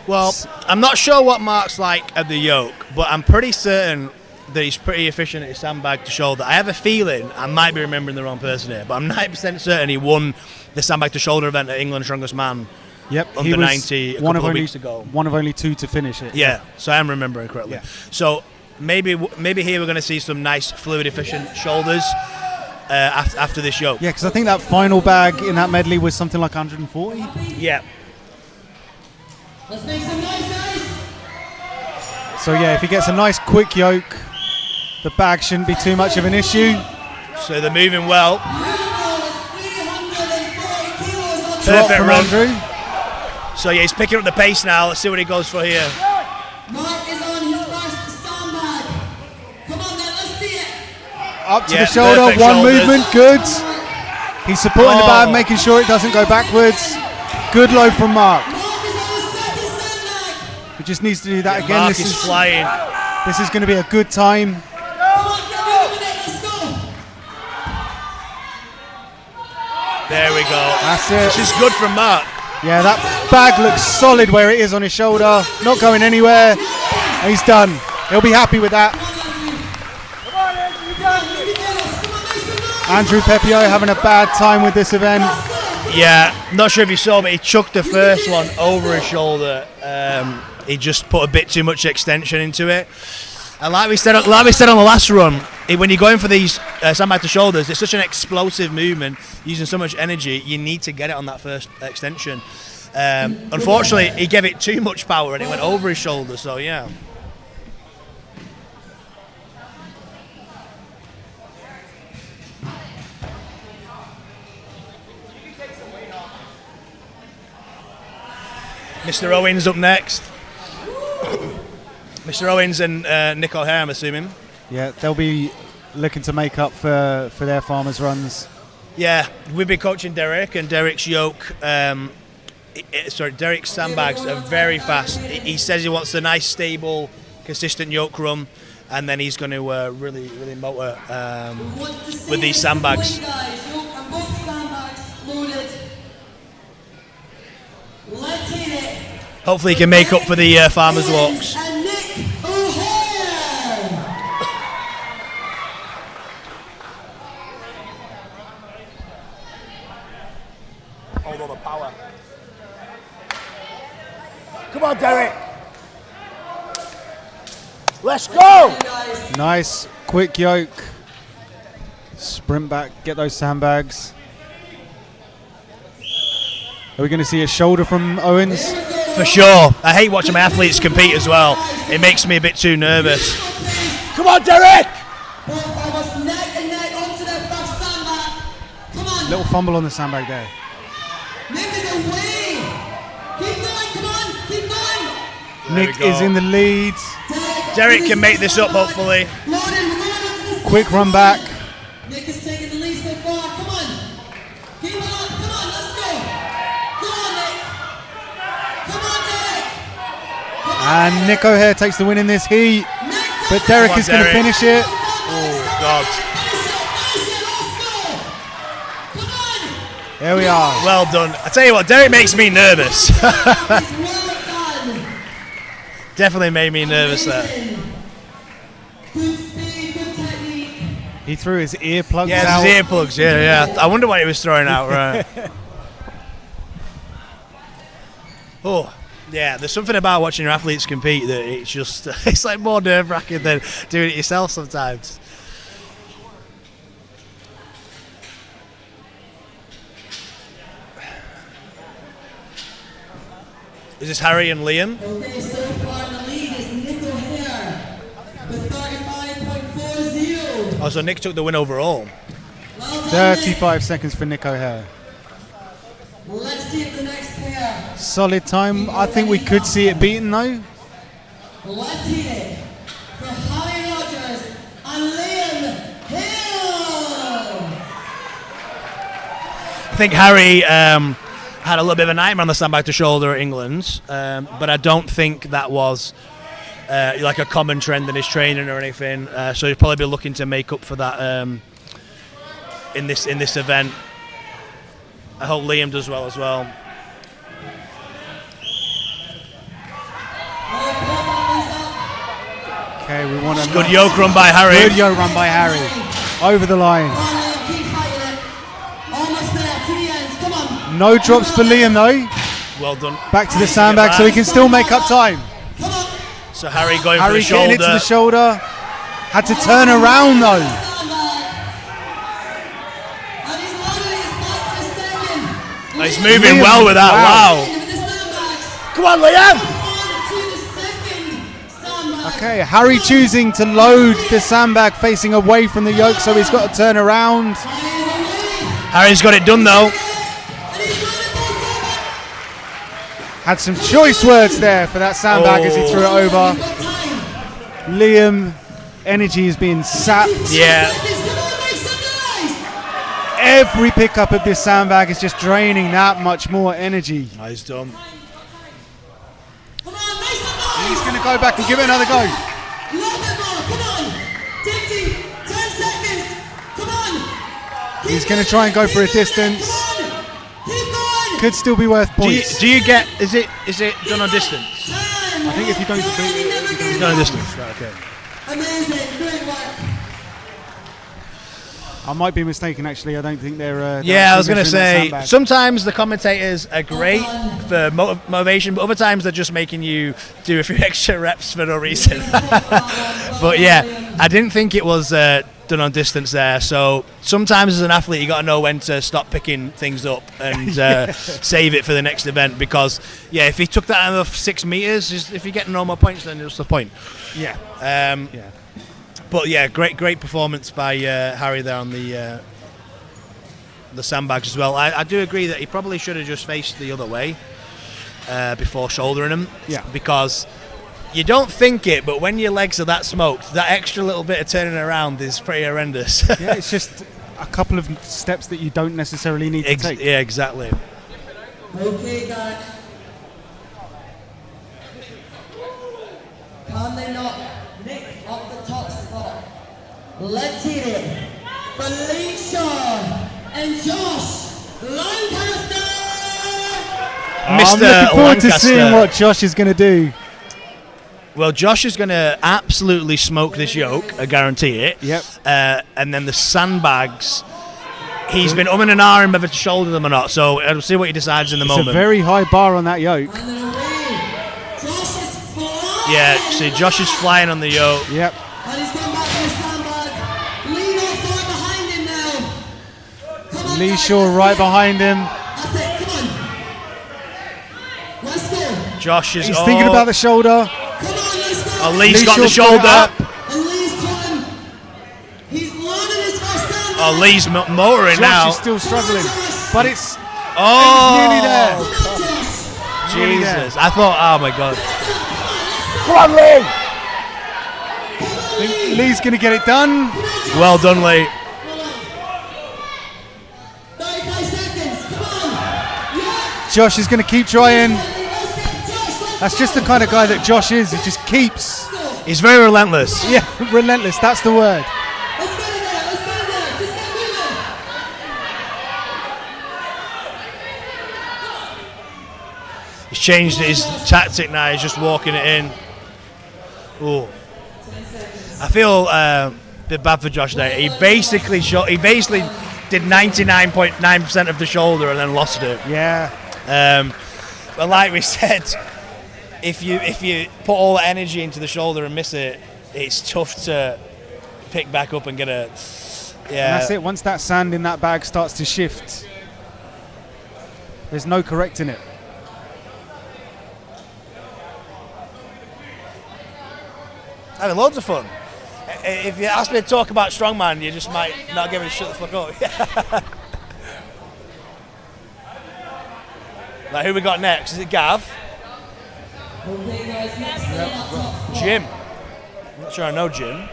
Well, I'm not sure what Mark's like at the yoke, but I'm pretty certain that he's pretty efficient at his sandbag to shoulder. I have a feeling, I might be remembering the wrong person here, but I'm 90% certain he won the sandbag to shoulder event at England's Strongest Man. Yep, under 90 a couple of weeks ago. One of only 2 to finish it. Yeah, so I am remembering correctly. Yeah. So maybe here we're going to see some nice fluid efficient shoulders after this yoke. Yeah, because I think that final bag in that medley was something like 140. Yeah. Let's make some noise, guys. So yeah, if he gets a nice quick yoke, the bag shouldn't be too much of an issue. So they're moving well. Drop Perfect from run. Andrew. So yeah, he's picking up the pace now. Let's see what he goes for here. Mark is on his first sandbag. Come on then, let's see it. Up to Yeah, the shoulder, perfect one shoulders. movement, good. He's supporting the bag, Oh. making sure it doesn't go backwards. Good load from Mark. Mark is on his second sandbag. He just needs to do that again. Mark is flying. This is going to be a good time. Come on, get moving it, let's go. There we go. That's This it. is good from Mark. Yeah, that bag looks solid where it is on his shoulder. Not going anywhere. And he's done. He'll be happy with that. Andrew Pepio having a bad time with this event. Yeah, not sure if you saw, but he chucked the first one over his shoulder. He just put a bit too much extension into it. And like we said on the last run, when you're going for these sandbag to shoulders, it's such an explosive movement, using so much energy. You need to get it on that first extension. Unfortunately, he gave it too much power and it went over his shoulder. So yeah. Mr. Owens up next. Mr. Owens and Nick O'Hare, I'm assuming. Yeah, they'll be looking to make up for their farmers' runs. Yeah, we've been coaching Derek, and Derek's yoke, Derek's sandbags are very fast. He says he wants a nice, stable, consistent yoke run, and then he's going to really motor with these sandbags. Hopefully he can make up for the farmers' walks. And Nick O'Hare. Hold on the power. Come on, Derek. Let's go. Nice, quick yoke. Sprint back, get those sandbags. Are we going to see a shoulder from Owens? For sure. I hate watching my athletes compete as well. It makes me a bit too nervous. Come on, Derek! Almost neck and neck onto their first sandbag. Come on. Little fumble on the sandbag there. Nick is away. Keep going, come on. Keep going. There Nick we go. is in the lead. Derek can make this up, hopefully. Loading, we're going onto the Quick run back. Nick is taking the lead so far. Come on. Keep it up. Come on, let's go. Go on, Nick. Come on, Derek. And Nick O'Hare takes the win in this heat. But Derek Come on, is going to Derek. finish it. Oh, God. There we are. Well done. I tell you what, Derek makes me nervous. Definitely made me nervous there. Good speed, good technique. He threw his earplugs Yeah, out. his earplugs. Yeah. I wonder what he was throwing out. Right. Oh, yeah. There's something about watching your athletes compete that it's just it's like more nerve-wracking than doing it yourself sometimes. Is this Harry and Liam? Okay, so far in the lead is Nick O'Hare with 35.40. Oh, so Nick took the win overall. Well done, 35 seconds for Nick O'Hare. Nick. Let's see if the next pair. Solid time. I think we could see it beaten though. Let's hit it for Harry Rogers and Liam Hill. I think Harry had a little bit of a nightmare on the sandbag to shoulder at England's, but I don't think that was like a common trend in his training or anything. So he'll probably be looking to make up for that in this event. I hope Liam does well as well. Okay, we want a Good yoke run by Harry. Good yoke run by Harry. Over the line. Come on, Liam, keep fighting it. Almost there, to the end. Come on. No drops for Liam though. Well done. Back to the sandbag so he can still make up time. Come on. So Harry going Harry for the shoulder. getting it to the shoulder. Had to turn around though. And he's loaded his back for a second. Oh, he's moving Liam, well with that. wow. Wow. With the sandbags. Come on, Liam. On to the second sandbag. Okay, Harry choosing to load the sandbag facing away from the yoke, so he's got to turn around. Harry's got it done though. Had some choice words there for that sandbag as he threw it over. Liam, energy is being sapped. Yeah. Every pickup of this sandbag is just draining that much more energy. Nice done. He's going to go back and give it another go. He's going to try and go for a distance. Could still be worth points. Do you get? Is it done on distance? I think if you don't Done on distance. Right, okay. Amazing, great work. I might be mistaken actually. I don't think they're Yeah, I was going to measuring that say, sandbag. sometimes the commentators are great for motivation, but other times they're just making you do a few extra reps for no reason. But yeah, I didn't think it was done on distance there. So sometimes as an athlete, you got to know when to stop picking things up and save it for the next event. Because yeah, if he took that another 6 meters, if you're getting no more points, then what's the point? Yeah. Yeah. But yeah, great performance by Harry there on the sandbags as well. I do agree that he probably should have just faced the other way before shouldering them. Yeah. Because you don't think it, but when your legs are that smoked, that extra little bit of turning around is pretty horrendous. Yeah, it's just a couple of steps that you don't necessarily need to take. Yeah, exactly. Okay, guys. Can they not nick off the top spot? Let's hit it for Lee Shaw and Josh Lancaster. I'm Mr. looking forward to Lancaster. seeing what Josh is going to do. Well, Josh is going to absolutely smoke this yoke, I guarantee it. Yep. And then the sandbags, he's been umming and ahhing whether to shoulder them or not. So we'll see what he decides in the It's moment. a very high bar on that yoke. And then away. Josh is flying. Yeah, see, Josh is flying on the yoke. Yep. And he's going back to the sandbag. Lee not far behind him now. Come on, Lee guys, Shaw let's right go. behind him. That's it, come on. Let's go. Josh is He's thinking about the shoulder. Come on, let's go. Oh, Lee's Lee got the Shaw's got it shoulder. up. And Lee's coming. He's loaded his first sandbag. Oh, Lee's motoring Josh now. is still struggling, but it's Oh, nearly there. Jesus. I thought, oh my God. I think Lee's going to get it done. Well done, Lee. 35 seconds. Come on. Yeah. Josh is going to keep trying. Let's get Josh. That's just the kind of guy that Josh is. He just keeps, He's very relentless. yeah, relentless. That's the word. Let's get in there. Let's get in there. Just get moving. He's changed his tactic now. He's just walking it in. Oh, I feel a bit bad for Josh there. He basically did 99.9% of the shoulder and then lost it. Yeah. But like we said, if you put all the energy into the shoulder and miss it, it's tough to pick back up and get a. Yeah. And that's it. Once that sand in that bag starts to shift, there's no correcting it. Having loads of fun. If you ask me to talk about strongman, you just might not give me a shut the fuck up. Like, who we got next? Is it Gav? Jim. I'm not sure I know Jim.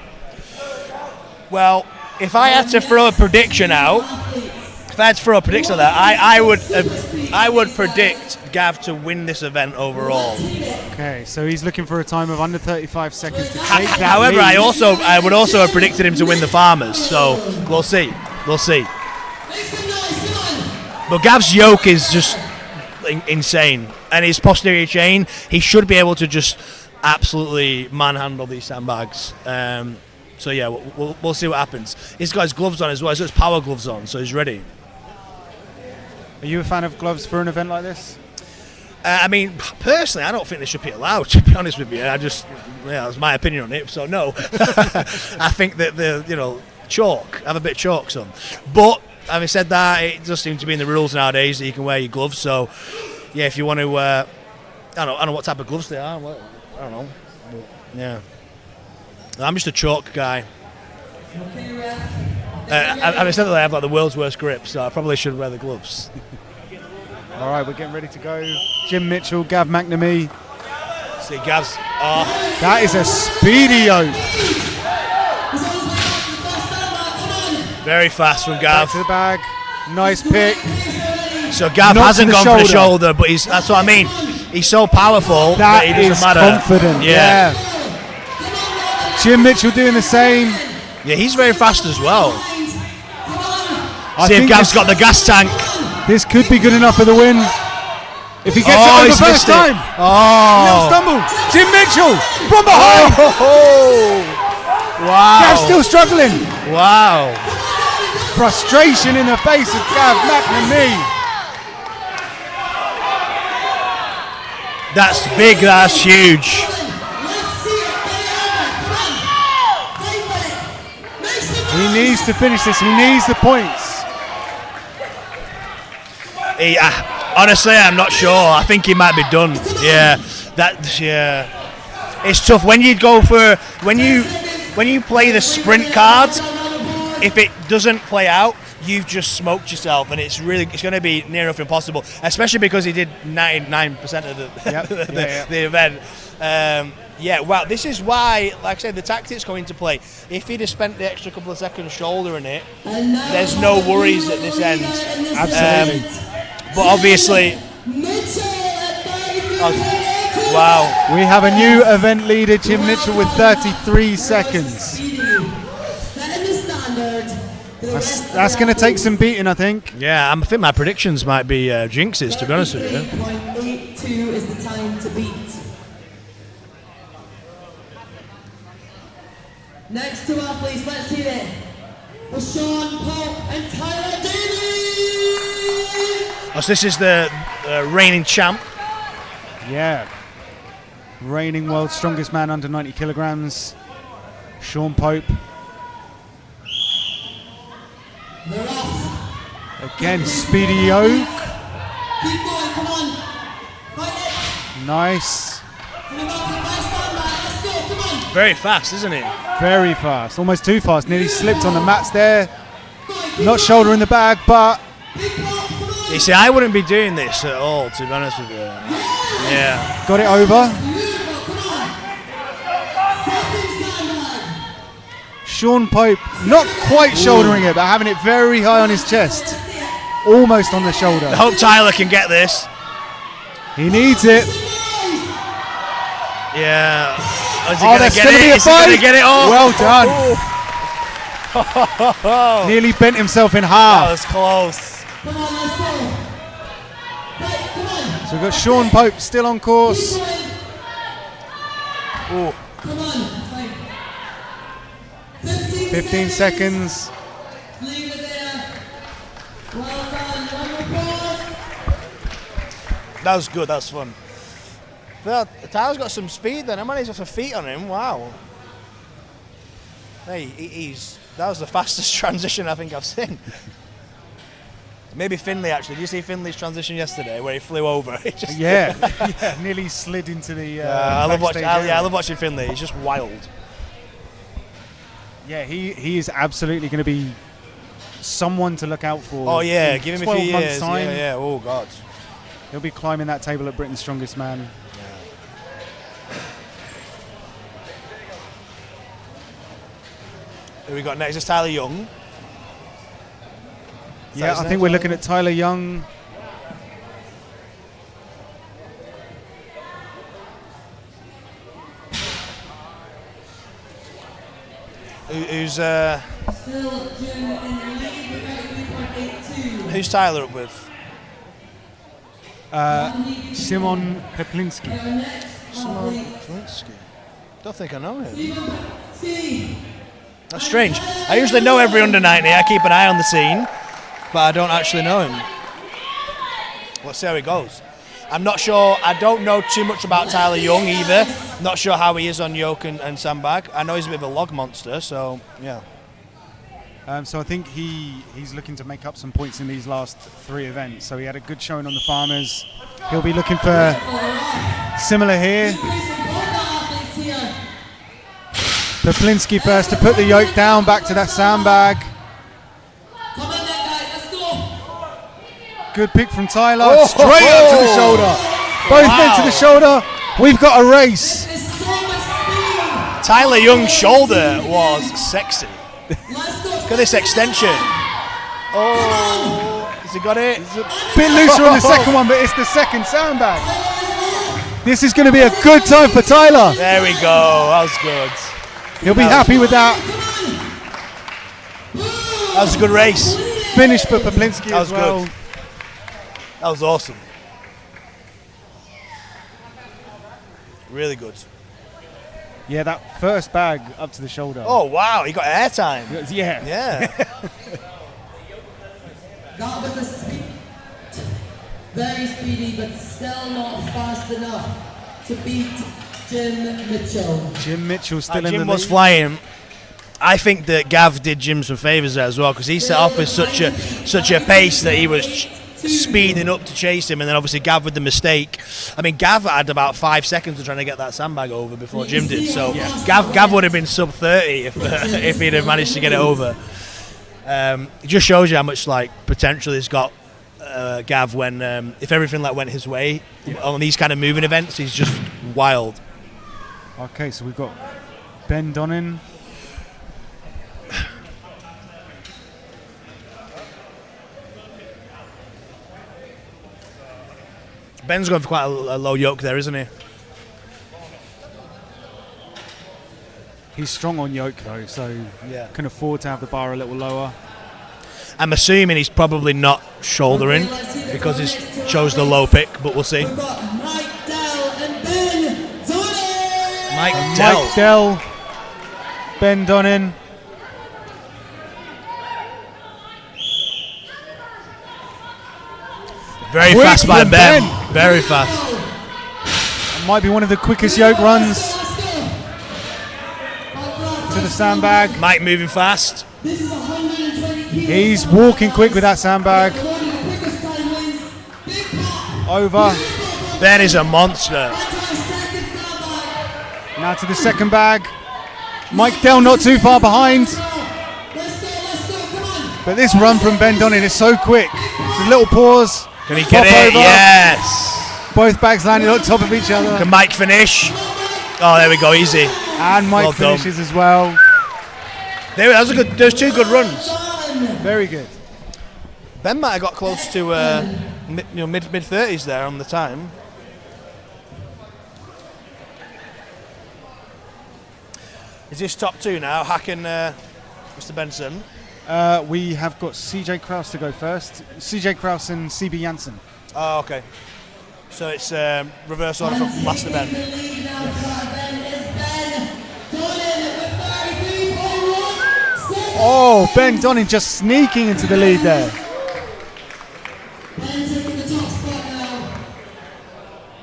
Well, if I had to throw a prediction out, I would predict Gav to win this event overall. Okay, so he's looking for a time of under 35 seconds to take that However, lead. I would also have predicted him to win the Farmers, so we'll see. But Gav's yoke is just insane, and his posterior chain, he should be able to just absolutely manhandle these sandbags. So yeah, we'll see what happens. He's got his gloves on as well. He's got his power gloves on, so he's ready. Are you a fan of gloves for an event like this? I mean, personally, I don't think they should be allowed, to be honest with you. That's my opinion on it, so no. I think that chalk, have a bit of chalk, son. But, having said that, it does seem to be in the rules nowadays that you can wear your gloves, so, yeah, if you want to, I don't know what type of gloves they are, I don't know, but, yeah. I'm just a chalk guy. Having said that, I have like the world's worst grip, so I probably should wear the gloves. All right, we're getting ready to go. Jim Mitchell, Gav McNamee. See, Gav's off. That is a speedy yoke. Very fast from Gav. Back to the bag. Nice pick. So Gav Not hasn't to the gone for the shoulder. shoulder, but that's what I mean. He's so powerful that he doesn't is matter. Confident. Yeah. Jim Mitchell doing the same. Yeah, he's very fast as well. I See if think Gav's got the gas tank. This could be good enough for the win. If he gets it over he's first missed it. time. Little stumble. Jim Mitchell from behind. Wow. Gav's still struggling. Wow. Frustration in the face of Gav McNamee. That's big, that's huge. He needs to finish this. He needs the points. Honestly, I'm not sure. I think he might be done. Yeah, it's tough when you go for when you play the sprint card. If it doesn't play out, you've just smoked yourself, and it's going to be near enough impossible. Especially because he did 99% of the event. Well, this is why, like I said, the tactics come into play. If he'd have spent the extra couple of seconds shouldering it, there's no worries at this end. Absolutely. But obviously, wow. We have a new event leader, Jim Mitchell, with 33 seconds. That's going to take some beating, I think. Yeah, I think my predictions might be jinxes, to be honest with you. 8.82 is the time to beat. Next two athletes, let's hear it for Sean Pope and Tyler Daly. So this is the reigning champ. Yeah. Reigning world's strongest man under 90 kilograms. Sean Pope. They're off. Again, speedy yoke. Keep going, come on. Fight it. Nice. Let's go, come on. Very fast, isn't he? Very fast. Almost too fast. Nearly slipped on the mats there. Not shoulder in the bag, but... You see, I wouldn't be doing this at all, to be honest with you. Yeah. Got it over. Sean Pope not quite shouldering it, but having it very high on his chest. Almost on the shoulder. I hope Tyler can get this. He needs it. Yeah. That's going to be a fight. Is he going to get it all? Well done. Nearly bent himself in half. That was close. Come on, let's go. Right, come on. So we've got Sean Pope still on course. Ooh. Come on. 15 seconds. Leave it there. Well done. One applause. That was good. That was fun. Well, Tyler's got some speed then. He's got some feet on him. Wow. Hey, that was the fastest transition I think I've seen. Maybe Finley, actually. Did you see Finley's transition yesterday where he flew over? Yeah, nearly slid into the I love watching Finley. He's just wild. Yeah, he is absolutely going to be someone to look out for. Oh yeah, in give him a 12 few months' years. time. Yeah. Oh God. He'll be climbing that table at Britain's Strongest Man. Who we got next is Tyler Young. Yeah, I think we're looking at Tyler Young. Who's Tyler up with? Simon Peplinski. Simon Peplinski. Don't think I know him. That's strange. I usually know every under 90. I keep an eye on the scene, but I don't actually know him. Let's see how he goes. I'm not sure. I don't know too much about Tyler Young either. Not sure how he is on yoke and sandbag. I know he's a bit of a log monster, so yeah. So I think he's looking to make up some points in these last 3 events. So he had a good showing on the Farmers. He'll be looking for similar here. Peplinski first to put the yoke down, back to that sandbag. Good pick from Tyler, straight up to the shoulder. Both men to the shoulder. We've got a race. Tyler Young's shoulder was sexy. Look at this extension. Oh, has he got it? It's a bit looser on the second one, but it's the second sandbag. This is going to be a good time for Tyler. There we go. That was good. He'll be happy with that. That was a good race. Finish for Peplinski as well. Good. That was awesome. Really good. Yeah, that first bag up to the shoulder. Oh, wow. He got airtime. Yeah. Yeah. That was a very speedy, but still not fast enough to beat Jim Mitchell. Jim Mitchell still in the Jim lead. was flying. I think that Gav did Jim some favours there as well, because he set off with such a pace that he was speeding up to chase him, and then obviously Gav with the mistake. I mean, Gav had about 5 seconds of trying to get that sandbag over before Jim did, so Gav would have been sub 30 if he'd have managed to get it over. It just shows you how much like potential he's got, Gav, when if everything like went his way on these kind of moving events. He's just wild. Okay, so we've got Ben Donnan. Ben's going for quite a low yoke there, isn't he? He's strong on yoke though, so can afford to have the bar a little lower. I'm assuming he's probably not shouldering because he chose the low pick, but we'll see. Mike Dell and Ben Donnan. Mike Dell, Ben Donnan. Very Quick fast by from Ben. Ben. Very fast. It might be one of the quickest yoke runs to the sandbag. Mike moving fast. This is 120 kilos. He's walking quick with that sandbag. Over. Ben is a monster. Now to the second bag. Mike Dell not too far behind. But this run from Ben Donnan is so quick. It's a little pause. Can he get it? Over. Yes. Both bags landed on top of each other. Can Mike finish? Oh, there we go. Easy. And Mike Well done. finishes as well. There's 2 good runs. Very good. Ben might have got close to mid 30s there on the time. Is this top 2 now? Hack and Mr. Benson. We have got CJ Kraus to go first. CJ Kraus and CB Janssen. Oh, okay. So it's reverse order from last event. Oh, Ben Donnan just sneaking into the lead there. Ben taking the top spot now.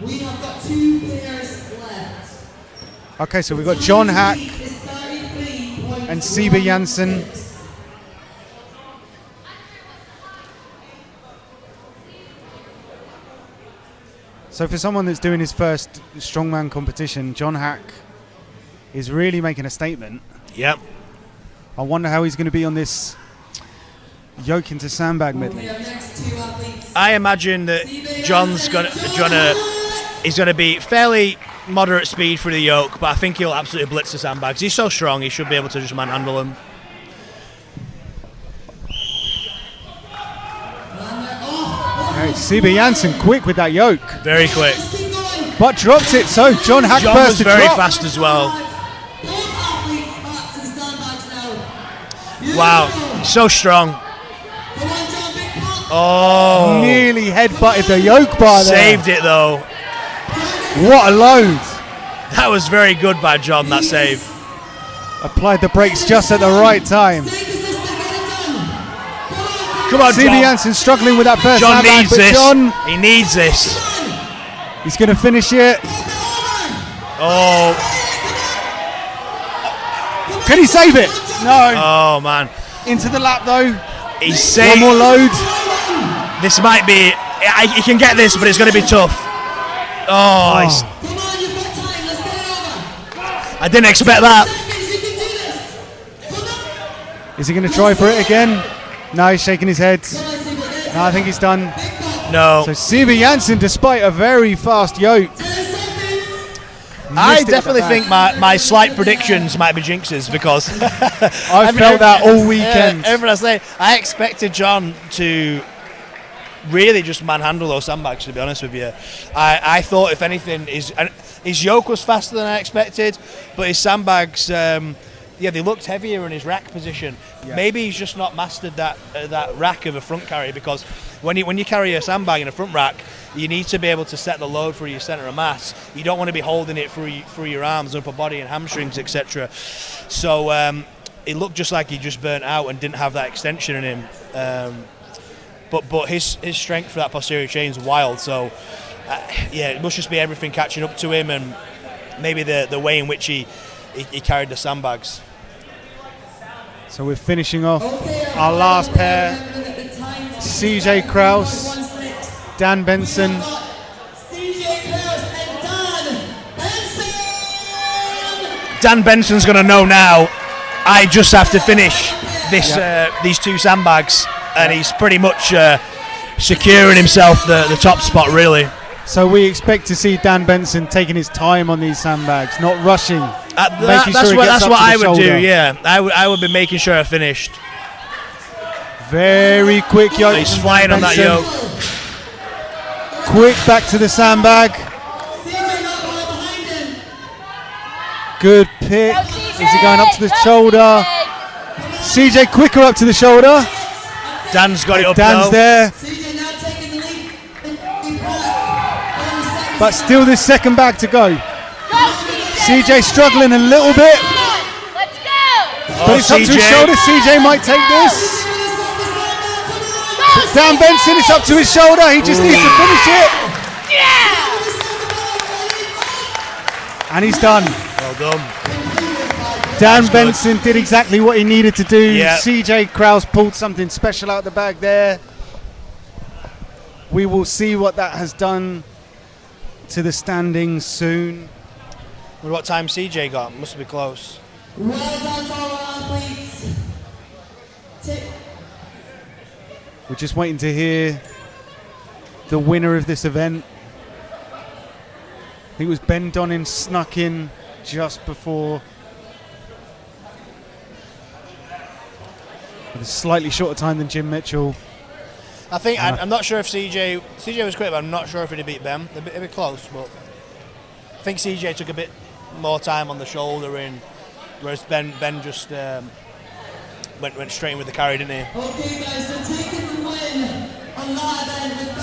We have got 2 players left. Okay, so we've got John Hack and CB Janssen. So for someone that's doing his first strongman competition, John Hack is really making a statement. Yep. I wonder how he's going to be on this yoke into sandbag medley. I imagine that John's he's gonna be fairly moderate speed for the yoke, but I think he'll absolutely blitz the sandbags. He's so strong, he should be able to just manhandle them. Right, CB Janssen quick with that yoke. Very quick. But dropped it, so John Hack John first was to very drop. fast as well. Wow, so strong. Oh, Nearly head-butted the yoke bar there. saved it though. What a load. That was very good by John, that save. Applied the brakes just at the right time. Come on, CB John. Janssen struggling with that first John sandbag, needs but this. John, He needs this. he's going to finish it. Oh, Can he save it? No. oh man. Into the lap though. He's One saved. more load. This might be. He can get this, but it's going to be tough. Oh, he's- I didn't expect that. Is he going to try for it again? No, he's shaking his head. No, I think he's done. No. So CB Janssen, despite a very fast yoke, I missed it at definitely the think back. my slight predictions might be jinxes because I felt that all weekend. Everyone I say, I expected John to really just manhandle those sandbags. To be honest with you, I thought if anything, his yoke was faster than I expected, but his sandbags, they looked heavier in his rack position. Yeah. Maybe he's just not mastered that rack of a front carry, because when you carry a sandbag in a front rack, you need to be able to set the load for your centre of mass. You don't want to be holding it through your arms, upper body and hamstrings, etc. So it looked just like he just burnt out and didn't have that extension in him. But his strength for that posterior chain is wild. So it must just be everything catching up to him, and maybe the way in which he carried the sandbags. So we're finishing off our last pair. CJ Kraus, Dan Benson. Dan Benson's going to know now, I just have to finish these two sandbags, and he's pretty much securing himself the top spot, really. So we expect to see Dan Benson taking his time on these sandbags, not rushing. That's what I would do, yeah. I would be making sure I finished. Very quick yoke. He's from flying Dan on that Benson. yoke. Quick back to the sandbag. Good pick. Is he going up to the shoulder? CJ quicker up to the shoulder. Dan's got it up Dan's now. there. But still this second bag to go. CJ struggling a little bit. Let's go! But it's up to his shoulder. CJ might take this. But Dan Benson, it's up to his shoulder. He just needs to finish it. Yeah! And he's done. Well done. Dan Benson did exactly what he needed to do. Yeah. CJ Kraus pulled something special out the bag there. We will see what that has done to the standings soon. Well, what time CJ got? Must be close. Well done to all our athletes. We're just waiting to hear the winner of this event. I think it was Ben Donnan snuck in just before. With a slightly shorter time than Jim Mitchell. I think I'm not sure if CJ was quick, but I'm not sure if he'd beat Ben. It'd be close, but I think CJ took a bit more time on the shoulder in, whereas Ben just went straight in with the carry, didn't he? Okay, guys, so taking the win on that event with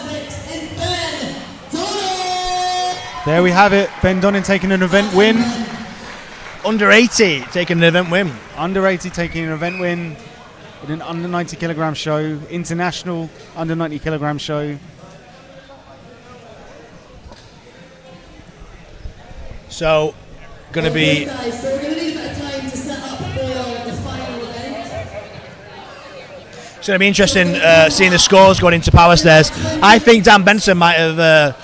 33.16 is Ben Donnan. There we have it. Ben Donnan taking an event win. Under 80 taking an event win. Under 80 taking an event win in an under 90 kilogram show, international under 90 kilogram show. So, going to Okay, be. guys, so we're going to need a bit of time to set up for the final event. It's going to be interesting seeing the scores going into power stairs. I think Dan Benson might have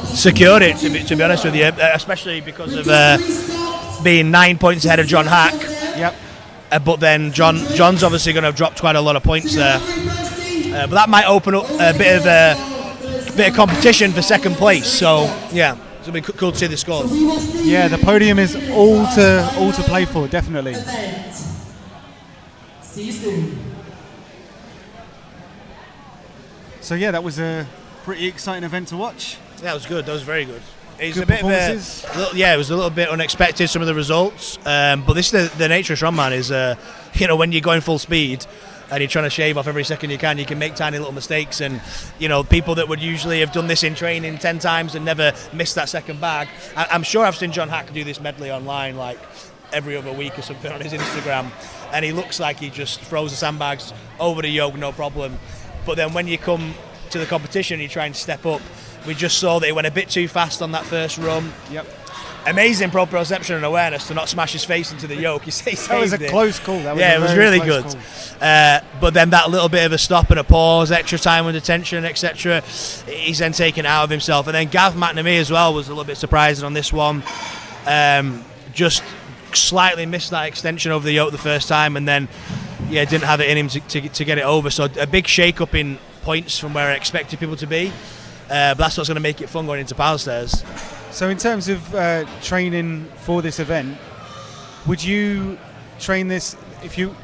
secured it, to be honest with you, especially because of being 9 points ahead of John Hack. Yep. But then John's obviously going to have dropped quite a lot of points there. But that might open up a bit of competition for second place. So yeah, it'll be cool to see the scores. Yeah, the podium is all to play for, definitely. See you soon. So yeah, that was a pretty exciting event to watch. Yeah, it was good. That was very good. It's Good a bit of performances. it was a little bit unexpected, some of the results. But this is the nature of strongman is, when you're going full speed and you're trying to shave off every second you can make tiny little mistakes. And, people that would usually have done this in training 10 times and never missed that second bag. I'm sure I've seen John Hack do this medley online like every other week or something on his Instagram. And he looks like he just throws the sandbags over the yoke, no problem. But then when you come to the competition, you try and step up. We just saw that he went a bit too fast on that first run. Yep. Amazing proprioception and awareness to not smash his face into the yoke. That was a close call. It was really good. But then that little bit of a stop and a pause, extra time under tension, etc. He's then taken out of himself. And then Gav McNamee as well was a little bit surprising on this one. Just slightly missed that extension over the yoke the first time, and then didn't have it in him to get it over. So a big shake up in points from where I expected people to be. But that's what's going to make it fun going into power stairs. So in terms of training for this event, would you train this if you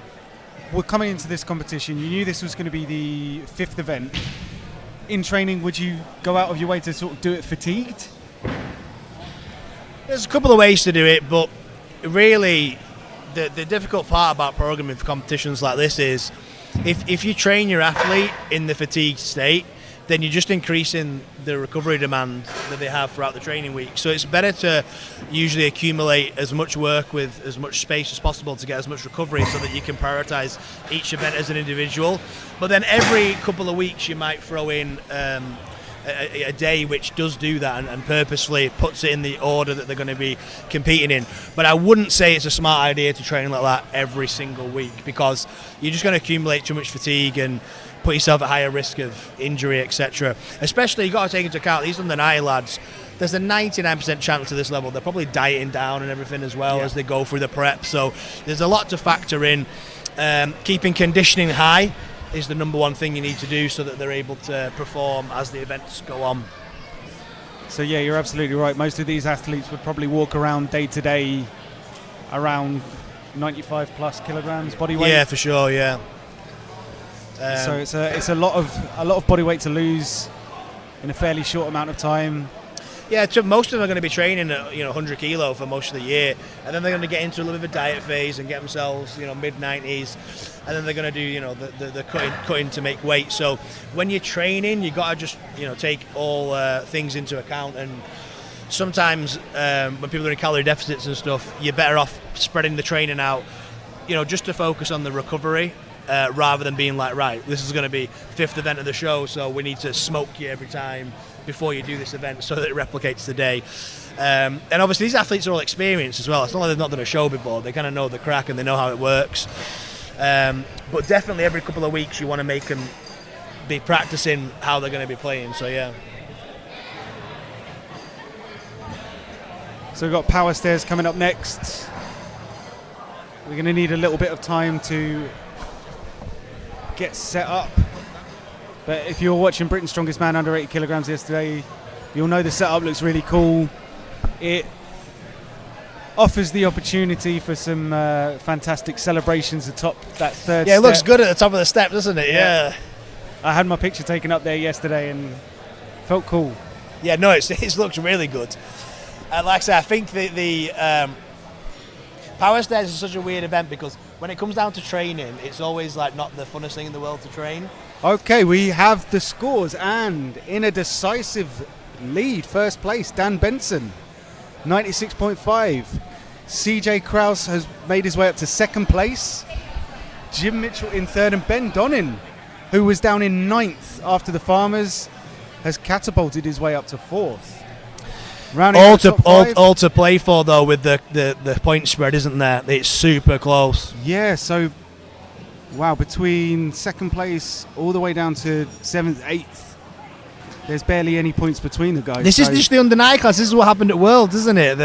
were coming into this competition, you knew this was going to be the 5th event? In training, would you go out of your way to sort of do it fatigued? There's a couple of ways to do it, but really the difficult part about programming for competitions like this is if you train your athlete in the fatigued state, then you're just increasing the recovery demand that they have throughout the training week. So it's better to usually accumulate as much work with as much space as possible to get as much recovery so that you can prioritize each event as an individual. But then every couple of weeks you might throw in a day which does do that and purposefully puts it in the order that they're going to be competing in. But I wouldn't say it's a smart idea to train like that every single week, because you're just going to accumulate too much fatigue and put yourself at higher risk of injury, etc. Especially, you've got to take into account these under 90 lads. There's a 99% chance to this level they're probably dieting down and everything as well as they go through the prep. So there's a lot to factor in. Keeping conditioning high is the number one thing you need to do so that they're able to perform as the events go on. So yeah, you're absolutely right. Most of these athletes would probably walk around day to day around 95 plus kilograms body weight. Yeah, for sure. Yeah. So it's a lot of body weight to lose in a fairly short amount of time. Yeah, most of them are going to be training at 100 kilo for most of the year, and then they're going to get into a little bit of a diet phase and get themselves mid 90s, and then they're going to do the cutting to make weight. So when you're training, you got to just take all things into account. And sometimes when people are in calorie deficits and stuff, you're better off spreading the training out, just to focus on the recovery. Rather than being like, right, this is going to be 5th event of the show, so we need to smoke you every time before you do this event so that it replicates the day. And obviously these athletes are all experienced as well. It's not like they've not done a show before. They kind of know the crack and they know how it works. But definitely every couple of weeks you want to make them be practicing how they're going to be playing. So yeah. So we've got power stairs coming up next. We're going to need a little bit of time to get set up, but if you were watching Britain's Strongest Man under 80 kilograms yesterday, you'll know the setup looks really cool. It offers the opportunity for some fantastic celebrations atop that third step. It looks good at the top of the step, doesn't it? Yeah. I had my picture taken up there yesterday and felt cool. Yeah, no, it looks really good. Like I said, I think the power stairs is such a weird event because when it comes down to training, it's always like not the funnest thing in the world to train. Okay, we have the scores, and in a decisive lead, first place, Dan Benson, 96.5. CJ Kraus has made his way up to second place. Jim Mitchell in third, and Ben Donnan, who was down in 9th after the Farmers, has catapulted his way up to 4th. All to play for though with the point spread, isn't there? It's super close. Yeah, so wow, between second place all the way down to 7th, 8th, There's barely any points between the guys. This is just the under 9 class. This is what happened at Worlds, isn't it?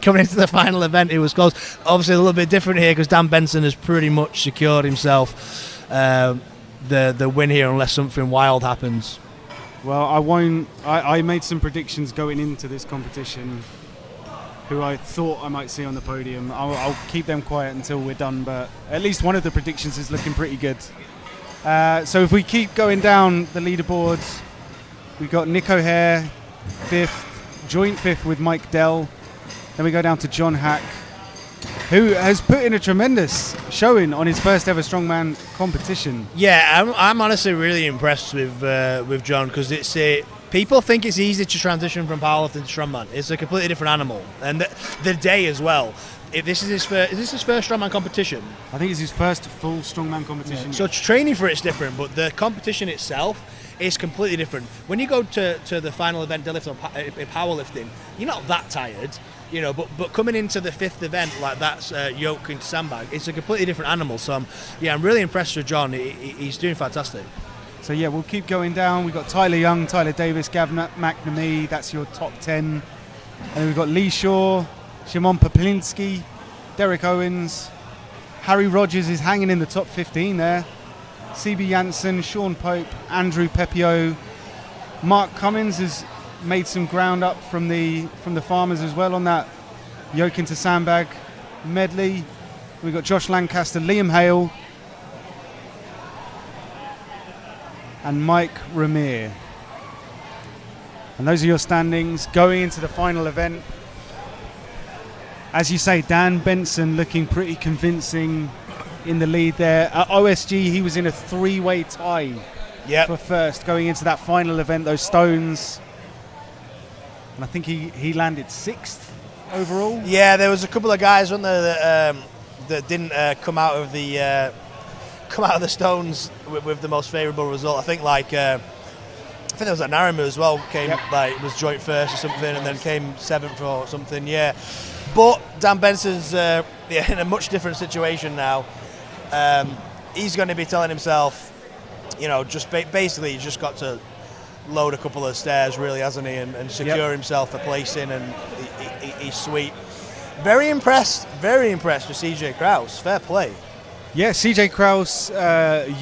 Coming into the final event, it was close. Obviously, a little bit different here because Dan Benson has pretty much secured himself the win here, unless something wild happens. Well, I won't. I made some predictions going into this competition. Who I thought I might see on the podium. I'll keep them quiet until we're done, but at least one of the predictions is looking pretty good. So if we keep going down the leaderboards, we've got Nick O'Hare, 5th, joint 5th with Mike Dell. Then we go down to John Hack, who has put in a tremendous showing on his first ever strongman competition. Yeah, I'm honestly really impressed with John, because people think it's easy to transition from powerlifting to strongman. It's a completely different animal, and the day as well. If this is his first strongman competition? I think it's his first full strongman competition. Yeah. So training for it's different, but the competition itself is completely different. When you go to the final event deadlift or in powerlifting, you're not that tired, but coming into the 5th event like that's yoke into sandbag, it's a completely different animal. So I'm really impressed with John. He's doing fantastic. So yeah, we'll keep going down. We've got Tyler Young, Tyler Davis, Gav McNamee. That's your top 10. And then we've got Lee Shaw, Shimon Poplinski, Derek Owens. Harry Rogers is hanging in the top 15 there. CB Janssen, Sean Pope, Andrew Pepio. Mark Cummins has made some ground up from the farmers as well on that yoke into sandbag medley. We've got Josh Lancaster, Liam Hale, and Mike Ramir. And those are your standings going into the final event. As you say, Dan Benson looking pretty convincing in the lead there. At OSG, he was in a 3-way tie for first going into that final event, those stones. And I think he landed 6th overall. Yeah, there was a couple of guys, weren't there, that didn't come out of the stones with the most favourable result. I think there was Naramu as well, was joint first or something, and then came 7th or something. Yeah, but Dan Benson's in a much different situation now. He's going to be telling himself, basically he's just got to load a couple of stairs, really, hasn't he, and secure himself a place in, and he's sweet. Very impressed with CJ Kraus. Fair play. Yeah, CJ Kraus,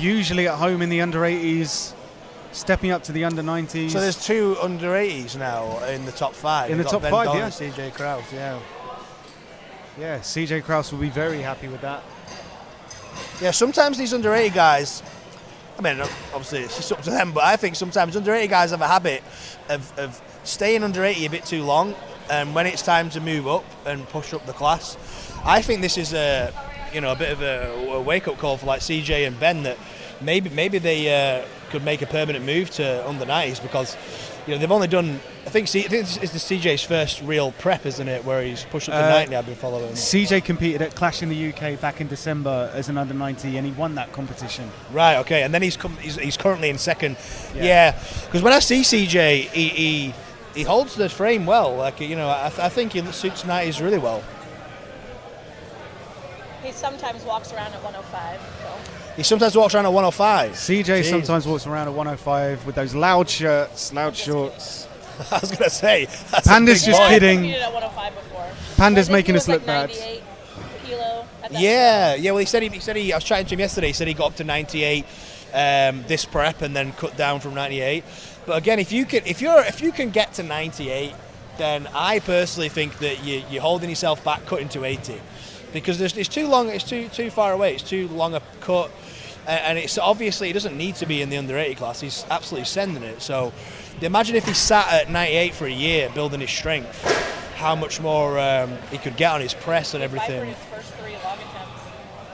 usually at home in the under 80s, stepping up to the under 90s. So there's 2 under 80s now in the top 5. In the top 5, yeah. CJ Kraus, yeah. Yeah, CJ Kraus will be very happy with that. Yeah, sometimes these under 80 guys, I mean, obviously it's up to them, but I think sometimes under 80 guys have a habit of staying under 80 a bit too long, and when it's time to move up and push up the class, I think this is a bit of a wake-up call for like CJ and Ben, that maybe they could make a permanent move to under 90s, because they've only done, I think this is the CJ's first real prep, isn't it, where he's pushed up to 90. I've been following. CJ competed at Clash in the UK back in December as an under 90, and he won that competition. Right, okay, and then he's currently in 2nd. Yeah, because when I see CJ, he holds the frame well. I think he suits 90s really well. He sometimes walks around at 105. So. He sometimes walks around at 105. CJ sometimes walks around at 105 with those loud shirts, loud shorts. I was going to say. Panda's just kidding. He at 105 before. Panda's making us look bad. Kilo at that yeah. Well, he said I was chatting to him yesterday. He said he got up to 98 this prep and then cut down from 98. But again, if you can get to 98, then I personally think that you're holding yourself back cutting to 80. Because it's too long, it's too far away, it's too long a cut, and it's obviously, he doesn't need to be in the under 80 class. He's absolutely sending it. So imagine if he sat at 98 for a year building his strength, how much more he could get on his press and everything. His first 3 log attempts.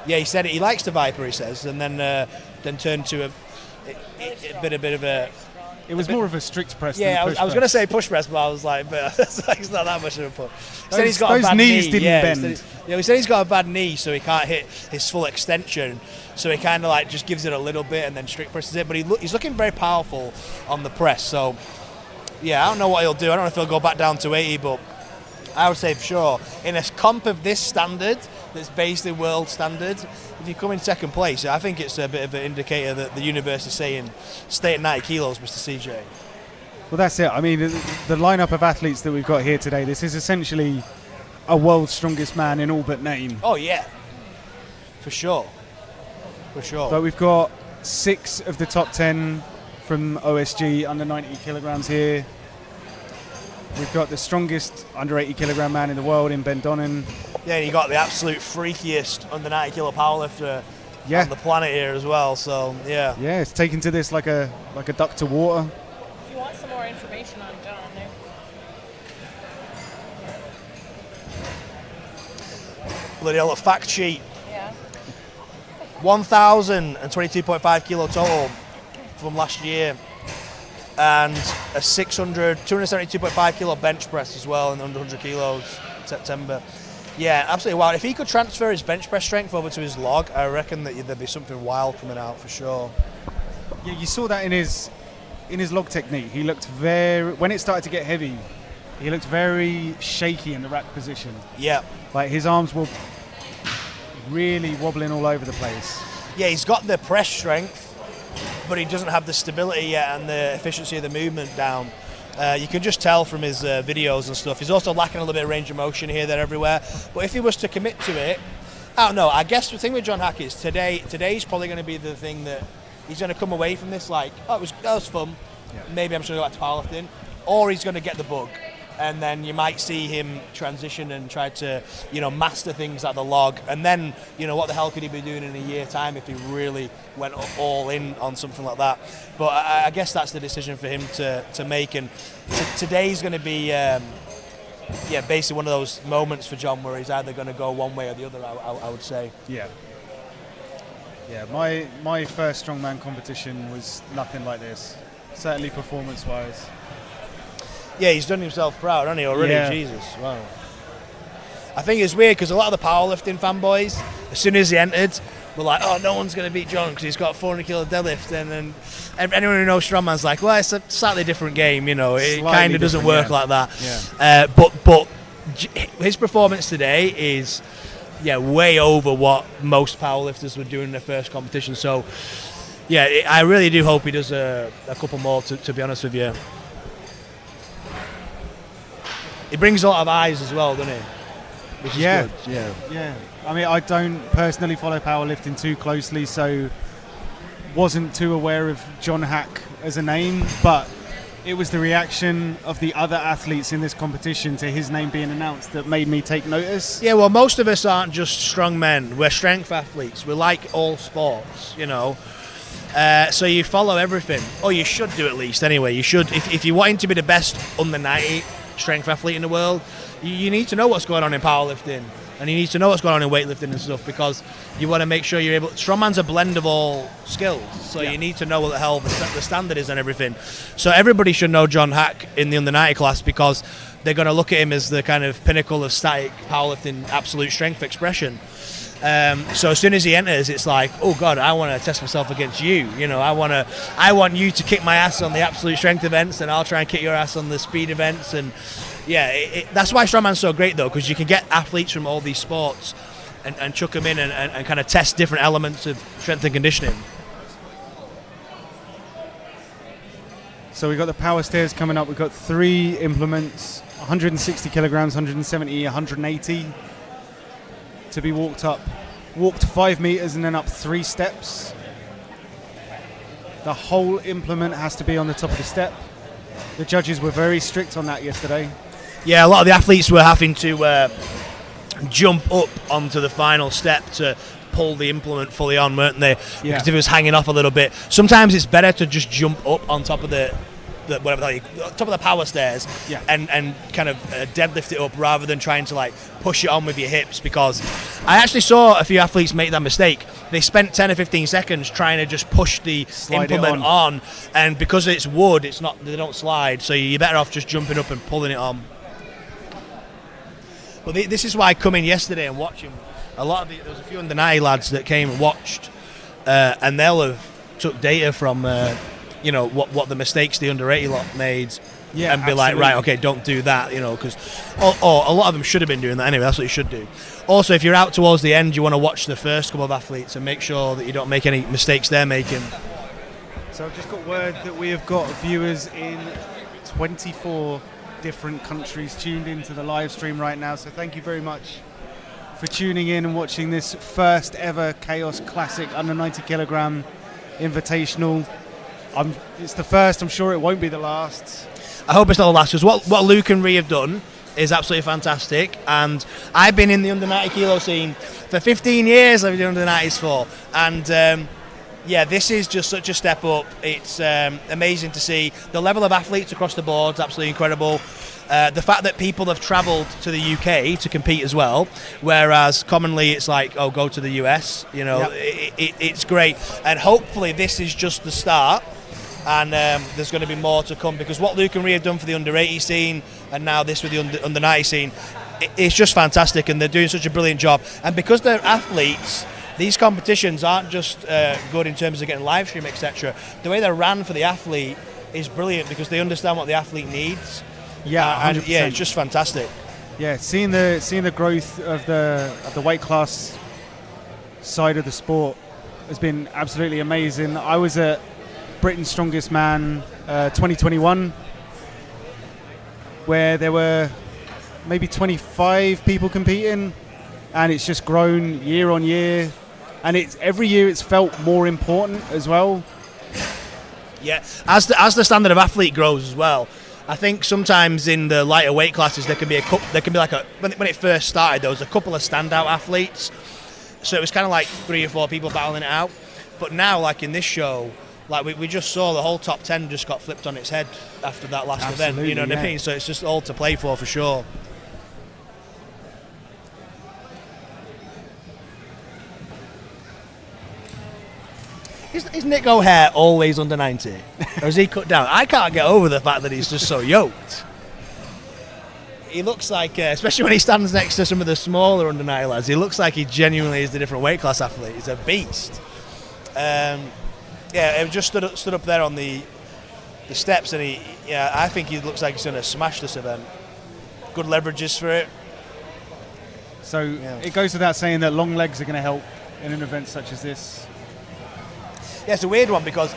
Yeah, he said he likes to Viper, he says, and then turn to a bit of a. It was more of a strict press. Yeah, than I was going to say push press, but I was like, but it's not that much of a push. He said he's got those a bad knees knee. didn't bend. He said he's got a bad knee, so he can't hit his full extension. So he kind of just gives it a little bit and then strict presses it. But he's looking very powerful on the press. So yeah, I don't know what he'll do. I don't know if he'll go back down to 80, but I would say for sure in a comp of this standard, that's basically world standard, if you come in 2nd place, I think it's a bit of an indicator that the universe is saying stay at 90 kilos, Mr. CJ. Well, that's it. I mean, the lineup of athletes that we've got here today, this is essentially a world's strongest man in all but name. Oh, yeah. For sure. For sure. But we've got 6 of the top 10 from OSG under 90 kilograms here. We've got the strongest under 80 kilogram man in the world in Ben Donnan. Yeah, and you got the absolute freakiest under 90 kilo powerlifter on the planet here as well. So yeah. Yeah, it's taken to this like a duck to water. If you want some more information on John, there. Bloody hell, a fact sheet. Yeah. 1,022.5 kilo total from last year, and a 272.5 kilo bench press as well, and under 100 kilos in September. Yeah, absolutely wild. If he could transfer his bench press strength over to his log, I reckon that there'd be something wild coming out for sure. Yeah, you saw that in his log technique. He looked when it started to get heavy, he looked very shaky in the rack position. Yeah. Like his arms were really wobbling all over the place. Yeah, he's got the press strength, but he doesn't have the stability yet and the efficiency of the movement down. You can just tell from his videos and stuff. He's also lacking a little bit of range of motion here, there, everywhere. But if he was to commit to it, I don't know. I guess the thing with John Hack is today's probably going to be the thing that he's going to come away from this like, oh, that was fun. Yeah. Maybe I'm just going to go back to powerlifting. Or he's going to get the bug. And then you might see him transition and try to, master things at the log. And then, what the hell could he be doing in a year time if he really went all in on something like that? But I guess that's the decision for him to make. And today's going to be, basically one of those moments for John where he's either going to go one way or the other, I would say. Yeah. Yeah, my first strongman competition was nothing like this, certainly performance-wise. Yeah, he's done himself proud, hasn't he, already? Yeah. Jesus, wow. I think it's weird because a lot of the powerlifting fanboys, as soon as he entered, were like, oh, no one's going to beat John because he's got 400 kilo deadlift. And then anyone who knows strongman's like, well, it's a slightly different game, It kind of doesn't work like that. Yeah. But his performance today is, way over what most powerlifters would do in their first competition. So, yeah, I really do hope he does a couple more, to be honest with you. He brings a lot of eyes as well, doesn't he? Which is good. Yeah. I mean, I don't personally follow powerlifting too closely, so wasn't too aware of John Hack as a name, but it was the reaction of the other athletes in this competition to his name being announced that made me take notice. Yeah, well, most of us aren't just strong men. We're strength athletes. We like all sports, So you follow everything. Or you should do at least, anyway. You should. If you're wanting to be the best under 90 strength athlete in the world, you need to know what's going on in powerlifting, and you need to know what's going on in weightlifting and stuff, because you want to make sure you're able. Strongman's a blend of all skills, so you need to know what the hell the standard is and everything. So everybody should know John Hack in the under 90 class, because they're going to look at him as the kind of pinnacle of static powerlifting, absolute strength expression. So as soon as he enters, it's like, oh God, I want to test myself against you. I want you to kick my ass on the absolute strength events, and I'll try and kick your ass on the speed events. And that's why strongman's so great, though, because you can get athletes from all these sports and chuck them in and kind of test different elements of strength and conditioning. So we've got the power stairs coming up. We've got 3 implements, 160 kilograms, 170, 180. To be walked 5 meters and then up 3 steps. The whole implement has to be on the top of the step. The judges were very strict on that yesterday. Yeah, a lot of the athletes were having to jump up onto the final step to pull the implement fully on, weren't they? Yeah. Because if it was hanging off a little bit, sometimes it's better to just jump up on top of the top of the power stairs, and kind of deadlift it up rather than trying to like push it on with your hips, because I actually saw a few athletes make that mistake. They spent 10 or 15 seconds trying to just push the implement on, and because it's wood, they don't slide, so you're better off just jumping up and pulling it on. But this is why I come in yesterday and watching. There was a few under 90 lads that came and watched, and they'll have took data from what the mistakes the under 80 lot made, and be absolutely. like, right, okay, don't do that, because or a lot of them should have been doing that anyway. That's what you should do. Also, if you're out towards the end, you want to watch the first couple of athletes and make sure that you don't make any mistakes they're making. So I've just got word that we have got viewers in 24 different countries tuned into the live stream right now. So thank you very much for tuning in and watching this first ever Chaos Classic under 90 kilogram invitational. It's the first, I'm sure it won't be the last. I hope it's not the last, because what Luke and Ree have done is absolutely fantastic, and I've been in the under 90 kilo scene for 15 years. I've been doing under 90s for, and yeah, this is just such a step up. It's amazing to see the level of athletes across the board. It's absolutely incredible. The fact that people have travelled to the UK to compete as well, whereas commonly it's like, oh, go to the US, you know. Yep. It's great, and hopefully this is just the start, and there's going to be more to come, because what Luke and Rhea have done for the under 80 scene and now this with the under 90 scene, it's just fantastic, and they're doing such a brilliant job. And because they're athletes, these competitions aren't just good in terms of getting live stream, etc. The way they're ran for the athlete is brilliant, because they understand what the athlete needs. Yeah, and yeah, it's just fantastic. Yeah, seeing the growth of the weight class side of the sport has been absolutely amazing. I was at Britain's Strongest Man 2021, where there were maybe 25 people competing, and it's just grown year on year, and it's every year it's felt more important as well. Yeah, as the standard of athlete grows as well. I think sometimes in the lighter weight classes there can be like when it first started, there was a couple of standout athletes, so it was kind of like 3 or 4 people battling it out. But now, like in this show, like we just saw the whole top 10 just got flipped on its head after that last event. You know what I mean? So it's just all to play for sure. Is Nick O'Hare always under 90? Or is he cut down? I can't get over the fact that he's just so yoked. He looks like, especially when he stands next to some of the smaller under 90 lads, he looks like he genuinely is the different weight class athlete. He's a beast. Yeah, he just stood up there on the steps, and I think he looks like he's going to smash this event. Good leverages for it. So it goes without saying that long legs are going to help in an event such as this. Yeah, it's a weird one, because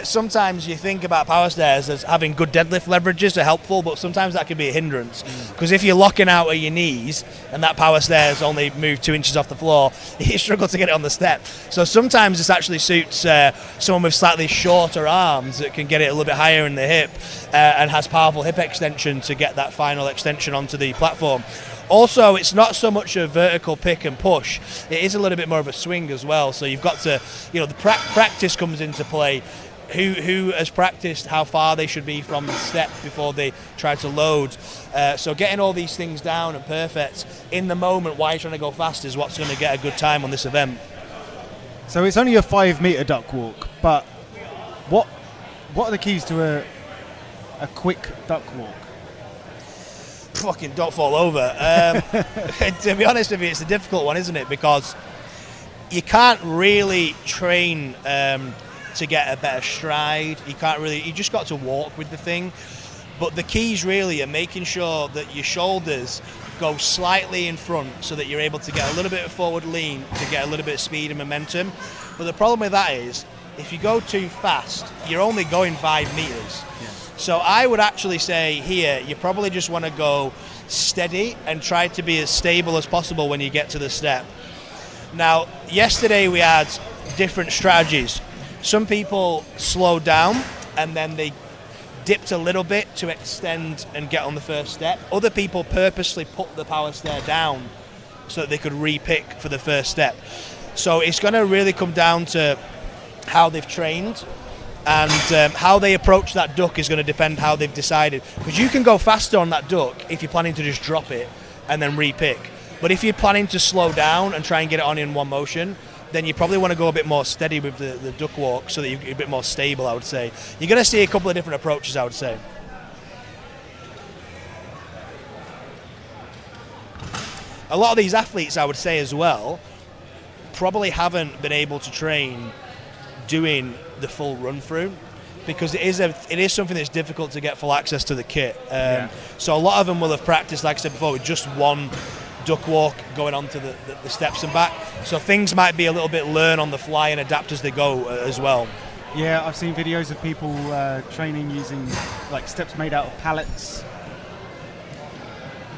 sometimes you think about power stairs as having good deadlift leverages are helpful, but sometimes that can be a hindrance, because if you're locking out at your knees and that power stairs only move 2 inches off the floor, you struggle to get it on the step. So sometimes this actually suits someone with slightly shorter arms that can get it a little bit higher in the hip and has powerful hip extension to get that final extension onto the platform. Also, it's not so much a vertical pick and push, it is a little bit more of a swing as well, so you've got to, the practice comes into play. Who has practiced how far they should be from the step before they try to load. So getting all these things down and perfect in the moment while you're trying to go fast is what's going to get a good time on this event. So it's only a 5-meter duck walk, but what are the keys to a quick duck walk? Fucking don't fall over. To be honest with you, it's a difficult one, isn't it? Because you can't really train to get a better stride. You just got to walk with the thing. But the keys really are making sure that your shoulders go slightly in front so that you're able to get a little bit of forward lean to get a little bit of speed and momentum. But the problem with that is, if you go too fast, you're only going 5 meters. Yeah. So I would actually say here, you probably just want to go steady and try to be as stable as possible when you get to the step. Now, yesterday we had different strategies. Some people slowed down and then they dipped a little bit to extend and get on the first step. Other people purposely put the power stair down so that they could re-pick for the first step. So it's going to really come down to how they've trained, and how they approach that duck is going to depend how they've decided. Because you can go faster on that duck if you're planning to just drop it and then re-pick. But if you're planning to slow down and try and get it on in one motion, then you probably want to go a bit more steady with the duck walk so that you're a bit more stable, I would say. You're going to see a couple of different approaches, I would say. A lot of these athletes, I would say as well, probably haven't been able to train doing the full run through, because it is something that's difficult to get full access to the kit. So a lot of them will have practiced, like I said before, with just one duck walk going onto the steps and back. So things might be a little bit learn on the fly and adapt as they go as well. Yeah, I've seen videos of people training using like steps made out of pallets.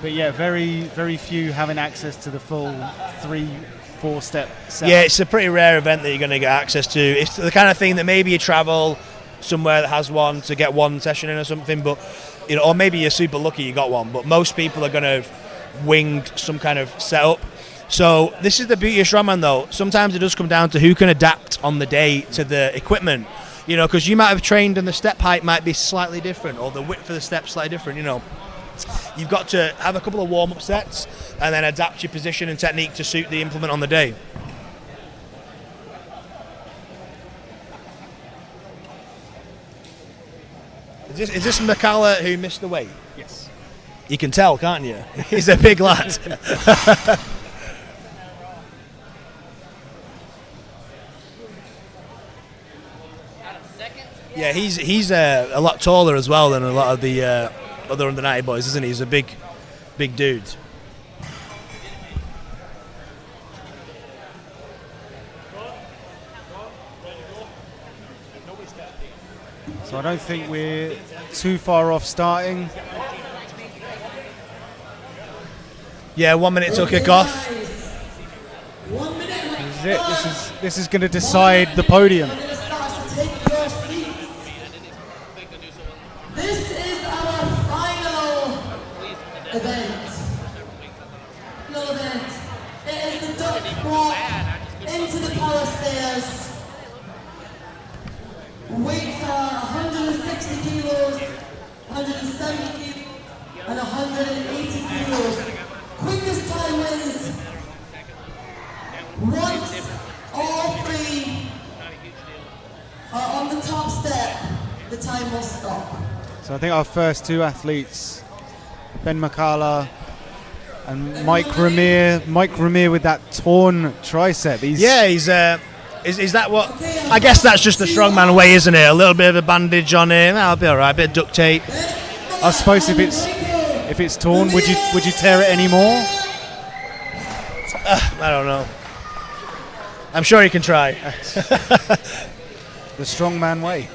But yeah, very few having access to the full 3-4 step set. Yeah, it's a pretty rare event that you're going to get access to. It's the kind of thing that maybe you travel somewhere that has one to get one session in or something, but or maybe you're super lucky you got one. But most people are going to have winged some kind of setup. So this is the beauty of strongman, though. Sometimes it does come down to who can adapt on the day to the equipment. Because you might have trained and the step height might be slightly different, or the width of the step slightly different. You've got to have a couple of warm-up sets and then adapt your position and technique to suit the implement on the day. Is this McCalla who missed the weight? Yes. You can tell, can't you? He's a big lad. Yeah, he's a lot taller as well than a lot of the other under 90 boys, isn't he? He's a big dude. So I don't think we're too far off starting. Yeah, 1 minute till kick off. This is it. This is going to decide the podium. This is our final event. No event. It is the duck walk into the power stairs. Weights are 160 kilos, 170 kilos, and 180 kilos. Quickest time wins. Once all three are on the top step, the time will stop. So I think our first two athletes, Ben McCalla and Mike Ramir. Mike Ramir with that torn tricep. He's is that what? I guess that's just the strongman way, isn't it? A little bit of a bandage on him. That'll be all right. A bit of duct tape. I suppose if it's torn, would you tear it anymore? I don't know. I'm sure you can try. The strongman way.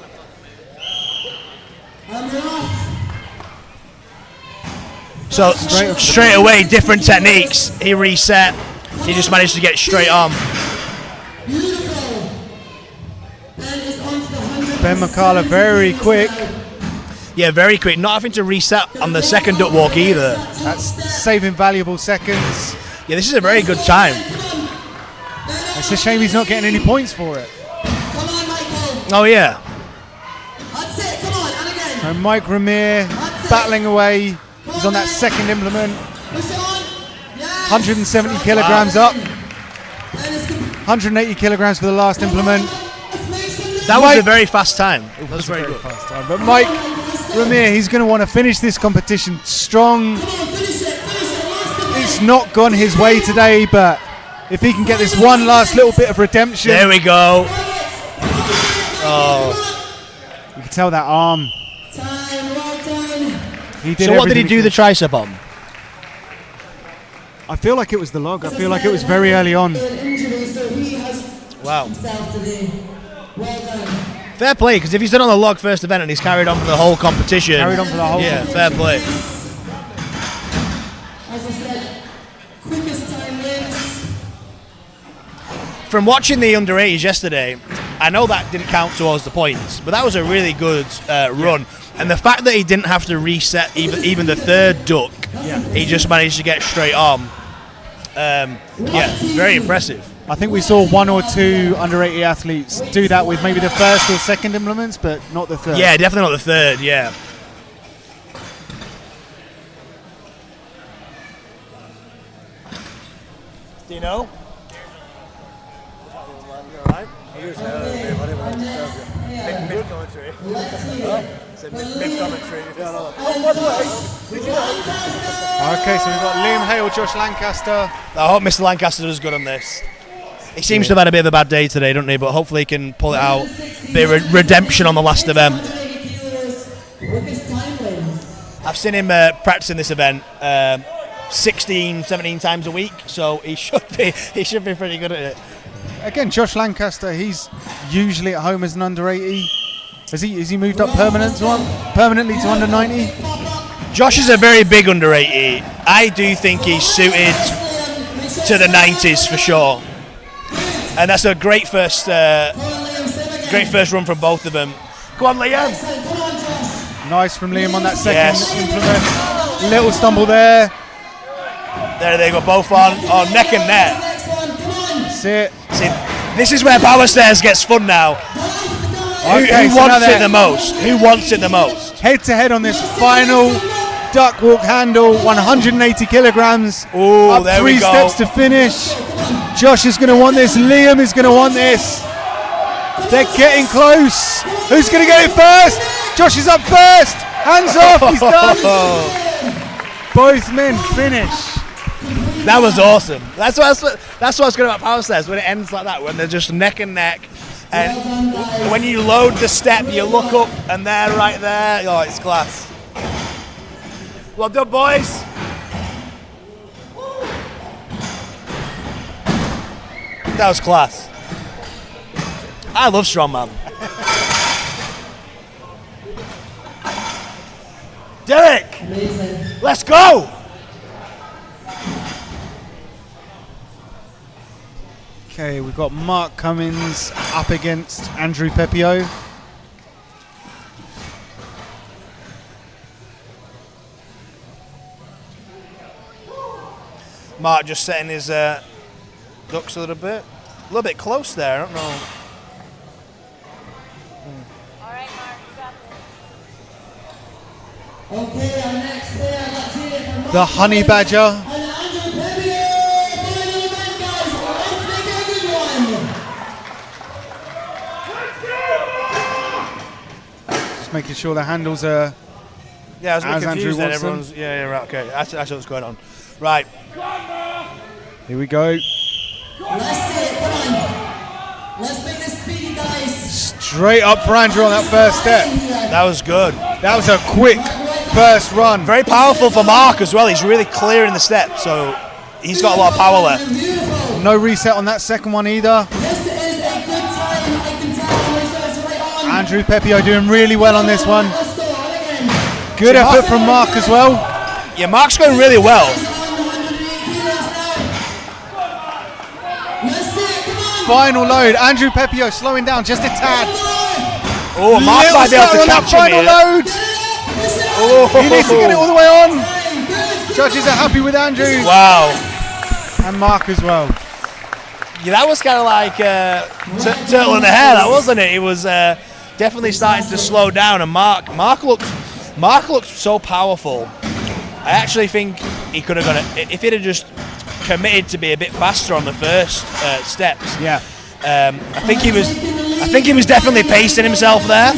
So straight away, different techniques. He reset. He just managed to get straight on. Ben McCalla very quick. Yeah, very quick. Not having to reset on the second duck walk either. That's saving valuable seconds. Yeah, this is a very good time. It's a shame he's not getting any points for it. Oh yeah. So Mike Ramir battling away. He's on that second implement. 170 kilograms up. 180 kilograms for the last implement. That was a very fast time. That was very good. Fast time. But Mike Ramir, he's going to want to finish this competition strong. It's not gone his way today, but if he can get this one last little bit of redemption. There we go. Oh. You can tell that arm. He did. So what did he do the tricep on? I feel like it was the log. I feel like it was very early on. Wow. Fair play, because if he's done on the log first event and he's carried on for the whole competition. Carried on for the whole competition. Fair play. As I said, quickest time wins. From watching the under 80s yesterday, I know that didn't count towards the points, but that was a really good run. And the fact that he didn't have to reset even the third duck, he just managed to get straight on. Very impressive. I think we saw one or two under 80 athletes do that with maybe the first or second implements, but not the third. Yeah, definitely not the third, yeah. Do you know? Mid commentary. Mid commentary. Oh, by the way, did you know? Okay, so we've got Liam Hale, Josh Lancaster. I hope Mr. Lancaster does good on this. He seems to have had a bit of a bad day today, doesn't he? But hopefully he can pull it out. Bit of redemption on the last event. I've seen him practicing this event 16, 17 times a week, so he should be pretty good at it. again, Josh Lancaster, he's usually at home as an under 80. Has he moved up permanently to under 90? Josh is a very big under 80. I do think he's suited to the 90s for sure. And that's a great first run from both of them. Go on, Liam. Nice from Liam on that second implement. Little stumble there. There they go, both on neck and neck. That's it. See, this is where power stairs gets fun now. Okay, who wants it the most? Who wants it the most? Head to head on this final duck walk handle, 180 kilograms. Ooh, up there 3 we go. steps to finish. Josh is going to want this. Liam is going to want this. They're getting close. Who's going to get it first? Josh is up first. Hands off. He's done. Both men finish. That was awesome. That's what's good about power stairs, when it ends like that, when they're just neck and neck. And when you load the step, you look up and they're right there. Oh, it's class. Well done, boys. That was class. I love strongman. Derek, let's go. Okay, we've got Mark Cummins up against Andrew Pepio. Mark just setting his ducks a little bit close there. I don't know. All right, Mark, you got this. Okay, our next player, let's hear it from The Honey Badger. and Andrew Pepio. Final event, guys. Let's make it a good one. Just making sure the handles are Yeah, I was a bit as Andrew confused then. wants them. Everyone's yeah, right, okay. That's what's going on. Right. Here we go. Let's see it, come on. Let's make this speedy, guys. Straight up for Andrew on that first step. That was good. That was a quick first run. Very powerful for Mark as well. He's really clearing the step, so he's got a lot of power left. Beautiful. No reset on that second one either. This is a good time, I can tell. Right on. Andrew Pepio doing really well on this one. Let's go, on again. Good effort from Mark as well. Yeah, Mark's going really well. On 108 kilos now. Let's see it, come on. Final load. Andrew Pepio slowing down just a tad. Oh, Mark Little might be able slow to on that catch him final here. load. Oh, He needs to get it all the way on. Judges are happy with Andrew wow. and Mark as well. Yeah, that was kind of like turtle in the hair, that wasn't it? It was definitely starting to slow down, and Mark looked so powerful. I actually think he could have got it if he'd have just committed to be a bit faster on the first steps. Yeah. I think he was definitely pacing himself there.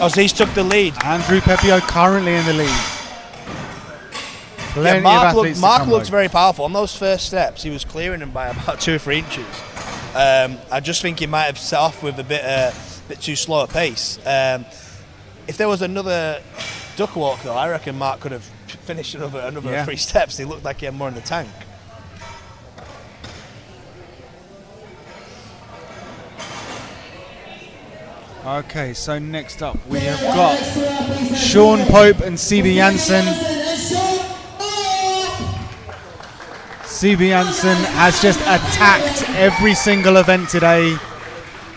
Oh, so he's took the lead. Andrew Pepio currently in the lead. Plenty Yeah, of Mark athletes to Mark come looked by. very powerful on those first steps. He was clearing them by about 2 or 3 inches. I just think he might have set off with a bit too slow a pace. If there was another duck walk, though, I reckon Mark could have finished another 3 steps. He looked like he had more in the tank. Okay, so next up we have got Sean Pope and CB Janssen. CB Janssen has just attacked every single event today.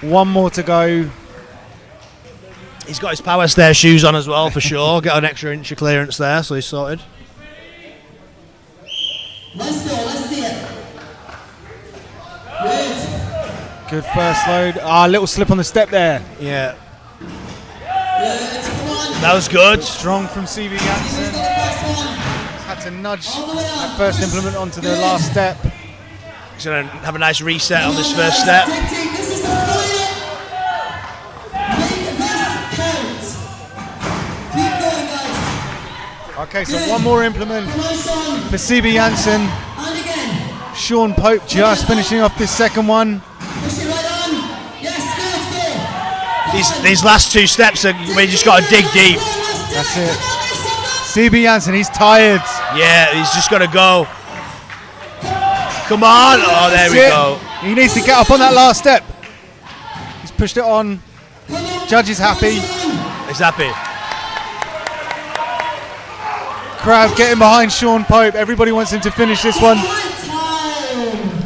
One more to go. He's got his power stair shoes on as well, for sure. Got an extra inch of clearance there, so he's sorted. Let's go, let's see it. Good. Good first load. A little slip on the step there. Yeah, Good, come on. that was good. Strong from CB He's Janssen. got the first one. Had to nudge All the way that up. first implement onto the last step. He's going to have a nice reset on this first step. Quick take, this is the final. Make this count. Keep going, guys. Okay, so one more implement Come on, Sean. for CB Janssen. And again. Sean Pope just finishing off this second one. Push it right on. Yes, good, good. These last 2 steps are where you just got to dig deep. That's it. CB Janssen, he's tired. Yeah, he's just got to go. Come on. Oh, there we go. He needs to get up on that last step. He's pushed it on. Judge is happy. He's happy. Crowd getting behind Sean Pope. Everybody wants him to finish this one.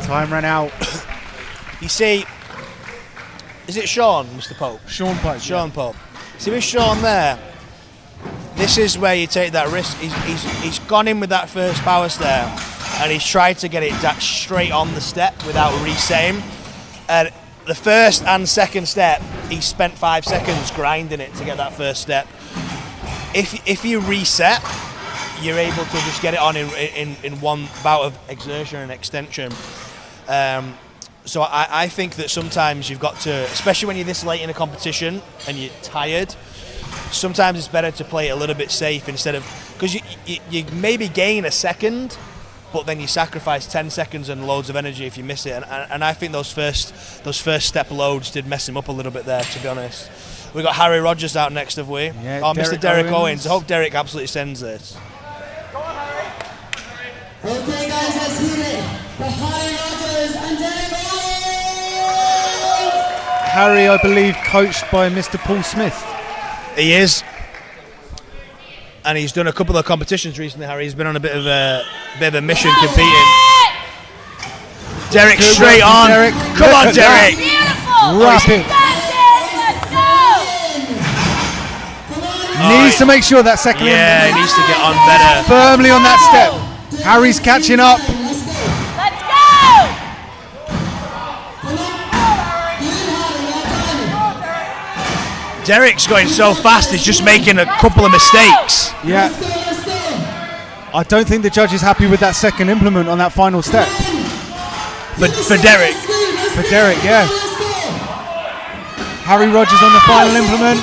Time ran out. You see, is it Sean, Mr. Pope? Sean Pope. Sean Pope. See, with Sean there, this is where you take that risk. He's gone in with that first power step, and he's tried to get it straight on the step without resetting. And the first and second step, he spent 5 seconds grinding it to get that first step. If you reset, you're able to just get it on in one bout of exertion and extension. So I think that sometimes you've got to, especially when you're this late in a competition and you're tired, sometimes it's better to play it a little bit safe instead of, because you maybe gain a second, but then you sacrifice 10 seconds and loads of energy if you miss it. And I think those first step loads did mess him up a little bit there, to be honest. We've got Harry Rogers out next, have we? Yeah, Mr. Derek Owens. I hope Derek absolutely sends this. Okay, guys, let's hear it for Harry Rogers and Derek Owens. Harry, I believe, coached by Mr. Paul Smith. He is. And he's done a couple of competitions recently, Harry. He's been on a bit of a mission competing. Derek straight on. Derek. Come on, Derek. Beautiful. Rapid. Let's go. Needs to make sure that second He needs to get on better. firmly on that step. Harry's catching up. Let's go. Derek's going so fast, he's just making a couple of mistakes. Yeah. I don't think the judge is happy with that second implement on that final step. For Derek. For Derek, yeah. Harry Rogers on the final implement.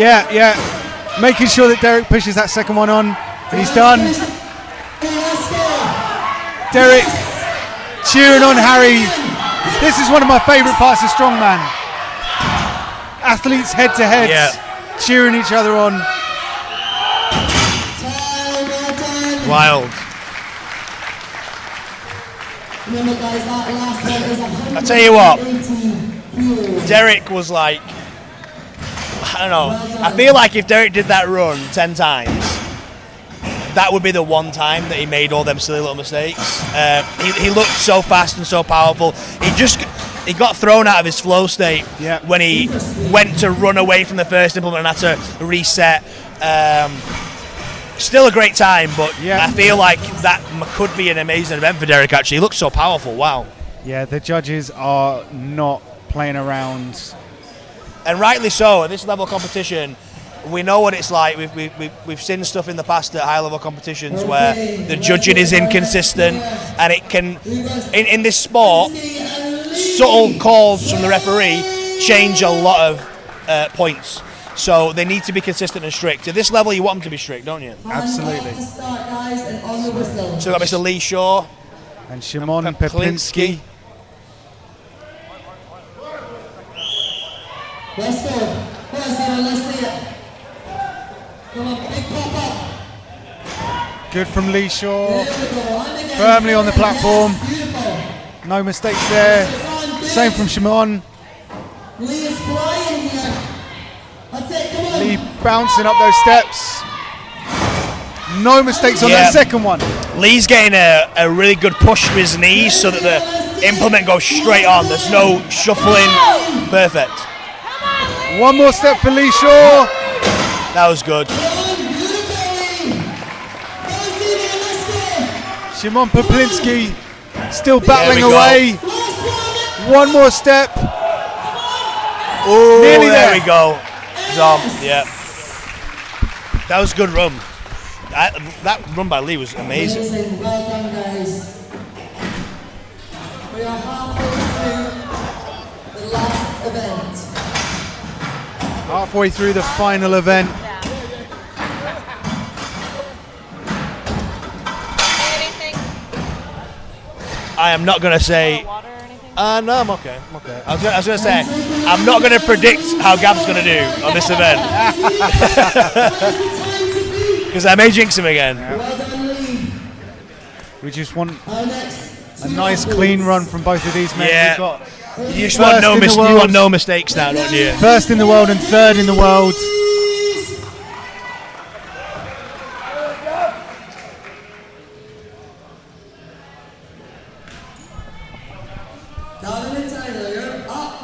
Yeah. Making sure that Derek pushes that second one on. And he's done. Derek cheering on Harry. This is one of my favourite parts of Strongman. Athletes head to head, cheering each other on. Wild. I tell you what, Derek was like, I don't know, I feel like if Derek did that run 10 times, that would be the one time that he made all them silly little mistakes. He looked so fast and so powerful. He got thrown out of his flow state when he went to run away from the first implement and had to reset. Still a great time, but I feel like that could be an amazing event for Derek, actually. He looks so powerful, wow. Yeah, the judges are not playing around. And rightly so. At this level of competition, we know what it's like. We've seen stuff in the past at high level competitions where the judging is inconsistent, and it can, in this sport, subtle calls from the referee change a lot of points. So they need to be consistent and strict. At this level, you want them to be strict, don't you? Absolutely. So we've got Mr. Lee Shaw and Shimon Peplinski. Let's go. Let's see it. Come on, big pop up. Good from Lee Shaw. Firmly on the platform. No mistakes there. Same from Shimon. Lee is flying here. That's it, come on. Lee bouncing up those steps. No mistakes on that second one. Lee's getting a really good push with his knees so that the implement goes straight on. There's no shuffling. Perfect. One more step for Lee Shaw. That was good. Shimon Peplinski still battling away. One more step. Ooh, nearly there we go. Yeah. That was a good run. That run by Lee was amazing. Well done, guys. We are halfway through the last event. Halfway through the final event. Anything? I am not going to say. Water or anything? No, I'm okay. I was going to say, I'm not going to predict how Gav's going to do on this event. Because I may jinx him again. Well done, Lee. We just want a nice clean run from both of these men. Yeah. We've got You just want you want no mistakes now, don't you? first in the world and third in the world. Gavin and Tyler, you're up.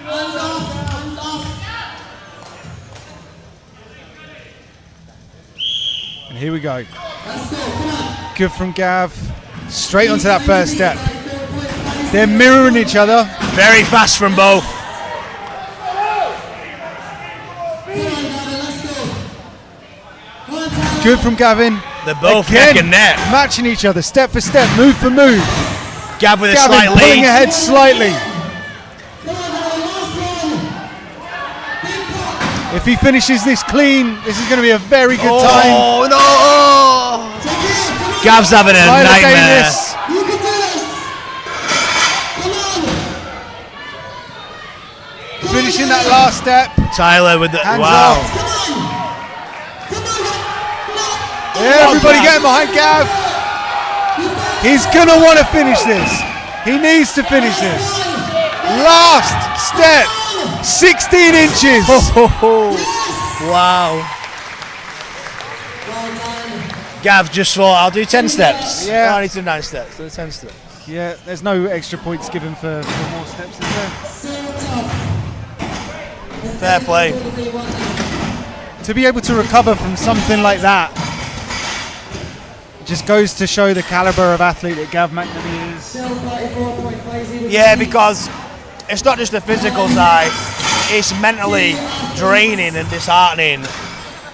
Hands off, hands off. And here we go. Let's go, come on. Good from Gav. Straight onto that first step. They're mirroring each other. Very fast from both. Come on, Gavin, let's go. Come on, Tyler. Good from Gavin. They're both Again, neck and neck. matching each other, step for step, move for move. Gav with a Gavin slight pulling lead. ahead slightly. Come on, Gavin, last one. Big pop. If he finishes this clean, this is going to be a very good time. Oh no! Take it, come on. Gav's having a Tyler nightmare. Davis. You can do this. Come on. Finishing that last step. Tyler with the Hands wow. off. Come on. Come on. Everybody getting behind Gav. He's going to want to finish this. He needs to finish this. Last step. 16 inches. Wow. Well done. Gav just thought, I'll do 10 steps. Yeah. I need to do 9 steps. Do 10 steps. Yeah, there's no extra points given for more steps, is there? So tough. Fair play. To be able to recover from something like that just goes to show the caliber of athlete that Gav McNamee is. Still 34.50. Yeah, because it's not just the physical side, it's mentally draining and disheartening.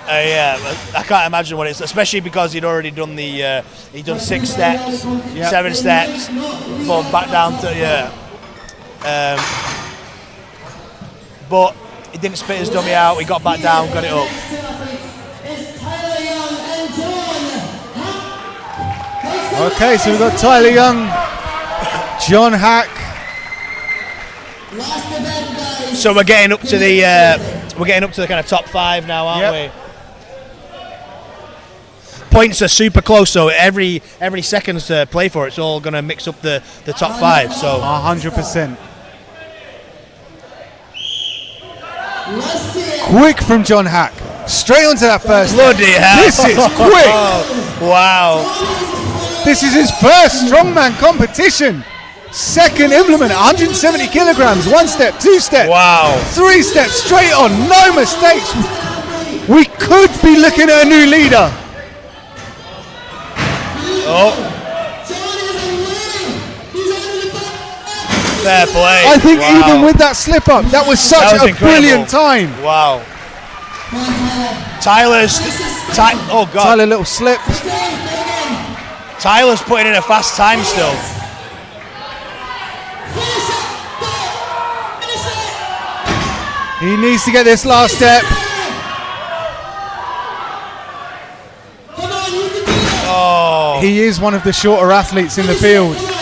Yeah, I can't imagine what it's, especially because he'd already done he'd done 6 steps, 7 steps, but back down to, but he didn't spit his dummy out, he got back down, got it up. It's Tyler Young and John. Okay, so we've got Tyler Young, John Hack. Last event, guys. So we're getting up to the kind of top 5 now, aren't we? Points are super close, so every seconds to play for, it's all going to mix up the top 5. So 100%. Let's see it. Quick from John Hack. Straight onto that first. bloody hell! This is quick. Wow! This is his first strongman competition. Second implement, 170 kilograms. 1 step, 2 step. Wow! 3 steps straight on, no mistakes. We could be looking at a new leader. Oh, John isn't winning. He's under the back. fair play. I think Wow. even with that slip up, that was such That was a incredible. brilliant time. Wow! Come on, Tyler. Tyler's oh god! Tyler, little slip. Stay again. Tyler's putting in a fast time still. Finish it. Go. Finish it. He needs to get this last step. Come on, you can do it. Oh, He is one of the shorter athletes in the field. Come on.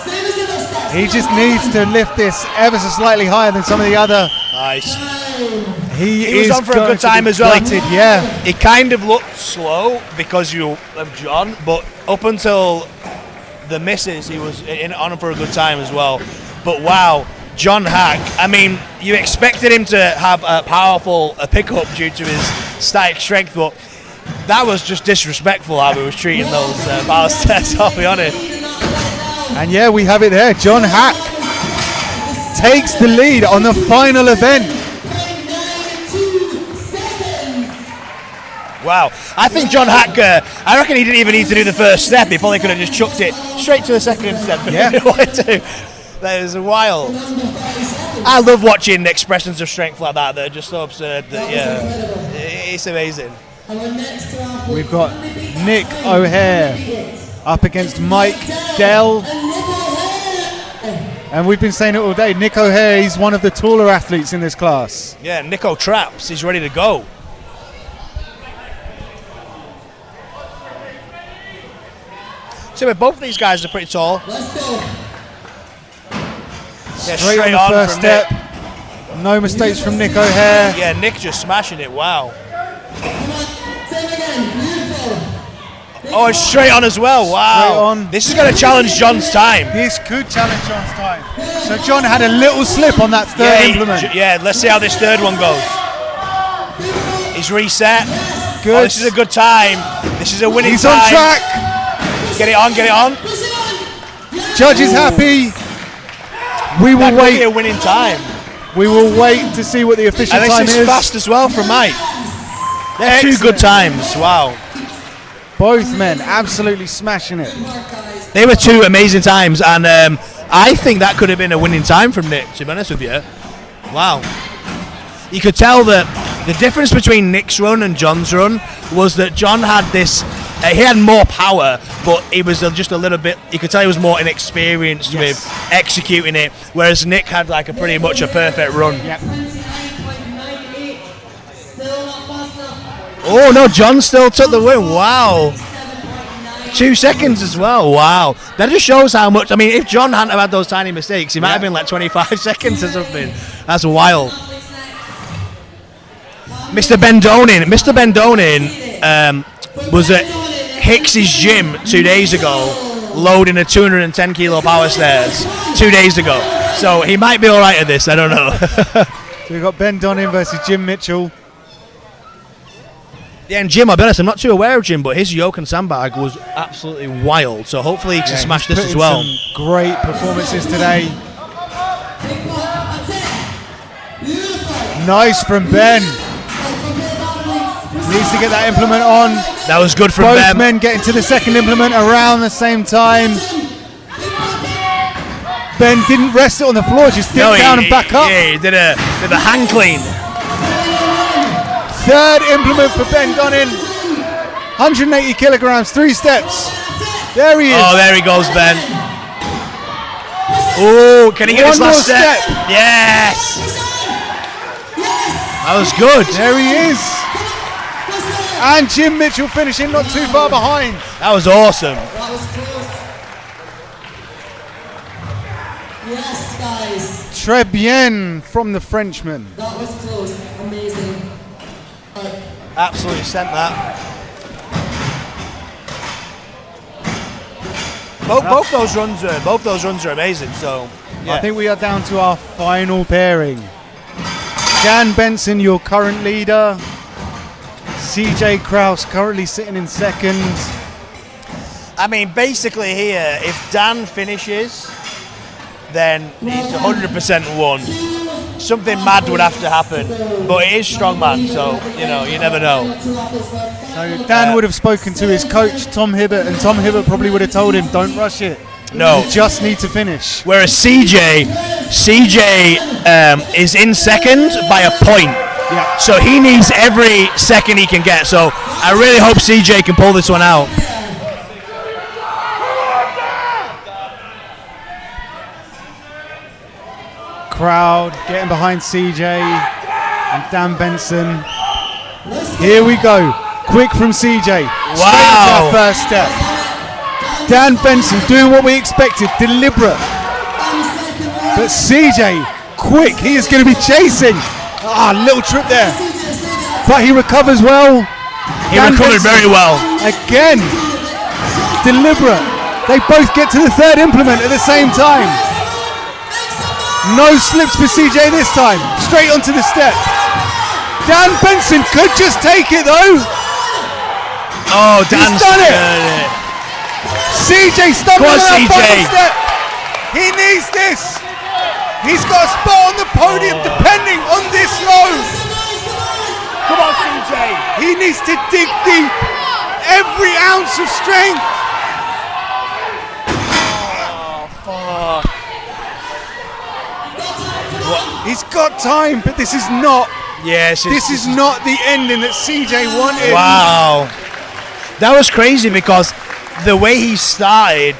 Same as the other steps. He just needs to lift this ever so slightly higher than some of the other. nice. He He was is on for a going good to time be as well. gutted, yeah. He kind of looked slow because of John, but up until the misses, he was on for a good time as well. But wow, John Hack, I mean, you expected him to have a powerful pickup due to his static strength, but that was just disrespectful how he was treating those power steps, I'll be honest. And yeah, we have it there. John Hack takes the lead on the final event. Wow, I think John Hack, I reckon he didn't even need to do the first step. He probably could have just chucked it straight to the second step. Yeah. That is wild. I love watching expressions of strength like that. They're just so absurd. It's amazing. We've got Nick O'Hare up against Mike Dell. And we've been saying it all day. Nick O'Hare, he's one of the taller athletes in this class. Yeah, Nico traps. He's ready to go. So both of these guys are pretty tall. Let's go. Yeah, Straight on the on first from step. Nick. No mistakes from Nick O'Hare. Yeah, Nick just smashing it. Wow. Come on. Same again. Beautiful. Oh, and straight on as well. Wow. Straight on. This is going to challenge John's time. This could challenge John's time. So John had a little slip on that third implement. Yeah, let's see how this third one goes. He's reset. Good. Oh, this is a good time. This is a winning He's time. on track. Get it on, get it on. Judge is happy. We will That could be wait. a winning time. We will wait to see what the official And time this is. is fast as well from Mike. They're Excellent. 2 good times. Wow. Both men absolutely smashing it. They were 2 amazing times, and I think that could have been a winning time from Nick, to be honest with you. Wow. You could tell that the difference between Nick's run and John's run was that John had this, he had more power, but he was just a little bit, you could tell he was more inexperienced with executing it, whereas Nick had like a pretty much a perfect run. Yep. Oh no, John still took the win. Wow. 2 seconds as well. Wow. That just shows how much. I mean, if John hadn't have had those tiny mistakes, he might have been like 25 seconds or something. That's wild. Mr. Bendonin was at Hicks's gym 2 days ago, loading a 210 kilo power stairs 2 days ago. So he might be all right at this. I don't know. So we've got Ben Donnan versus Jim Mitchell. Yeah, and Jim, I'll be honest, I'm not too aware of Jim, but his yoke and sandbag was absolutely wild. So hopefully he can smash this as well. Some great performances today. Nice from Ben. Needs to get that implement on. That was good from Both them. men getting to the second implement around the same time. Ben didn't rest it on the floor, just dipped down and back up. Yeah, he did a hang clean. Third implement for Ben Donnan. 180 kilograms, 3 steps. There he is. Oh, there he goes, Ben. Oh, can he get his last step? Yes. That was good. There he is. And Jim Mitchell finishing not too far behind. That was awesome. That was close. Yes, guys. Très bien from the Frenchman. That was close. Amazing. Absolutely sent that. Both those runs are amazing. So yeah. I think we are down to our final pairing. Dan Benson, your current leader. CJ Kraus currently sitting in second. I mean, basically here, if Dan finishes, then he's 100% won. Something mad would have to happen, but it is strongman, so you never know. So Dan would have spoken to his coach Tom Hibbert, and Tom Hibbert probably would have told him, "Don't rush it. No, you just need to finish." Whereas CJ is in second by a point. Yeah. So he needs every second he can get. So I really hope CJ can pull this one out. Crowd getting behind CJ and Dan Benson. Here we go. Quick from CJ. Wow. Straight into the first step. Dan Benson doing what we expected. Deliberate. But CJ, quick. He is going to be chasing. Little trip there. But he recovers well. He recovered very well. Again. Deliberate. They both get to the third implement at the same time. No slips for CJ this time. Straight onto the step. Dan Benson could just take it though. Oh, Dan's done it. CJ stumbling on that bottom step. He needs this. He's got a spot on the podium depending on this low. Come on, CJ. He needs to dig deep. Every ounce of strength. Oh, fuck. He's got time, but this is not. Yes. This is not the ending that CJ wanted. Wow. That was crazy because the way he started,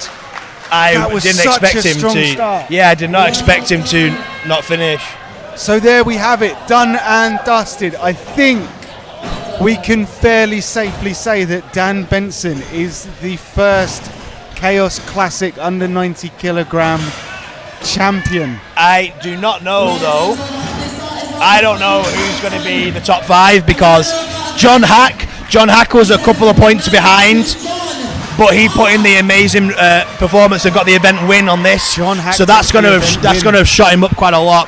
I didn't expect him to. Start. Yeah, I did not expect him to not finish. So there we have it, done and dusted. I think we can fairly safely say that Dan Benson is the first Kaos Classic under 90 kilogram champion. I do not know though. I don't know who's going to be the top 5 because John Hack was a couple of points behind. but he put in the amazing performance and got the event win on this. John Hack so that's going to have shot him up quite a lot.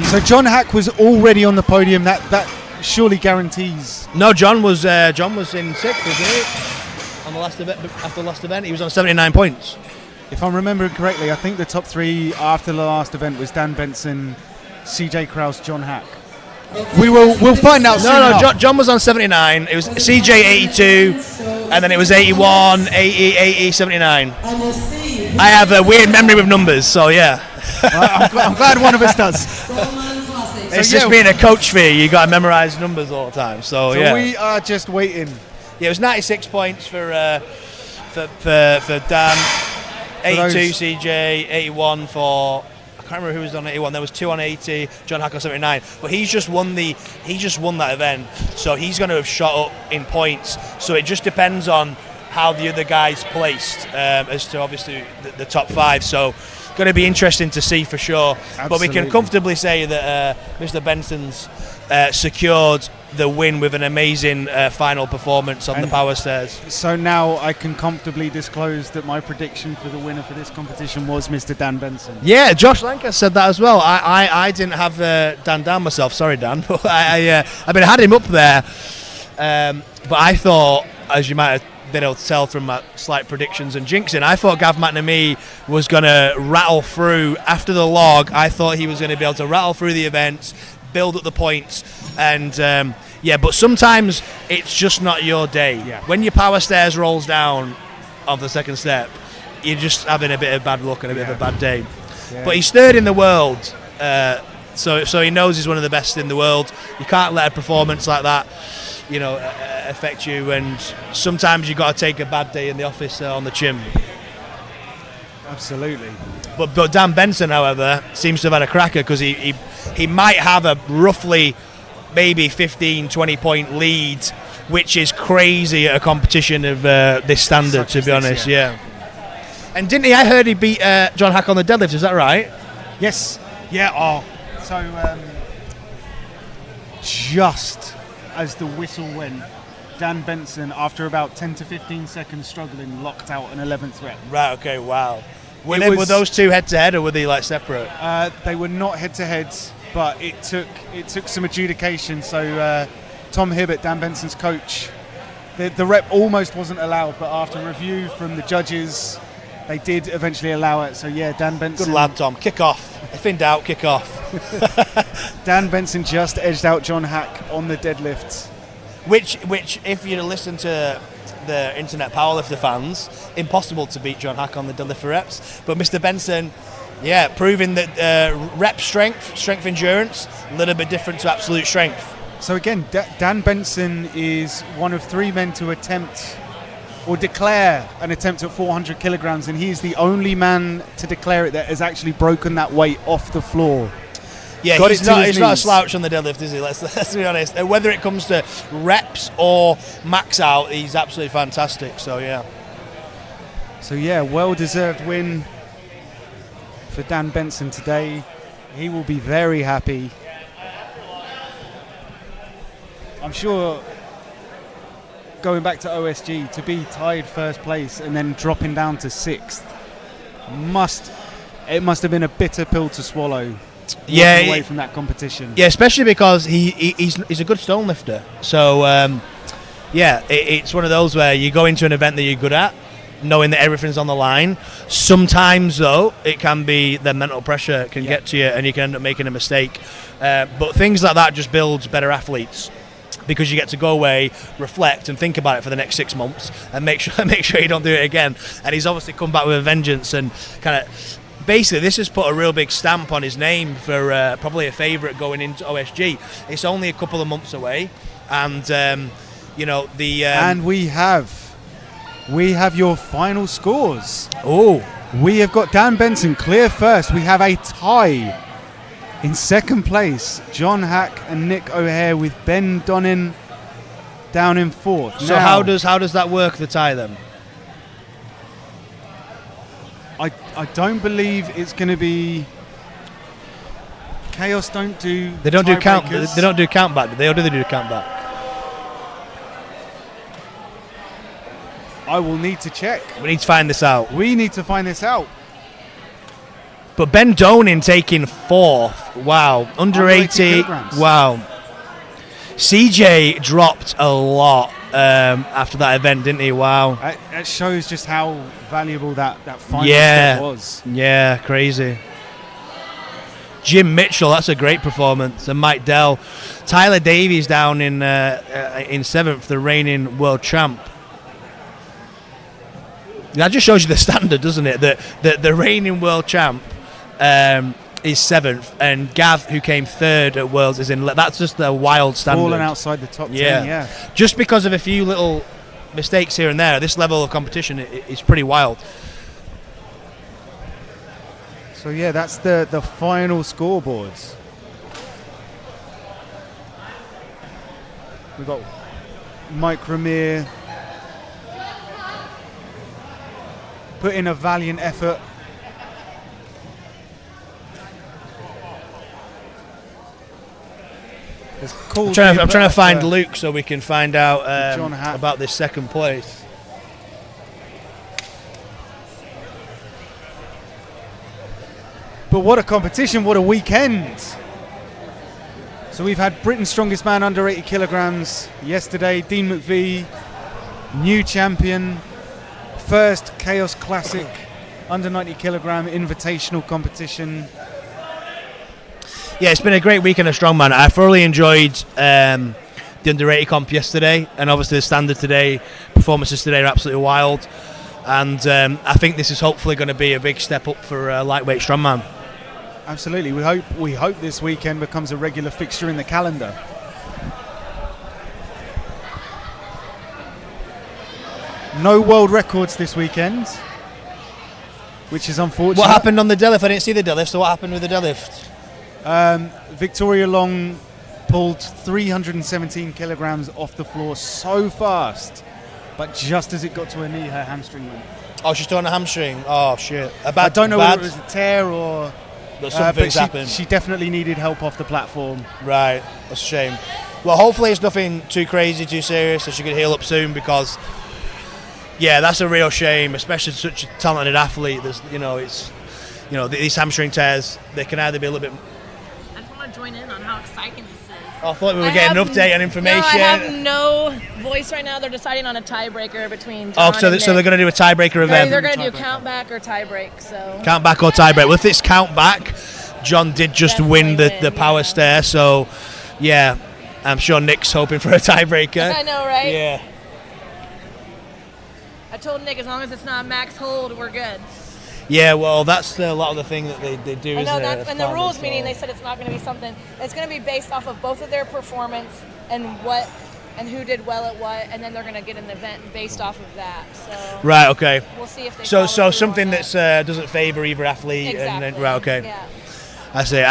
So John Hack was already on the podium. That surely guarantees. No, John was in 6th, wasn't he? On the last event, after the last event, he was on 79 points. If I'm remembering correctly, I think the top 3 after the last event was Dan Benson, CJ Kraus, John Hack. We'll find out soon. No, John was on 79. It was CJ 82, and then it was 81, 80, 80, 79. I have a weird memory with numbers, so yeah. I'm glad one of us does. It's just being a coach for you. You got to memorize numbers all the time. So yeah. We are just waiting. Yeah, it was 96 points for Dan, 82 CJ, 81 for. I can't remember who was on 81. There was 2 on 80, John Hack on 79. But he's just won that event, so he's going to have shot up in points. So it just depends on how the other guys placed as to obviously the top 5. So going to be interesting to see for sure. Absolutely. But we can comfortably say that Mr. Benson's secured the win with an amazing final performance on the power stairs. So now I can comfortably disclose that my prediction for the winner for this competition was Mr. Dan Benson. Yeah, Josh Lancaster said that as well. I didn't have Dan down myself. Sorry, Dan. But I had him up there. But I thought, as you might have been able to tell from my slight predictions and jinxing, I thought Gav McNamee was going to rattle through after the log. I thought he was going to be able to rattle through the events, build up the points, and but sometimes it's just not your day. Yeah. When your power stairs rolls down off the second step, you're just having a bit of bad luck and a bit of a bad day. Yeah. But he's 3rd in the world, so he knows he's one of the best in the world. You can't let a performance like that affect you, and sometimes you got to take a bad day in the office on the chin. Absolutely. But Dan Benson, however, seems to have had a cracker, because he might have a roughly maybe 15-20 point lead, which is crazy at a competition of this standard, to be honest. Yeah. And didn't he? I heard he beat John Hack on the deadlift. Is that right? Yes. Yeah. So just as the whistle went, Dan Benson, after about 10 to 15 seconds struggling, locked out an 11th rep. Right. Okay. Wow. Were those two head to head, or were they like separate? They were not head to head, but it took some adjudication. So Tom Hibbert, Dan Benson's coach, the rep almost wasn't allowed, but after review from the judges, they did eventually allow it. So yeah, Dan Benson. Good lad, Tom. Kick off. If in doubt, kick off. Dan Benson just edged out John Hack on the deadlift. Which, if you listen to the internet powerlifter fans, impossible to beat John Hack on the deadlift for reps. But Mr. Benson, proving that rep strength endurance, a little bit different to absolute strength. So again, Dan Benson is one of 3 men to attempt or declare an attempt at 400 kilograms, and he's the only man to declare it that has actually broken that weight off the floor. Yeah, he's not a slouch on the deadlift, is he? Let's be honest. Whether it comes to reps or max out, he's absolutely fantastic. So yeah, well-deserved win for Dan Benson today. He will be very happy. I'm sure going back to OSG, to be tied 1st place and then dropping down to 6th, must have been a bitter pill to swallow. Away from that competition. Yeah, especially because he's a good stone lifter. So it's one of those where you go into an event that you're good at, knowing that everything's on the line. Sometimes though, it can be the mental pressure can get to you, and you can end up making a mistake. But things like that just builds better athletes, because you get to go away, reflect, and think about it for the next 6 months, and make sure you don't do it again. And he's obviously come back with a vengeance, and kind of. Basically, this has put a real big stamp on his name for probably a favourite going into OSG. It's only a couple of months away, and and we have your final scores. Oh, we have got Dan Benson clear 1st. We have a tie in 2nd place. John Hack and Nick O'Hare, with Ben Donnan down in 4th. So how does that work, the tie then? I don't believe it's going to be. Chaos don't do. They don't do count. They don't do count back. Or do they do count back? I will need to check. We need to find this out. We need to find this out. But Ben Donin taking 4th. Wow. Under 80. kilograms. Wow. CJ dropped a lot after that event, didn't he? Wow. That shows just how valuable that final Yeah. step was. Yeah, crazy. Jim Mitchell, that's a great performance. And Mike Dell. Tyler Davies down in 7th, the reigning world champ. That just shows you the standard, doesn't it? That the reigning world champ is 7th, and Gav, who came 3rd at Worlds, is in. That's just a wild standard. Falling outside the top 10, yeah. Just because of a few little mistakes here and there, this level of competition is pretty wild. So yeah, that's the final scoreboards. We've got Mike Ramir put in a valiant effort. I'm trying to find Luke so we can find out about this second place. But what a competition, what a weekend. So we've had Britain's strongest man under 80 kilograms yesterday, Dean McVie, new champion, first Chaos Classic under 90 kilogram invitational competition. Yeah, it's been a great weekend of strongman. I thoroughly enjoyed the under 80 comp yesterday, and obviously the standard today, performances today are absolutely wild. And I think this is hopefully going to be a big step up for lightweight strongman. Absolutely. We hope this weekend becomes a regular fixture in the calendar. No world records this weekend, which is unfortunate. What happened on the deadlift? I didn't see the deadlift, so what happened with the deadlift? Victoria Long pulled 317 kilograms off the floor so fast, but just as it got to her knee, her hamstring went. Oh, she's torn a hamstring. Oh, shit. I don't know whether it was a tear or... But something's but happened. She definitely needed help off the platform. Right, that's a shame. Well, hopefully it's nothing too crazy, too serious, so she can heal up soon, because, yeah, that's a real shame, especially such a talented athlete. There's, these hamstring tears, they can either be a little bit... I just want to join in on how exciting this is. I thought we were getting an update and information. No, I have no voice right now. They're deciding on a tiebreaker between John so and they're going to do a tiebreaker event. They're going to do count back or tie break. So count back or tie break. Well, if it's count back, John did just win the power stair. So, yeah, I'm sure Nick's hoping for a tiebreaker. I know, right? Yeah. I told Nick, as long as it's not max hold, we're good. Yeah, well, that's a lot of the thing that they do. I know that, and the rules meeting, they said it's not going to be something. It's going to be based off of both of their performance and who did well at what, and then they're going to get an event based off of that. So right, okay. We'll see if they. So something that doesn't favor either athlete, exactly. and then right, okay. Yeah. I say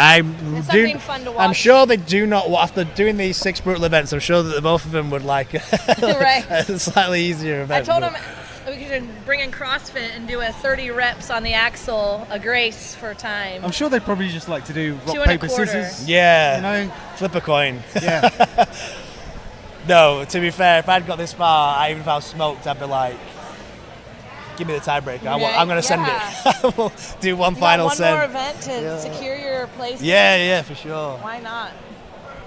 something fun to watch. I'm sure they do not. After doing these 6 brutal events, I'm sure that both of them would like right. a slightly easier event. I told them we could bring in CrossFit and do a 30 reps on the axle, a grace for time. I'm sure they'd probably just like to do rock, 2 paper, 1/4. scissors. Yeah, flip a coin. Yeah. No, to be fair, if I'd got this far, even if I was smoked, I'd be like, give me the tiebreaker. I'm going to send it. We'll do one final send. One more event to secure your place. Yeah, for sure. Why not?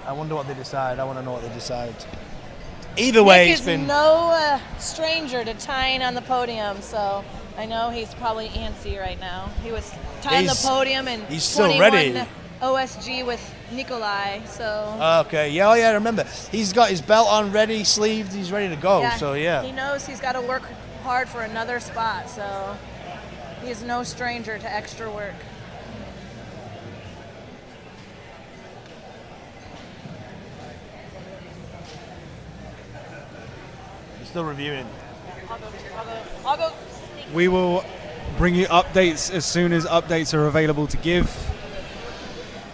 I wonder what they decide. I want to know what they decide. Either way, Nick is no stranger to tying on the podium, so I know he's probably antsy right now. He was tying the podium and he's still ready. OSG with Nikolai, so. Okay, yeah, I remember. He's got his belt on, ready, sleeved, he's ready to go, so yeah. He knows he's got to work hard for another spot, so he is no stranger to extra work. Still reviewing. I'll go. We will bring you updates as soon as updates are available to give.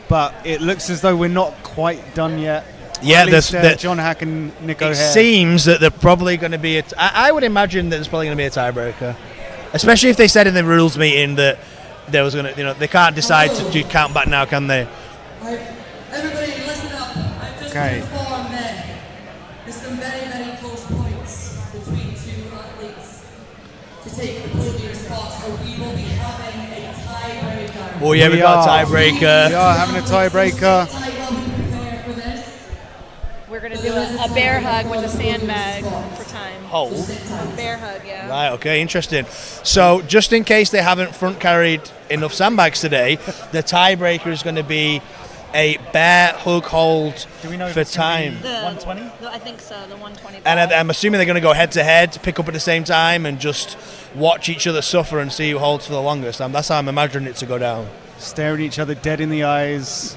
But it looks as though we're not quite done yet. Yeah, there's John Hack and Nick O'Hare. It seems that they're probably going to be. I would imagine that there's probably going to be a tiebreaker, especially if they said in the rules meeting that there was going to. They can't decide to do count back now, can they? Everybody, listen up. I've just informed that there's some very, very close points between 2 athletes. Oh yeah, we've got a tiebreaker. We are having a tiebreaker. We're going to do a bear hug with a sandbag for time. Hold. Bear hug, yeah. Right, okay, interesting. So just in case they haven't front carried enough sandbags today, the tiebreaker is going to be a bear hug hold for time. 120? I think so, the 120. And I'm assuming they're going to go head to head, pick up at the same time, and just watch each other suffer and see who holds for the longest. That's how I'm imagining it to go down. Staring each other dead in the eyes.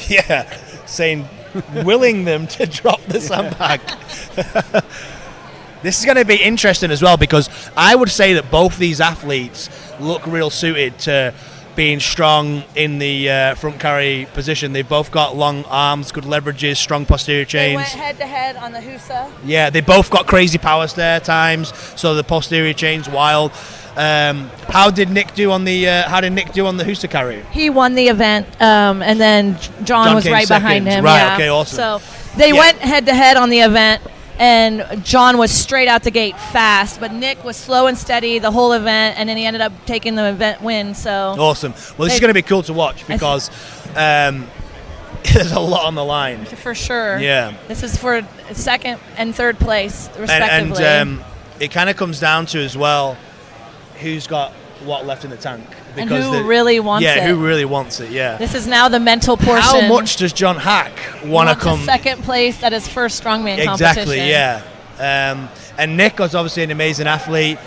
Yeah, saying, willing them to drop the sandbag. This is going to be interesting as well, because I would say that both these athletes look real suited to being strong in the front carry position. They've both got long arms, good leverages, strong posterior chains. They went head to head on the Husa. Yeah, they both got crazy power stair times, so the posterior chain's wild. How did Nick do on the Husa carry? He won the event, and then John was came right behind second. him. Right, yeah. okay, awesome. So they went head to head on the event, and John was straight out the gate fast, but Nick was slow and steady the whole event, and then he ended up taking the event win. So awesome. Well, this is going to be cool to watch because there's a lot on the line. For sure. Yeah. This is for second and third place, respectively. And it kind of comes down to as well who's got what left in the tank. And who really wants it. Yeah, who really wants it, yeah. This is now the mental portion. How much does John Hack want to come? Second place at his first strongman competition. Exactly, yeah. And Nick was obviously an amazing athlete.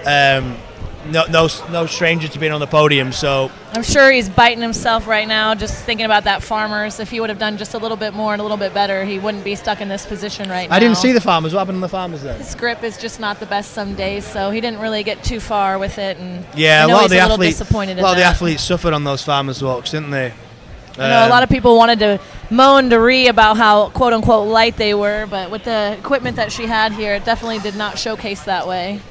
No stranger to being on the podium, so I'm sure he's biting himself right now just thinking about that Farmers. If he would have done just a little bit more and a little bit better, he wouldn't be stuck in this position right now. I didn't see the Farmers. What happened on the Farmers then? His grip is just not the best some days, so he didn't really get too far with it. And yeah, I know a lot he's of the a little athletes, disappointed in a lot of the that. athletes suffered on those Farmers walks, didn't they? I know a lot of people wanted to moan to Ree about how quote unquote light they were, but with the equipment that she had here, it definitely did not showcase that way.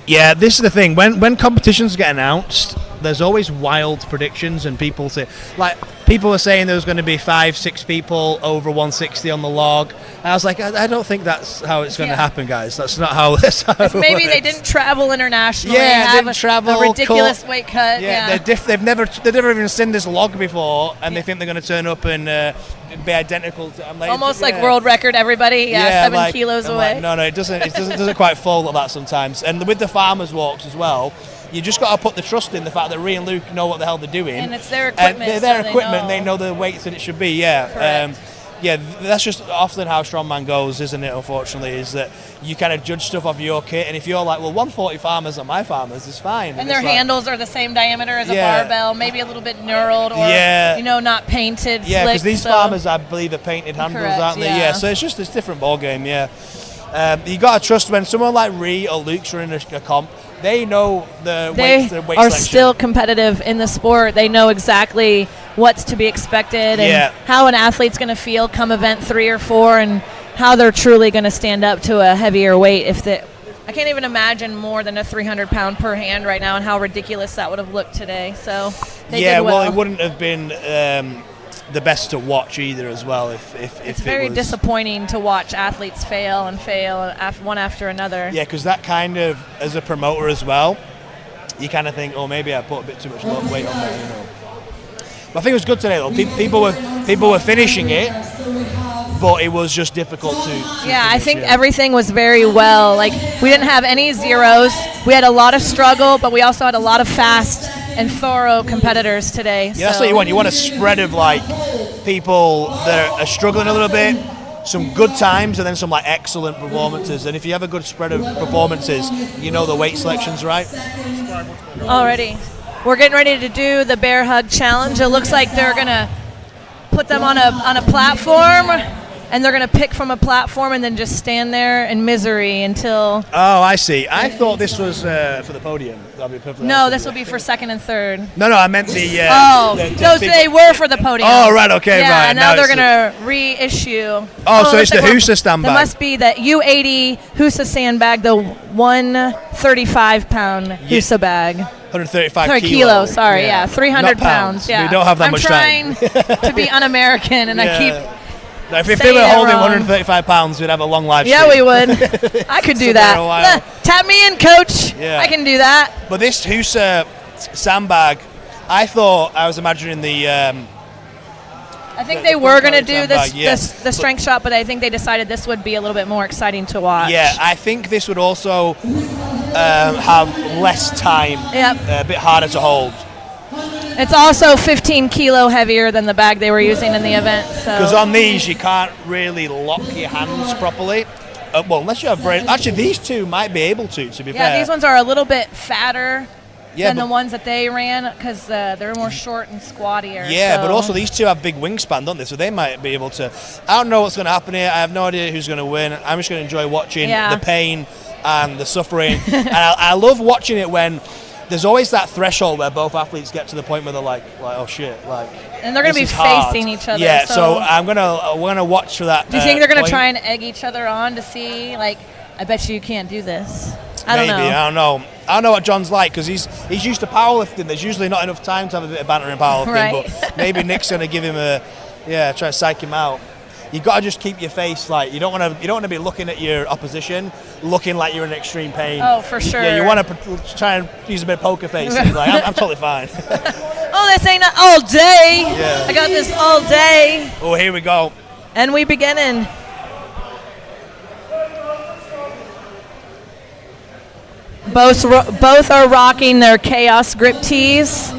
Yeah, this is the thing. When competitions get announced, there's always wild predictions, and people say, like, people were saying there was going to be 5-6 people over 160 on the log. And I was like, I don't think that's how it's going to happen, guys. That's not how this. Maybe they didn't travel internationally. Yeah, have didn't travel. a ridiculous weight cut. Yeah, they've never even seen this log before, and they think they're going to turn up and be identical to. I'm like, almost like world record. Everybody, 7 kilos away. Like, no, it doesn't quite fall like that sometimes. And with the farmers walks as well, you just got to put the trust in the fact that Ree and Luke know what the hell they're doing. And it's their equipment. And they're their equipment. They know the weights that it should be. Yeah. That's just often how strongman goes, isn't it? Unfortunately, is that you kind of judge stuff off your kit, and if you're like, well, 140 farmers on my farmers is fine, and their handles are the same diameter as a barbell, maybe a little bit knurled or not painted. Yeah, because these farmers, I believe, are painted handles, aren't they? Yeah. So it's just this different ball game. Yeah. You got to trust when someone like Ree or Luke's running a comp. They know the weight They are selection. still competitive in the sport. They know exactly what's to be expected and how an athlete's going to feel come event 3 or 4 and how they're truly going to stand up to a heavier weight. I can't even imagine more than a 300-pound per hand right now and how ridiculous that would have looked today. So they did well. It wouldn't have been the best to watch either as well. It's very disappointing to watch athletes fail one after another. Yeah, because that kind of, as a promoter as well, you kind of think, oh, maybe I put a bit too much weight on there, you know. But I think it was good today though. People were finishing it, but it was just difficult to Yeah, finish, I think everything was very well. Like, we didn't have any zeros. We had a lot of struggle, but we also had a lot of fast and thorough competitors today. Yeah, that's what you want. You want a spread of like people that are struggling a little bit, some good times, and then some like excellent performances. And if you have a good spread of performances, you know the weight selection's right. Already. We're getting ready to do the bear hug challenge. It looks like they're gonna put them on a platform, and they're gonna pick from a platform and then just stand there in misery until. Oh, I see. I thought this was for the podium. No, this will be for second and third. No, I meant the. They were for the podium. Oh, right, okay, yeah, right. And now they're gonna reissue. So it's the Husa sandbag. That must be the U80 Husa sandbag, the 135-pound Husa bag. 135 kilos. Sorry, 300 pounds. Yeah, we don't have that much time. I'm trying to be un-American, and I keep. Now, if they were holding 135 pounds, we'd have a long life. Yeah, we would. I could do that. Tap me in, coach. Yeah. I can do that. But this Husa sandbag, I thought I was imagining the. I think they were going to do sandbag, the strength shot, but I think they decided this would be a little bit more exciting to watch. Yeah, I think this would also have less time, a bit harder to hold. It's also 15 kilo heavier than the bag they were using in the event. Because on these, you can't really lock your hands properly. Well, unless you have actually, these two might be able to be fair. Yeah, these ones are a little bit fatter than the but- ones that they ran because they're more short and squattier. Yeah, so. but also these two have big wingspan, don't they? So they might be able to. I don't know what's going to happen here. I have no idea who's going to win. I'm just going to enjoy watching the pain and the suffering. And I love watching it when there's always that threshold where both athletes get to the point where they're like oh shit, and they're going to be facing each other. Yeah, so we're gonna watch for that. Do you think they're going to try and egg each other on to see? I bet you can't do this. I don't know. I don't know what John's like because he's used to powerlifting. There's usually not enough time to have a bit of banter in powerlifting, Right. but maybe Nick's going to give him try to psych him out. You've got to just keep your face you don't want to be looking at your opposition looking like you're in extreme pain. Oh, for sure. Yeah, you want to try and use a bit of poker face. And I'm totally fine. Oh, this ain't all day. Yeah. I got this all day. Oh, here we go. And we beginning. Both are rocking their Chaos grip tees.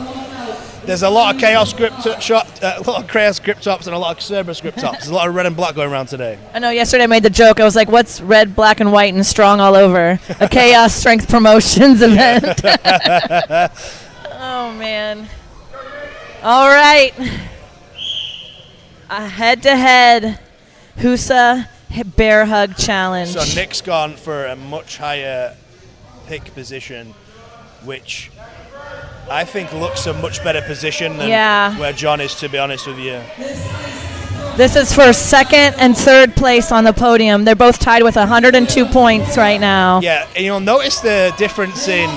There's a lot of Chaos grip a lot of Chaos grip tops and a lot of Cerberus grip tops. There's a lot of red and black going around today. I know yesterday I made the joke. I was like, what's red, black, and white and strong all over? A Chaos Strength Promotions event. Oh, man. All right. A head-to-head Husa bear hug challenge. So Nick's gone for a much higher pick position, which I think looks a much better position than where John is, to be honest with you. This is for second and third place on the podium. They're both tied with 102 points right now. Yeah, and you'll notice the difference in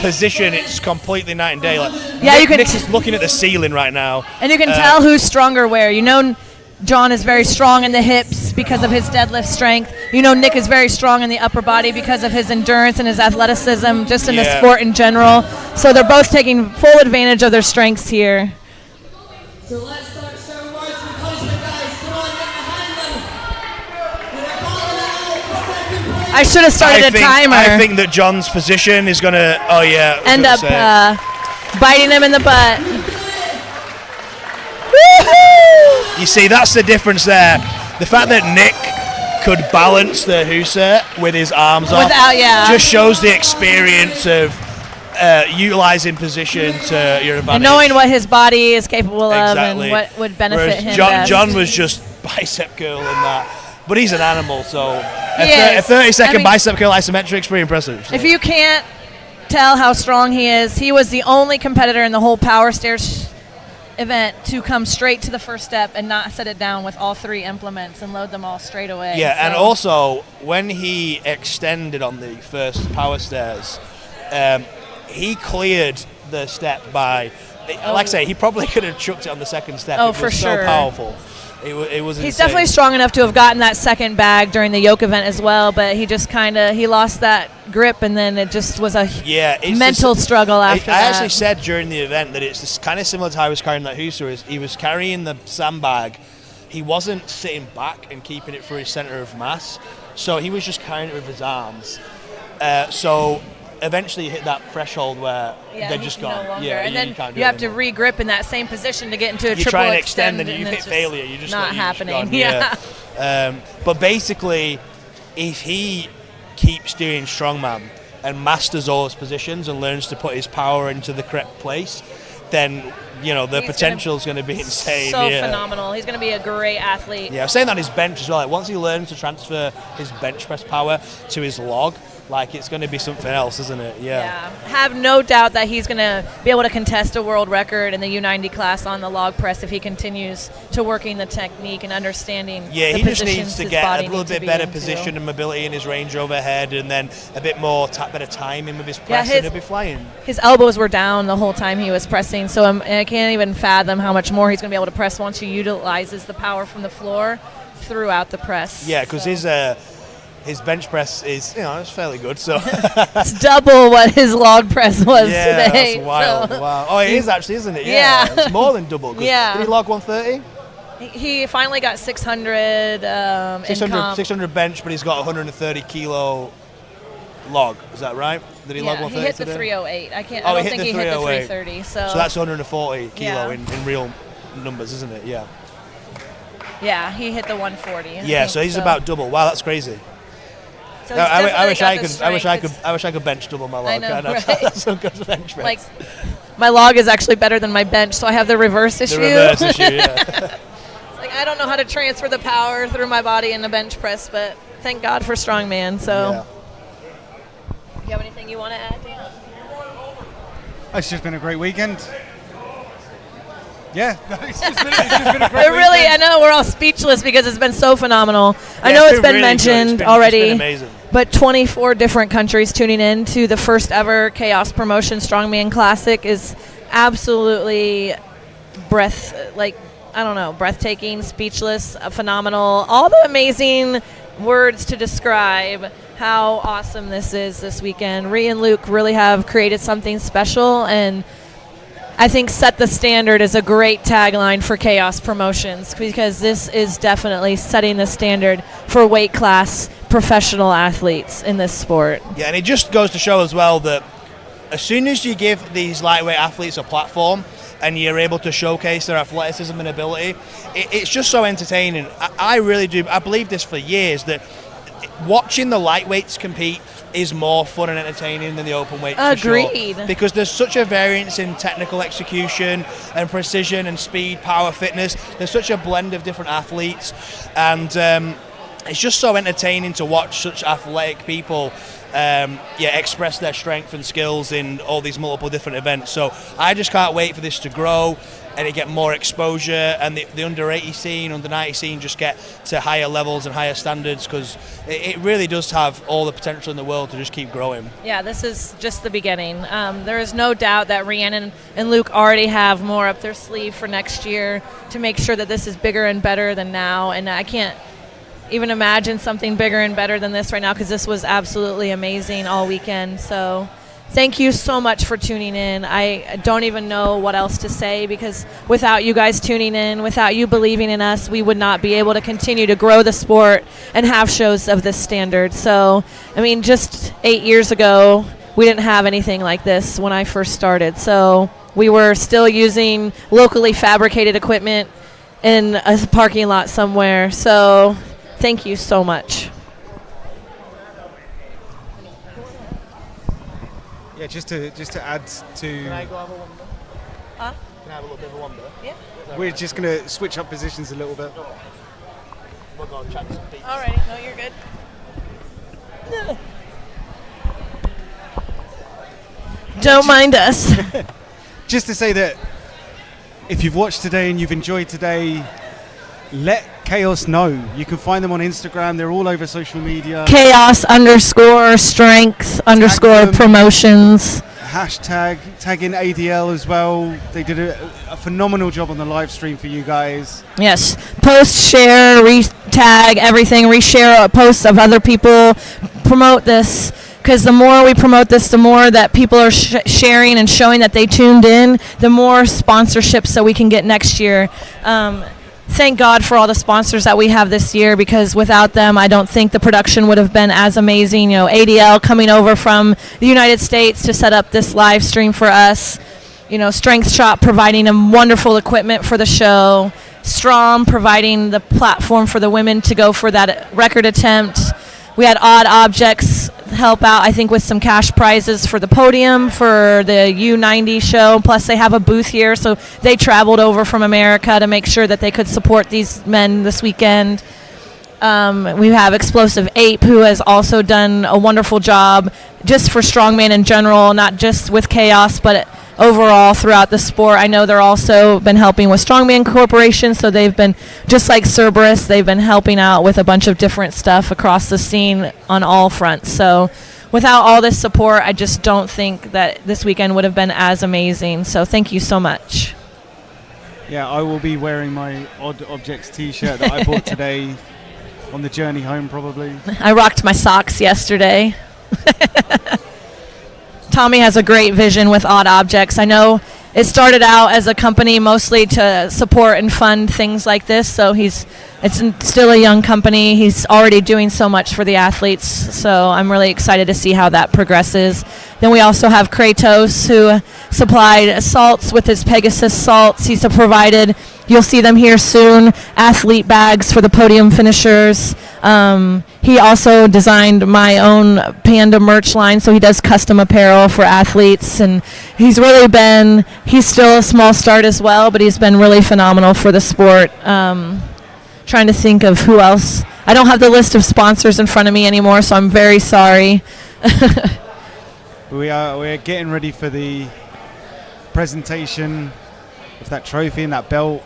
position. It's completely night and day. Nick is looking at the ceiling right now. And you can tell who's stronger where. You know John is very strong in the hips because of his deadlift strength. You know Nick is very strong in the upper body because of his endurance and his athleticism, just in the sport in general. So they're both taking full advantage of their strengths here. So let's start showing words of encouragement, guys. Come on, get behind them. They're calling out for second place. I should have started a timer. I think that John's position is going to, end up biting him in the butt. You see, that's the difference there. The fact that Nick could balance the Husa with his arms off just shows the experience of utilizing position to your advantage. And knowing what his body is capable of and what would benefit him best. John was just bicep curl in that. But he's an animal, so a 30-second bicep curl isometric is pretty impressive. So. If you can't tell how strong he is, he was the only competitor in the whole power stairs event to come straight to the first step and not set it down with all three implements and load them all straight away. Yeah, and also when he extended on the first power stairs, he cleared the step by, like I say, he probably could have chucked it on the second step. Oh, it for was sure. so powerful. It was He's insane. definitely strong enough to have gotten that second bag during the yoke event as well, but he just he lost that grip, and then it just was a mental struggle after that. I actually said during the event that it's kind of similar to how he was carrying that Husa. He was carrying the sandbag. He wasn't sitting back and keeping it for his center of mass, so he was just carrying it with his arms. So eventually hit that threshold where they're just gone. No yeah, and then you can't do you it have to anymore. re-grip in that same position to get into a you triple try and extend and and you hit it's failure. You just not happening. Just gone. But basically, if he keeps doing strongman and masters all his positions and learns to put his power into the correct place, then the potential is going to be insane. So phenomenal. He's going to be a great athlete. Yeah, I was saying that his bench as well. Like, once he learns to transfer his bench press power to his log, it's going to be something else, isn't it? Yeah. Have no doubt that he's going to be able to contest a world record in the U90 class on the log press if he continues to working the technique and understanding Yeah, the he just positions needs to his get body a little needs to bit be better into. position and mobility in his range overhead, and then a bit more better timing with his press, and he'll be flying. His elbows were down the whole time he was pressing, so I can't even fathom how much more he's going to be able to press once he utilizes the power from the floor throughout the press. Yeah, because his bench press is, it's fairly good. So it's double what his log press was today. That's wild. So. Wow. Oh, it is actually, isn't it? Yeah. It's more than double. Yeah. Did he log 130? He finally got 600. 600 bench, but he's got 130 kilo log. Is that right? Did he log 130 he hit the today? 308. I don't think he hit the 330. So that's 140 kilo in real numbers, isn't it? Yeah. Yeah, he hit the 140. Yeah, so he's about double. Wow, that's crazy. So I wish I could bench double my log. I know, right? That's some good bench press. Like, my log is actually better than my bench, so I have the reverse issue. The reverse issue, yeah. It's like I don't know how to transfer the power through my body in the bench press, but thank God for strongman. So, Yeah. you have anything you want to add, Dan? It's just been a great weekend. Yeah, it's just been a great Really, weekend. I know we're all speechless because it's been so phenomenal. I know it's it's been really mentioned good. It's already, been amazing. but 24 different countries tuning in to the first ever Chaos Promotion Strongman Classic is absolutely breathtaking, speechless, phenomenal. All the amazing words to describe how awesome this is this weekend. Rhea and Luke really have created something special, and I think set the standard is a great tagline for Chaos Promotions, because this is definitely setting the standard for weight class professional athletes in this sport. Yeah, and it just goes to show as well that as soon as you give these lightweight athletes a platform and you're able to showcase their athleticism and ability, it's just so entertaining. I really do. I believe this for years, that watching the lightweights compete is more fun and entertaining than the open weights. Agreed. For sure. Because there's such a variance in technical execution and precision and speed, power, fitness. There's such a blend of different athletes, and it's just so entertaining to watch such athletic people express their strength and skills in all these multiple different events. So I just can't wait for this to grow and it get more exposure, and the under 80 scene, under 90 scene just get to higher levels and higher standards, because it really does have all the potential in the world to just keep growing. Yeah, this is just the beginning. There is no doubt that Rhiannon and Luke already have more up their sleeve for next year to make sure that this is bigger and better than now, and I can't even imagine something bigger and better than this right now, because this was absolutely amazing all weekend. So thank you so much for tuning in. I don't even know what else to say, because without you guys tuning in, without you believing in us, we would not be able to continue to grow the sport and have shows of this standard. So, I mean, just 8 years ago, we didn't have anything like this when I first started. So we were still using locally fabricated equipment in a parking lot somewhere. So thank you so much. Yeah, just to add to. Can I go have a wander? Huh? Can I have a little bit of a wander? Yeah. We're just going to switch up positions a little bit. We'll go and chat to some people. Alrighty, no, you're good. No. Don't mind us. Just to say that if you've watched today and you've enjoyed today, let Chaos know. You can find them on Instagram. They're all over social media. Chaos_strength_promotions. Tag in ADL as well. They did a phenomenal job on the live stream for you guys. Yes. Post, share, re-tag, everything. Reshare posts of other people. Promote this, because the more we promote this, the more that people are sharing and showing that they tuned in, the more sponsorships that we can get next year. Thank God for all the sponsors that we have this year, because without them, I don't think the production would have been as amazing. You know, ADL coming over from the United States to set up this live stream for us. You know, Strength Shop providing them wonderful equipment for the show. Strom providing the platform for the women to go for that record attempt. We had Odd Objects help out, I think, with some cash prizes for the podium for the U90 show. Plus, they have a booth here, so they traveled over from America to make sure that they could support these men this weekend. We have Explosive Ape, who has also done a wonderful job just for strongman in general, not just with Chaos, but overall throughout the sport. I know they're also been helping with Strongman Corporation, so they've been, just like Cerberus, they've been helping out with a bunch of different stuff across the scene on all fronts. So without all this support, I just don't think that this weekend would have been as amazing. So thank you so much. Yeah, I will be wearing my Odd Objects t-shirt that I bought today. on the journey home, probably. I rocked my socks yesterday. Tommy has a great vision with Odd Objects. I know it started out as a company mostly to support and fund things like this, so it's still a young company. He's already doing so much for the athletes, so I'm really excited to see how that progresses. Then we also have Kratos, who supplied salts with his Pegasus salts. He's provided, you'll see them here soon, athlete bags for the podium finishers. He also designed my own Panda merch line, so he does custom apparel for athletes, and he's still a small start as well, but he's been really phenomenal for the sport. Trying to think of who else. I don't have the list of sponsors in front of me anymore, so I'm very sorry. We're getting ready for the presentation of that trophy and that belt.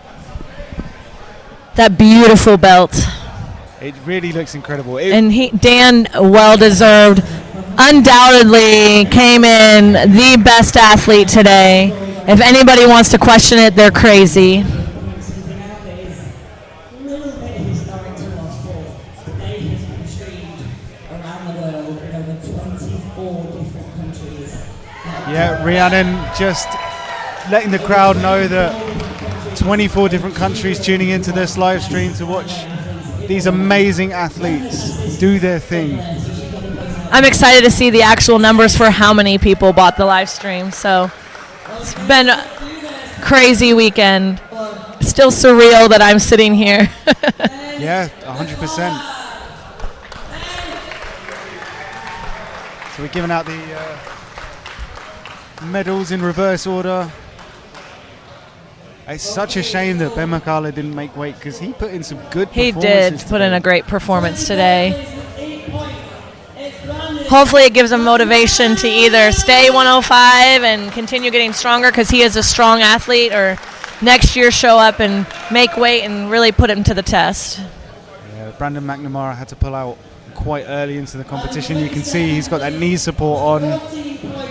That beautiful belt. It really looks incredible. Dan, well-deserved, undoubtedly came in the best athlete today. If anybody wants to question it, they're crazy. Yeah, Rhiannon just letting the crowd know that 24 different countries tuning into this live stream to watch these amazing athletes do their thing. I'm excited to see the actual numbers for how many people bought the live stream. So it's been a crazy weekend. Still surreal that I'm sitting here. Yeah, 100%. So we're giving out the medals in reverse order. It's such a shame that Ben McCullough didn't make weight because he put in some good performances. He did put in a great performance today. Hopefully it gives him motivation to either stay 105 and continue getting stronger because he is a strong athlete, or next year show up and make weight and really put him to the test. Yeah, Brandon McNamara had to pull out quite early into the competition. You can see he's got that knee support on.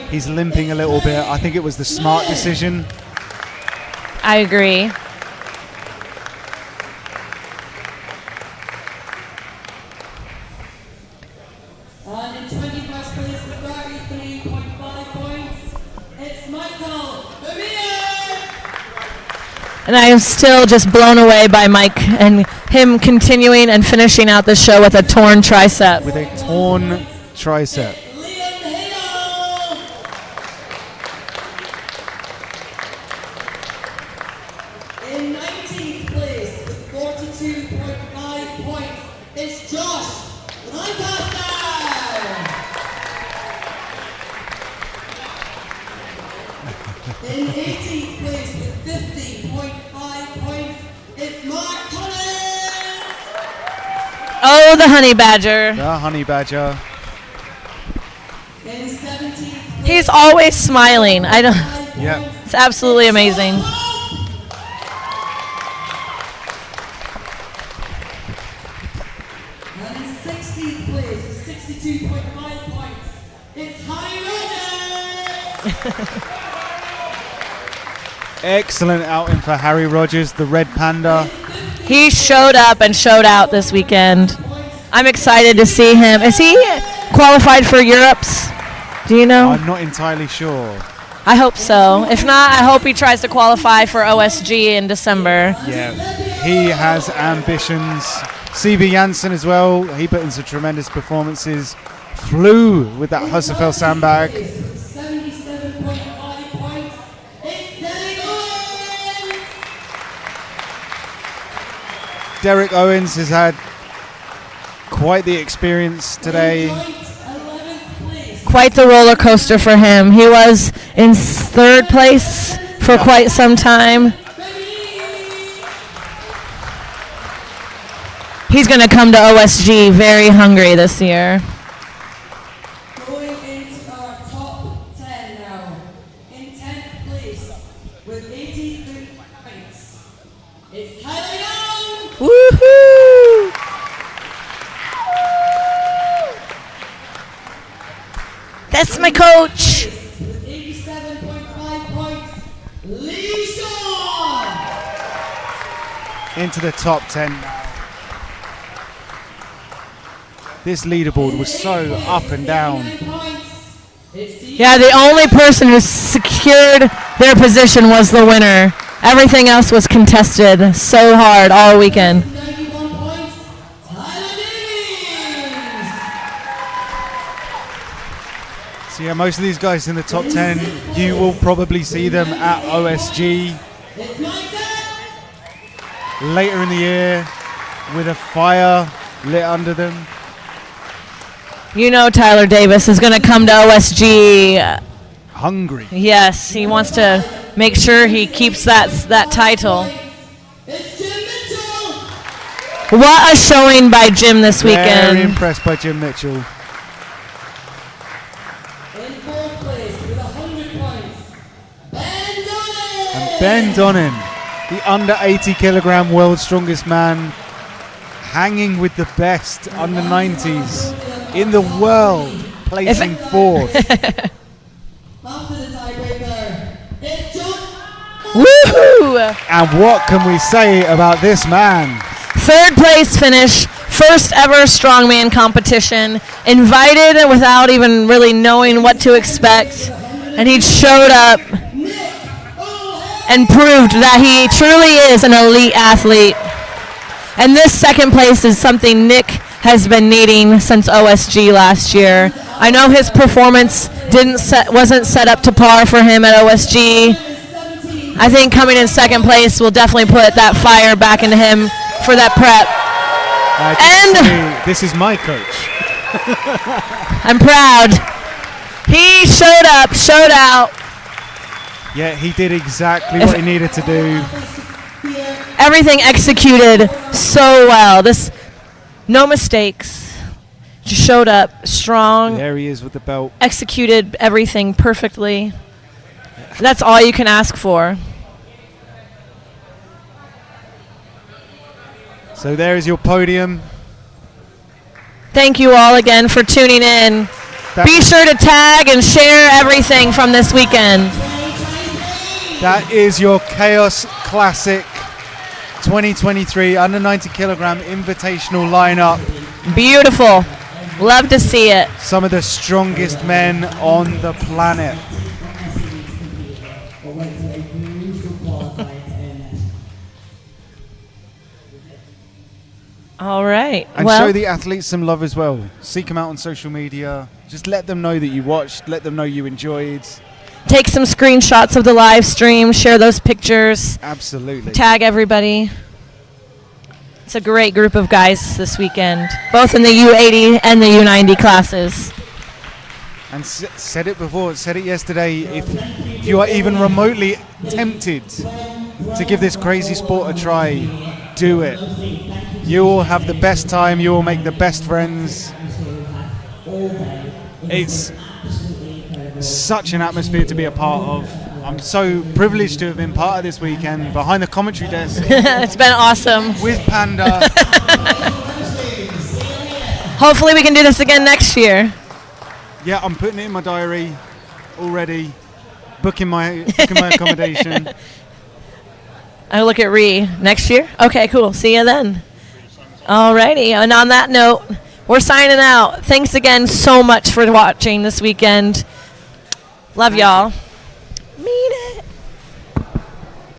He's limping a little bit. I think it was the smart decision. I agree. And in 21st place with 33.5 points, it's Michael Vermeer! And I am still just blown away by Mike and him continuing and finishing out the show with a torn tricep. With a torn tricep. In 19th place with 42.5 points, it's Josh Lancaster! In 18th place with 50.5 points, it's Mark Collins! Oh, the honey badger. The honey badger. In 17th place, He's always smiling. Yeah. It's absolutely amazing. and in 16th place with 62.5 points, it's Harry Rogers! Excellent outing for Harry Rogers, the Red Panda. He showed up and showed out this weekend. I'm excited to see him. Is he qualified for Europe's? Do you know? I'm not entirely sure. I hope so. If not, I hope he tries to qualify for OSG in December. Yeah, he has ambitions. CB Janssen as well. He put in some tremendous performances. Flew with that Husserfeld sandbag. 77.5 points, it's Derek Owens! Derek Owens has had quite the experience today. Quite the roller coaster for him. He was in third place for quite some time. He's going to come to OSG very hungry this year. Going into our top 10 now. In 10th place with 83 points, it's Tyler Young! Woohoo! That's my coach. With 87.5 points, Lee Shaw! Into the top 10 now. This leaderboard was so up and down. Yeah, the only person who secured their position was the winner. Everything else was contested so hard all weekend. So yeah, most of these guys in the top 10, you will probably see them at OSG later in the year with a fire lit under them. You know Tyler Davis is going to come to OSG hungry. Yes, he wants to make sure he keeps that title. What a showing by Jim this weekend. Very impressed by Jim Mitchell. And Ben Donnan, the under 80 kilogram world's strongest man, hanging with the best under 90s in the world, placing fourth. Woohoo! And what can we say about this man? Third place finish, first ever strongman competition, invited without even really knowing what to expect, and he showed up and proved that he truly is an elite athlete. And this second place is something Nick has been needing since OSG last year. I know his performance wasn't set up to par for him at OSG. I think coming in second place will definitely put that fire back into him for that prep. And this is my coach. I'm proud. He showed up, showed out. Yeah, he did exactly what he needed to do. Everything executed so well. No mistakes. Just showed up strong. There he is with the belt. Executed everything perfectly. That's all you can ask for. So there is your podium. Thank you all again for tuning in. Be sure to tag and share everything from this weekend. That is your Kaos Classic 2023 under 90 kilogram invitational lineup. Beautiful. Love to see it. Some of the strongest men on the planet. All right. And show the athletes some love as well. Seek them out on social media. Just let them know that you watched. Let them know you enjoyed. Take some screenshots of the live stream. Share those pictures. Absolutely. Tag everybody. It's a great group of guys this weekend, both in the U80 and the U90 classes. And said it before, said it yesterday, if you are even remotely tempted to give this crazy sport a try, do it. You will have the best time, you will make the best friends. It's such an atmosphere to be a part of. I'm so privileged to have been part of this weekend behind the commentary desk. It's been awesome. With Panda. Hopefully we can do this again next year. Yeah, I'm putting it in my diary already. Booking my accommodation. I look at Ree next year. Okay, cool. See you then. Alrighty. And on that note, we're signing out. Thanks again so much for watching this weekend. Love y'all.